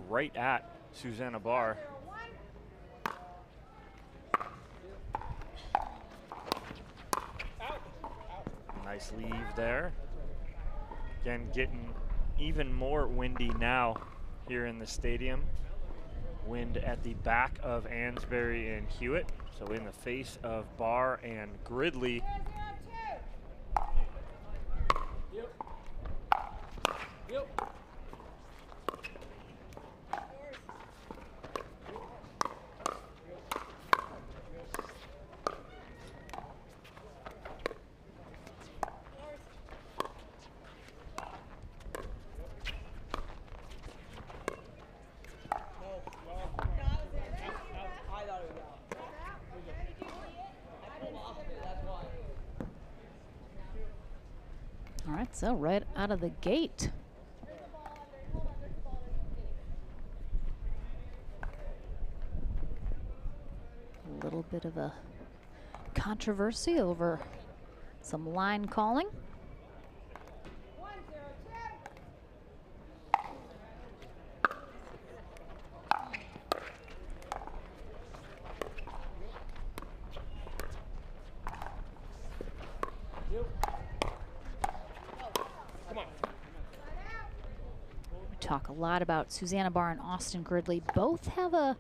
Right at Susanna Barr. Nice leave there. Again, getting even more windy now here in the stadium. Wind at the back of Ansberry and Hewitt. So in the face of Barr and Gridley. All right, so right out of the gate. A little bit of a controversy over some line calling. Talk a lot about Susanna Barr and Austin Gridley. Both have a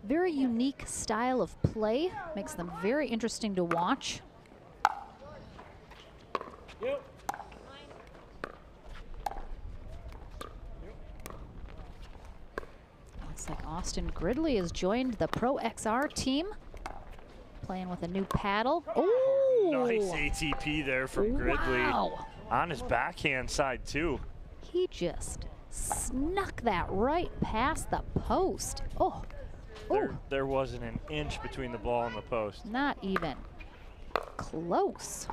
very unique style of play. Makes them very interesting to watch. Looks like Austin Gridley has joined the Pro XR team. Playing with a new paddle. Oh! Nice ATP there from Gridley. Wow. On his backhand side too. He just snuck that right past the post. Oh, there wasn't an inch between the ball and the post. Not even close.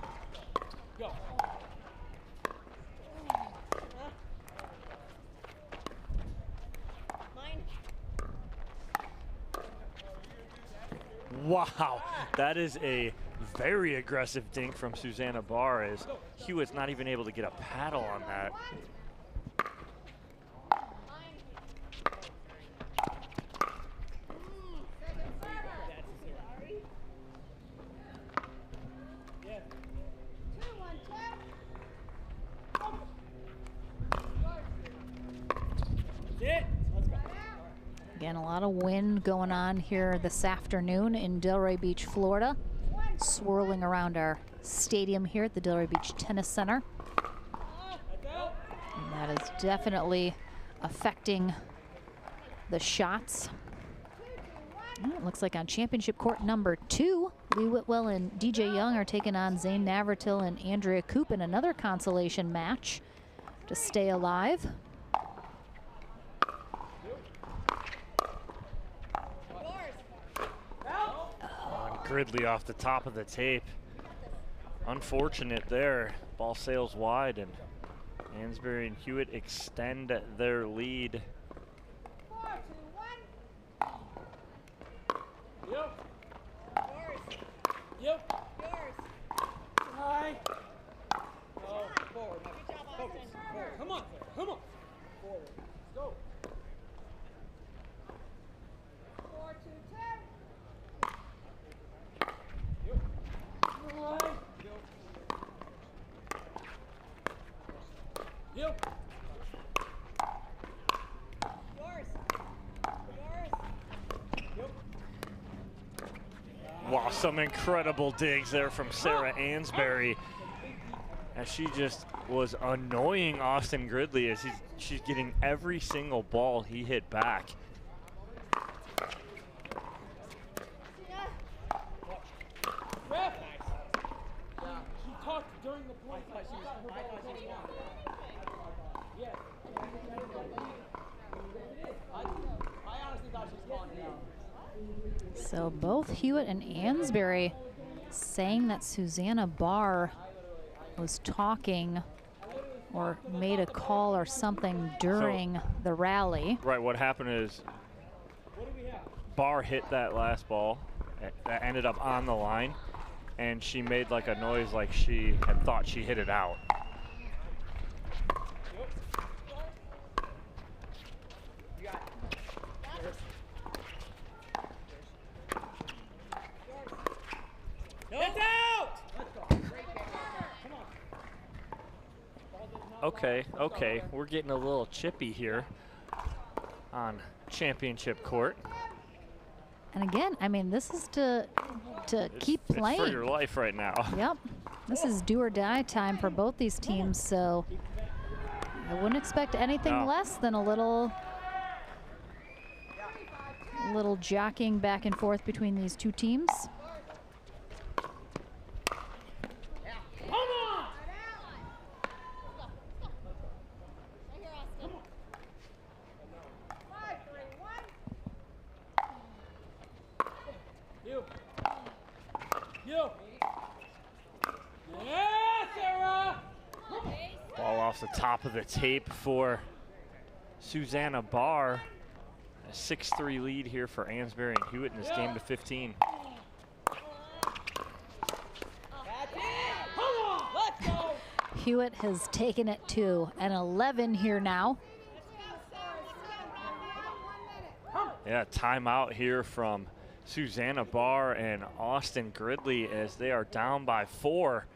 Wow, that is a very aggressive dink from Susanna Barr, as Hewitt's not even able to get a paddle on that. Again, a lot of wind going on here this afternoon in Delray Beach, Florida. Swirling around our stadium here at the Delray Beach Tennis Center. And that is definitely affecting the shots. And it looks like on championship court number 2, Lee Whitwell and DJ Young are taking on Zane Navratil and Andrea Koop in another consolation match to stay alive. Gridley off the top of the tape. Unfortunate there. Ball sails wide, and Ansberry and Hewitt extend their lead. 4, 2, 1. Yep. Yep. Yours. Hi. Oh, forward. Good job, Austin. Forward. Come on. Come on. Forward. Let's go. 4, 2, 2. Yep. Yours. Yours. Wow, some incredible digs there from Sarah Ansberry, as she just was annoying Austin Gridley as she's getting every single ball he hit back. During the point, I thought she was both Hewitt and Ansberry saying that Susanna Barr was talking or made a call or something during the rally. Right, what happened is Barr hit that last ball that ended up on the line, and she made like a noise like she had thought she hit it out. Okay, we're getting a little chippy here on championship court. And again, I mean, this is to keep playing. It's for your life right now. Yep, this is do or die time for both these teams, so I wouldn't expect anything less than a little jockeying back and forth between these two teams. Ball off the top of the tape for Susanna Barr. A 6-3 lead here for Ansberry and Hewitt in this game to 15. Hewitt has taken it to an 11 here now. Yeah, timeout here from Susanna Barr and Austin Gridley as they are down by 4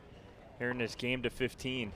here in this game to 15.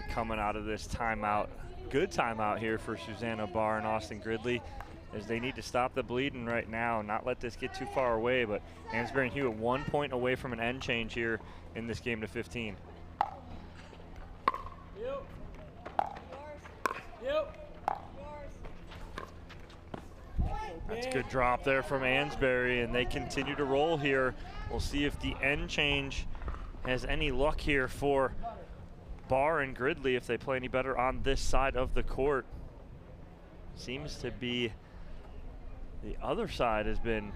Coming out of this timeout, good timeout here for Susanna Barr and Austin Gridley, as they need to stop the bleeding right now, not let this get too far away. But Ansberry and Hewitt 1 point away from an end change here in this game to 15. That's a good drop there from Ansberry, and they continue to roll here. We'll see if the end change has any luck here for Barr and Gridley if they play any better on this side of the court. Seems to be the other side has been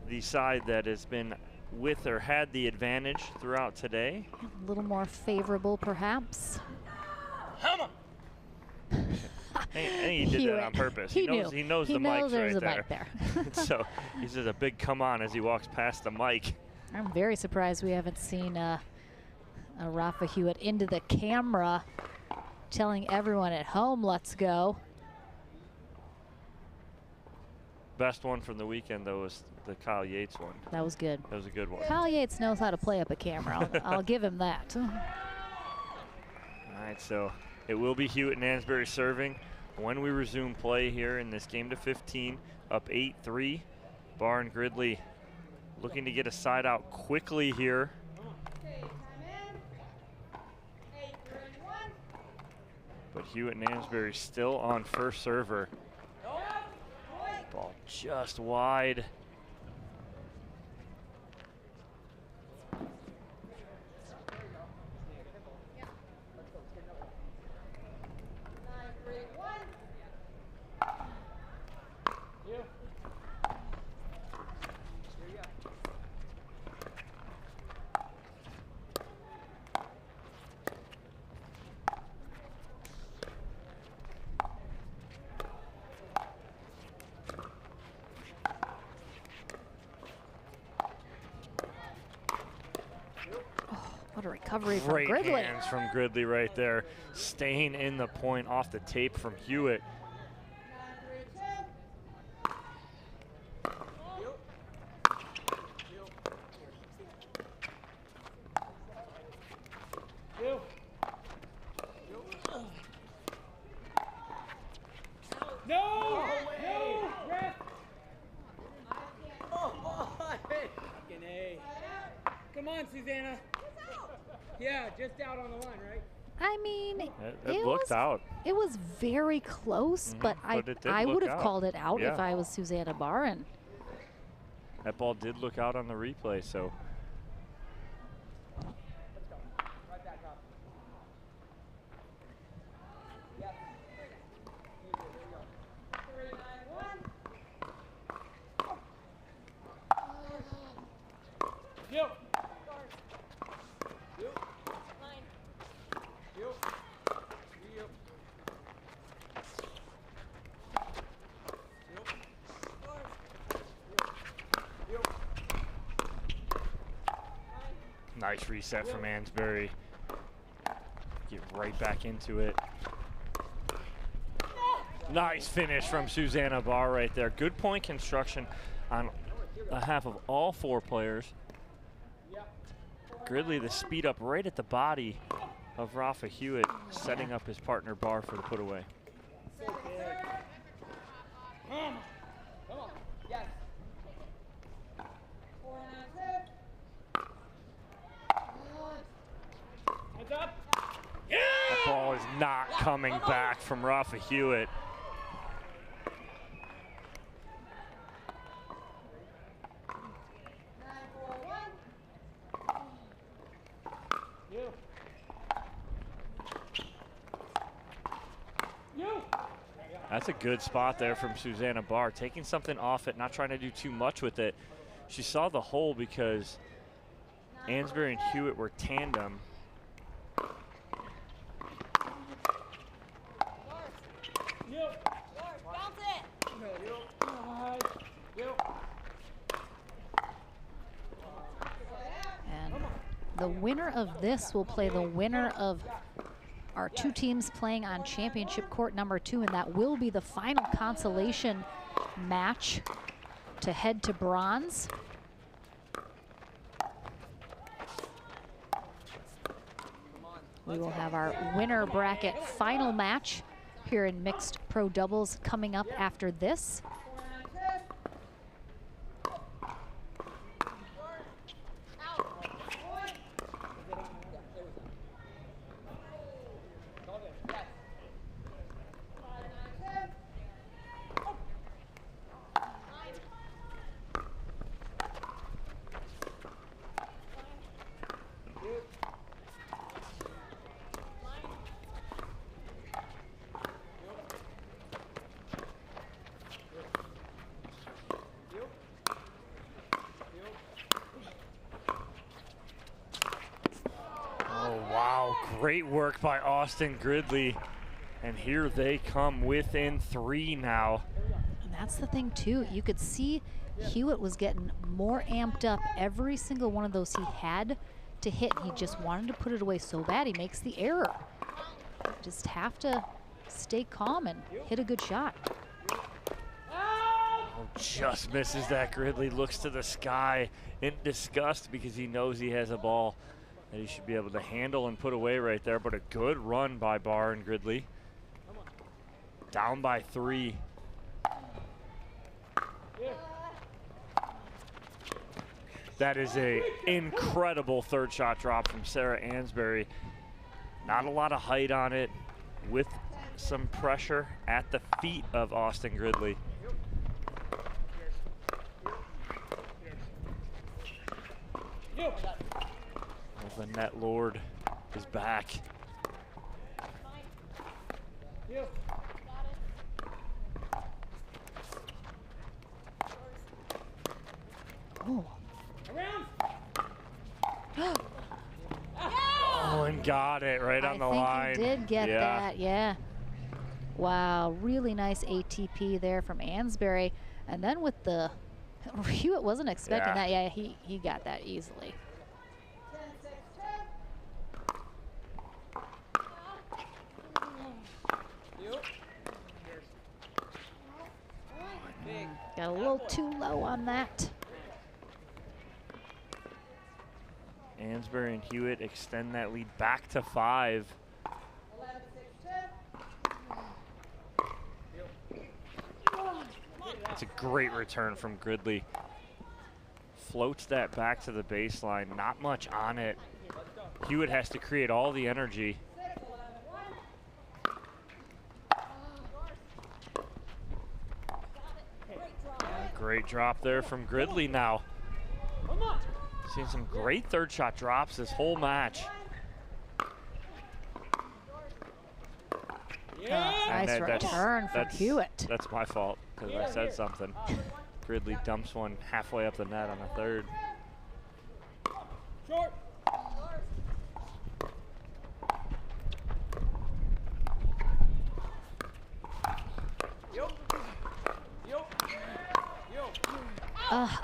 the side that has been with or had the advantage throughout today. A little more favorable, perhaps. And he did that on purpose. He knows the mic's right there. So he says a big come on as he walks past the mic. I'm very surprised we haven't seen Rafa Hewitt into the camera telling everyone at home, let's go. Best one from the weekend, though, was the Kyle Yates one. That was good. That was a good one. Kyle Yates knows how to play up a camera. I'll give him that. All right, so it will be Hewitt and Ansberry serving when we resume play here in this game to 15, up 8-3. Barr and Gridley looking to get a side out quickly here. But Hewitt and Ansberry still on first server. Ball just wide. What a recovery from Great Gridley. hands from Gridley right there. Staying in the point off the tape from Hewitt. No! No! Ref! Oh, fucking A. Come on, Susanna. Yeah, just out on the line, right? I mean, it looked out. It was very close, but I would have called it out if I was Susanna Barron. That ball did look out on the replay, so. Nice reset from Ansberry. Get right back into it. Nice finish from Susanna Barr right there. Good point construction on behalf of all 4 players. Gridley, the speed up right at the body of Rafa Hewitt, setting up his partner Barr for the put away. Come on. Yes. Heads up. Yeah! That ball is not coming back from Rafa Hewitt. That's a good spot there from Susanna Barr, taking something off it, not trying to do too much with it. She saw the hole because Ansberry and Hewitt were tandem. And the winner of this will play the winner of our 2 teams playing on championship court number 2, and that will be the final consolation match to head to bronze. We will have our winner bracket final match here in mixed pro doubles coming up after this. Great work by Austin Gridley, and here they come within 3 now. And that's the thing too, you could see Hewitt was getting more amped up every single one of those he had to hit. He just wanted to put it away so bad he makes the error. Just have to stay calm and hit a good shot. Oh, just misses that. Gridley looks to the sky in disgust because he knows he has a ball that he should be able to handle and put away right there, but a good run by Barr and Gridley. Down by 3. That is an incredible third shot drop from Sarah Ansberry. Not a lot of height on it, with some pressure at the feet of Austin Gridley. The net lord is back. Oh. Oh, and got it right on the line. I think he did get that, yeah. Wow, really nice ATP there from Ansberry. And then with the, Hewitt wasn't expecting that. Yeah, he got that easily. Got a little too low on that. Ansberry and Hewitt extend that lead back to 5. That's a great return from Gridley. Floats that back to the baseline, not much on it. Hewitt has to create all the energy. Great drop there from Gridley now. Seen some great third shot drops this whole match. Nice return from Hewitt. That's my fault, because I said something. Gridley dumps one halfway up the net on the third. Short.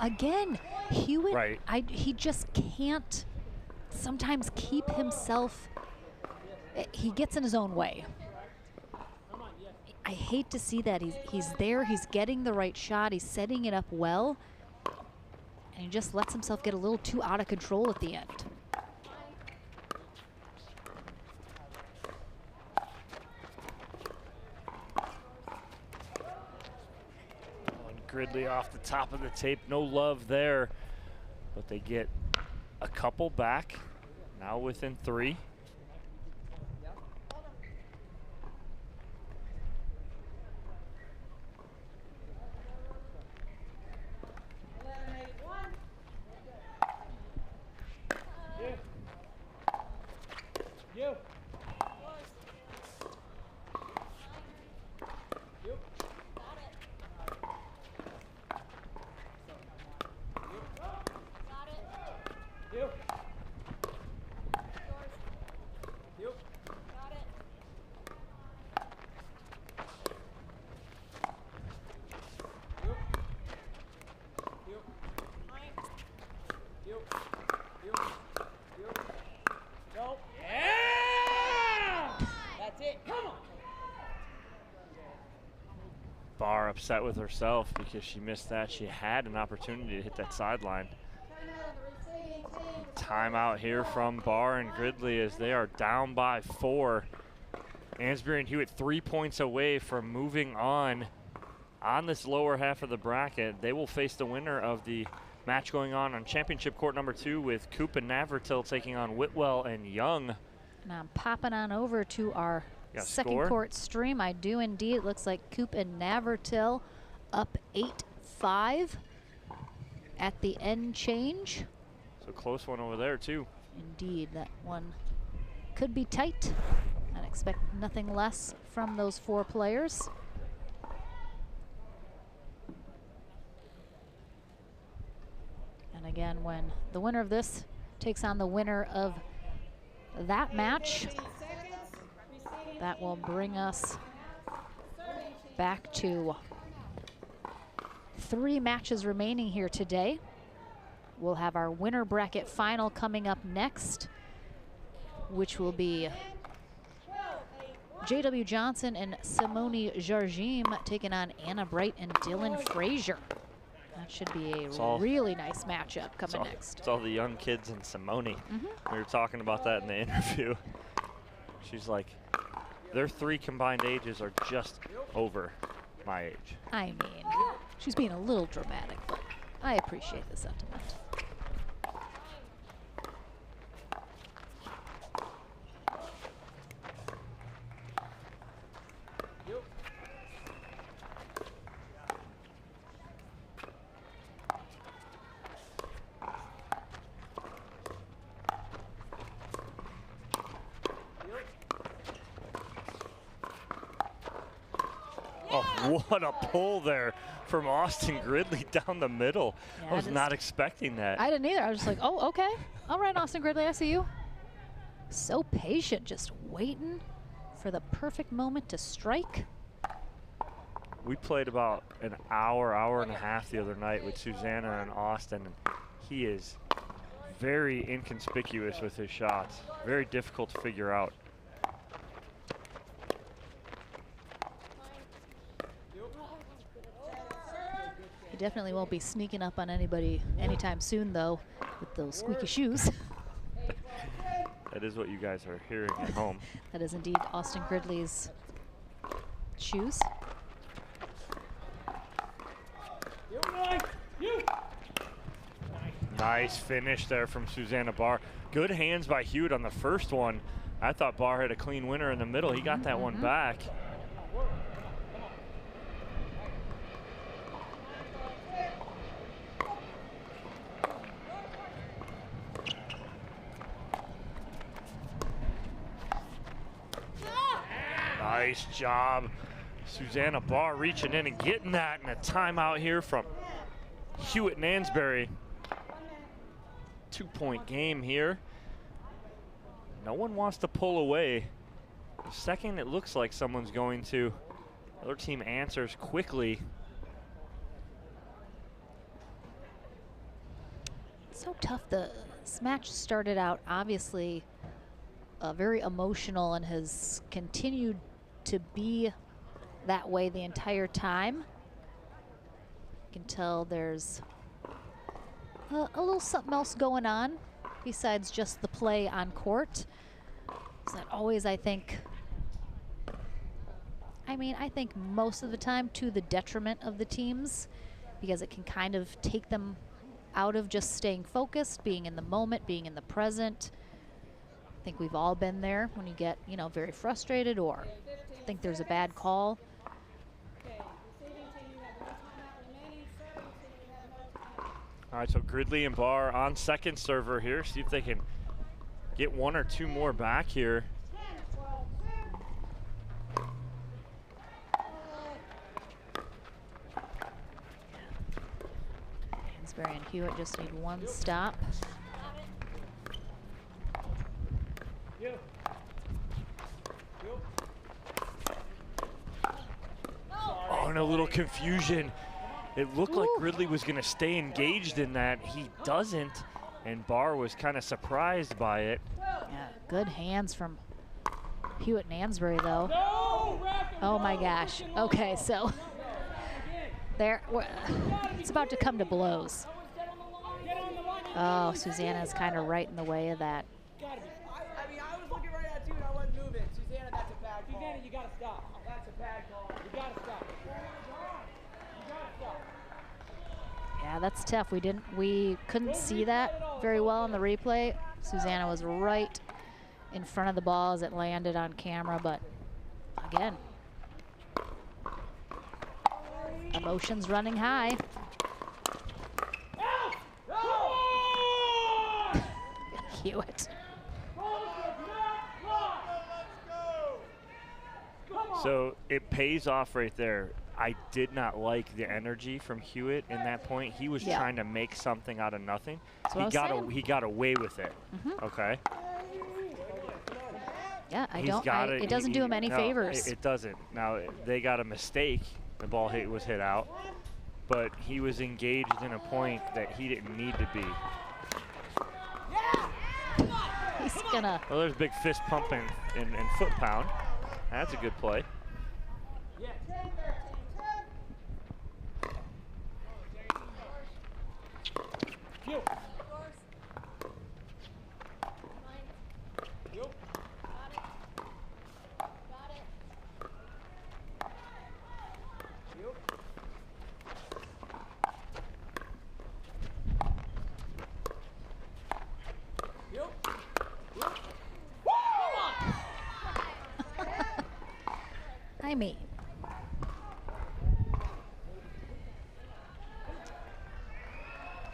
Again, Hewitt, right. He just can't sometimes keep himself, he gets in his own way. I hate to see that. He's there, he's getting the right shot, he's setting it up well, and he just lets himself get a little too out of control at the end. Gridley off the top of the tape, no love there, but they get a couple back, now within 3. Barr upset with herself because she missed that. She had an opportunity to hit that sideline. Timeout here from Barr and Gridley as they are down by 4. Ansberry and Hewitt 3 points away from moving on this lower half of the bracket. They will face the winner of the match going on championship court number 2 with Coop and Navratil taking on Whitwell and Young. And I'm popping on over to our second score? court stream. I do indeed. It looks like Coop and Navratil up 8-5 at the end change. So close one over there too. Indeed, that one could be tight. I'd expect nothing less from those 4 players. And again, when the winner of this takes on the winner of that match, that will bring us back to 3 matches remaining here today. We'll have our winner bracket final coming up next, which will be J.W. Johnson and Simone Jardim taking on Anna Bright and Dylan Frazier. That should be a really nice matchup coming next. It's all the young kids and Simone. We were talking about that in the interview. She's like, their 3 combined ages are just over my age. I mean, she's being a little dramatic, but I appreciate the sentiment. Oh, what a pull there from Austin Gridley down the middle. Yeah, I was not expecting that. I didn't either. I was just like, oh, okay. All right, Austin Gridley, I see you. So patient, just waiting for the perfect moment to strike. We played about an hour and a half the other night with Susanna and Austin, and he is very inconspicuous with his shots. Very difficult to figure out. He definitely won't be sneaking up on anybody anytime soon, though, with those squeaky shoes. That is what you guys are hearing at home. That is indeed Austin Gridley's shoes. Nice finish there from Susanna Barr. Good hands by Hewitt on the first one. I thought Barr had a clean winner in the middle. He got that one back. Nice job. Susanna Barr reaching in and getting that, and a timeout here from Hewitt and Ansberry. 2-point game here. No one wants to pull away. The second it looks like someone's going to, the other team answers quickly. It's so tough. This match started out obviously very emotional and has continued to be that way the entire time. You can tell there's a little something else going on besides just the play on court. Is that always, I think, I think most of the time to the detriment of the teams, because it can kind of take them out of just staying focused, being in the moment, being in the present. I think we've all been there when you get, very frustrated or think there's a bad call. All right, so Gridley and Barr on second server here. See if they can get one or two more back here. Ansberry and Hewitt just need one stop. Oh, and a little confusion. It looked like Gridley was going to stay engaged in that. He doesn't, and Barr was kind of surprised by it. Yeah, good hands from Hewitt and Ansberry, though. Oh my gosh. Okay, so it's about to come to blows. Oh, Susanna's kind of right in the way of that. I was looking right at you and I wasn't moving. Susanna, that's a bad call. Susanna, you gotta stop. That's a bad call. You gotta stop. Yeah, that's tough. We couldn't see that very well on the replay. Susanna was right in front of the ball as it landed on camera, but again, emotions running high. Hewitt. So it pays off right there. I did not like the energy from Hewitt in that point. He was trying to make something out of nothing. He got away with it. Okay. Yeah, it doesn't do him any favors. It doesn't. Now they got a mistake. The ball was hit out, but he was engaged in a point that he didn't need to be. He's gonna. Well, there's big fist pumping and foot pound. That's a good play.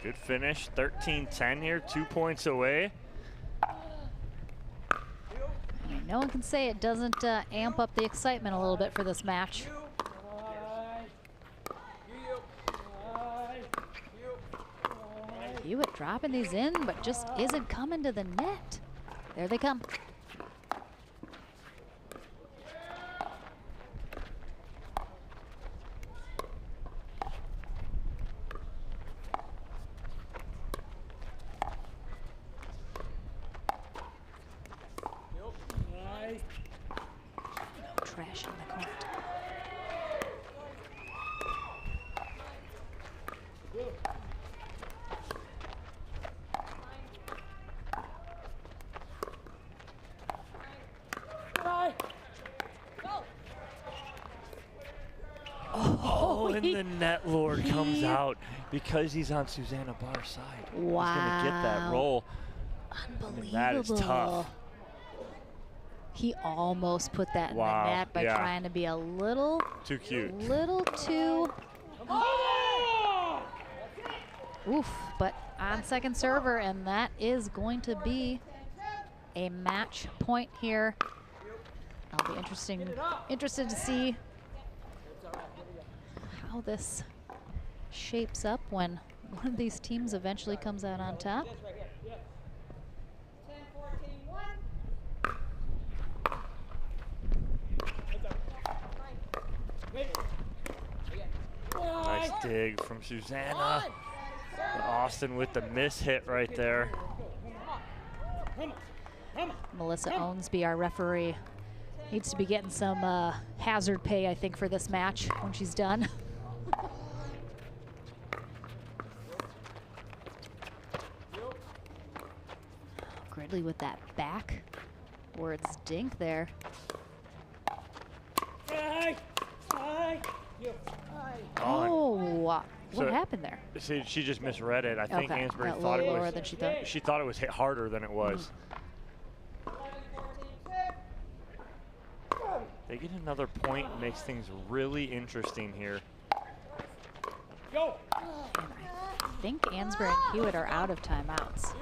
Good finish, 13-10 here, 2 points away. No one can say it doesn't amp up the excitement a little bit for this match. Hewitt dropping these in, but just isn't coming to the net. There they come. Trash in the court. Oh, and the net lord comes out because he's on Susanna Barr's side. Wow. He's going to get that roll. Unbelievable. I mean, that is tough. He almost put that in the net by trying to be a little too cute. Little too. Oof, but on second server, and that is going to be a match point here. I'll be interested to see how this shapes up when one of these teams eventually comes out on top. Nice dig from Susanna. Austin with the miss hit right there. Melissa Owensby, our referee, needs to be getting some hazard pay, I think, for this match when she's done. Gridley with that backwards dink there. Oh, what happened there? See, she just misread it. I think Okay, Ansberry got a thought it little was. lower than she thought. She thought it was hit harder than it was. They get another point, makes things really interesting here. Go. And I think Ansberry and Hewitt are out of timeouts.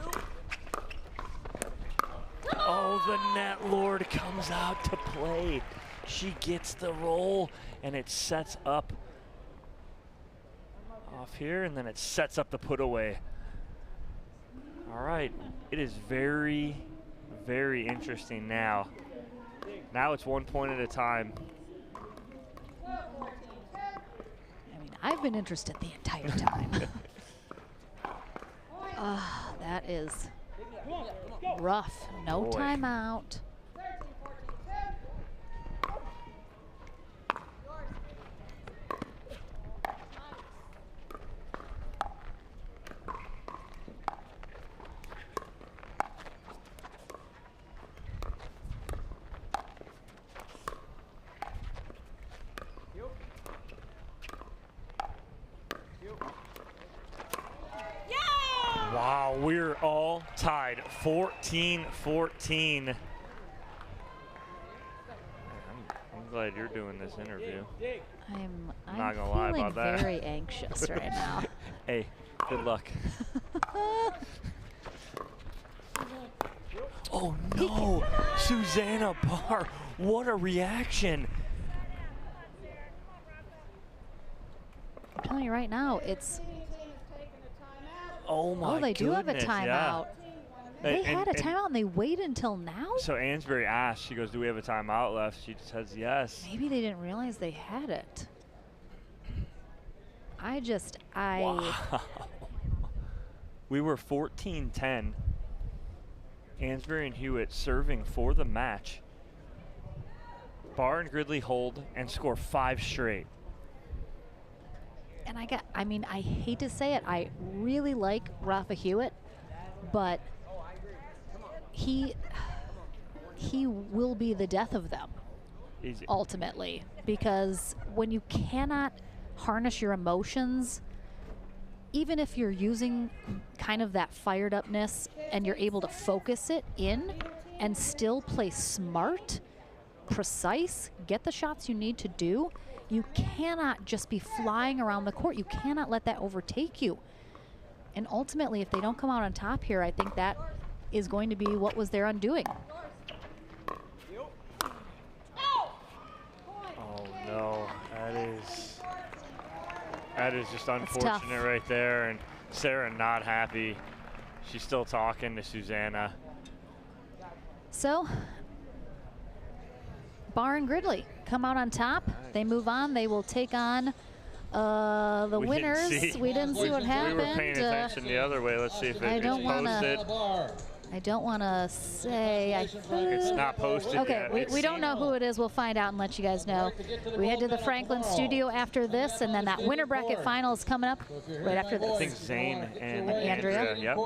Oh, the net lord comes out to play. She gets the roll, and it sets up off here, and then it sets up the put away. All right, it is very, very interesting now. Now it's 1 point at a time. I mean, I've been interested the entire time. That is rough. No Boy. timeout. Wow, we're all tied, 14-14. I'm glad you're doing this interview. I'm not gonna lie about that. Very anxious right now. Hey, good luck. Oh no, Susanna Barr, what a reaction. I'm telling you right now, it's. Oh my they do have a goodness, timeout. yeah. They had a timeout and they waited until now? So Ansberry asked, she goes, do we have a timeout left? She says yes. Maybe they didn't realize they had it. Wow. We were 14-10. Ansberry and Hewitt serving for the match. Barr and Gridley hold and score 5 straight. And I mean, I hate to say it, I really like Rafa Hewitt, but he will be the death of them. Easy. Ultimately, because when you cannot harness your emotions, even if you're using kind of that fired upness and you're able to focus it in and still play smart, precise, get the shots you need to do, you cannot just be flying around the court. You cannot let that overtake you. And ultimately, if they don't come out on top here, I think that is going to be what was their undoing. Oh no, that is just unfortunate right there. And Sarah not happy. She's still talking to Susanna. So, Barr and Gridley come out on top. Nice. They move on. They will take on the winners. We didn't see what happened. We were paying attention the other way. Let's see if it's posted. I don't want to say. I think it's not posted okay, yet. we don't know who it is. We'll find out and let you guys know. We head to the Franklin studio after this, and then that winner bracket final is coming up right after this. I think Zane and Andrea. Yep.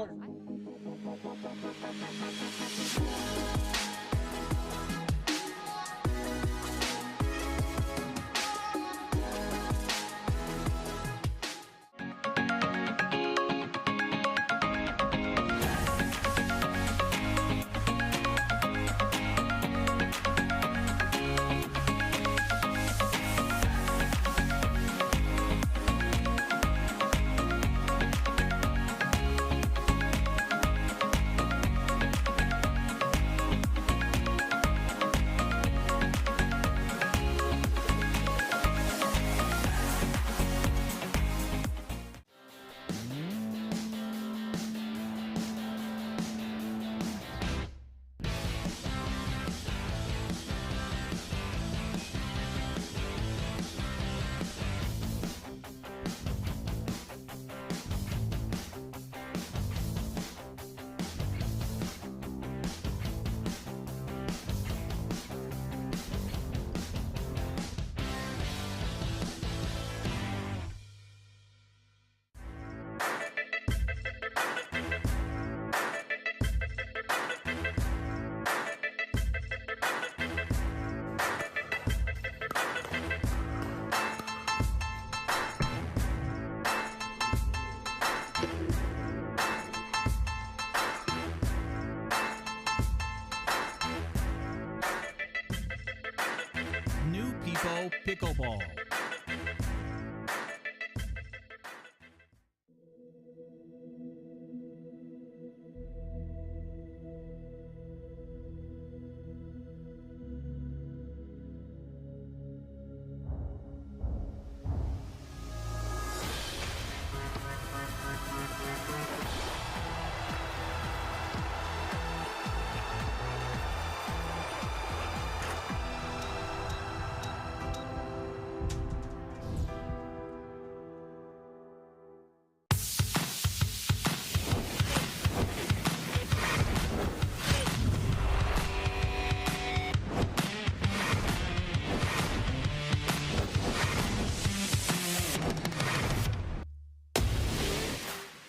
people pickleball.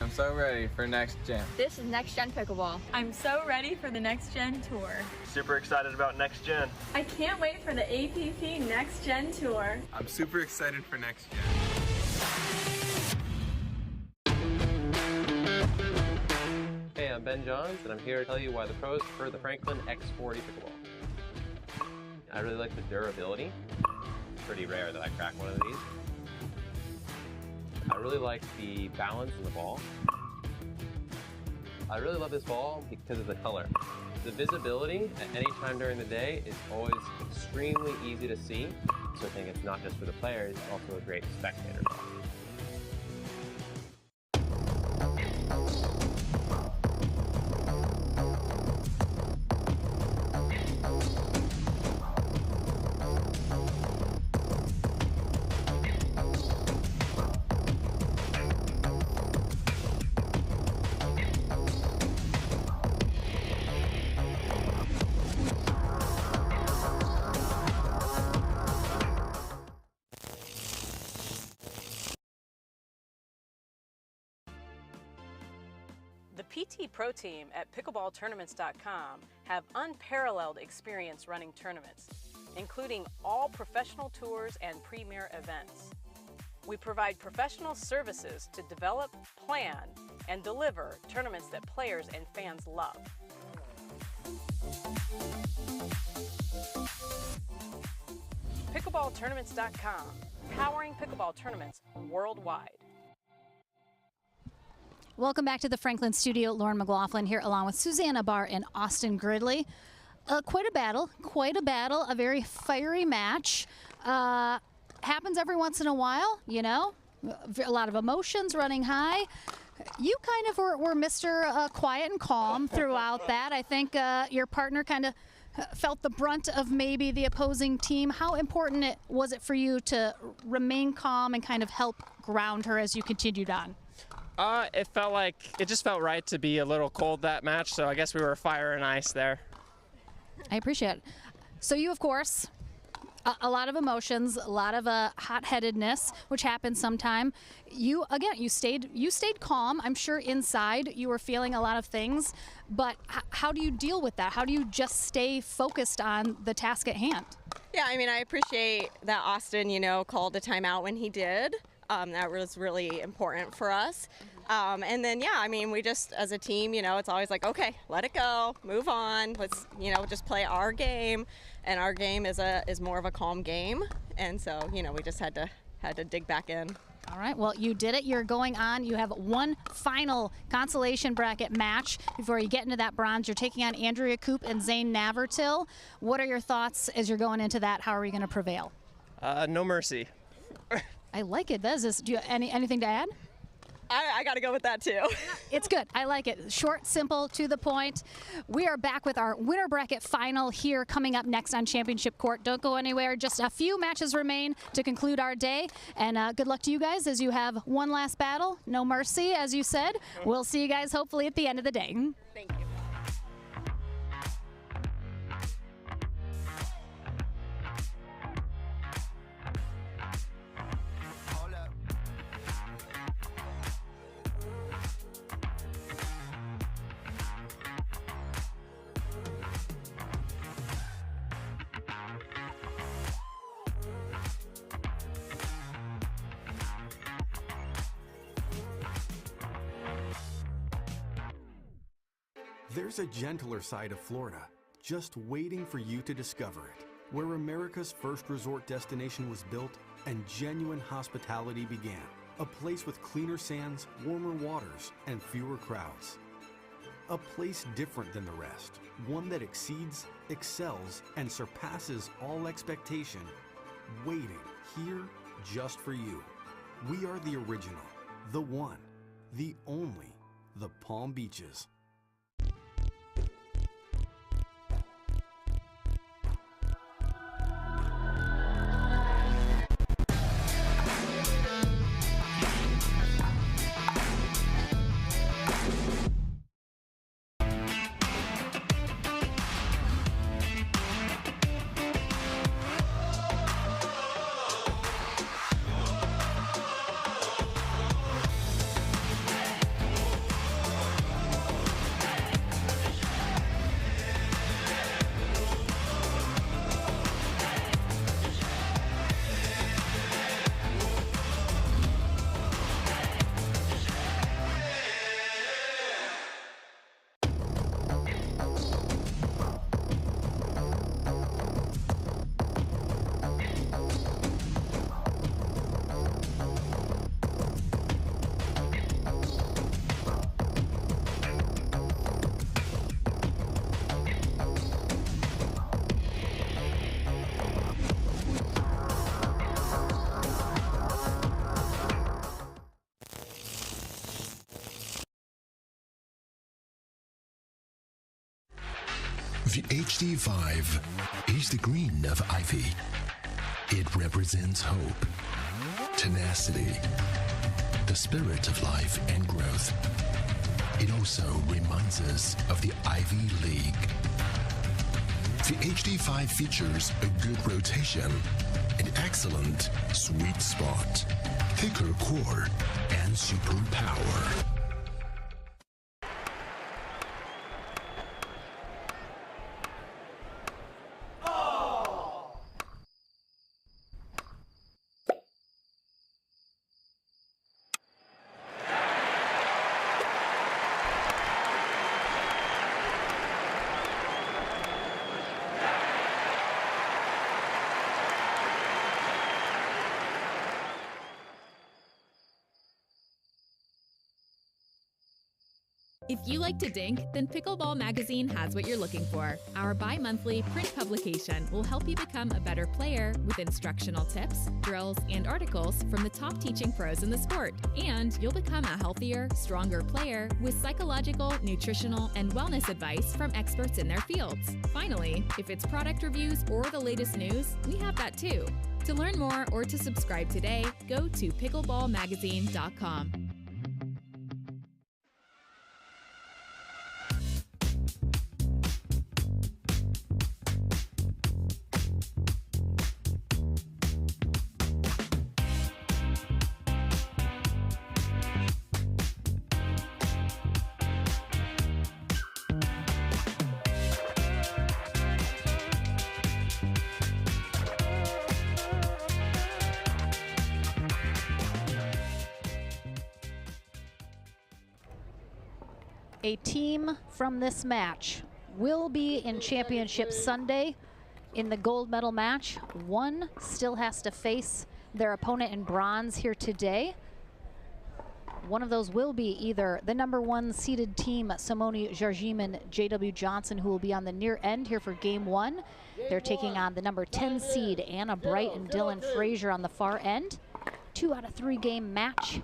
I'm so ready for next gen. This is Next Gen Pickleball. I'm so ready for the Next Gen Tour. Super excited about next gen. I can't wait for the APP Next Gen Tour. I'm super excited for next gen. Hey, I'm Ben Johns, and I'm here to tell you why the pros prefer the Franklin X40 pickleball. I really like the durability. It's pretty rare that I crack one of these. I really like the balance in the ball. I really love this ball because of the color. The visibility at any time during the day is always extremely easy to see, so I think it's not just for the players, it's also a great spectator ball. The PT Pro team at pickleballtournaments.com have unparalleled experience running tournaments, including all professional tours and premier events. We provide professional services to develop, plan, and deliver tournaments that players and fans love. Pickleballtournaments.com, powering pickleball tournaments worldwide. Welcome back to the Franklin studio. Lauren McLaughlin here along with Susanna Barr and Austin Gridley. Quite a battle, a very fiery match. Happens every once in a while, you know, a lot of emotions running high. You kind of were Mr. Quiet and calm throughout that. I think your partner kind of felt the brunt of maybe the opposing team. How important was it for you to remain calm and kind of help ground her as you continued on? It just felt right to be a little cold that match, so I guess we were fire and ice there. I appreciate it. So you, of course, a lot of emotions, a lot of hot-headedness, which happens sometime. You stayed calm. I'm sure inside you were feeling a lot of things, but how do you deal with that? How do you just stay focused on the task at hand? Yeah, I mean, I appreciate that Austin, called a timeout when he did. That was really important for us. And then, yeah, I mean, we just, as a team, it's always like, okay, let it go, move on. Let's, just play our game. And our game is more of a calm game. And so, we just had to dig back in. All right, well, you did it. You're going on. You have one final consolation bracket match before you get into that bronze. You're taking on Andrea Coop and Zane Navertil. What are your thoughts as you're going into that? How are we going to prevail? No mercy. I like it. Do you anything to add? I got to go with that too. It's good. I like it. Short, simple, to the point. We are back with our winner bracket final here coming up next on Championship Court. Don't go anywhere. Just a few matches remain to conclude our day. And good luck to you guys as you have one last battle. No mercy, as you said. We'll see you guys hopefully at the end of the day. Thank you. There's a gentler side of Florida, just waiting for you to discover it. where America's first resort destination was built and genuine hospitality began. A place with cleaner sands, warmer waters, and fewer crowds. A place different than the rest. One that exceeds, excels, and surpasses all expectation. Waiting here just for you. We are the original, the one, the only, the Palm Beaches. The HD5 is the green of ivy. It represents hope, tenacity, the spirit of life and growth. It also reminds us of the Ivy League. The HD5 features a good rotation, an excellent sweet spot, thicker core, and super power. If you like to dink, then Pickleball Magazine has what you're looking for. Our bi-monthly print publication will help you become a better player with instructional tips, drills, and articles from the top teaching pros in the sport. And you'll become a healthier, stronger player with psychological, nutritional, and wellness advice from experts in their fields. Finally, if it's product reviews or the latest news, we have that too. To learn more or to subscribe today, go to pickleballmagazine.com. A team from this match will be in Championship Sunday in the gold medal match. One still has to face their opponent in bronze here today. One of those will be either the #1 seeded team, Simone Jardim and JW Johnson, who will be on the near end here for game one. They're taking on the #10 seed, Anna Bright and Dylan Frazier on the far end. 2 out of 3 game match.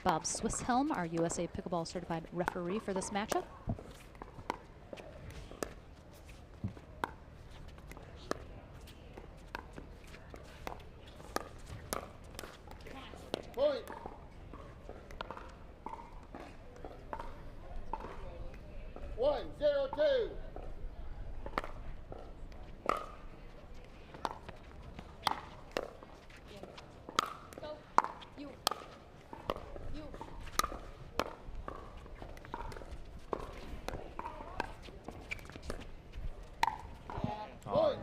Bob Swisshelm, our USA Pickleball certified referee for this matchup. Point. One, 0-2.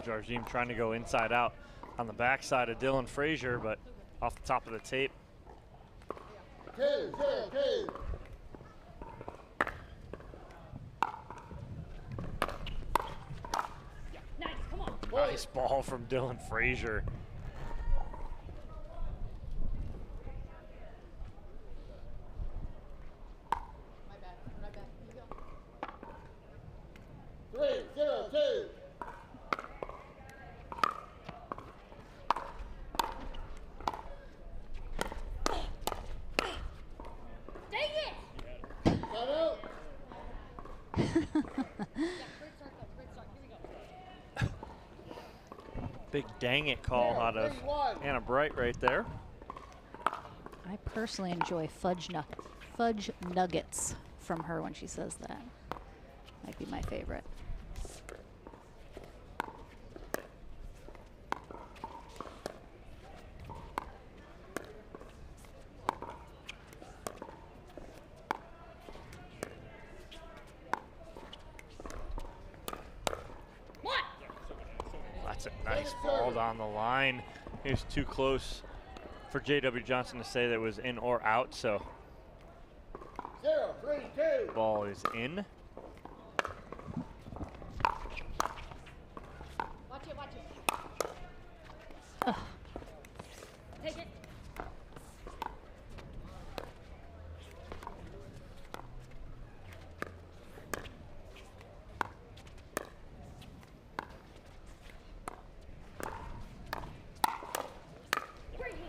Jardim trying to go inside out on the backside of Dylan Frazier, but off the top of the tape. 2-0-2. Nice ball from Dylan Frazier. Big dang it call out of Anna Bright right there. I personally enjoy fudge nuggets from her when she says that. Might be my favorite. That's a nice ball down the line. He was too close for J.W. Johnson to say that it was in or out, so 0-3-2. ball is in. Watch it, watch it. Ugh. Take it.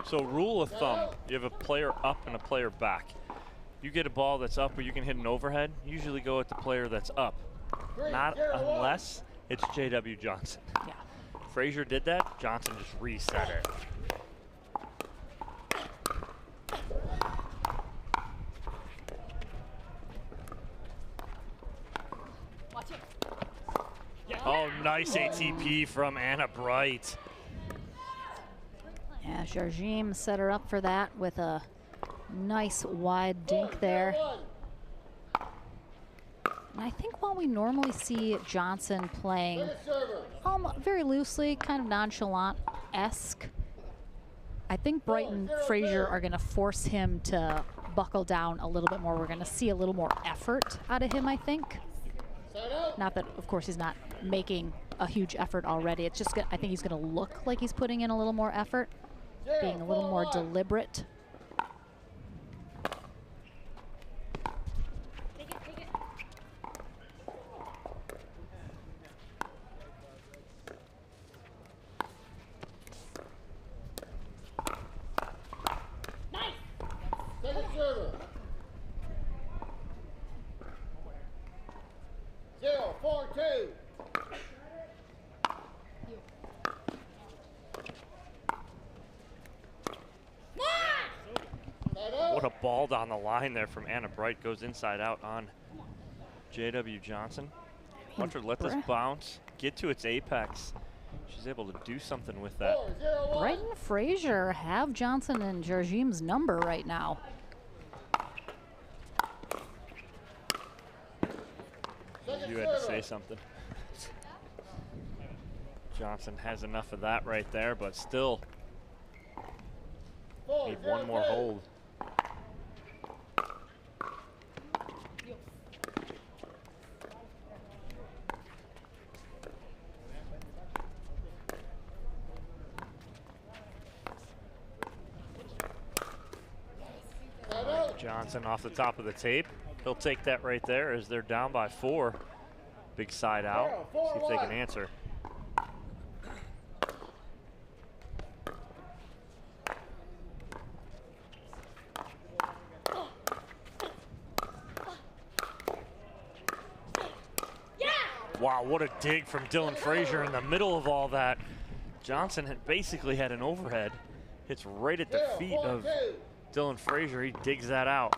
So rule of thumb, you have a player up and a player back. You get a ball that's up where you can hit an overhead, usually go with the player that's up. Not unless it's J.W. Johnson. Yeah. Frazier did that, Johnson just reset it. Watch it. Oh, nice ATP from Anna Bright. Yeah, Jardim set her up for that with a nice wide dink there. And I think while we normally see Johnson playing very loosely, kind of nonchalant-esque, I think Bright and Frazier are going to force him to buckle down a little bit more. We're going to see a little more effort out of him, I think. Not that, of course, he's not making a huge effort already. It's just, I think he's going to look like he's putting in a little more effort, being a little more deliberate. Second server. 0-4-2. What a ball down the line there from Anna Bright. Goes inside out on J.W. Johnson. Watch her let this bounce, get to its apex. She's able to do something with that. Bright and Frazier have Johnson and Jardim's number right now. You had to say something. Johnson has enough of that right there, but still need one more hold. Johnson off the top of the tape. He'll take that right there as they're down by 4. Big side out. See if they can answer. Wow, what a dig from Dylan Frazier in the middle of all that. Johnson had basically had an overhead. Hits right at the feet of Dylan Frazier. He digs that out.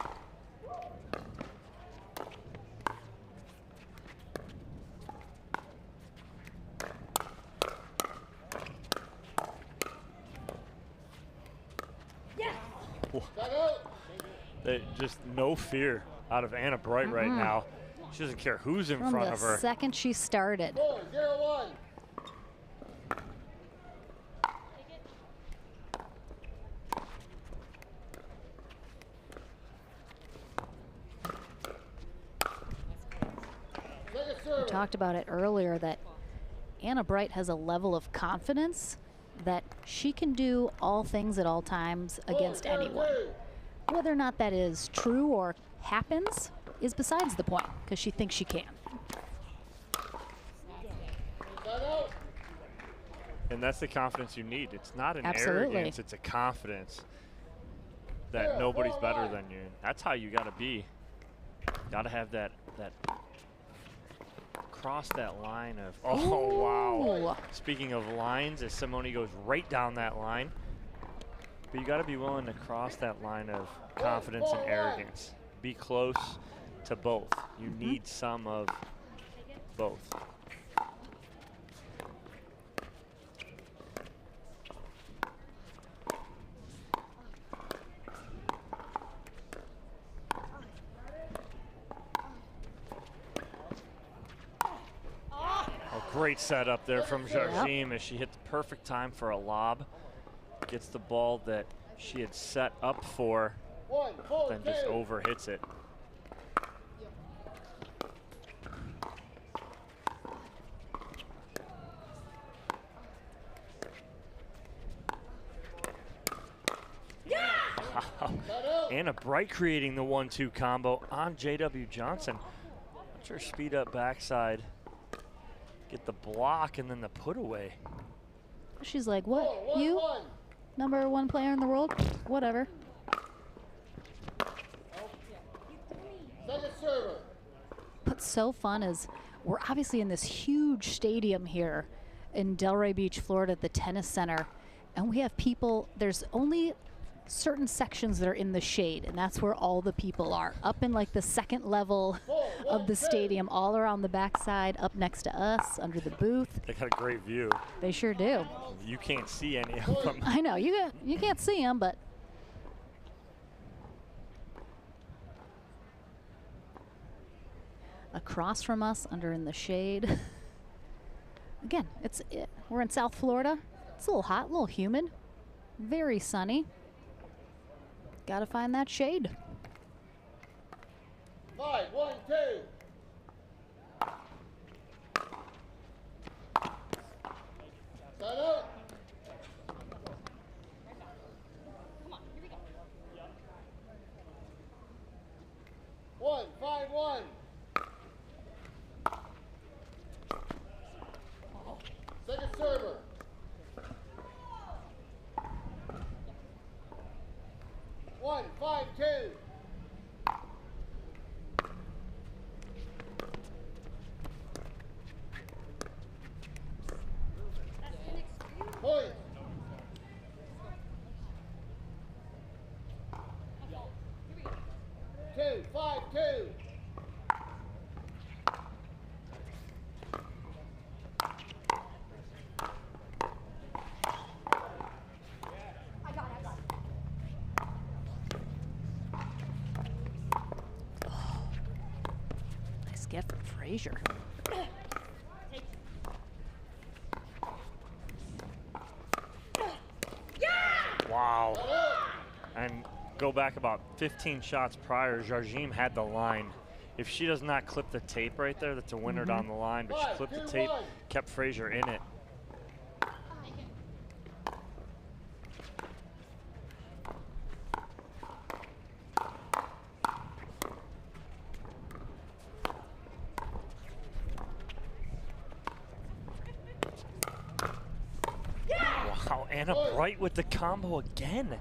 Just no fear out of Anna Bright right now. She doesn't care who's in front of her. From the second she started. 4-0-1. We talked about it earlier that Anna Bright has a level of confidence that she can do all things at all times against anyone. Whether or not that is true or happens is besides the point, because she thinks she can. And that's the confidence you need. It's not an Absolutely. arrogance, it's a confidence that nobody's better than you. That's how you got to be. Got to have that cross that line of, oh, wow. Speaking of lines, as Simone goes right down that line, but you got to be willing to cross that line of confidence and arrogance. Be close to both. You need some of both. Great setup there from Jardim as she hit the perfect time for a lob. Gets the ball that she had set up for, then just overhits it. Wow. Anna Bright creating the 1-2 combo on J.W. Johnson. Watch her speed up backside. Get the block and then the put away. She's like, what? You? Number 1 player in the world? Whatever. What's so fun is we're obviously in this huge stadium here in Delray Beach, Florida at the Tennis Center. And we have people, there's only certain sections that are in the shade, and that's where all the people are. Up in like the second level of the stadium, all around the backside, up next to us, under the booth. They got a great view. They sure do. You can't see any of them. I know, you can't see them, but across from us, under in the shade. Again, we're in South Florida. It's a little hot, a little humid, very sunny. Gotta find that shade. 5, 1, 2. Set up. Come on, here we go. 1, 5, 1. Second server. 1, 5, 2. Point. Two, 5, 2. Nice get from Frazier. Wow. And go back about 15 shots prior, Jardim had the line. If she does not clip the tape right there, that's a winner down the line, but she clipped the tape, kept Frazier in it. Wow, Anna Bright with the combo again.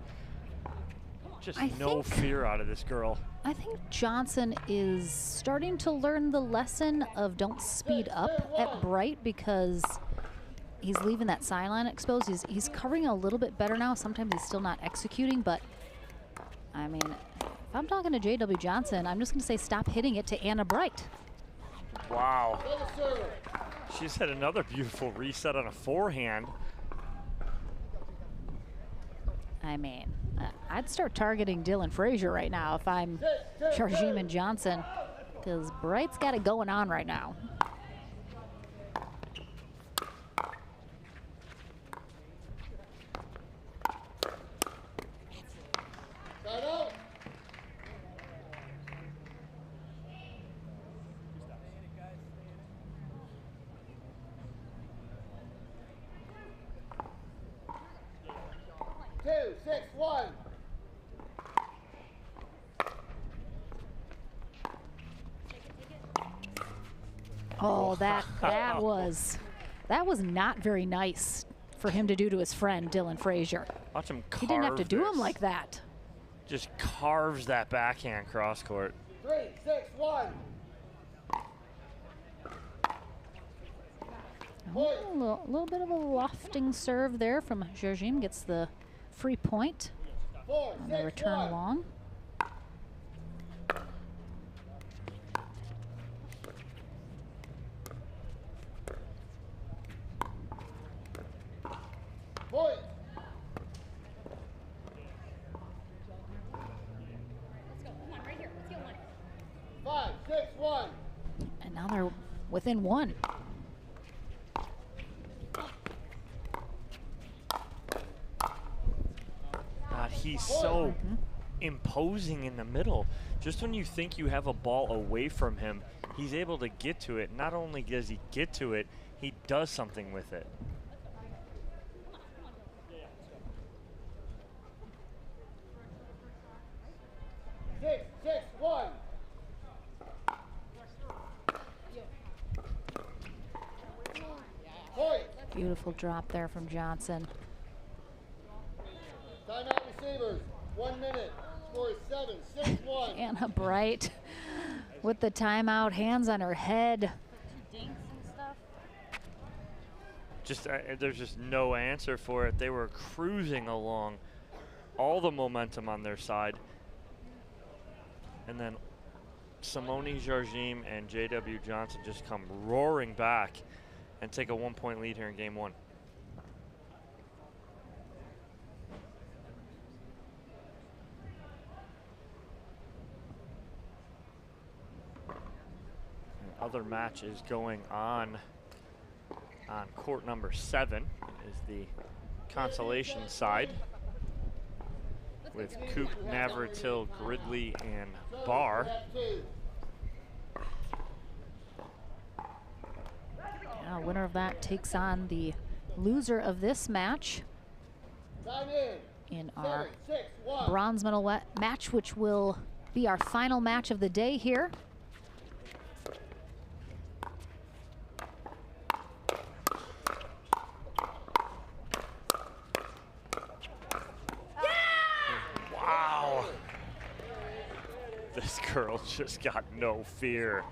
Just no fear out of this girl. I think Johnson is starting to learn the lesson of don't speed up at Bright, because he's leaving that sideline exposed. He's covering a little bit better now. Sometimes he's still not executing, but I mean, if I'm talking to J.W. Johnson, I'm just going to say stop hitting it to Anna Bright. Wow. She's had another beautiful reset on a forehand. I mean, I'd start targeting Dylan Frazier right now if I'm Jardim and Johnson, because Bright's got it going on right now. 6-1. Oh, that was not very nice for him to do to his friend Dylan Frazier. Watch him carve. He didn't have to do him this. like that. Just carves that backhand cross court. 3-6-1. A little bit of a lofting serve there from Jardim. Gets the free point on the return long. Point. Let's go. Come on, right here. Let's get one. 5-6-1. And now they're within one. God, he's so imposing in the middle. Just when you think you have a ball away from him, he's able to get to it. Not only does he get to it, he does something with it. Six, 1. Point. Beautiful drop there from Johnson. Timeout receivers. 1 minute. Score is 7-6-1. Anna Bright with the timeout, hands on her head. Just there's just no answer for it. They were cruising along, all the momentum on their side. And then Simone Jardim and J.W. Johnson just come roaring back and take a 1-point lead here in game one. Other match is going on court number 7 is the consolation side with Coop, Navratil, Gridley, and Barr. Now, winner of that takes on the loser of this match in our bronze medal match, which will be our final match of the day here. Wow. This girl just got no fear.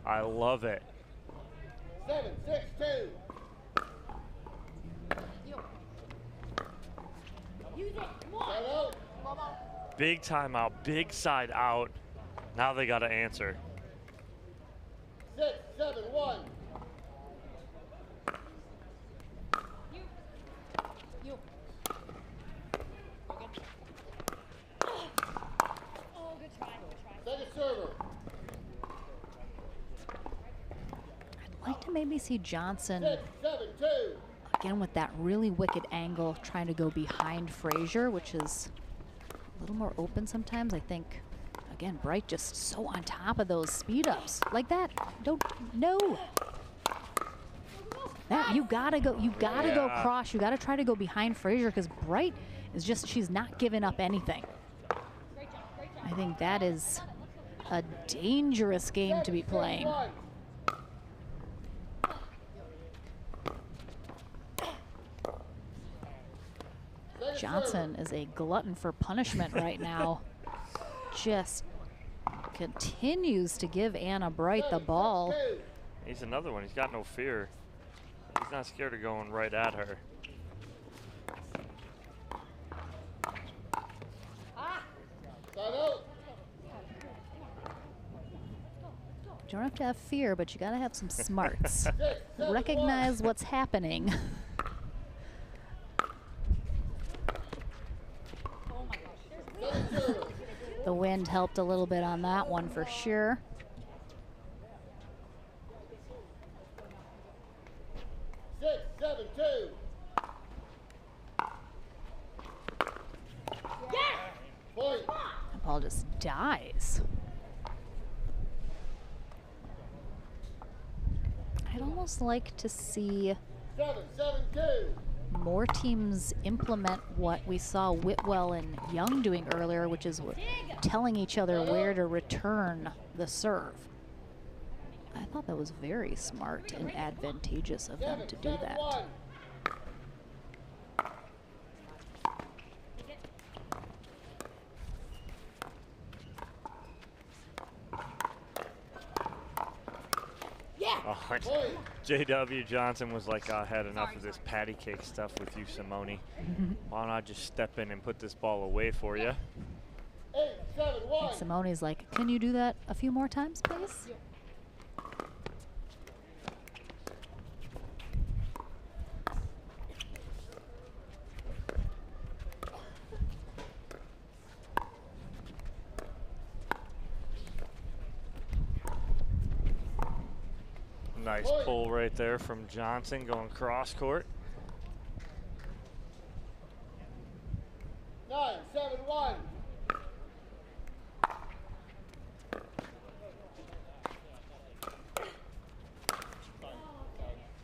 I love it. 7-6-2. Big timeout, big side out. Now they got to answer. 6-7-1. Second server. I'd like to maybe see Johnson 6-7-2. again with that really wicked angle, trying to go behind Frazier, which is a little more open sometimes. I think, again, Bright just so on top of those speed ups like that. Don't no. That you gotta go cross. You gotta try to go behind Frazier because Bright is just, she's not giving up anything. I think that is a dangerous game to be playing. Johnson is a glutton for punishment right now. Just continues to give Anna Bright the ball. He's another one. He's got no fear. He's not scared of going right at her. You don't have to have fear, but you gotta have some smarts. Recognize what's happening. The wind helped a little bit on that one for sure. Six, 7-2. Point. The ball just dies. I'd almost like to see 7-7-2. more teams implement what we saw Whitwell and Young doing earlier, which is telling each other where to return the serve. I thought that was very smart and advantageous of them to do that. Oh, J.W. Johnson was like, I had enough of this patty cake stuff with you, Simone. Why don't I just step in and put this ball away for you? And Simone's like, can you do that a few more times, please? Nice pull right there from Johnson going cross court. 9-7-1.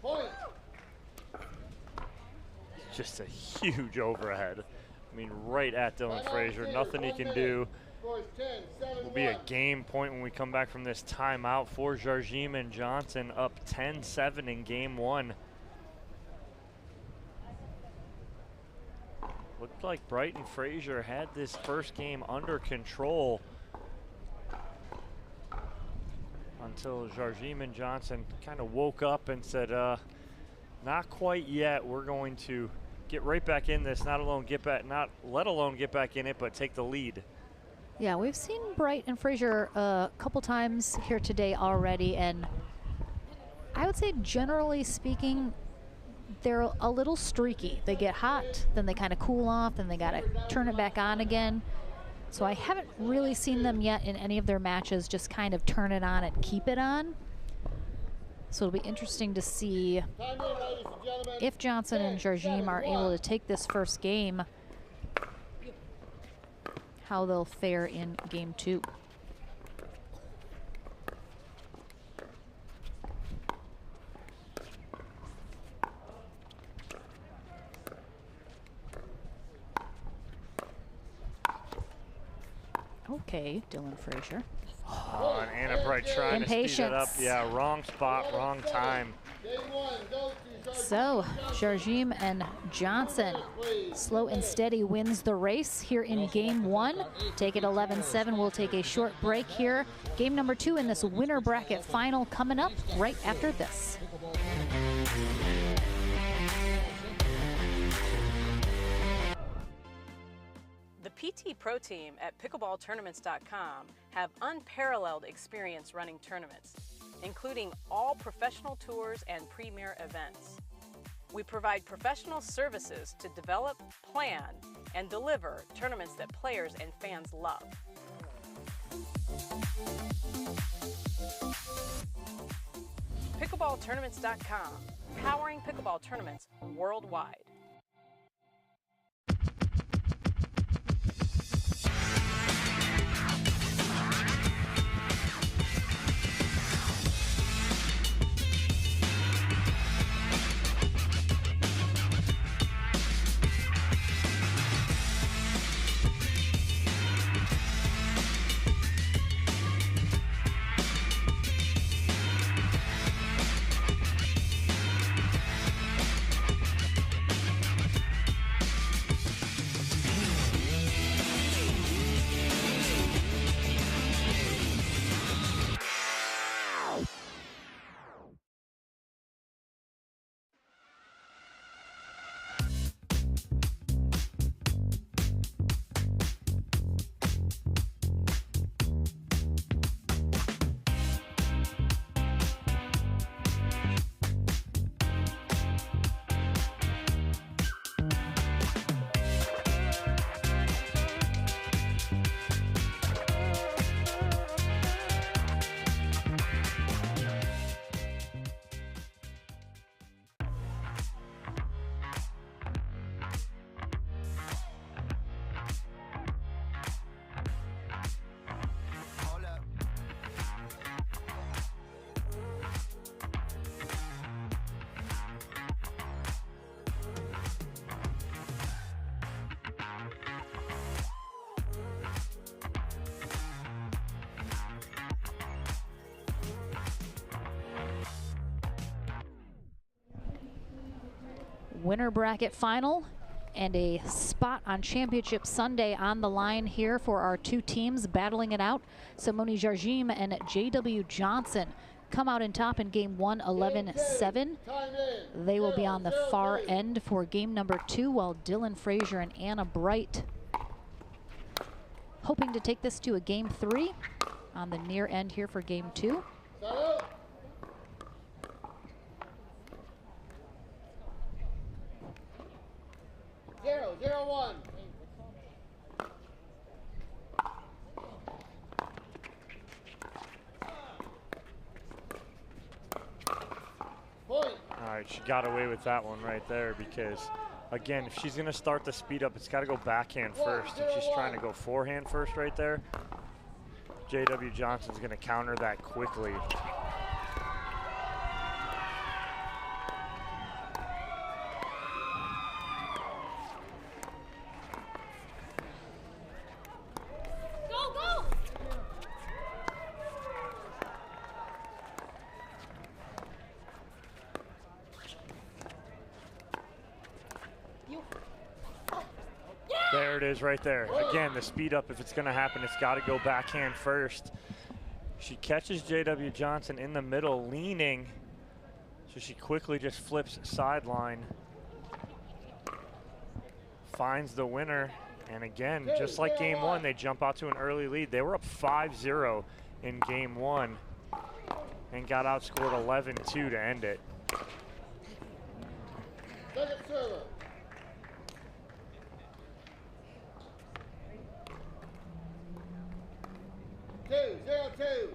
Point. Just a huge overhead. I mean, right at Dylan Frazier. Nothing he can do. Will be a game point when we come back from this timeout for Jardim and Johnson, up 10-7 in game one. Looked like Brighton Frazier had this first game under control until Jardim and Johnson kind of woke up and said, not quite yet. We're going to get right back in this, let alone get back in it, but take the lead. Yeah, we've seen Bright and Frazier a couple times here today already, and I would say generally speaking, they're a little streaky. They get hot, then they kind of cool off, then they got to turn it back on again. So I haven't really seen them yet in any of their matches just kind of turn it on and keep it on. So it'll be interesting to see if Johnson and Jardim are able to take this first game, how they'll fare in game two. Okay, Dylan Frazier. Oh, and Anna Bright trying to speed it up. Yeah, wrong spot, wrong time. So, Jardim and Johnson, slow and steady wins the race here in game one. Take it 11-7. We'll take a short break here. Game number two in this winner bracket final coming up right after this. The PT Pro team at pickleballtournaments.com have unparalleled experience running tournaments, including all professional tours and premier events. We provide professional services to develop, plan, and deliver tournaments that players and fans love. Pickleballtournaments.com, powering pickleball tournaments worldwide. winner bracket final and a spot on Championship Sunday on the line here for our two teams battling it out. Simone Jardim and J.W. Johnson come out in top in game 1, 11-7. They will be on the far end for game number 2, while Dylan Frazier and Anna Bright hoping to take this to a game 3 on the near end here for game 2. 0-0-1. All right, she got away with that one right there because, again, if she's going to start the speed up, it's got to go backhand first. If she's trying to go forehand first right there, J.W. Johnson's going to counter that quickly. There it is right there. Again, the speed up, if it's going to happen, it's got to go backhand first. She catches J.W. Johnson in the middle, leaning, so she quickly just flips sideline, finds the winner, and again, just like game 1, they jump out to an early lead. They were up 5-0 in game 1 and got outscored 11-2 to end it. Second server. 2-0-2.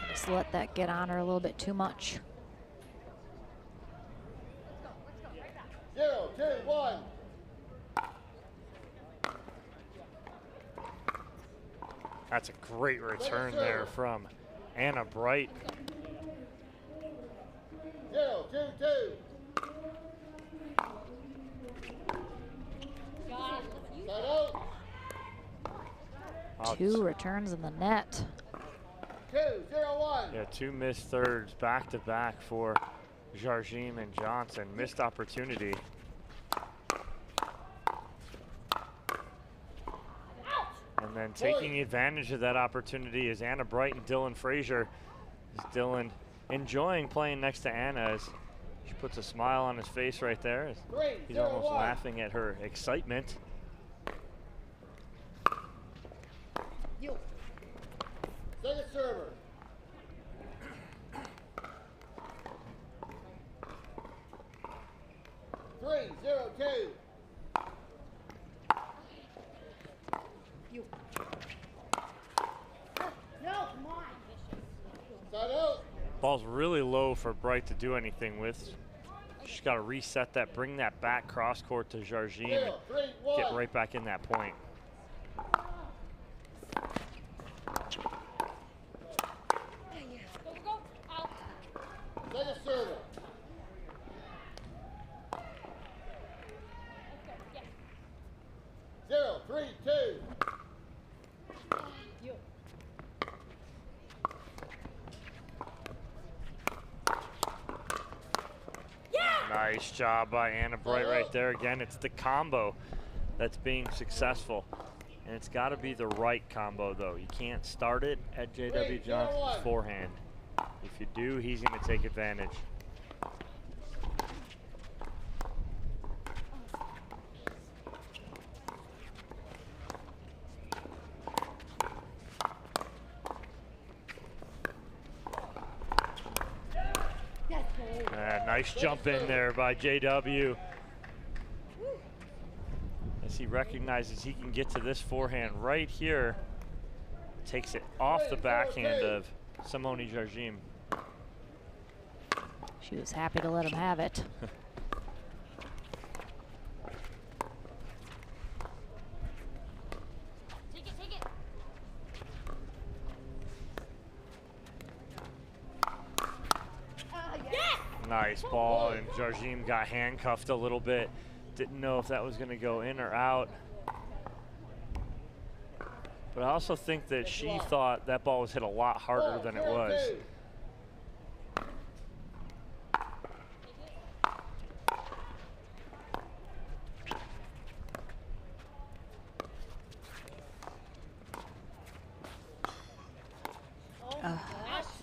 Just let that get on her a little bit too much. 0-2-1. That's a great return there from Anna Bright. 0-2-2. Two returns in the net. 2-0-1. Yeah, 2 missed thirds back to back for Jardim and Johnson. Missed opportunity. And then taking advantage of that opportunity is Anna Bright and Dylan Frazier. Is Dylan enjoying playing next to Anna as she puts a smile on his face right there. He's almost laughing at her excitement. Second server. 3-0-2. No, come on. Side out. Ball's really low for Bright to do anything with. She's got to reset that, bring that back cross court to Jardim, and get right back in that point. Second server. Zero, 3-2. Nice job by Anna Bright right there. Again, it's the combo that's being successful. And it's got to be the right combo, though. You can't start it at J.W. Johnson's forehand. If you do, he's going to take advantage. Nice jump in there by J.W. as he recognizes he can get to this forehand right here. Takes it off the backhand of Simone Jardim. She was happy to let him have it. Nice ball, and Jardim got handcuffed a little bit. Didn't know if that was going to go in or out. But I also think that she thought that ball was hit a lot harder than it was.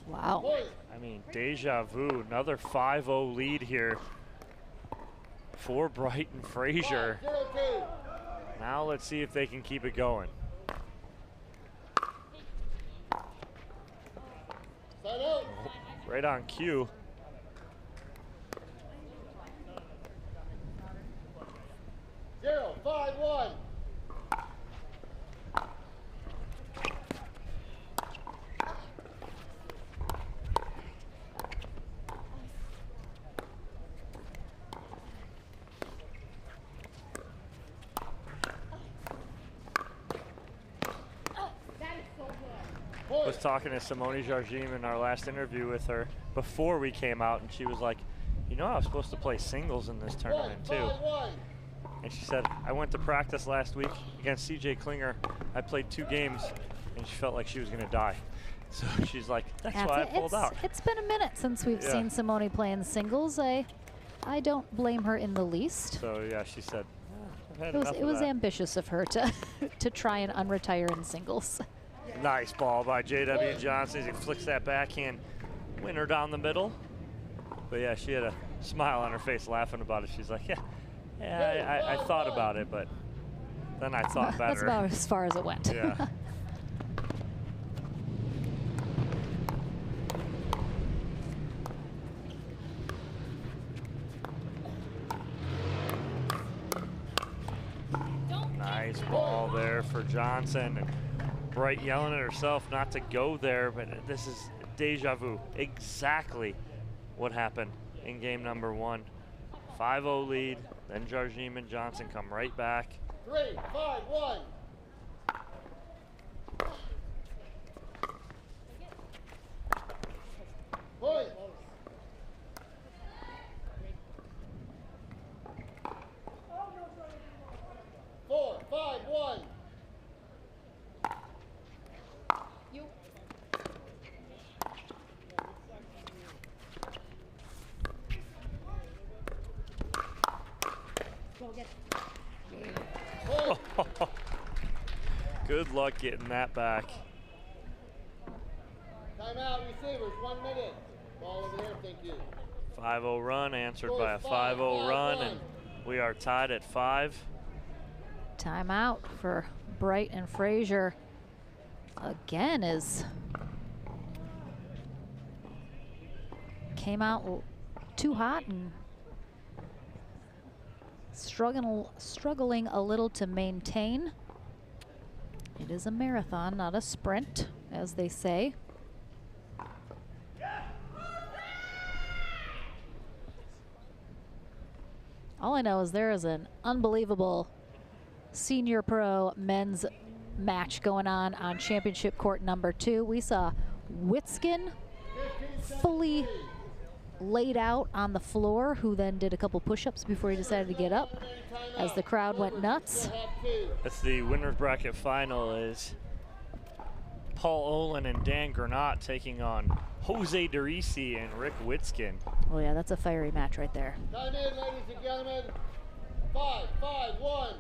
Wow. I mean, deja vu, another 5-0 lead here for Brighton Fraser. Now let's see if they can keep it going. Oh, right on cue. Zero, 5-1. I was talking to Simone Jardim in our last interview with her before we came out, and she was like, you know, I was supposed to play singles in this tournament too. And she said, I went to practice last week against CJ Klinger. I played 2 games, and she felt like she was going to die. So she's like, that's why I pulled out. It's been a minute since we've seen Simone playing singles. I don't blame her in the least. So yeah, she said, it was ambitious of her to try and unretire in singles. Nice ball by J.W. Johnson. He flicks that backhand winner down the middle. But yeah, she had a smile on her face laughing about it. She's like, yeah, I thought about it, but then I thought better. That's about as far as it went. Yeah. Nice ball there for Johnson. And Bright yelling at herself not to go there, but this is deja vu. Exactly what happened in game number 1. 5-0 lead, then Jardim and Johnson come right back. 3-5-1. Point. 4-5-1. Good luck getting that back. Timeout, receivers, 1 minute. Ball over there, thank you. 5-0 run answered by a 5-0 run, and we are tied at 5. Timeout for Bright and Fraser again came out too hot and struggling a little to maintain. It is a marathon, not a sprint, as they say. All I know is there is an unbelievable senior pro men's match going on championship court number 2. We saw Whitwell fully laid out on the floor, who then did a couple push-ups before he decided to get up as the crowd went nuts. That's the winner's bracket final. Is Paul Olin and Dan Granat taking on Jose Derisi and Rick Whitwell. Oh yeah, that's a fiery match right there. Time in, ladies and gentlemen. 5-5-1.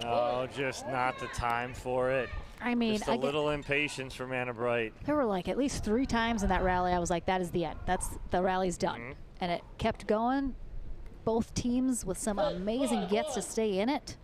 No, just not the time for it. I mean, just a little impatience from Anna Bright. There were like at least 3 times in that rally I was like, that is the end. The rally's done. And it kept going. Both teams with some amazing gets to stay in it.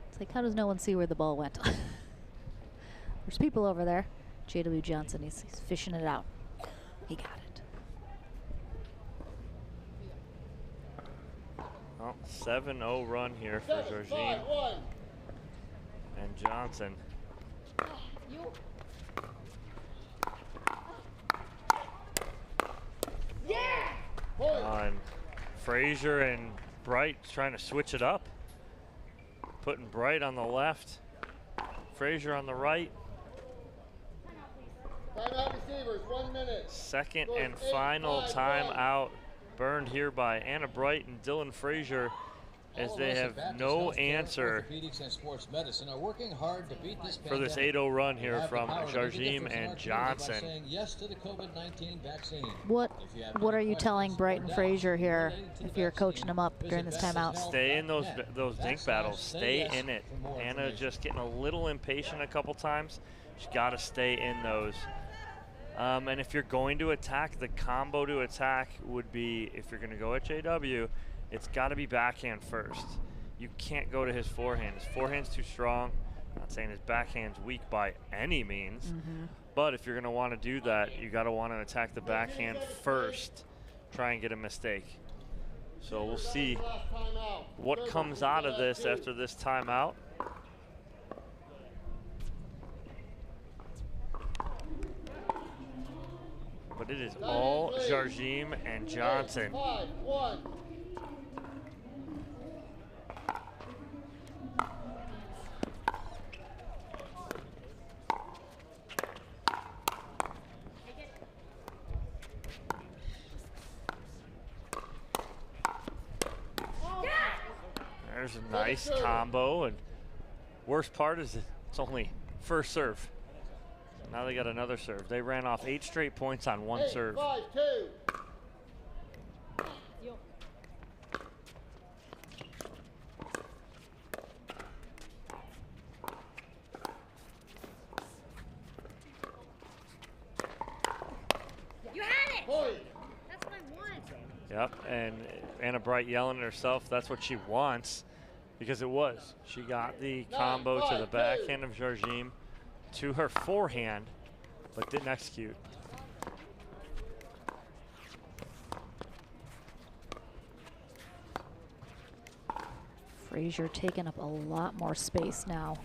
It's like, how does no one see where the ball went? There's people over there. J.W. Johnson, he's fishing it out. He got it. Well, 7-0 run here for Jardim and Johnson. And Frazier and Bright trying to switch it up. Putting Bright on the left, Frazier on the right. Timeout receivers, 1 minute. Second and final timeout burned here by Anna Bright and Dylan Frazier, as they have no answer for this 8-0 run here from Jardim and Johnson. What are you telling Bright and Frazier here if you're coaching them up during this timeout? Stay in those dink battles. Stay in it. Anna just getting a little impatient a couple times. She's got to stay in those. And if you're going to attack, the combo to attack would be, if you're going to go at JW, it's got to be backhand first. You can't go to his forehand. His forehand's too strong. I'm not saying his backhand's weak by any means, but if you're going to want to do that, you got to want to attack the backhand first, try and get a mistake. So we'll see what comes out of this after this timeout. But it is all Jardim and Johnson. There's a nice combo, and worst part is it's only first serve. Now they got another serve. They ran off 8 straight points on 1 serve. 5-2. You had it! That's what I want. Yep, and Anna Bright yelling at herself, that's what she wants, because it was. She got the combo to the backhand of Jardim, to her forehand, but didn't execute. Frazier taking up a lot more space now.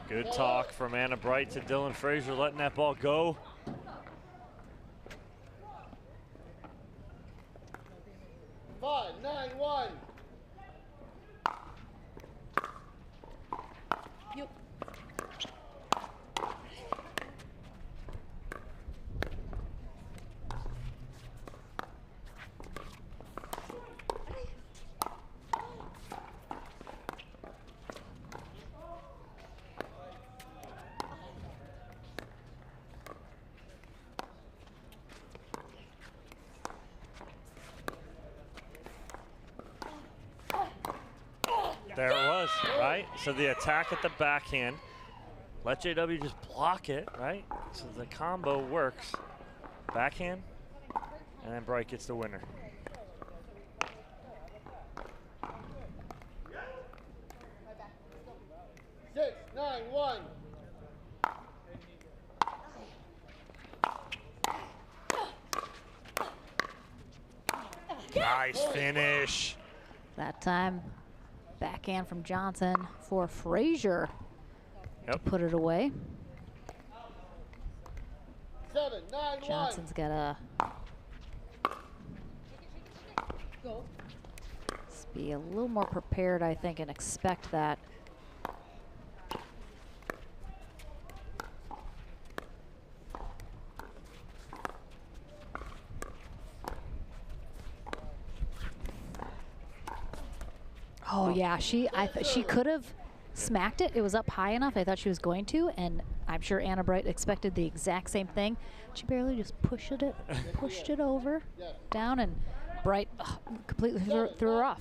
Good talk from Anna Bright to Dylan Frazier, letting that ball go. Five, 9-1. There it was, right? So the attack at the backhand, let JW just block it, right? So the combo works. Backhand, and then Bright gets the winner. Six, 9-1. Nice finish. That time, backhand from Johnson for Frazier to put it away. 7-9-1. Johnson's got to be a little more prepared, I think, and expect that. Oh yeah, she could have smacked it. It was up high enough. I thought she was going to, and I'm sure Anna Bright expected the exact same thing. She barely just pushed it over, down, and Bright completely threw her off.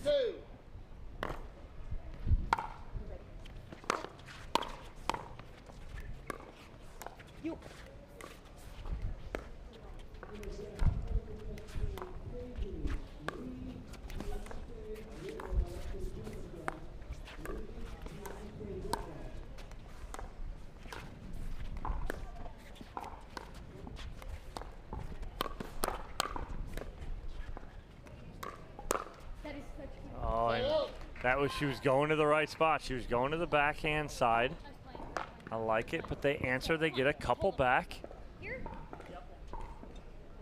She was going to the right spot. She was going to the backhand side. I like it, but they answer. They get a couple back.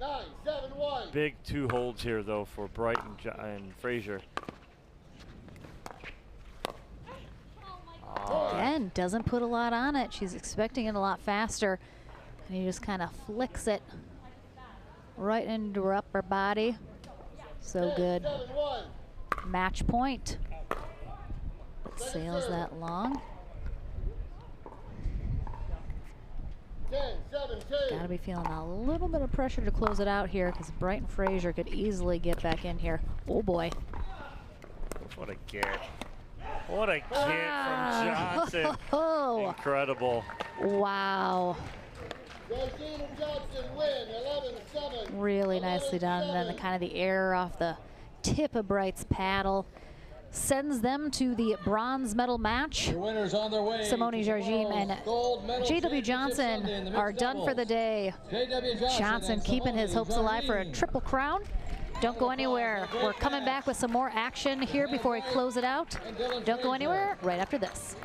9-7-1. Big 2 holds here, though, for Bright and Frazier. Again, doesn't put a lot on it. She's expecting it a lot faster. And he just kind of flicks it right into her upper body. So good. Match point. Sails that long. 10-7-2. Gotta be feeling a little bit of pressure to close it out here because Bright and Frazier could easily get back in here. Oh boy. What a get. What a get from Johnson. Incredible. Wow. Johnson win, 11-7. Really nicely done. And then the air off the tip of Bright's paddle sends them to the bronze medal match. The winners on their way. Simone Jardim and J.W. Johnson are done for the day. Johnson keeping his hopes alive for a triple crown. Don't go anywhere. We're coming back with some more action here before we close it out. Don't go anywhere right after this.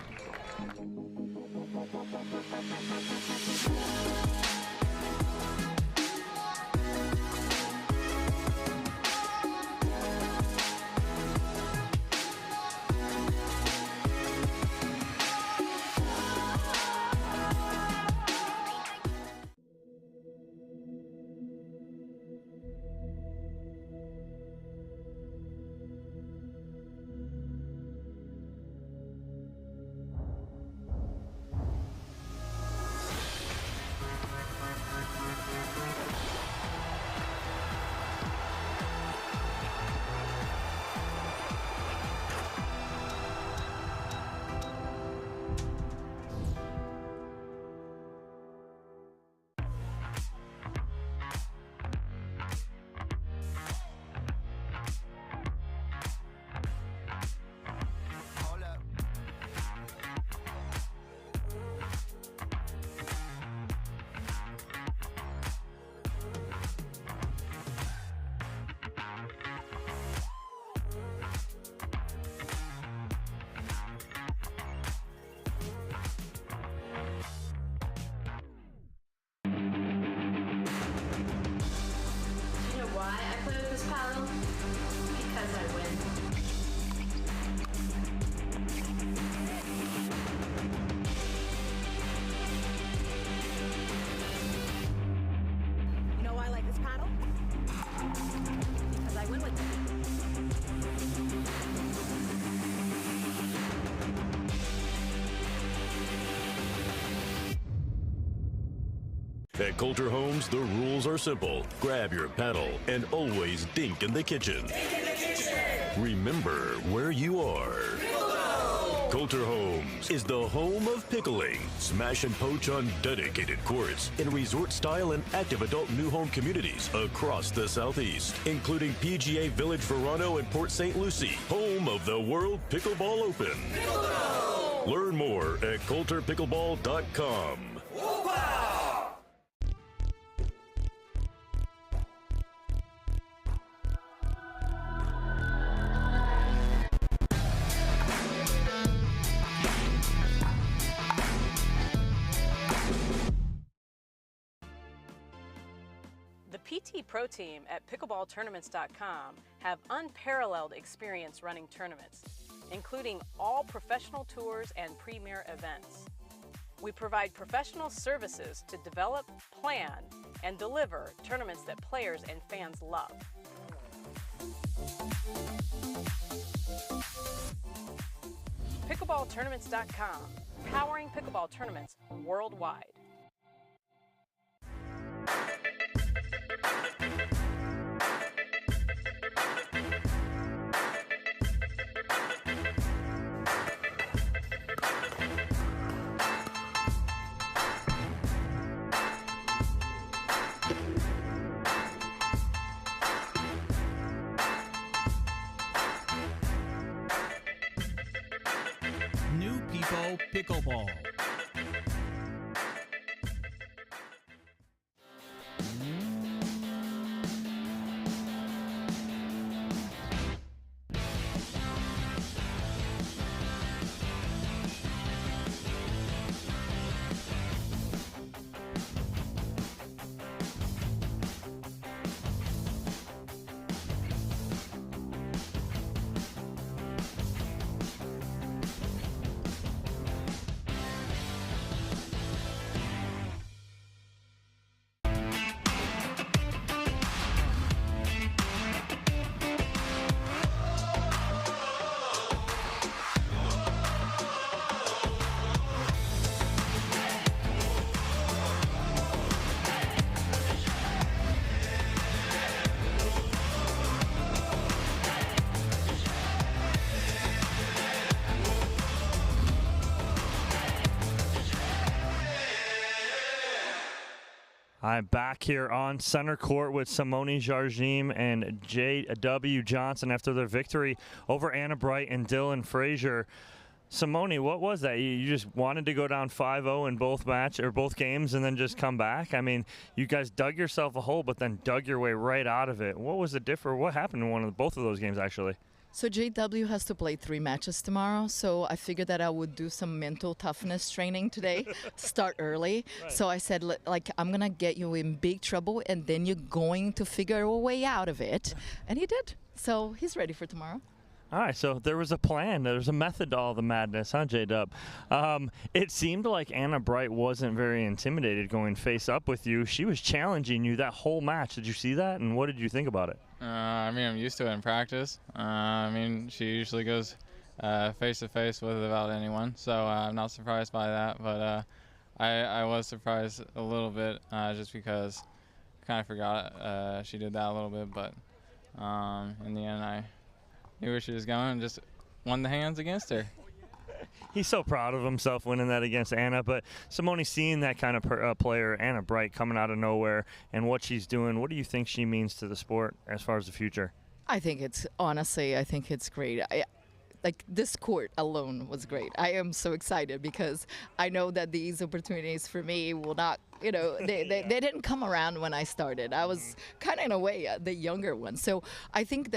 At Coulter Homes, the rules are simple. Grab your paddle and always dink in the kitchen. Remember where you are. Coulter Homes is the home of pickling. Smash and poach on dedicated courts in resort-style and active adult new home communities across the Southeast, including PGA Village Verano and Port St. Lucie, home of the World Pickleball Open. Learn more at coulterpickleball.com. PT Pro Team at pickleballtournaments.com have unparalleled experience running tournaments, including all professional tours and premier events. We provide professional services to develop, plan, and deliver tournaments that players and fans love. Pickleballtournaments.com, powering pickleball tournaments worldwide. New People Pickleball. I'm back here on center court with Simone Jardim and J.W. Johnson after their victory over Anna Bright and Dylan Frazier. Simone, what was that? You just wanted to go down 5-0 in both games and then just come back? I mean, you guys dug yourself a hole, but then dug your way right out of it. What was the difference? What happened in both of those games, actually? So JW has to play 3 matches tomorrow, so I figured that I would do some mental toughness training today, start early. Right. So I said, like, I'm going to get you in big trouble, and then you're going to figure a way out of it. And he did. So he's ready for tomorrow. All right, so there was a plan. There was a method to all the madness, huh, J-Dub? It seemed like Anna Bright wasn't very intimidated going face up with you. She was challenging you that whole match. Did you see that, and what did you think about it? I mean, I'm used to it in practice. I mean, she usually goes face-to-face with about anyone, so I'm not surprised by that. But I was surprised a little bit just because I kind of forgot she did that a little bit. But in the end, I knew where she was going and just won the hands against her. He's so proud of himself winning that against Anna, but Simone, seeing that kind of player, Anna Bright, coming out of nowhere and what she's doing, what do you think she means to the sport as far as the future? I think it's great. Like, this court alone was great. I am so excited because I know that these opportunities for me will not, they didn't come around when I started. I was kind of, in a way, the younger one. So I think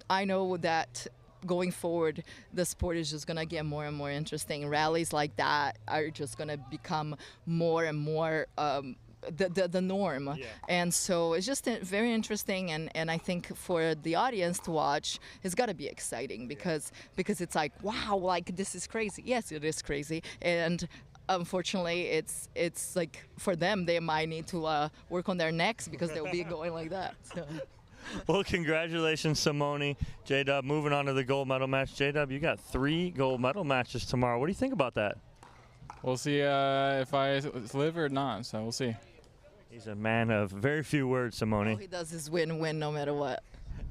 I know that going forward, the sport is just going to get more and more interesting. Rallies like that are just going to become more and more the norm. Yeah. And so it's just very interesting, and I think for the audience to watch, it's got to be exciting because it's like, wow, like, this is crazy. Yes, it is crazy. And unfortunately, it's like, for them, they might need to work on their necks because they'll be going like that. So. Well, congratulations, Simone. J-Dub, moving on to the gold medal match. J-Dub, you got 3 gold medal matches tomorrow. What do you think about that? We'll see if I live or not, so we'll see. He's a man of very few words, Simone. All he does is win no matter what.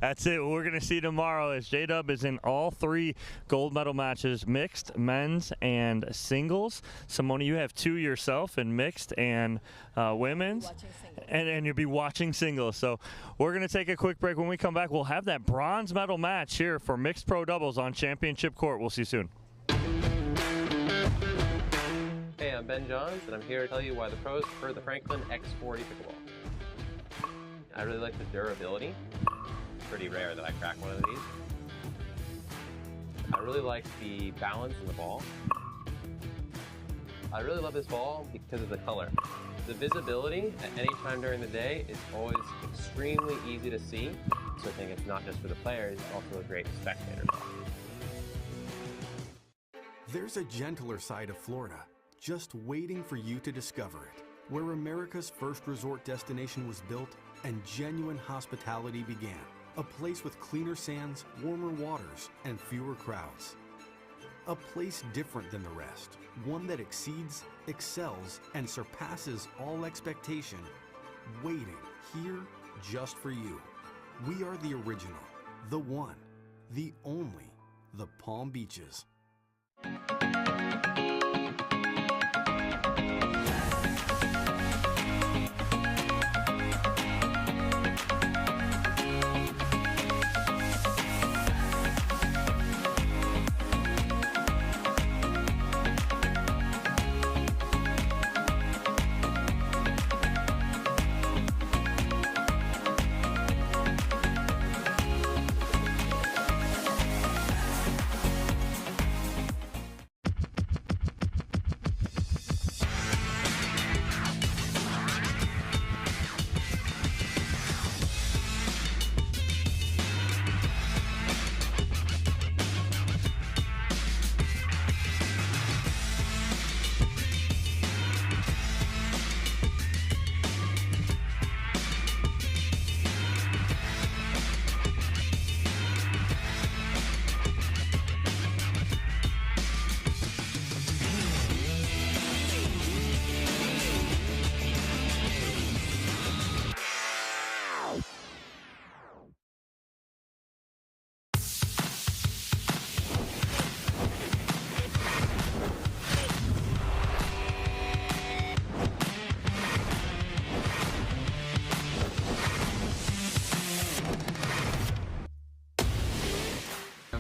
That's it. What we're going to see tomorrow is J-Dub is in all 3 gold medal matches, mixed, men's, and singles. Simone, you have 2 yourself in mixed and women's. And you'll be watching singles. So we're going to take a quick break. When we come back, we'll have that bronze medal match here for mixed pro doubles on Championship Court. We'll see you soon. Hey, I'm Ben Johns, and I'm here to tell you why the pros prefer the Franklin X40 pickleball. I really like the durability. It's pretty rare that I crack one of these. I really like the balance in the ball. I really love this ball because of the color. The visibility at any time during the day is always extremely easy to see, so I think it's not just for the players, it's also a great spectator ball. There's a gentler side of Florida, just waiting for you to discover it, where America's first resort destination was built and genuine hospitality began. A place with cleaner sands, warmer waters, and fewer crowds. A place different than the rest, one that exceeds, excels, and surpasses all expectation, waiting here just for you. We are the original, the one, the only, the Palm Beaches.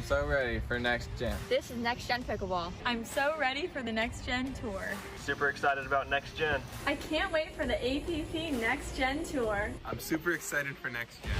So ready for next gen. This is Next Gen Pickleball. I'm so ready for the Next Gen Tour. Super excited about next gen. I can't wait for the APP Next Gen Tour. I'm super excited for next gen.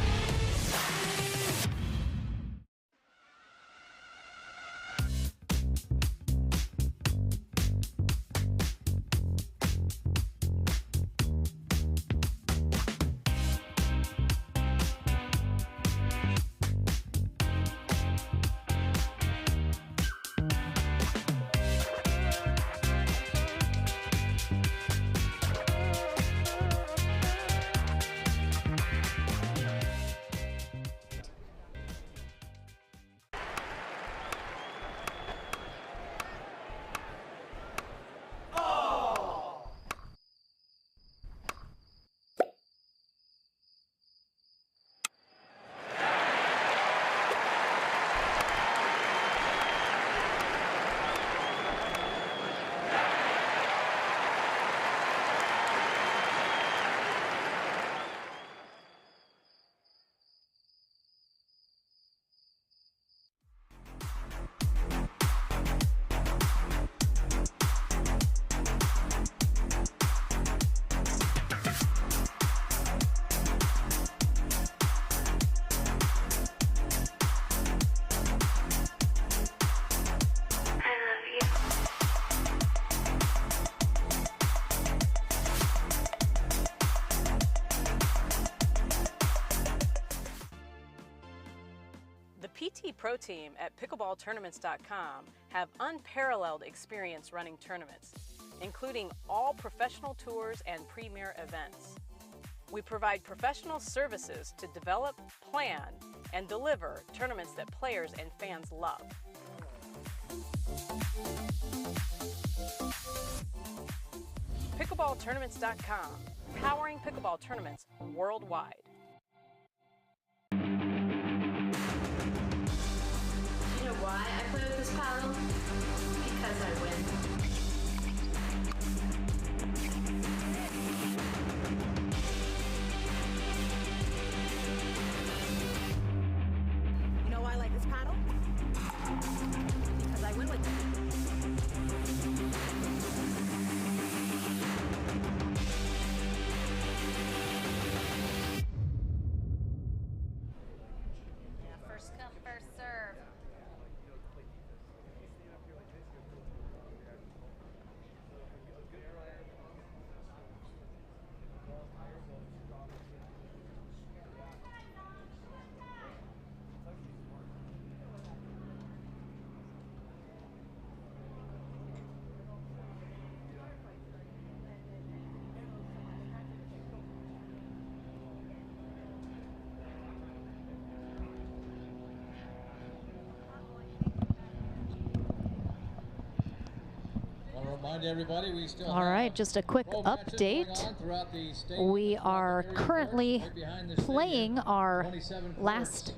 PT Pro Team at pickleballtournaments.com have unparalleled experience running tournaments, including all professional tours and premier events. We provide professional services to develop, plan, and deliver tournaments that players and fans love. Pickleballtournaments.com, powering pickleball tournaments worldwide. You know why I play with this paddle? Because I win. You know why I like this paddle? Because I win with it. First come, first serve. Remind everybody we still All right, just a quick update. We are currently playing our last,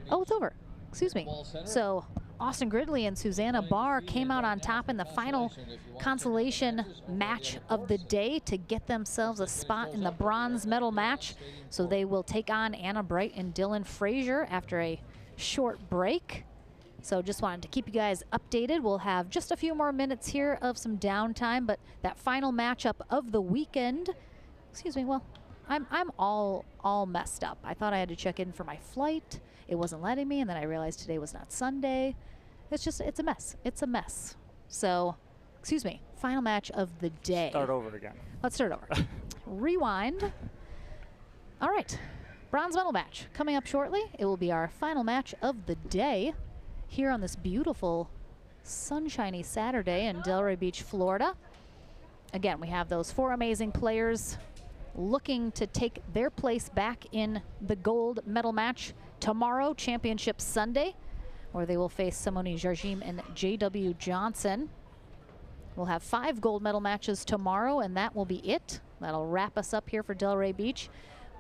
oh, it's over, excuse me. So Austin Gridley and Susanna Barr came out on top in the final consolation match of the day to get themselves a spot in the bronze medal match. So they will take on Anna Bright and Dylan Frazier after a short break. So just wanted to keep you guys updated. We'll have just a few more minutes here of some downtime, but that final matchup of the weekend, excuse me, well, I'm all messed up. I thought I had to check in for my flight. It wasn't letting me, and then I realized today was not Sunday. It's a mess. It's a mess. So, excuse me, final match of the day. Start over again. Let's start over. Rewind. All right, bronze medal match coming up shortly. It will be our final match of the day here on this beautiful sunshiny Saturday in Delray Beach, Florida. Again, we have those 4 amazing players looking to take their place back in the gold medal match tomorrow, Championship Sunday, where they will face Simone Jardim and J.W. Johnson. We'll have 5 gold medal matches tomorrow, and that will be it. That'll wrap us up here for Delray Beach.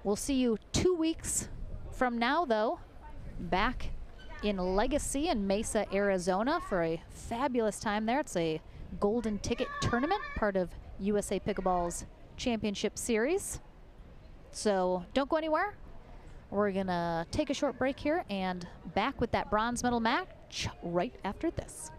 We'll see you 2 weeks from now, though, back in Legacy in Mesa, Arizona for a fabulous time there. It's a golden ticket tournament, part of USA Pickleball's Championship Series. So don't go anywhere. We're gonna take a short break here and back with that bronze medal match right after this.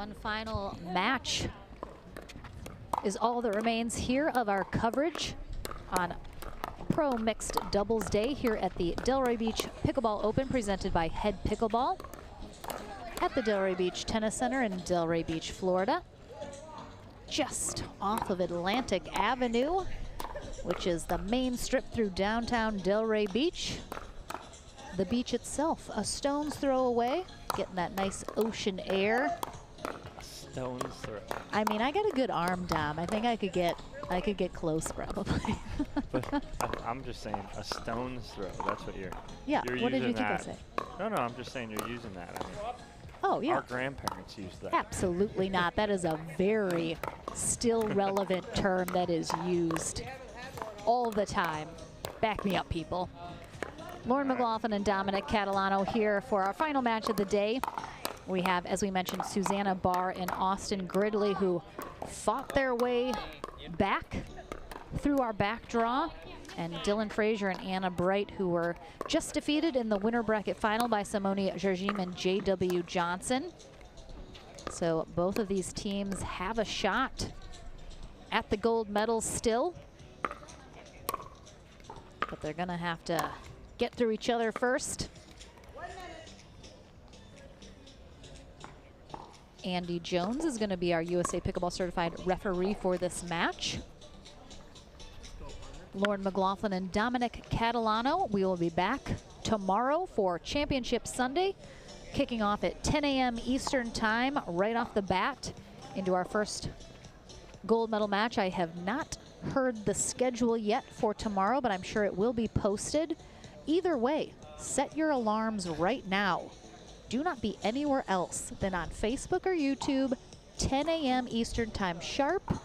One final match is all that remains here of our coverage on Pro Mixed Doubles Day here at the Delray Beach Pickleball Open, presented by Head Pickleball at the Delray Beach Tennis Center in Delray Beach, Florida. Just off of Atlantic Avenue, which is the main strip through downtown Delray Beach. The beach itself, a stone's throw away, getting that nice ocean air. Stone's throw. I mean, I got a good arm, Dom. I think I could get close probably. But I'm just saying, a stone's throw. That's what you're. Yeah. You're What did using you think I that. said? No, I'm just saying you're using that. I mean, Oh yeah. our grandparents used that. Absolutely not. That is a very still relevant term that is used all the time. Back me up, people. Lauren McLaughlin and Dominic Catalano here for our final match of the day. We have, as we mentioned, Susanna Barr and Austin Gridley, who fought their way back through our back draw, and Dylan Frazier and Anna Bright, who were just defeated in the winner bracket final by Simone Jardim and J.W. Johnson. So both of these teams have a shot at the gold medals still, but they're gonna have to get through each other first. Andy Jones is going to be our USA Pickleball certified referee for this match. Lauren McLaughlin and Dominic Catalano. We will be back tomorrow for Championship Sunday, kicking off at 10 a.m. Eastern Time right off the bat into our first gold medal match. I have not heard the schedule yet for tomorrow, but I'm sure it will be posted. Either way, set your alarms right now. Do not be anywhere else than on Facebook or YouTube, 10 a.m. Eastern Time sharp.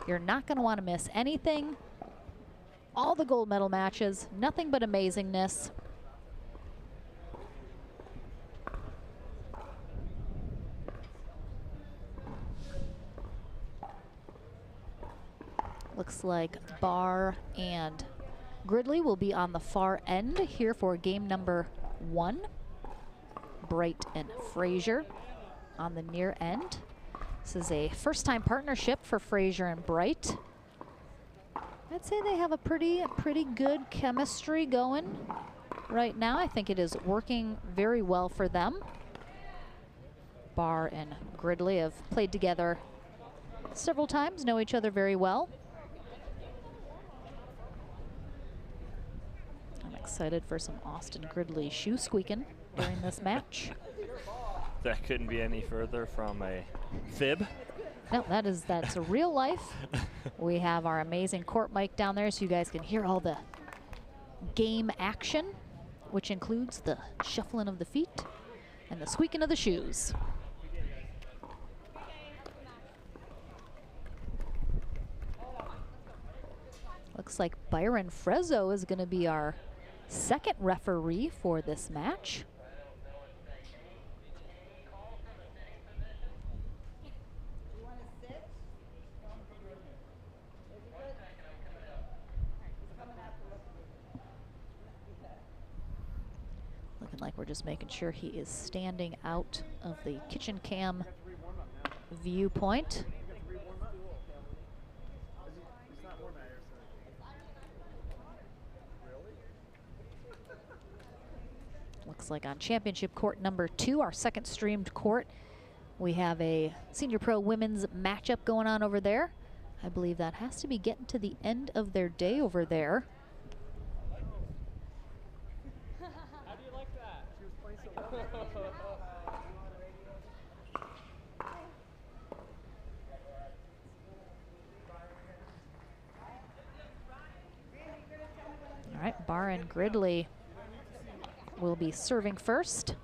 You're not going to want to miss anything. All the gold medal matches, nothing but amazingness. Looks like Barr and Gridley will be on the far end here for game number 1. Bright and Frazier on the near end. This is a first-time partnership for Frazier and Bright. I'd say they have a pretty good chemistry going right now. I think it is working very well for them. Barr and Gridley have played together several times, know each other very well. I'm excited for some Austin Gridley shoe squeaking during this match. That couldn't be any further from a fib. No, that's a real life. We have our amazing court mic down there so you guys can hear all the game action, which includes the shuffling of the feet and the squeaking of the shoes. Looks like Byron Frezzo is going to be our second referee for this match. Looking like we're just making sure he is standing out of the kitchen cam viewpoint. Looks like on championship court number 2, our second streamed court, we have a senior pro women's matchup going on over there. I believe that has to be getting to the end of their day over there. How do you like that? She was playing so well. All right, Barr and Gridley will be serving first.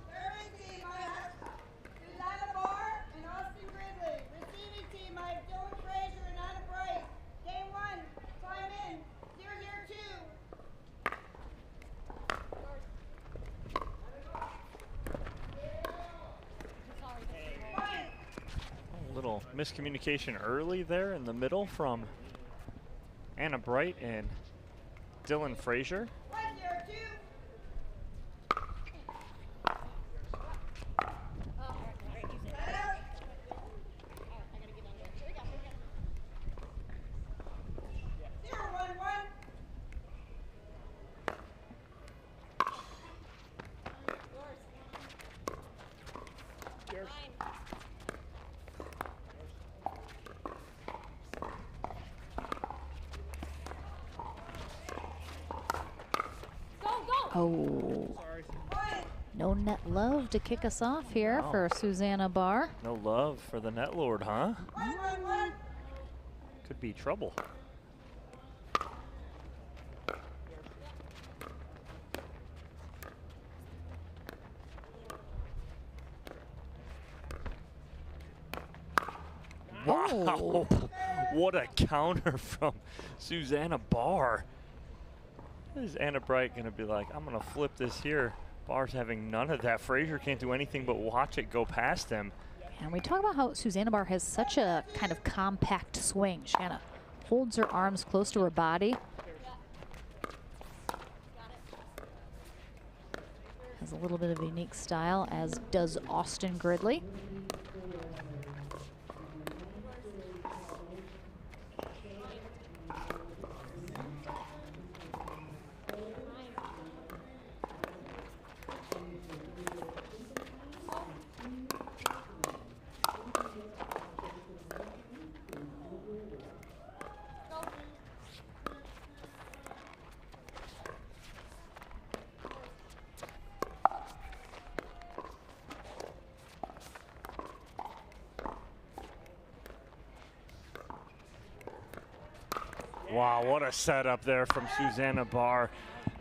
Little miscommunication early there in the middle from Anna Bright and Dylan Frazier. Oh. No net love to kick us off here for Susanna Barr. No love for the net lord, huh? Could be trouble. Wow, what a counter from Susanna Barr. Is Anna Bright gonna be like, I'm gonna flip this here? Barr's having none of that. Frazier can't do anything but watch it go past him. And we talk about how Susanna Barr has such a kind of compact swing. She kind of holds her arms close to her body. Has a little bit of a unique style, as does Austin Gridley. Wow, what a setup there from Susanna Barr.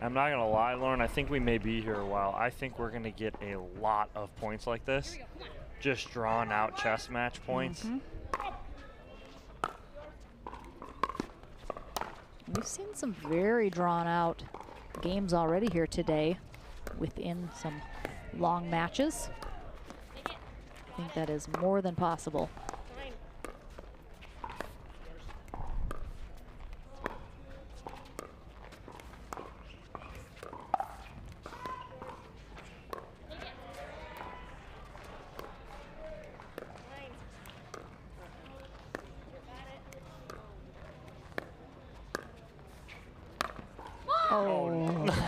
I'm not gonna lie, Lauren, I think we may be here a while. I think we're gonna get a lot of points like this. Just drawn out chess match points. We've seen some very drawn out games already here today within some long matches. I think that is more than possible.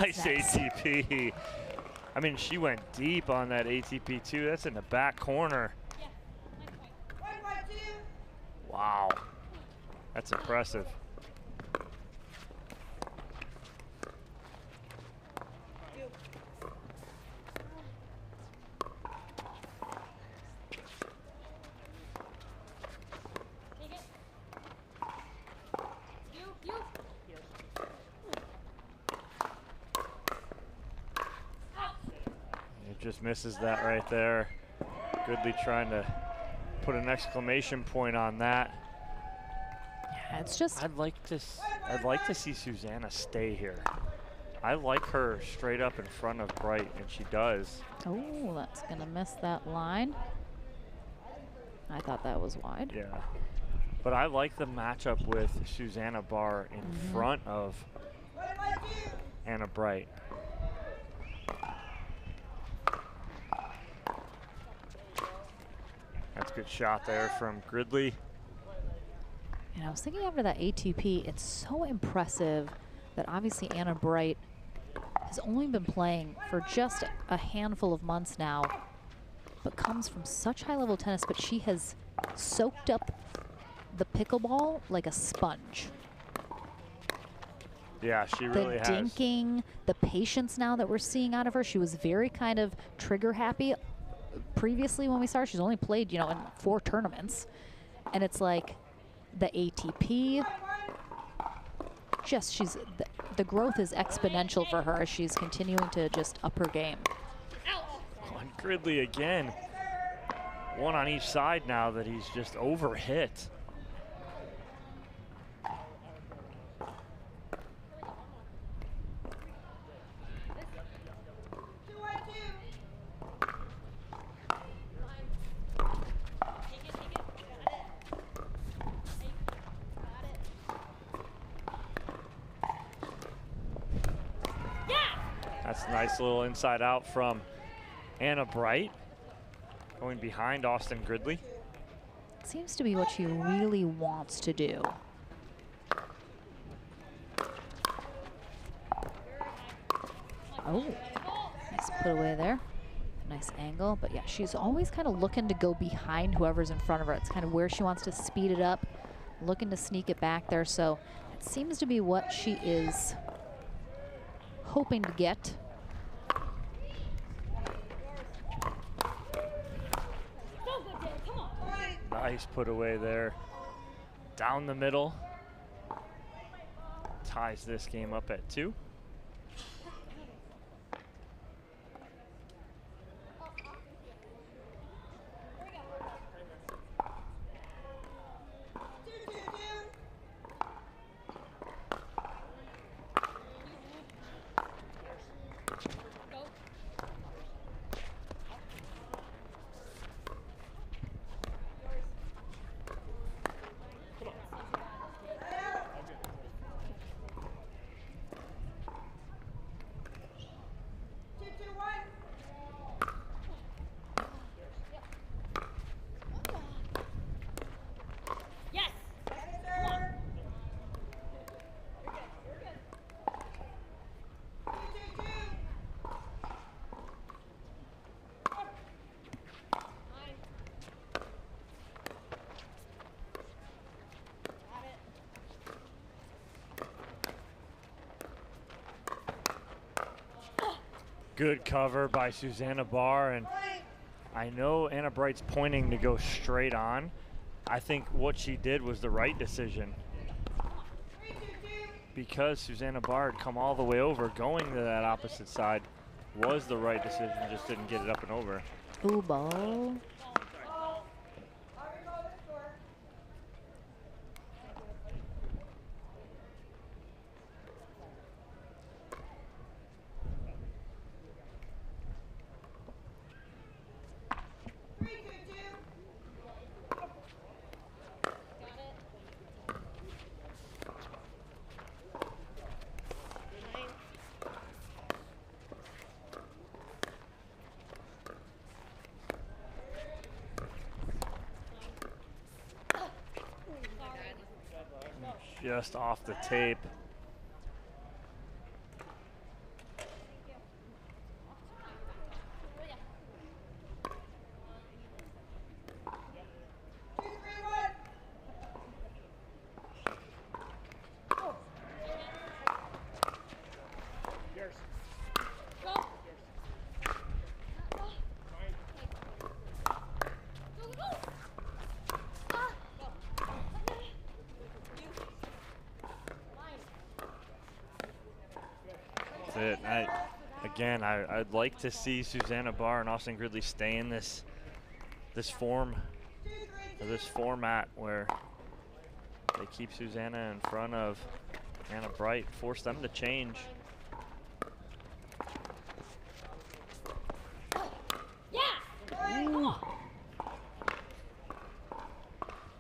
Nice ATP. I mean, she went deep on that ATP too. That's in the back corner. Wow, that's impressive. Just misses that right there. Goodly trying to put an exclamation point on that. Yeah, it's just. I'd like to see Susanna stay here. I like her straight up in front of Bright, and she does. Oh, that's gonna miss that line. I thought that was wide. Yeah, but I like the matchup with Susanna Barr in front of Anna Bright. That's a good shot there from Gridley. And I was thinking after that ATP, it's so impressive that obviously Anna Bright has only been playing for just a handful of months now, but comes from such high-level tennis, but she has soaked up the pickleball like a sponge. Yeah, she really has. The dinking, the patience now that we're seeing out of her. She was very kind of trigger happy previously when we started. She's only played, in 4 tournaments. And it's like the ATP, just the growth is exponential for her as she's continuing to just up her game. On Gridley again. One on each side now that he's just overhit. That's a nice little inside out from Anna Bright, going behind Austin Gridley. Seems to be what she really wants to do. Oh, nice put away there. Nice angle, but yeah, she's always kind of looking to go behind whoever's in front of her. It's kind of where she wants to speed it up, looking to sneak it back there. So it seems to be what she is hoping to get Nice put away there. Down the middle. Ties this game up at 2. Good cover by Susanna Barr, and I know Anna Bright's pointing to go straight on. I think what she did was the right decision, because Susanna Barr had come all the way over. Going to that opposite side was the right decision, just didn't get it up and over. Ooh, ball. Just off the tape. It. I'd like to see Susanna Barr and Austin Gridley stay in this format where they keep Susanna in front of Anna Bright, force them to change. Ooh.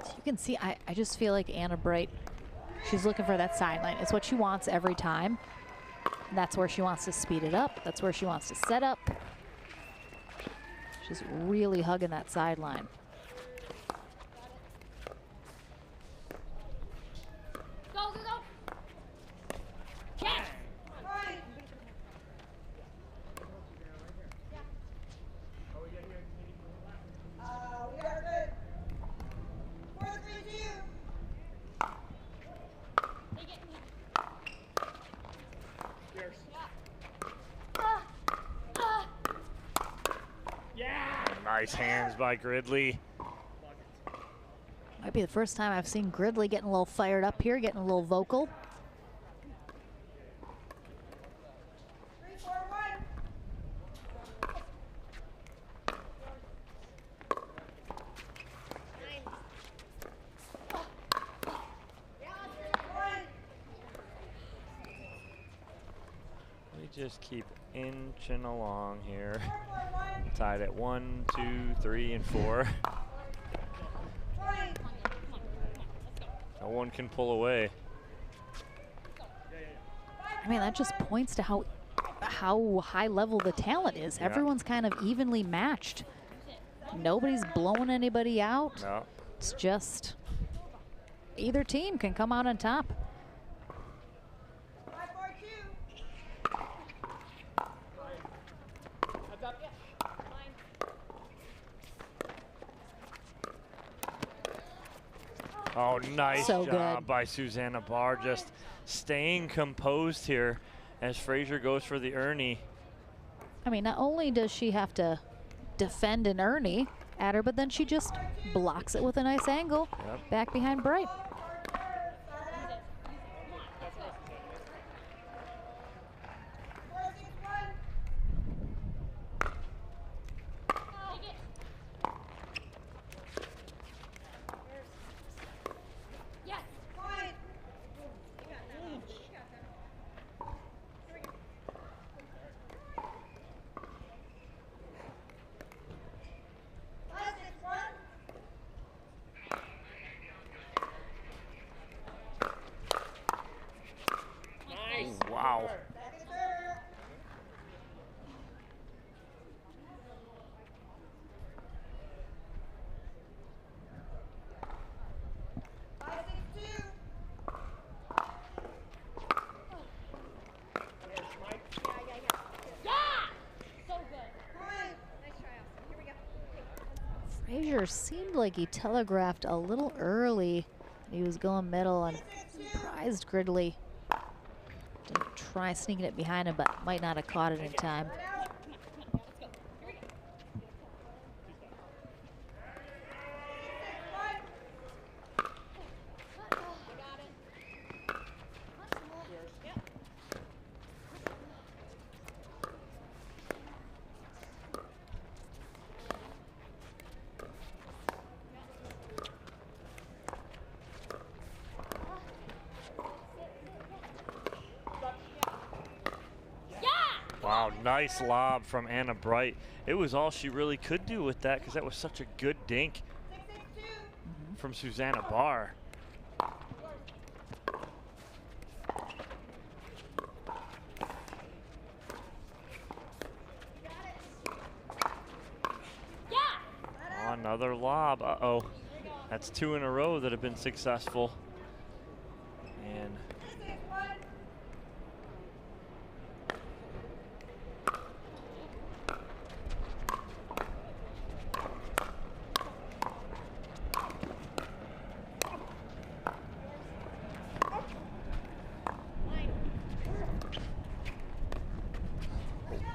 So you can see, I just feel like Anna Bright, she's looking for that sideline. It's what she wants every time. That's where she wants to speed it up. That's where she wants to set up. She's really hugging that sideline. Go, go, go. Catch. We are good. 4-3-2. Nice hands by Gridley. Might be the first time I've seen Gridley getting a little fired up here, getting a little vocal. We just keep inching along here. Tied at 1, 2, 3, and 4. No one can pull away. I mean, that just points to how high level the talent is. Yeah. Everyone's kind of evenly matched. Nobody's blowing anybody out. No. It's just either team can come out on top. Oh, nice So job good. by Susanna Barr, just staying composed here as Frazier goes for the Ernie. I mean, not only does she have to defend an Ernie, at her, but then she just blocks it with a nice angle. Yep. Back behind Bright. Wow. Frazier seemed like he telegraphed a little early. He was going middle and surprised Gridley. Didn't try sneaking it behind him, but might not have caught it in time. Wow, nice lob from Anna Bright. It was all she really could do with that because that was such a good dink from Susanna Barr. Oh, another lob. Uh-oh. That's 2 in a row that have been successful. And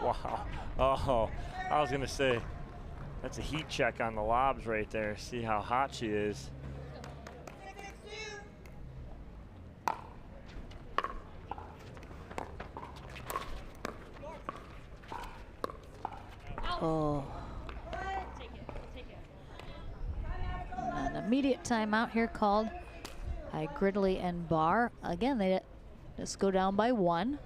wow. Oh, I was going to say, that's a heat check on the lobs right there. See how hot she is. Oh. An immediate timeout here called by Gridley and Barr. Again, they just go down by 1.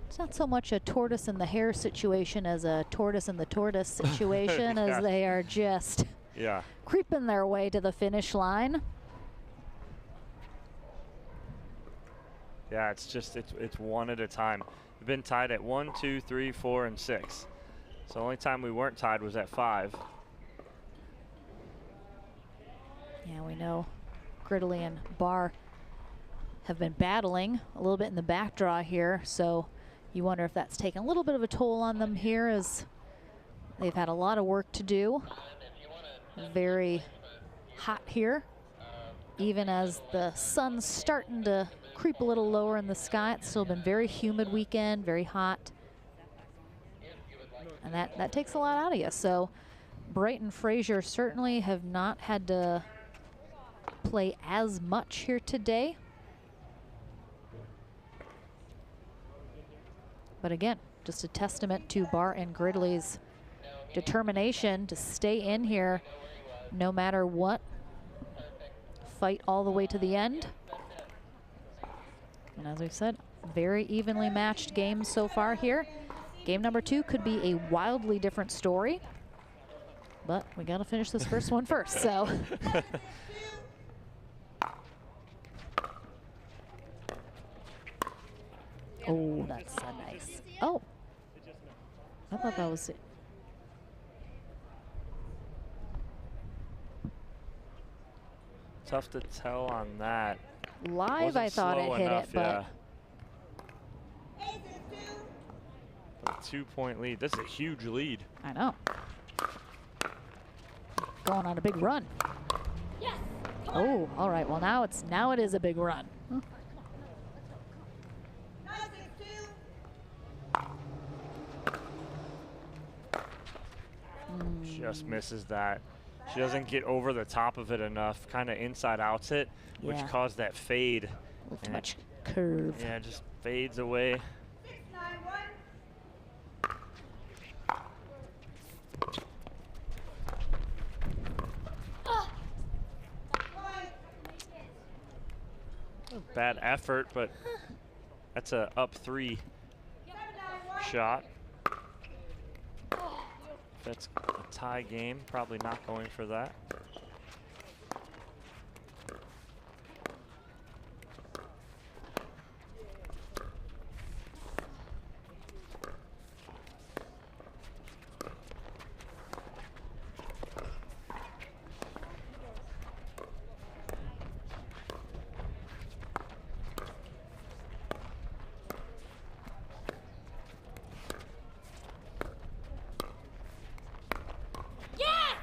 It's not so much a tortoise in the hare situation as a tortoise in the tortoise situation Yeah. as they are just creeping their way to the finish line. Yeah, it's just, it's one at a time. We've been tied at 1, 2, 3, 4, and 6. So the only time we weren't tied was at 5. Yeah, we know Gridley and Barr have been battling a little bit in the back draw here, so you wonder if that's taken a little bit of a toll on them here as they've had a lot of work to do. Very hot here, even as the sun's starting to creep a little lower in the sky. It's still been very humid weekend, very hot. And that takes a lot out of you. So Bright and Frazier certainly have not had to play as much here today. But again, just a testament to Barr and Gridley's determination to stay in here no matter what. Fight all the way to the end. And as we've said, very evenly matched games so far here. Game number 2 could be a wildly different story, but we got to finish this first one first, so. Oh, that's so nice. Oh, I thought that was it. Tough to tell on that. Live, I thought it hit it, but. A 2-point lead. That's a huge lead. I know. Going on a big run. Yes. Oh, all right. Well, now it is a big run. Just misses that. She doesn't get over the top of it enough, kind of inside outs it, which Yeah. caused that fade. Too much curve. Yeah, just fades away. Bad effort, but that's a up 3 shot. That's a tie game, probably not going for that.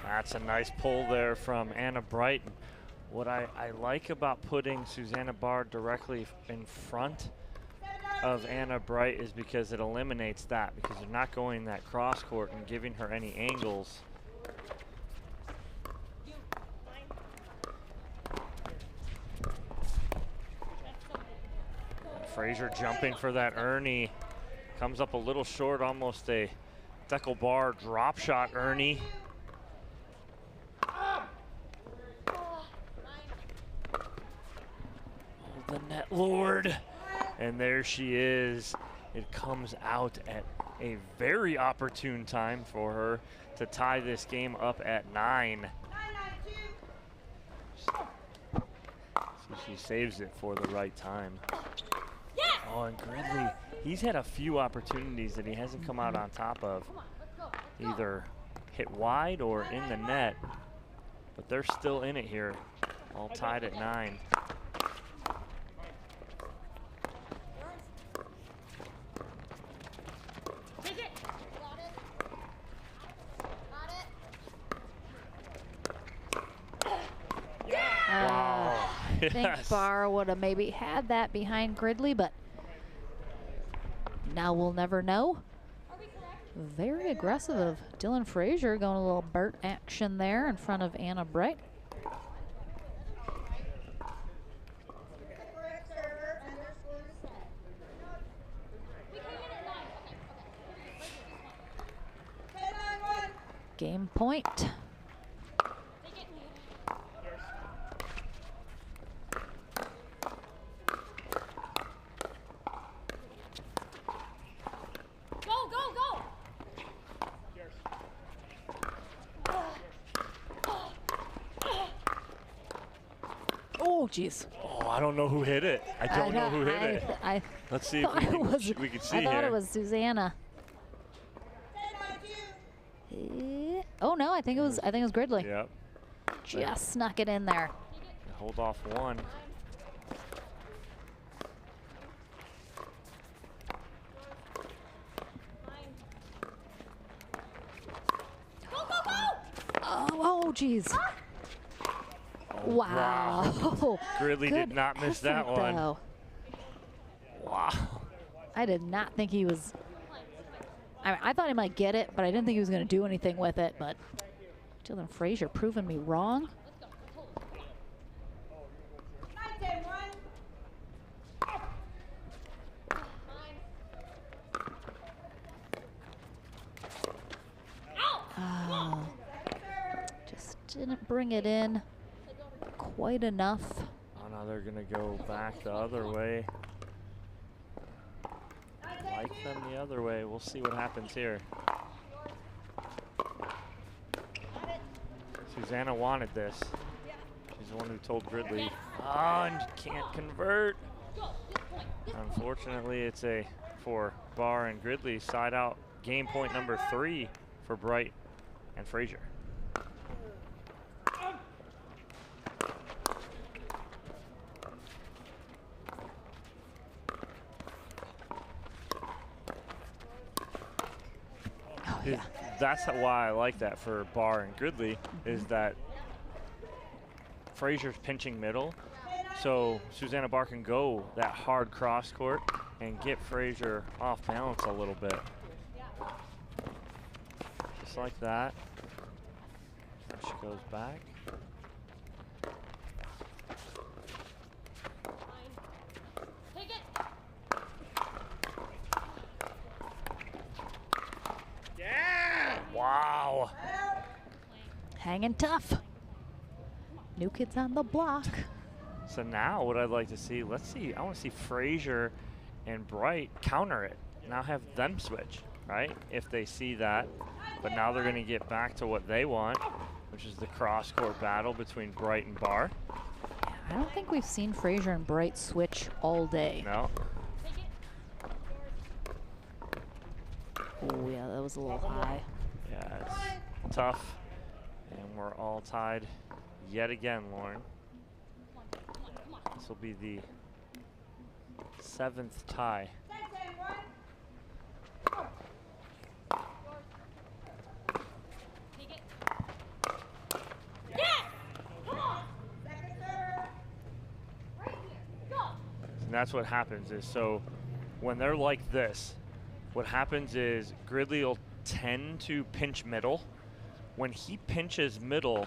That's a nice pull there from Anna Bright. What I like about putting Susanna Barr directly in front of Anna Bright is because it eliminates that, because they're not going that cross court and giving her any angles. Frazier jumping for that Ernie. Comes up a little short, almost a Dekel Barr drop shot Ernie. The net Lord, and there she is. It comes out at a very opportune time for her to tie this game up at 9. So she saves it for the right time. Oh, and Gridley, he's had a few opportunities that he hasn't come out on top of. Either hit wide or in the net, but they're still in it here, all tied at 9. I think Barr would have maybe had that behind Gridley, but now we'll never know. Very aggressive of Dylan Frazier, going a little Burt action there in front of Anna Bright. Game point. Oh, jeez. Oh, I don't know who hit it. I don't know who hit it. Let's see if we can see here. I thought it was Susanna. Oh no, I think it was Gridley. Yep. Just snuck it in there. Hold off one. Oh, geez. Oh, wow. Gridley did not miss that one. Though. Wow. I did not think he was. I thought he might get it, but I didn't think he was going to do anything with it. But Dylan Frazier proving me wrong. Oh, just didn't bring it in quite enough. Oh, now they're going to go back the other way. Like them the other way. We'll see what happens here. Susanna wanted this. She's the one who told Gridley, oh, and can't convert. Unfortunately, it's for Barr and Gridley, side out game point number 3 for Bright and Frazier. Yeah. That's why I like that for Barr and Gridley, is that Frazier's pinching middle, so Susanna Barr can go that hard cross court and get Frazier off balance a little bit. Just like that. She goes back. Take it. Yeah! Wow. Hanging tough. New kids on the block. So now what I'd like to see, let's see, I want to see Frazier and Bright counter it. Now have them switch, right? If they see that. But now they're going to get back to what they want, which is the cross-court battle between Bright and Barr. I don't think we've seen Frazier and Bright switch all day. No. Oh, yeah, that was a little high. Yeah, it's tough. And we're all tied yet again, Lauren. This will be the 7th tie. And that's what happens is, so when they're like this, what happens is Gridley will tend to pinch middle. When he pinches middle,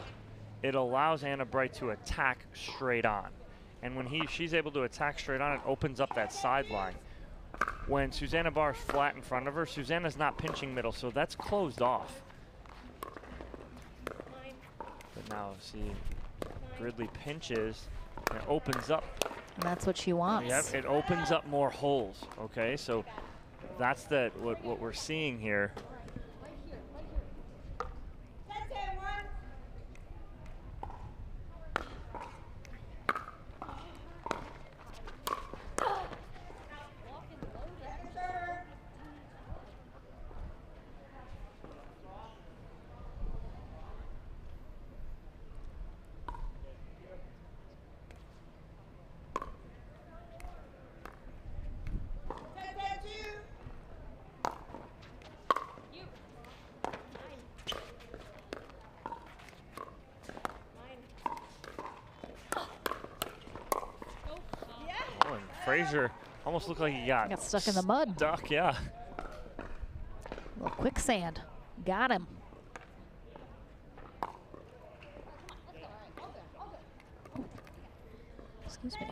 it allows Anna Bright to attack straight on. And when she's able to attack straight on, it opens up that sideline. When Susanna Barr's flat in front of her, Susanna's not pinching middle, so that's closed off. But now, see, Gridley pinches, and it opens up. And that's what she wants. Yep, it opens up more holes, okay? So that's what we're seeing here. Frazier almost looked like he got stuck in the mud. Stuck, yeah. A little quicksand. Got him. Excuse me.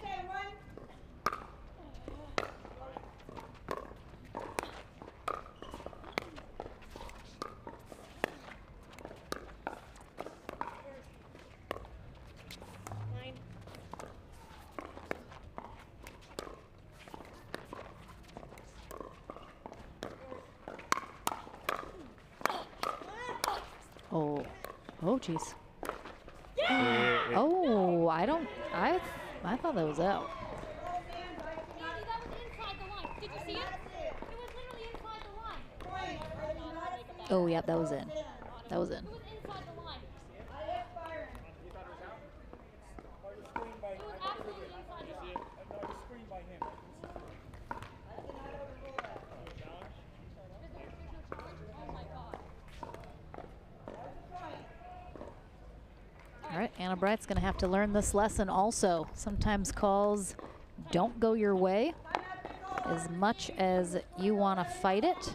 Oh, jeez. Oh, I thought that was out. Did you see it? It was literally inside the line. Oh, yeah, that was in. That was in. It was inside the line. You thought it was out? Or the screen by It was absolutely inside the line. No, the screen by him. Oh my God. All right, Anna Bright's going to have to learn this lesson also. Sometimes calls don't go your way as much as you want to fight it.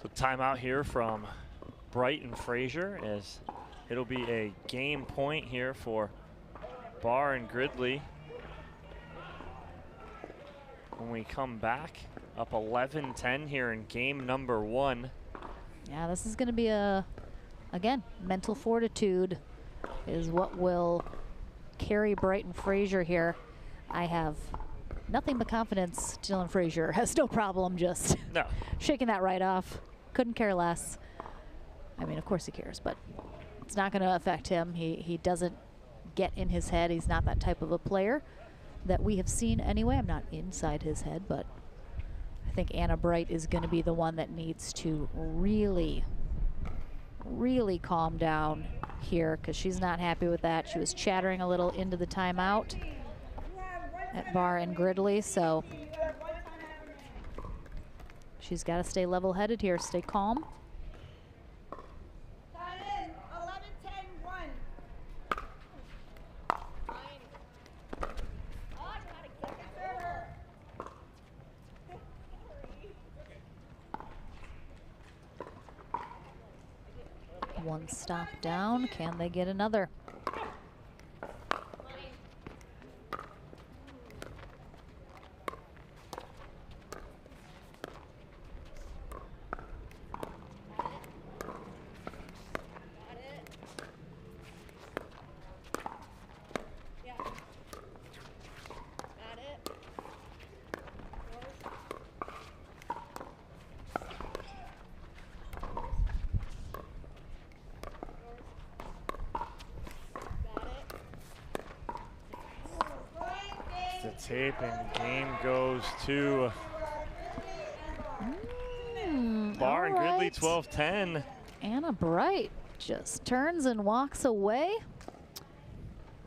So timeout here from Bright and Frazier, as it'll be a game point here for Barr and Gridley. When we come back, up 11-10 here in game number 1. Yeah, this is going to be again, mental fortitude is what will carry Bright and Frazier here. I have nothing but confidence. Dylan Frazier has no problem just shaking that right off. Couldn't care less. I mean, of course he cares, but it's not going to affect him. He doesn't get in his head. He's not that type of a player that we have seen anyway. I'm not inside his head, but I think Anna Bright is going to be the one that needs to really, really calm down here because she's not happy with that. She was chattering a little into the timeout at Barr and Gridley, so she's got to stay level-headed here, stay calm. One stop down. Can they get another? The tape and game goes to Barr and Gridley, 12-10. Anna Bright just turns and walks away.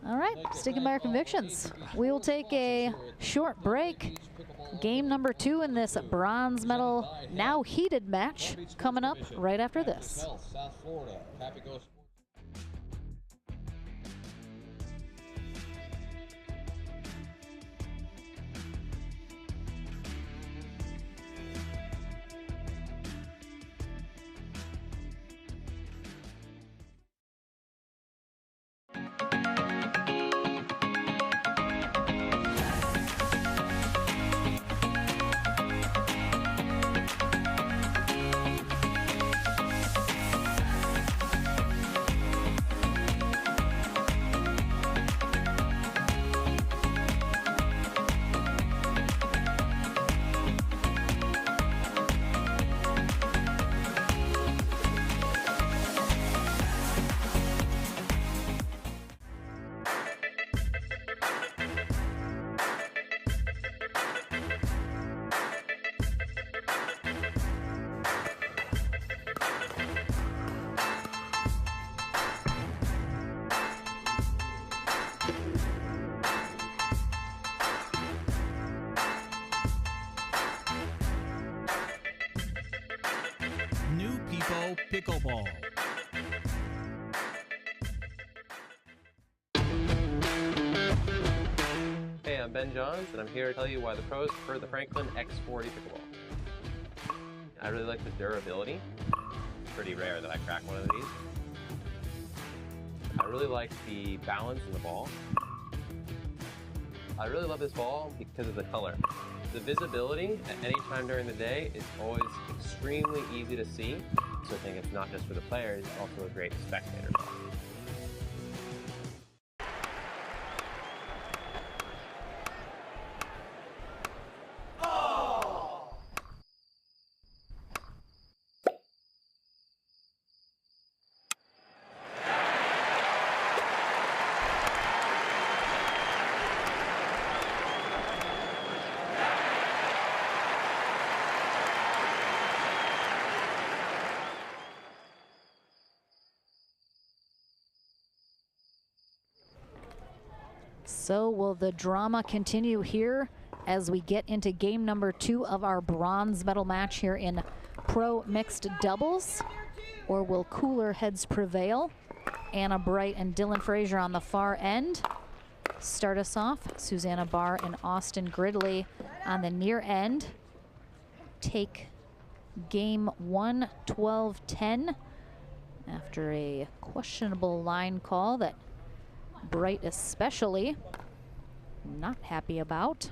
All right, sticking by our convictions. We will take a short break. Game number 2 in this bronze medal, now heated match, coming up right after this. South Florida. Happy goes. New People Pickleball. Hey, I'm Ben Johns, and I'm here to tell you why the pros prefer the Franklin X40 pickleball. I really like the durability. It's pretty rare that I crack one of these. I really like the balance in the ball. I really love this ball because of the color. The visibility at any time during the day is always extremely easy to see, so I think it's not just for the players, it's also a great spectator ball. So will the drama continue here as we get into game number 2 of our bronze medal match here in pro mixed doubles? Or will cooler heads prevail? Anna Bright and Dylan Frazier on the far end. Start us off, Susanna Barr and Austin Gridley on the near end. Take game 1, 12-10 after a questionable line call that Bright especially not happy about.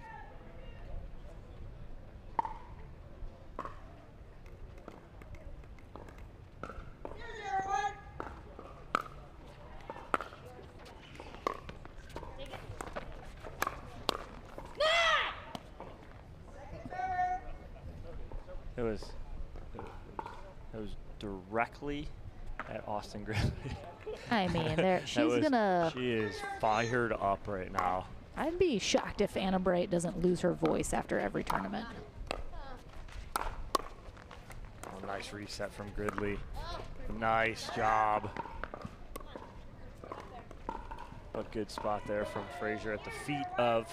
It was directly at Austin Gridley. I mean, she is fired up right now. I'd be shocked if Anna Bright doesn't lose her voice after every tournament. Oh, nice reset from Gridley. Nice job. A good spot there from Frazier at the feet of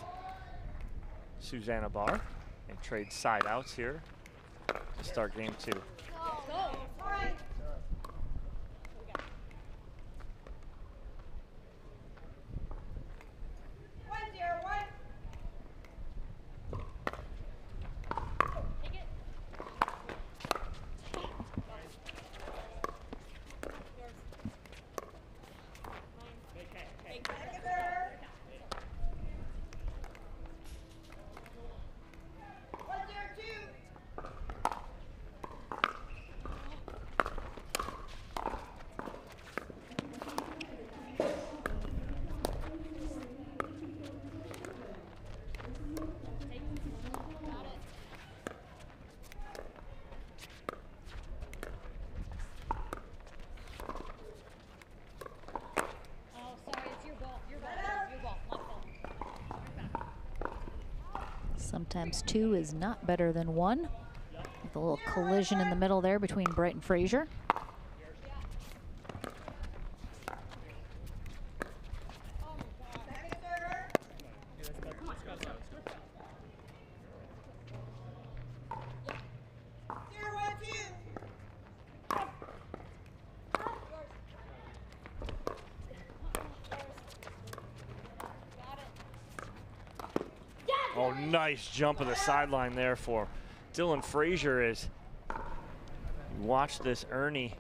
Susanna Barr. And trade side outs here to start game 2. Times 2 is not better than 1. With a little collision in the middle there between Bright and Frazier. Oh, nice jump of the sideline there for Dylan Frazier as you watch this Ernie.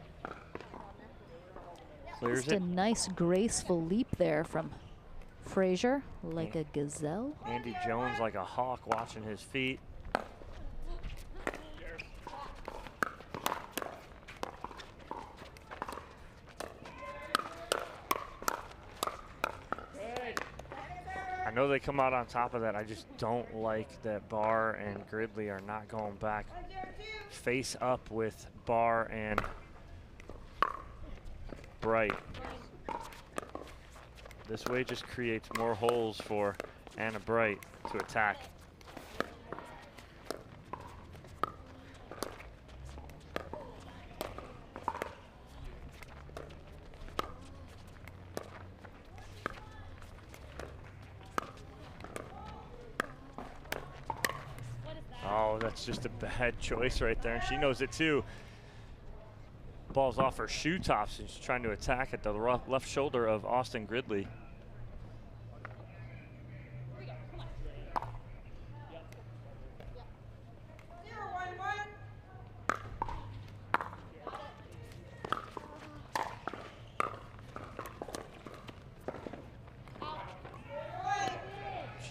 Clears Just it. a nice graceful leap there from Frazier, like a gazelle. Andy Jones like a hawk watching his feet. I know they come out on top of that. I just don't like that Barr and Gridley are not going back face up with Barr and Bright. This way just creates more holes for Anna Bright to attack. Oh, that's just a bad choice right there, and she knows it too. Ball's off her shoe tops, and she's trying to attack at the left shoulder of Austin Gridley.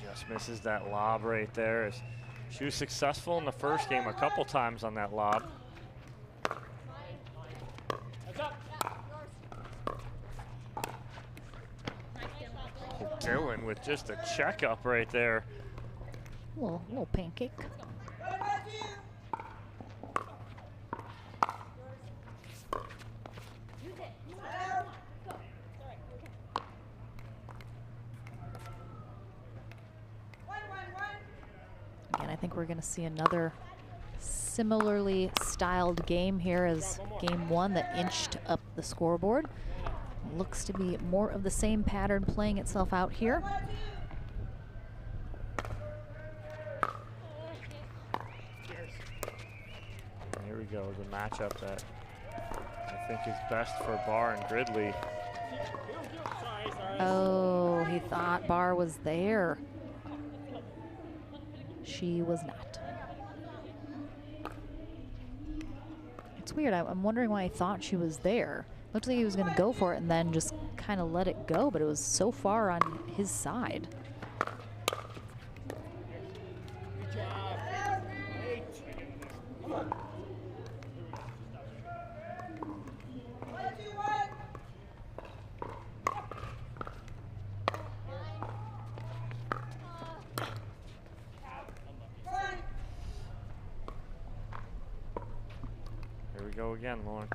Just misses that lob right there. She was successful in the first game a couple times on that lob. Oh, Dylan with just a checkup right there. Little pancake. Again, I think we're going to see another similarly styled game here as game 1 that inched up the scoreboard. Looks to be more of the same pattern playing itself out here. Here we go, the matchup that I think is best for Barr and Gridley. Oh, he thought Barr was there. She was not. It's weird. I'm wondering why he thought she was there. Looked like he was going to go for it and then just kind of let it go, but it was so far on his side. Here we go again, Lauren.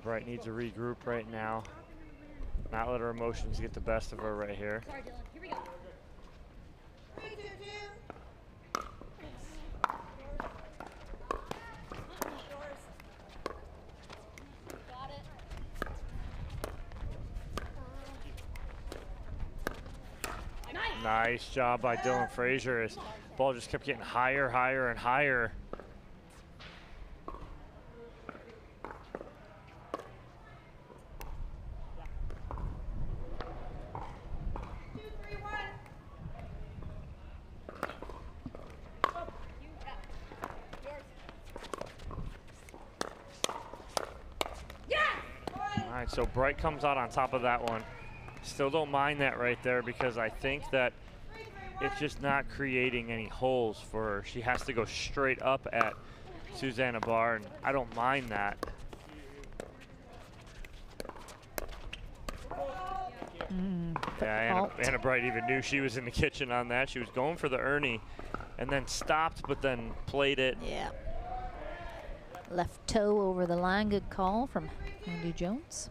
Bright needs to regroup right now. Not let her emotions get the best of her right here. Sorry, Dylan. Here we go. Nice job by Dylan Frazier. His ball just kept getting higher, higher, and higher. All right, so Bright comes out on top of that one. Still don't mind that right there because I think that it's just not creating any holes for her. She has to go straight up at Susanna Barr, and I don't mind that. Yeah, Anna Bright even knew she was in the kitchen on that. She was going for the Ernie and then stopped, but then played it. Yeah. Left toe over the line. Good call from Andy Jones.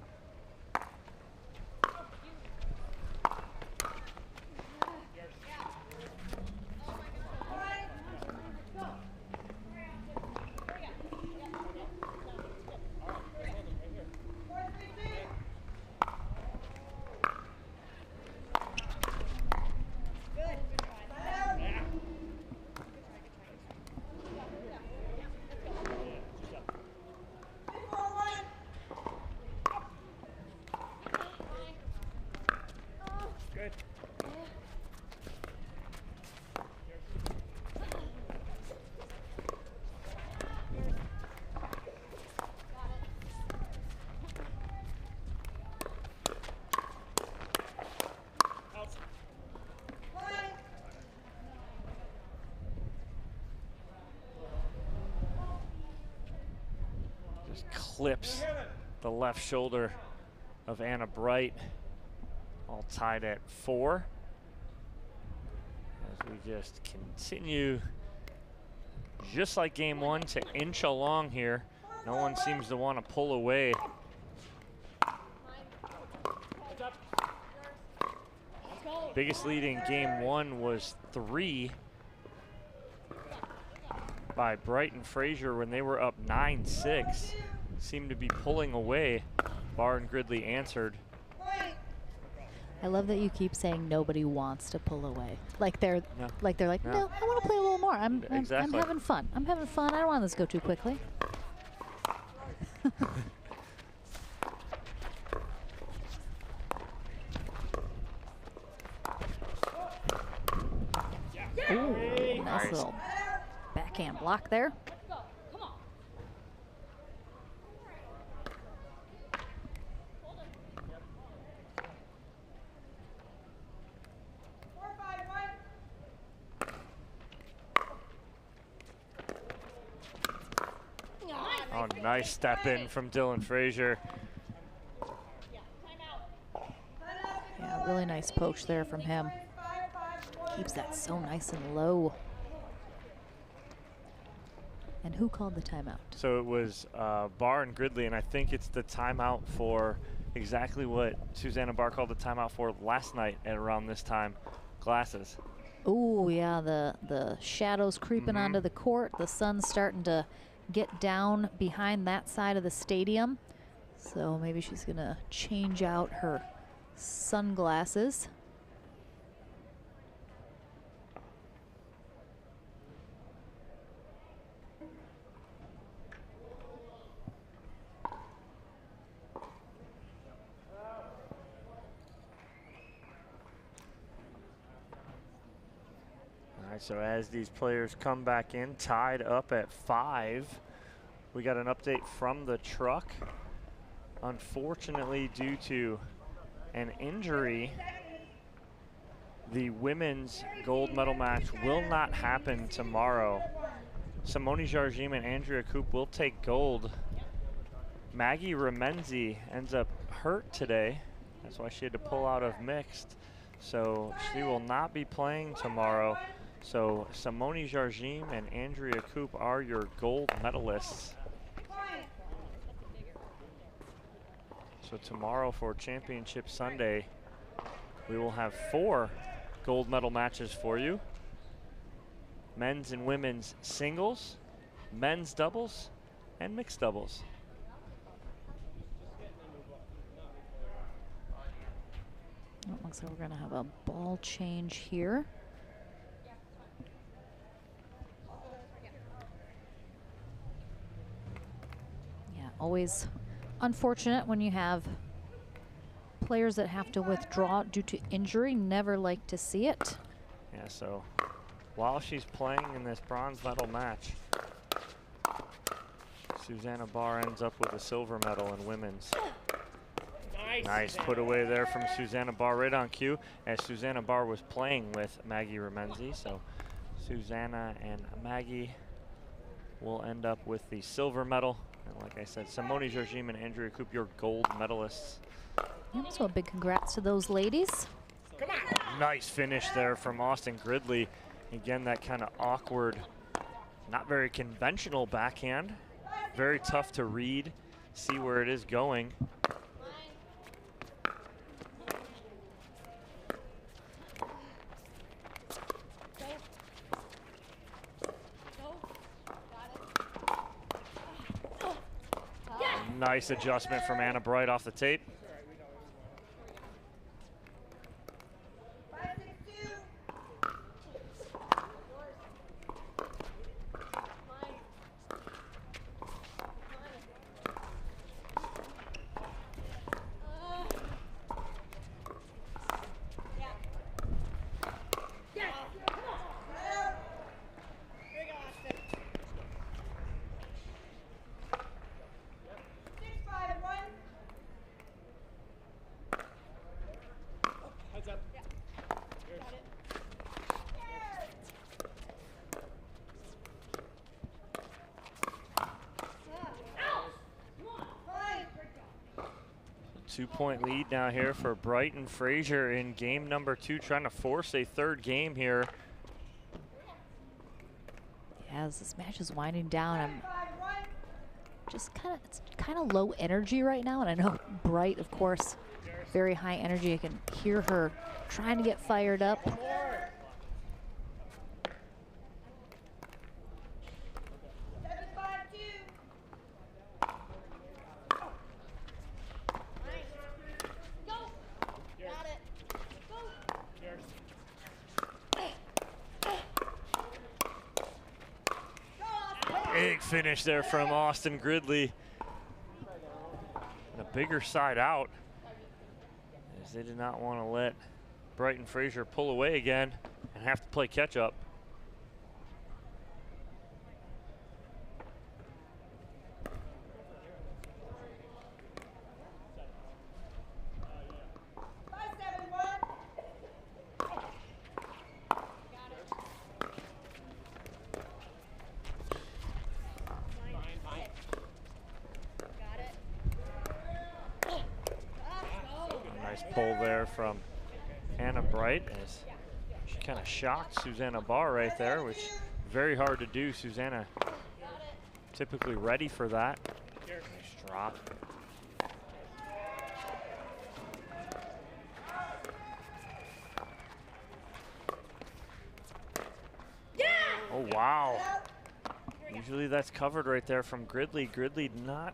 Clips the left shoulder of Anna Bright, all tied at 4. As we just continue, just like game 1, to inch along here. No one seems to want to pull away. Biggest lead in game 1 was 3 by Bright and Frazier when they were up 9-6. Seemed to be pulling away. Barr and Gridley answered. I love that you keep saying nobody wants to pull away. Like they're no. no, I want to play a little more. I'm having fun. I'm having fun. I don't want this to go too quickly. Ooh, nice little backhand block there. Oh, nice step in from Dylan Frazier. Yeah, really nice poach there from him. Keeps that so nice and low. And who called the timeout? So it was Barr and Gridley, and I think it's the timeout for exactly what Susanna Barr called the timeout for last night at around this time, glasses. Oh yeah, the shadows creeping onto the court. The sun's starting to get down behind that side of the stadium. So maybe she's gonna change out her sunglasses. All right, so as these players come back in, tied up at 5, we got an update from the truck. Unfortunately, due to an injury, the women's gold medal match will not happen tomorrow. Simone Jardim and Andrea Koop will take gold. Maggie Remynse ends up hurt today. That's why she had to pull out of mixed. So she will not be playing tomorrow. So Simone Jardim and Andrea Koop are your gold medalists. So tomorrow for Championship Sunday, we will have 4 gold medal matches for you. Men's and women's singles, men's doubles, and mixed doubles. It looks like we're gonna have a ball change here. Yeah, always unfortunate when you have players that have to withdraw due to injury. Never like to see it. Yeah, so while she's playing in this bronze medal match, Susanna Barr ends up with a silver medal in women's. Nice put away there from Susanna Barr, right on cue, as Susanna Barr was playing with Maggie Remynse. So Susanna and Maggie will end up with the silver medal. And like I said, Simone Jardim and Andrea Koop, your gold medalists. So a big congrats to those ladies. Nice finish there from Austin Gridley. Again, that kind of awkward, not very conventional backhand. Very tough to read, see where it is going. Nice adjustment from Anna Bright off the tape. Two-point lead now here for Bright and Frazier in game number 2, trying to force a third game here. Yeah, as this match is winding down, I'm just it's kind of low energy right now, and I know Bright, of course, very high energy. I can hear her trying to get fired up. Big finish there from Austin Gridley. And a bigger side out, as they did not want to let Bright and Frazier pull away again and have to play catch up. Pull there from Anna Bright as she kind of shocked Susanna Barr right there, which very hard to do. Susanna typically ready for that. Nice drop. Oh, wow. Usually that's covered right there from Gridley. Gridley not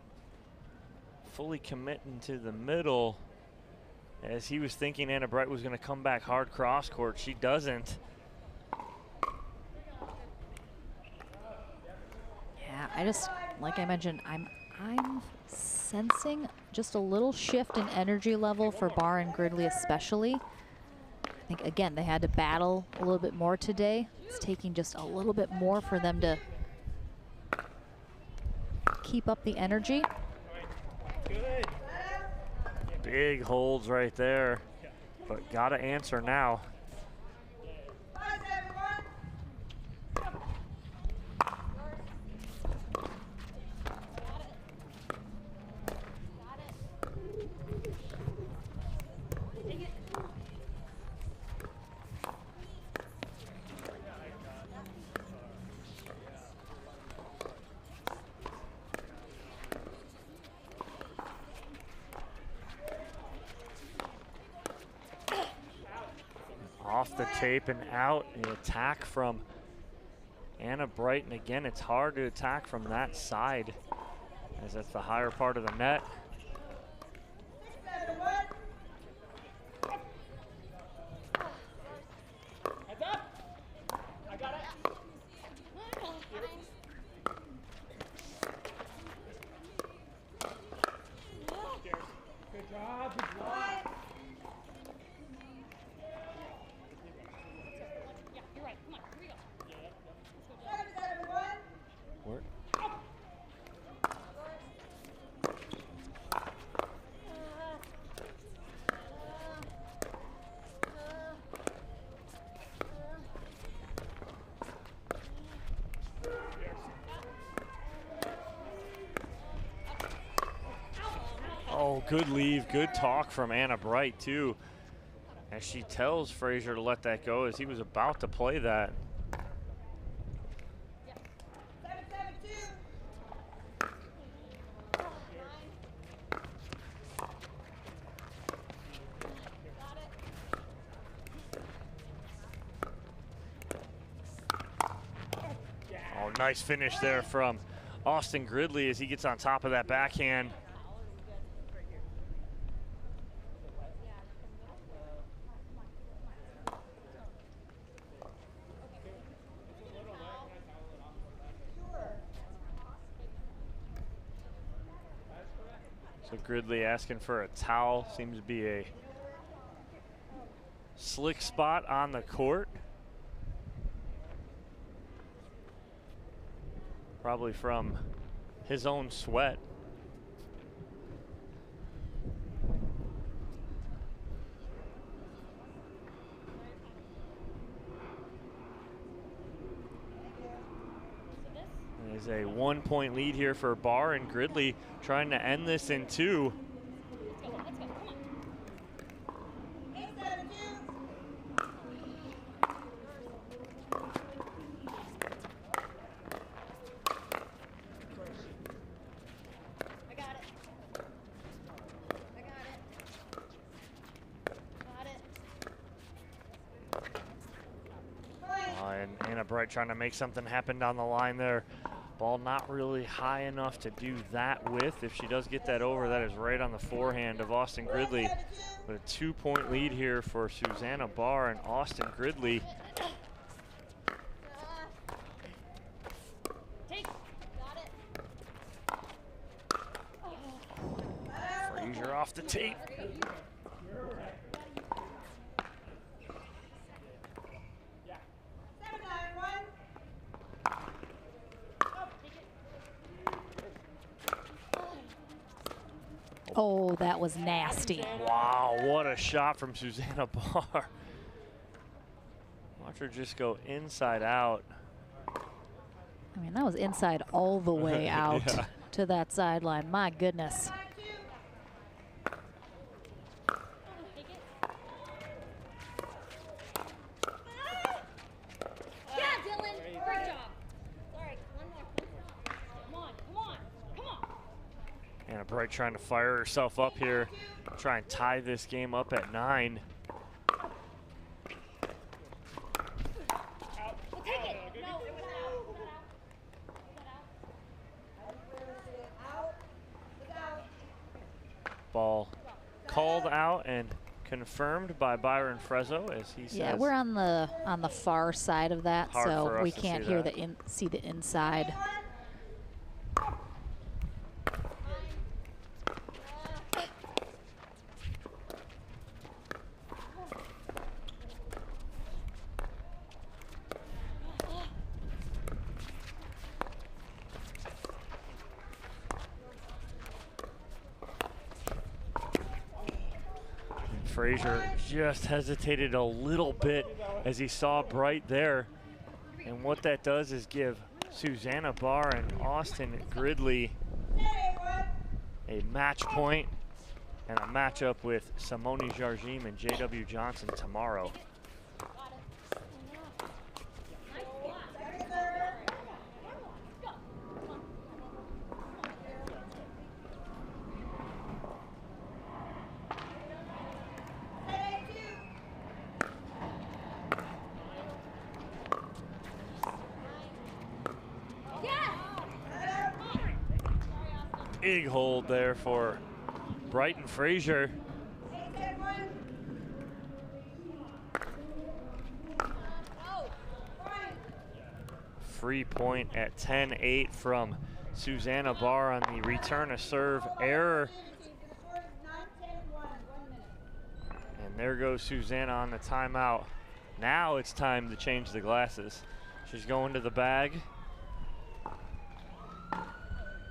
fully committing to the middle, as he was thinking Anna Bright was going to come back hard cross court. She doesn't. Yeah, I just, like I mentioned, I'm sensing just a little shift in energy level for Barr and Gridley especially. I think, again, they had to battle a little bit more today. It's taking just a little bit more for them to keep up the energy. Good. Big holds right there, but got to answer now. Off the tape and out, the attack from Anna Bright. And again, it's hard to attack from that side, as that's the higher part of the net. good leave, good talk from Anna Bright too, as she tells Frazier to let that go as he was about to play that. Oh, nice finish there from Austin Gridley as he gets on top of that backhand. So Gridley asking for a towel. Seems to be a slick spot on the court. Probably from his own sweat. There's a 1-point lead here for Barr, and Gridley trying to end this in 2. Bright trying to make something happen down the line there. Ball not really high enough to do that with. If she does get that over, that is right on the forehand of Austin Gridley. But a 2-point lead here for Susanna Barr and Austin Gridley. Frazier off the tape. Oh, that was nasty. Wow, what a shot from Susanna Barr. Watch her just go inside out. I mean, that was inside all the way out to that sideline. My goodness. Anna Bright trying to fire herself up here, try and tie this game up at 9. Ball called out and confirmed by Byron Frezzo, as he says. Yeah, we're on the far side of that, so we can't hear see the inside. Frazier just hesitated a little bit as he saw Bright there. And what that does is give Susanna Barr and Austin Gridley a match point and a matchup with Simone Jardim and J.W. Johnson tomorrow. Big hold there for Brighton Frazier. Free point at 10-8 from Susanna Barr on the return of serve error. And there goes Susanna on the timeout. Now it's time to change the glasses. She's going to the bag.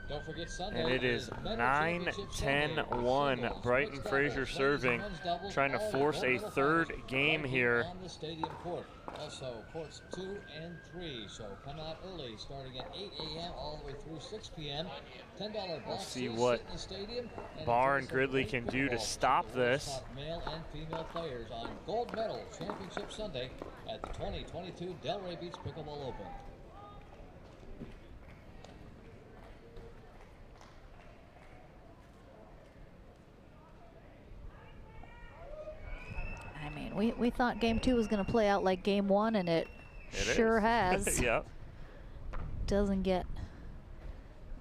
Don't forget Sunday. And it is 9-10-1. Brighton Fraser serving, trying to force a third game here. On the stadium court. Also, courts 2 and 3. So come out early, starting at 8 a.m. all the way through 6 p.m. $10 We'll see what Barr and Gridley can do to stop this. Male and female players on Gold Medal Championship Sunday at the 2022 Delray Beach Pickleball Open. I mean, we thought game 2 was going to play out like game 1, and it sure has. Yep. Doesn't get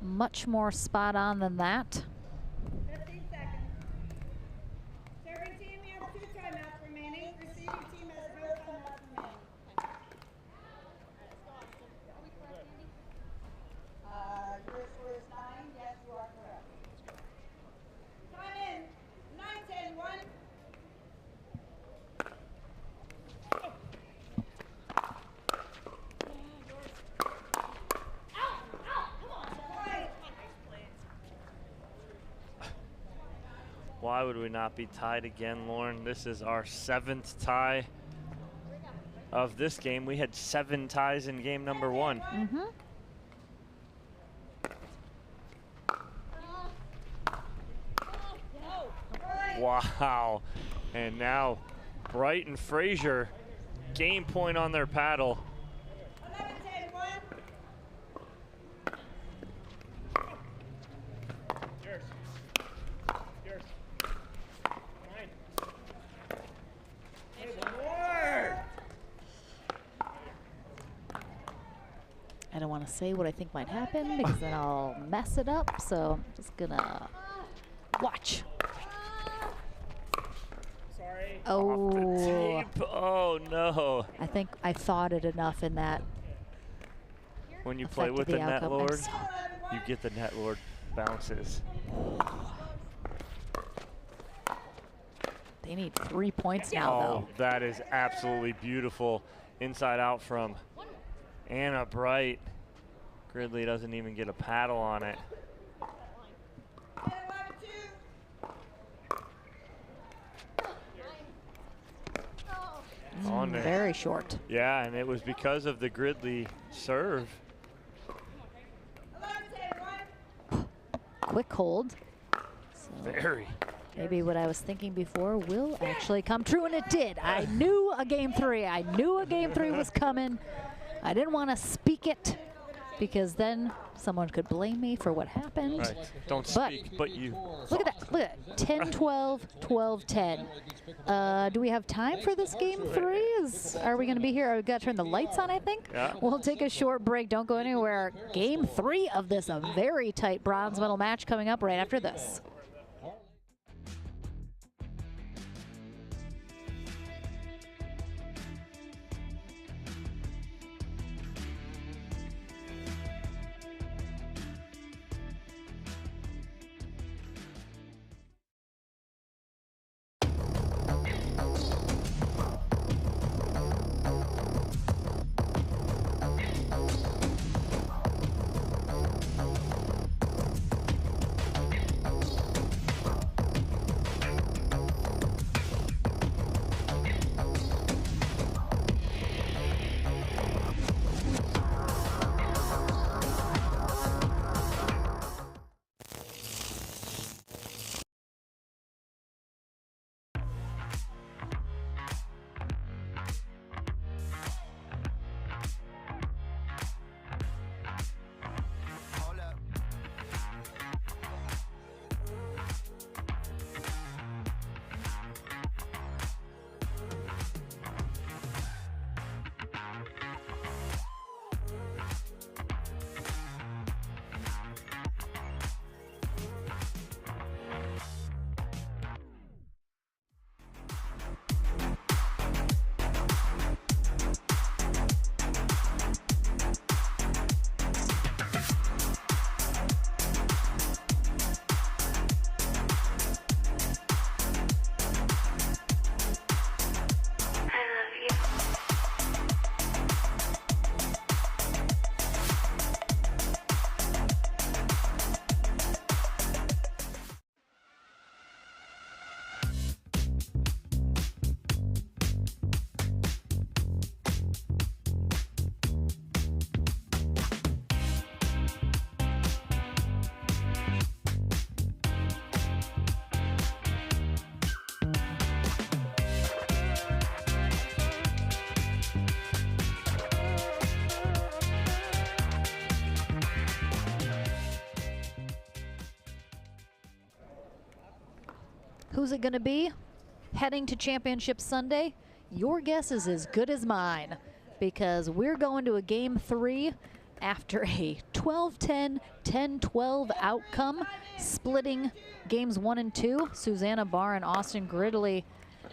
much more spot on than that. 15 seconds. Serving team, you have 2 timeouts remaining. Receiving team has no timeouts remaining. Your score is 9. Yes, you are correct. Time in. 9-10-1. Why would we not be tied again, Lauren? This is our 7th tie of this game. We had 7 ties in game number 1. Mm-hmm. Wow. And now Brighton Fraser, game point on their paddle. 11-10-1. I don't want to say what I think might happen because then I'll mess it up. So I'm just gonna watch. Sorry. Oh. Off the tape. Oh no. I think I thought it enough in that. When you play with the net lord, you get the net lord bounces. They need 3 points now, Oh, that is absolutely beautiful. Inside out from Anna Bright. Gridley doesn't even get a paddle on it. Very short. Yeah, and it was because of the Gridley serve. Quick hold. So Very. maybe what I was thinking before will actually come true, and it did. I knew a game 3. I knew a game 3 was coming. I didn't want to speak it because then someone could blame me for what happened. Right. Don't speak, but you. Look at that. Look at that. 10-12, 12-10. Do we have time for this game 3? Are we going to be here? We've got to turn the lights on, I think. Yeah. We'll take a short break. Don't go anywhere. Game 3 of this, a very tight bronze medal match coming up right after this. Who's it going to be? Heading to Championship Sunday? Your guess is as good as mine, because we're going to a Game 3 after a 12-10, 10-12 outcome, splitting Games 1 and 2. Susanna Barr and Austin Gridley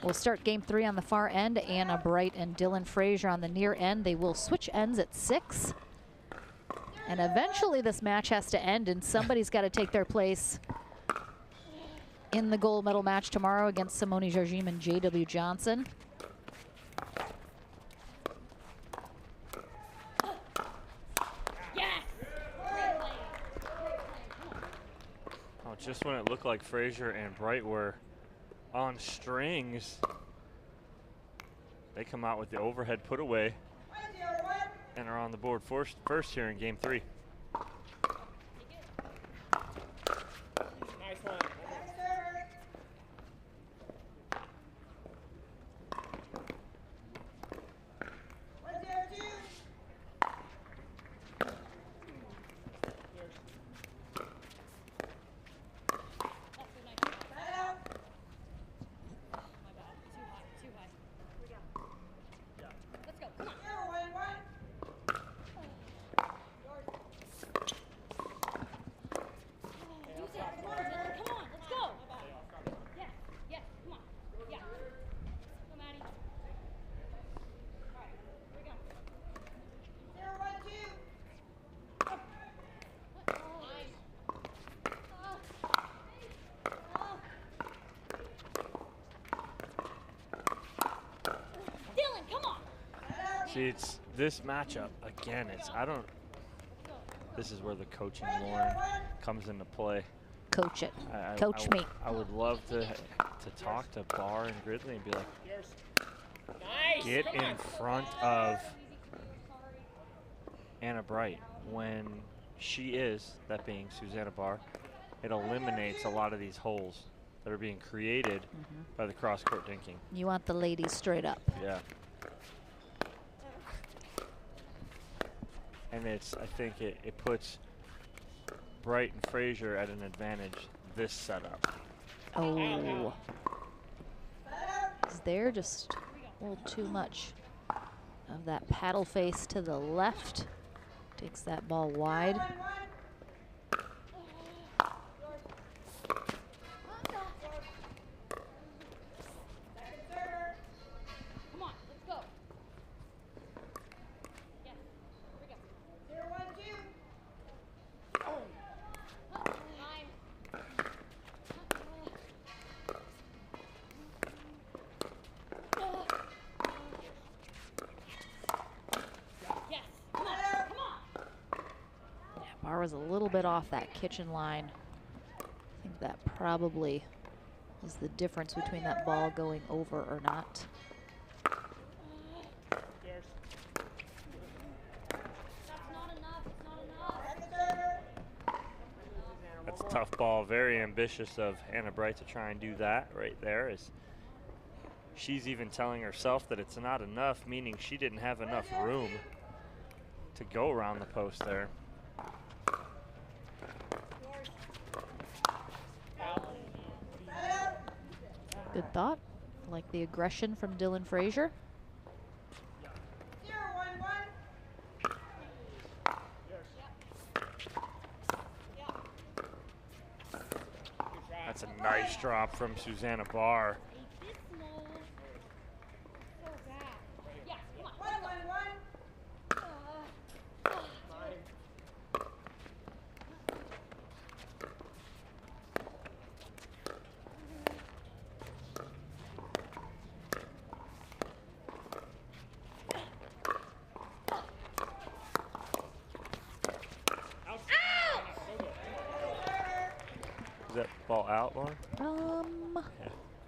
will start Game 3 on the far end. Anna Bright and Dylan Frazier on the near end. They will switch ends at 6. And eventually this match has to end, and somebody's got to take their place in the gold medal match tomorrow against Simone Jardim and J.W. Johnson. Oh, just when it looked like Frazier and Bright were on strings, they come out with the overhead put away and are on the board first here in Game 3. Nice one. See, it's this matchup, again, this is where the coaching, Lauren, comes into play. Coach it. Coach me. I would love to talk to Barr and Gridley and be like, get in front of Anna Bright. When she is, that being Susanna Barr, it eliminates a lot of these holes that are being created by the cross-court dinking. You want the ladies straight up. Yeah. And I think it puts Bright and Frazier at an advantage this setup. Oh. Is there just a little too much of that paddle face to the left? Takes that ball wide. Barr was a little bit off that kitchen line. I think that probably is the difference between that ball going over or not. That's a tough ball. Very ambitious of Anna Bright to try and do that right there. She's even telling herself that it's not enough, meaning she didn't have enough room to go around the post there. Good thought. Like the aggression from Dylan Frazier. That's a nice drop from Susanna Barr. Is that ball out, Lauren?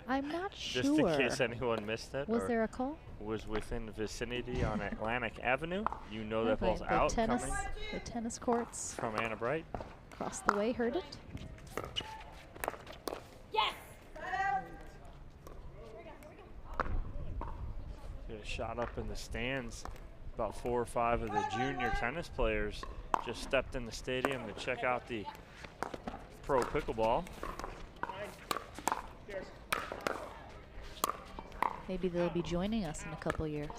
I'm not sure. Just in case anyone missed it. Was there a call? Was within the vicinity on Atlantic Avenue. You know that ball's out coming. The tennis courts. From Anna Bright. Across the way, heard it. Yes! Get a shot up in the stands. About 4 or 5 of the junior tennis players just stepped in the stadium to check out the pro pickleball. Maybe they'll be joining us in a couple years.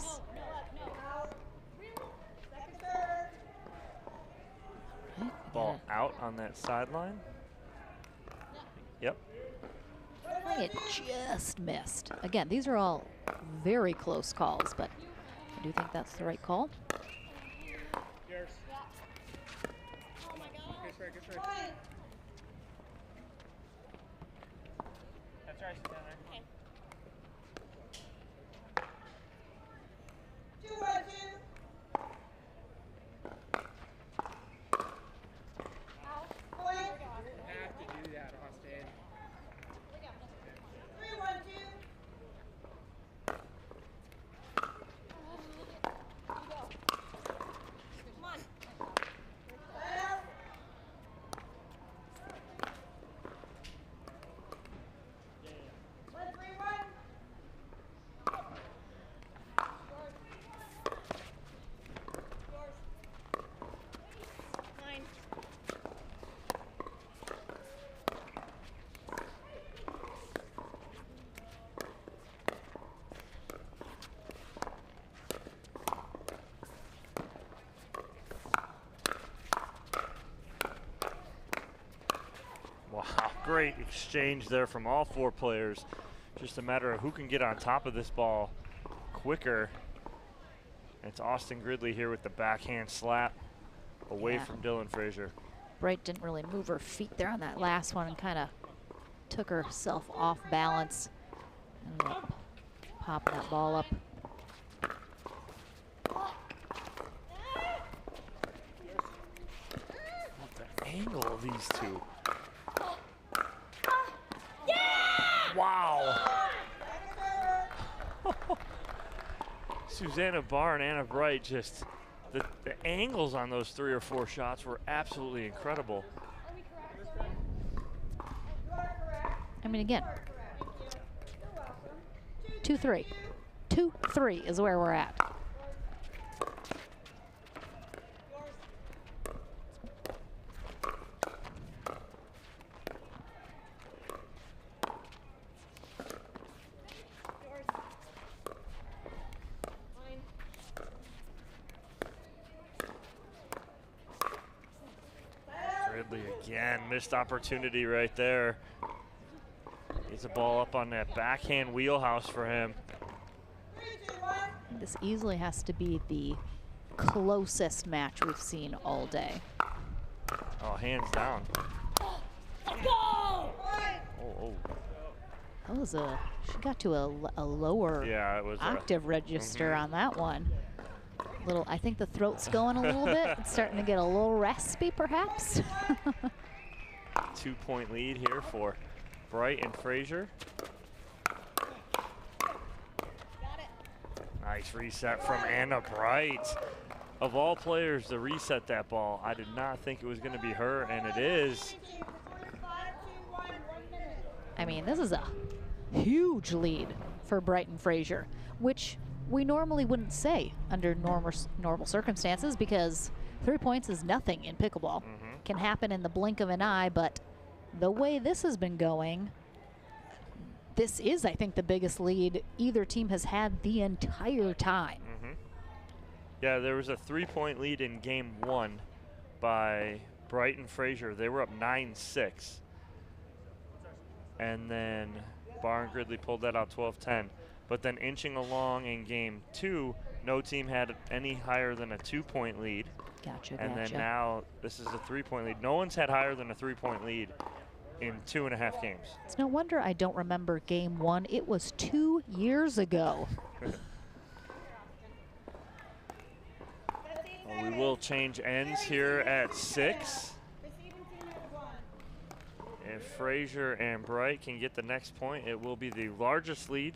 Right, Ball out on that sideline. Yep. I think it just missed. Again, these are all very close calls, but I do think that's the right call. Yours. Oh my God. Good straight, good straight. That's right, sit down there. Okay. 2-1-2. Point. You have to do that, Austin. 3-1-2. Come on. Well. One, 3-1. Nine. Wow, great exchange there from all four players. Just a matter of who can get on top of this ball quicker. It's Austin Gridley here with the backhand slap away from Dylan Frazier. Bright didn't really move her feet there on that last one and kind of took herself off balance. Ended up popping that ball up. The angle of these two. Wow. Susanna Barr and Anna Bright, just the angles on those 3 or 4 shots were absolutely incredible. I mean, again, 2-3. 2-3 is where we're at. Gridley again, missed opportunity right there. Gets a ball up on that backhand wheelhouse for him. This easily has to be the closest match we've seen all day. Oh, hands down. Go! Oh. That was she got to a lower Yeah, it was octave register on that one. I think the throat's going a little bit. It's starting to get a little raspy, perhaps. 2-point lead here for Bright and Frazier. Nice reset from Anna Bright. Of all players to reset that ball, I did not think it was going to be her, and it is. I mean, this is a huge lead for Bright and Frazier, which we normally wouldn't say under normal circumstances, because 3 points is nothing in pickleball. Can happen in the blink of an eye, but the way this has been going, this is, I think, the biggest lead either team has had the entire time. Yeah, there was a 3-point lead in game 1 by Bright and Frazier. They were up 9-6. And then Barr and Gridley pulled that out 12-10. But then inching along in game 2, no team had any higher than a 2-point lead. Gotcha. And then now this is a 3-point lead. No one's had higher than a 3-point lead in 2.5 games. It's no wonder I don't remember game 1. It was 2 years ago. Well, we will change ends here at 6. If Frazier and Bright can get the next point, it will be the largest lead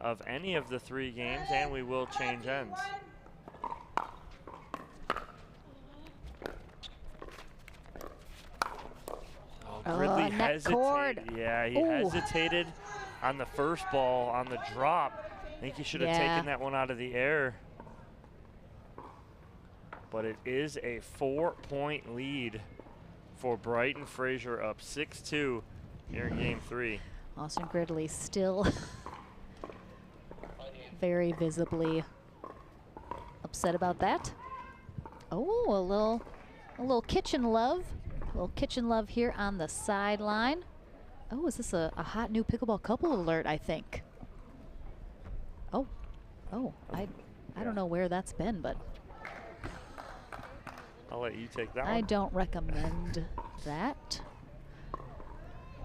of any of the 3 games, and we will change ends. Gridley hesitated. Yeah, he hesitated on the first ball on the drop. I think he should have taken that one out of the air. But it is a 4-point lead for Bright and Frazier, up 6-2 here in game 3. Austin Gridley still very visibly upset about that. Oh, a little kitchen love. A little kitchen love here on the sideline. Oh, is this a hot new pickleball couple alert, I think? Oh, I don't know where that's been, but I'll let you take that one. I don't recommend that.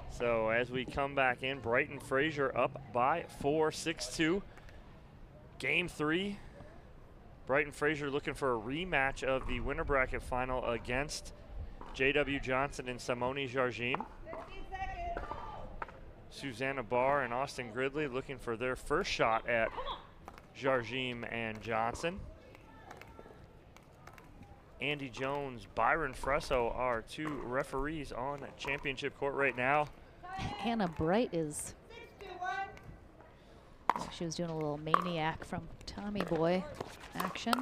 So as we come back in, Brighton Fraser up by 4, 6-2. Game 3. Brighton Fraser looking for a rematch of the winner bracket final against J.W. Johnson and Simone Jardim. Susanna Barr and Austin Gridley looking for their first shot at Jardim and Johnson. Andy Jones, Byron Fresso are two referees on championship court right now. Anna Bright is, she was doing a little maniac from Tommy Boy action.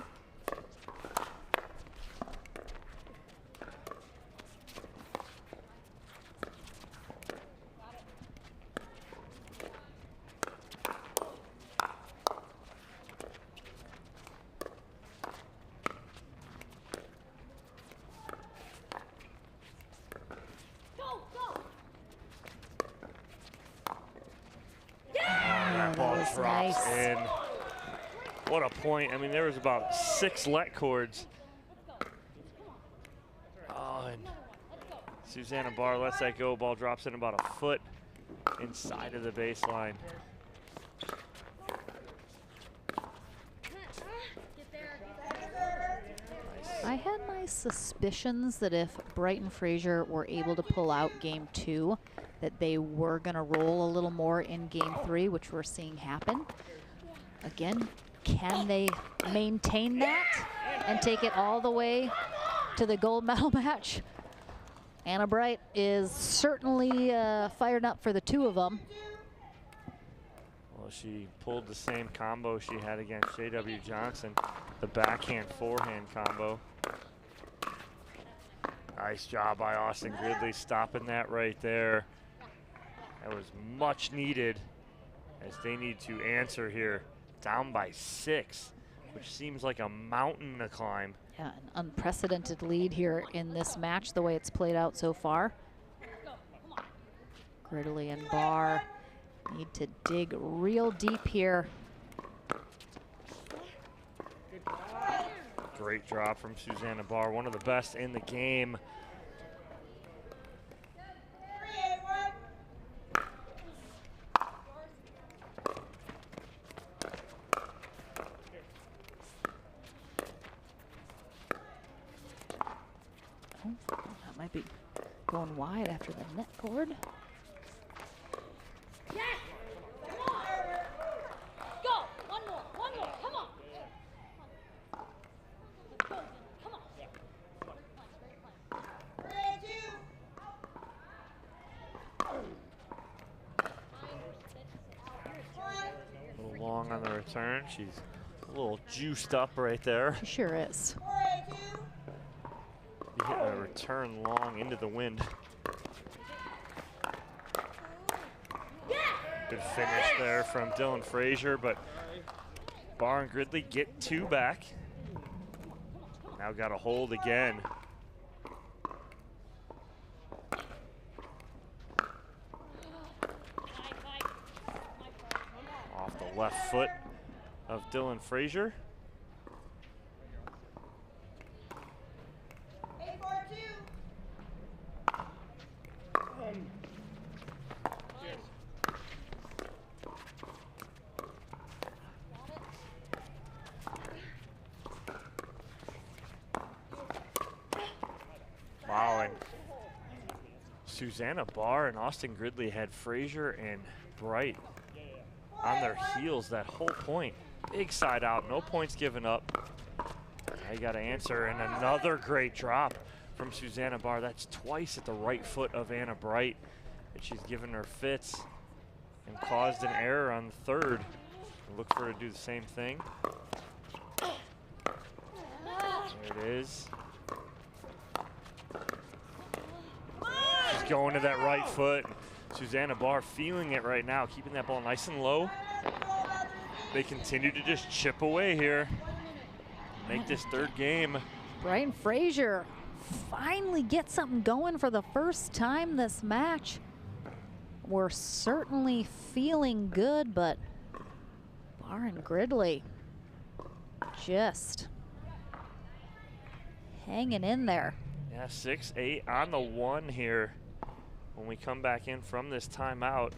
And what a point. I mean, there was about 6 let cords. Oh, and Susanna Barr lets that go. Ball drops in about a foot inside of the baseline. I had my suspicions that if Brighton Fraser were able to pull out game 2, that they were going to roll a little more in game 3, which we're seeing happen. Again, can they maintain that and take it all the way to the gold medal match? Anna Bright is certainly fired up for the two of them. Well, she pulled the same combo she had against J.W. Johnson, the backhand forehand combo. Nice job by Austin Gridley stopping that right there. That was much needed as they need to answer here. Down by 6, which seems like a mountain to climb. Yeah, an unprecedented lead here in this match, the way it's played out so far. Gridley and Barr need to dig real deep here. Great drop from Susanna Barr, one of the best in the game. That might be going wide after the net cord. Yes! Come on! Go! One more, come on! Let's go, come on! A little long on the return. She's a little juiced up right there. She sure is. Hitting a return long into the wind. Good finish there from Dylan Fraser, but Barr and Gridley get 2 back. Now got a hold again. Off the left foot of Dylan Fraser. Wow, and Susanna Barr and Austin Gridley had Fraser and Bright on their heels that whole point. Big side out, no points given up. Now you got to answer, and another great drop from Susanna Barr. That's twice at the right foot of Anna Bright, and she's given her fits and caused an error on the third. Look for her to do the same thing. There it is. She's going to that right foot. Susanna Barr feeling it right now, keeping that ball nice and low. they continue to just chip away here. Make this third game. Brighton Fraser finally get something going for the first time this match. We're certainly feeling good, but Barr and Gridley just hanging in there. Yeah, 6-8 on the one here when we come back in from this timeout.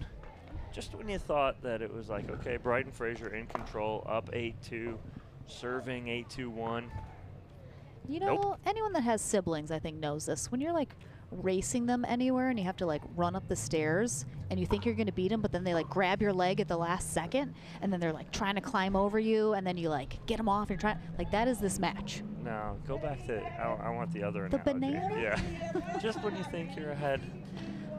Just when you thought that it was like, okay, Brighton Fraser in control, up 8-2, serving 8-2-1. You know, anyone that has siblings, I think, knows this. When you're like racing them anywhere and you have to like run up the stairs and you think you're going to beat them, but then they like grab your leg at the last second and then they're like trying to climb over you and then you like get them off and try, like that is this match. No, go back to, I want the other The analogy. banana? Yeah, just when you think you're ahead,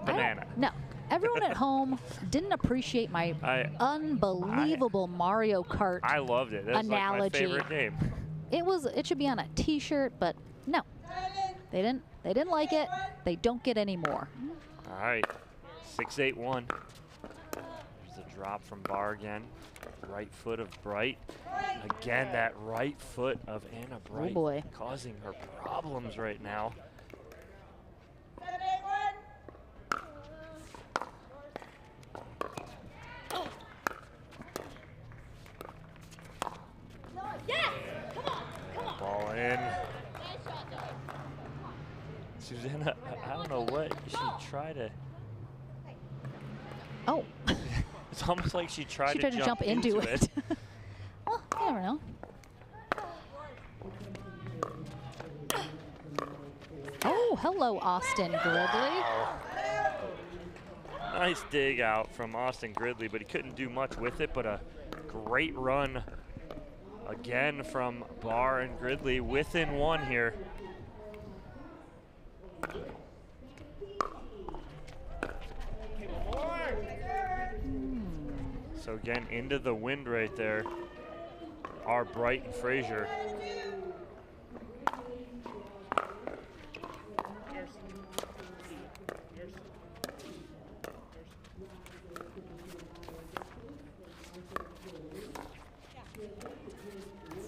banana. No, everyone at home didn't appreciate my unbelievable Mario Kart I loved it. That's analogy. like my favorite game. It should be on a t-shirt, but no, they didn't like it. They don't get any more. All right, 6-8-1. There's a drop from Barr again. Right foot of Bright. Again, that right foot of Anna Bright Oh boy. causing her problems right now. Ball in. Susanna, I don't know what she tried to. Oh. It's almost like she tried to jump into it. Well, you never know. Oh, hello, Austin Gridley. Nice dig out from Austin Gridley, but he couldn't do much with it, but a great run again from Barr and Gridley within one here. So again, into the wind right there are Bright and Fraser.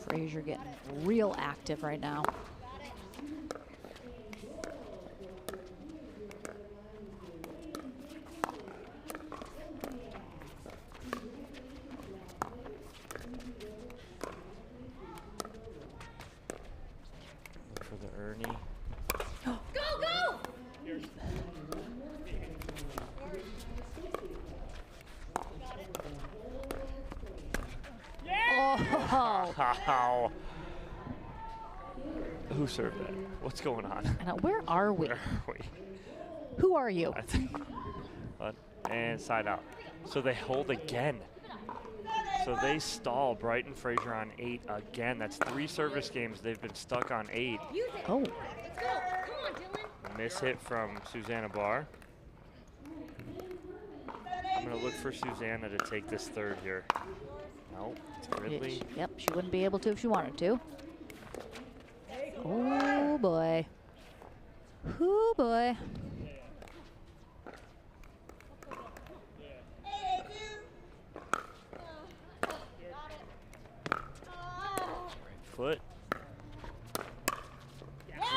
Fraser getting real active right now. Look for the Ernie. Go, go! Oh. Wow. Who served that? What's going on? Now, where are we? Where are we? Who are you? And side out. So they hold again. So they stall Brighton Fraser on 8 again. That's 3 service games they've been stuck on 8. Oh. Let's go. Come on, Dylan. Miss hit from Susanna Barr. I'm going to look for Susanna to take this third here. No, it's Gridley. Yep, she wouldn't be able to if she wanted to. Oh boy. Oh boy. Right foot.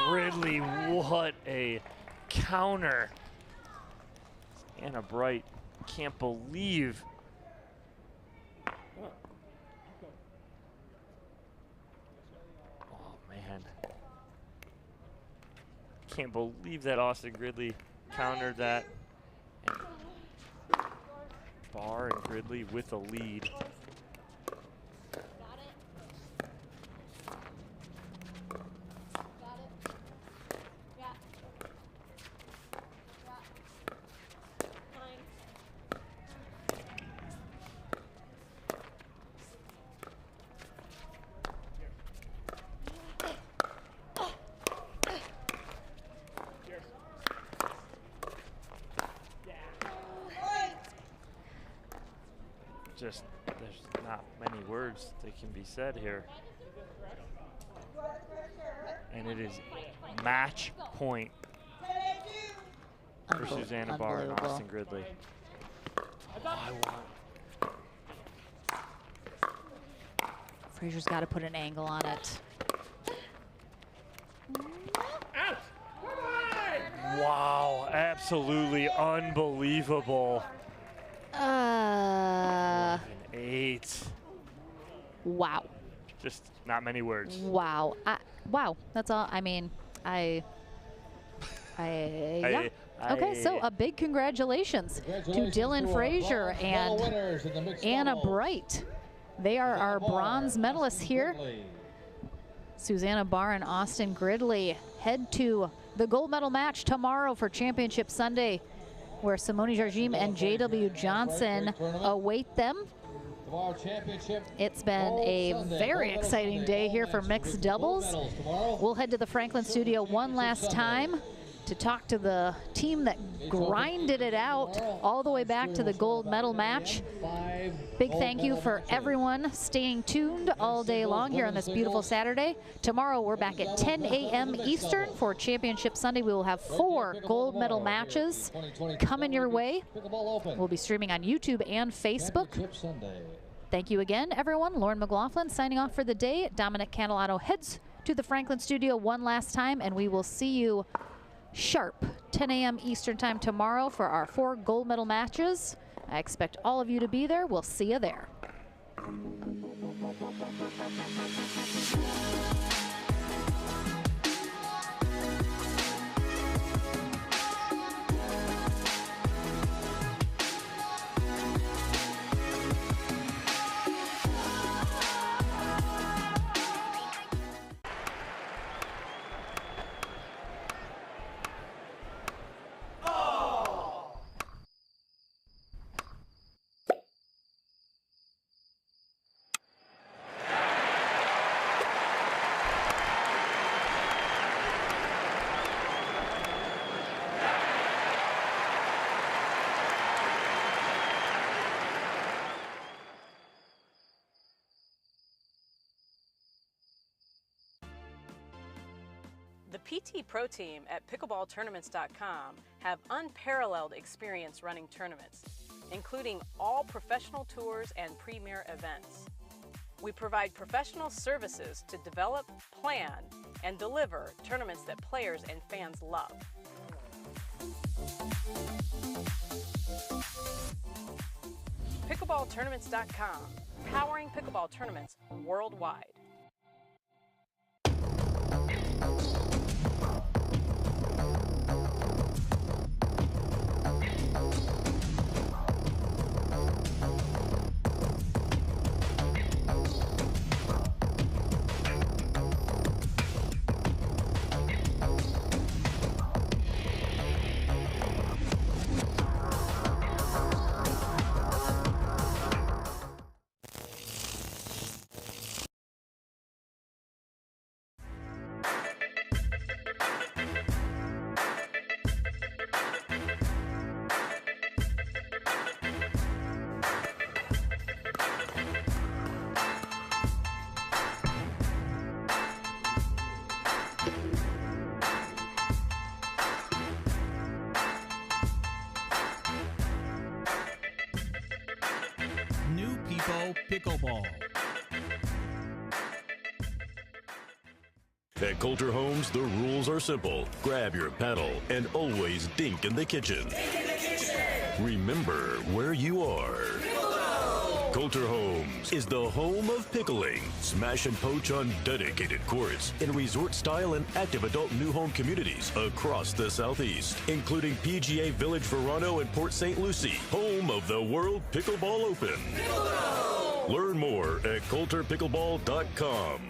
Gridley, what a counter. Anna Bright can't believe. Oh man. Can't believe that Austin Gridley countered that. And Barr and Gridley with a lead. Just, there's not many words that can be said here. And it is match point for Susanna Barr and Austin Gridley. Oh, I want. Frazier's got to put an angle on it. Wow, absolutely unbelievable. 8. Wow. Just not many words. Wow. Wow. That's all. I mean, yeah. Okay, so a big congratulations to Dylan Frazier and Anna Bright. They are our bronze medalists here. Susanna Barr and Austin Gridley head to the gold medal match tomorrow for Championship Sunday, where Simone Jardim and J.W. Johnson await them. It's been a very exciting day here for mixed doubles. We'll head to the Franklin studio one last time to talk to the team that grinded it out all the way back to the gold medal match. Big thank you for everyone staying tuned all day long here on this beautiful Saturday. Tomorrow we're back at 10 a.m. Eastern for Championship Sunday. We will have 4 gold medal matches coming your way. We'll be streaming on YouTube and Facebook. Thank you again, everyone. Lauren McLaughlin signing off for the day. Dominic Catalano heads to the Franklin studio one last time, and we will see you sharp 10 a.m. Eastern time tomorrow for our 4 gold medal matches. I expect all of you to be there. We'll see you there. The PT Pro Team at pickleballtournaments.com have unparalleled experience running tournaments, including all professional tours and premier events. We provide professional services to develop, plan, and deliver tournaments that players and fans love. Pickleballtournaments.com, powering pickleball tournaments worldwide. New People Pickleball. At Coulter Homes, the rules are simple. Grab your paddle and always dink in the kitchen. Remember where you are. Coulter Homes is the home of pickling. Smash and poach on dedicated courts in resort-style and active adult new home communities across the Southeast, including PGA Village Verano and Port St. Lucie, home of the World Pickleball Open. Learn more at coulterpickleball.com.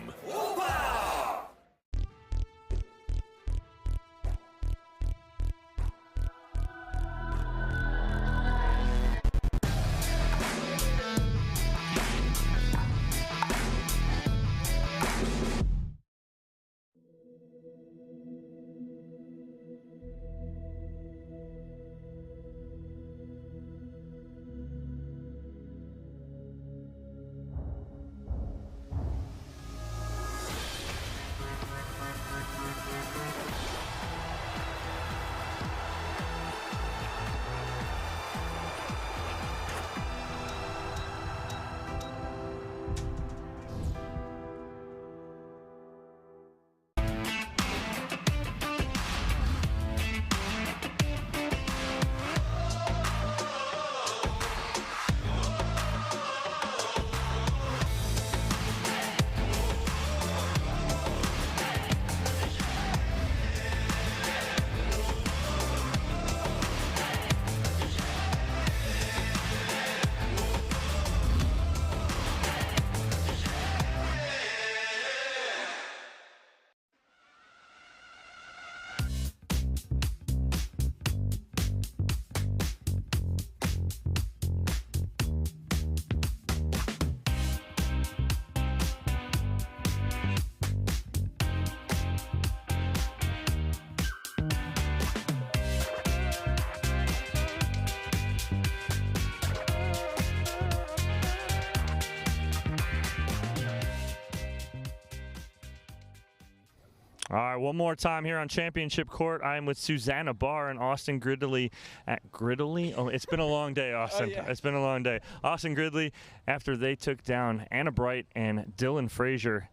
All right, one more time here on Championship Court. I am with Susanna Barr and Austin Gridley at Gridley. Oh, it's been a long day, Austin. Yeah. It's been a long day. Austin Gridley, after they took down Anna Bright and Dylan Frazier,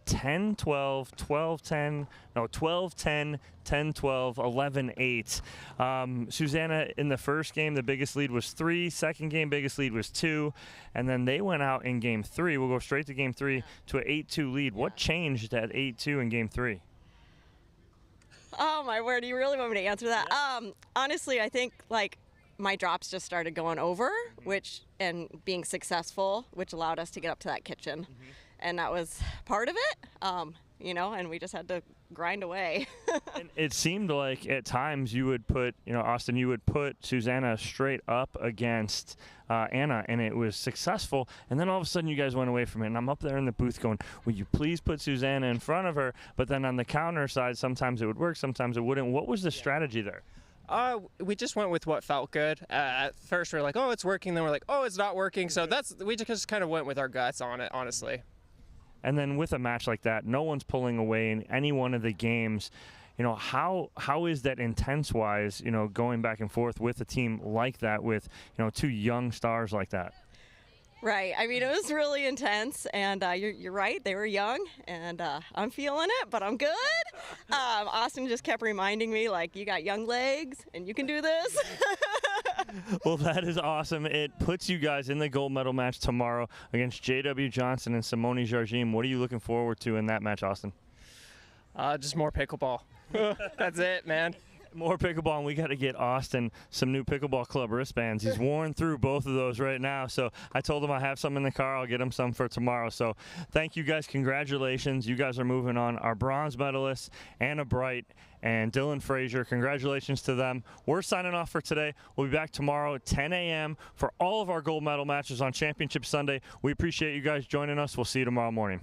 10-12, 12-10, no, 12-10, 10-12, 11-8. Susanna, in the first game, the biggest lead was 3. Second game, biggest lead was 2. And then they went out in game 3. We'll go straight to game 3 to an 8-2 lead. What changed at 8-2 in game 3? Oh, my word. You really want me to answer that? Honestly, I think, like, my drops just started going over, and being successful, which allowed us to get up to that kitchen. And that was part of it, and we just had to grind away. And it seemed like at times you would put, Austin, you would put Susanna straight up against Anna, and it was successful. And then all of a sudden you guys went away from it, and I'm up there in the booth going, will you please put Susanna in front of her? But then on the counter side, sometimes it would work, sometimes it wouldn't. What was the strategy there? We just went with what felt good. At first we were like, oh, it's working. Then we're like, oh, it's not working. So we just kind of went with our guts on it, honestly. And then with a match like that, no one's pulling away in any one of the games. How is that intense-wise, going back and forth with a team like that with, 2 young stars like that? Right. I mean, it was really intense, and you're right. They were young, and I'm feeling it, but I'm good. Austin just kept reminding me, like, you got young legs, and you can do this. Well, that is awesome. It puts you guys in the gold medal match tomorrow against J.W. Johnson and Simone Jardim. What are you looking forward to in that match, Austin? Just more pickleball. That's it, man. More pickleball, and we got to get Austin some new pickleball club wristbands. He's worn through both of those right now, so I told him I have some in the car. I'll get him some for tomorrow. So thank you guys. Congratulations. You guys are moving on. Our bronze medalists, Anna Bright and Dylan Frazier, congratulations to them. We're signing off for today. We'll be back tomorrow at 10 a.m. for all of our gold medal matches on Championship Sunday. We appreciate you guys joining us. We'll see you tomorrow morning.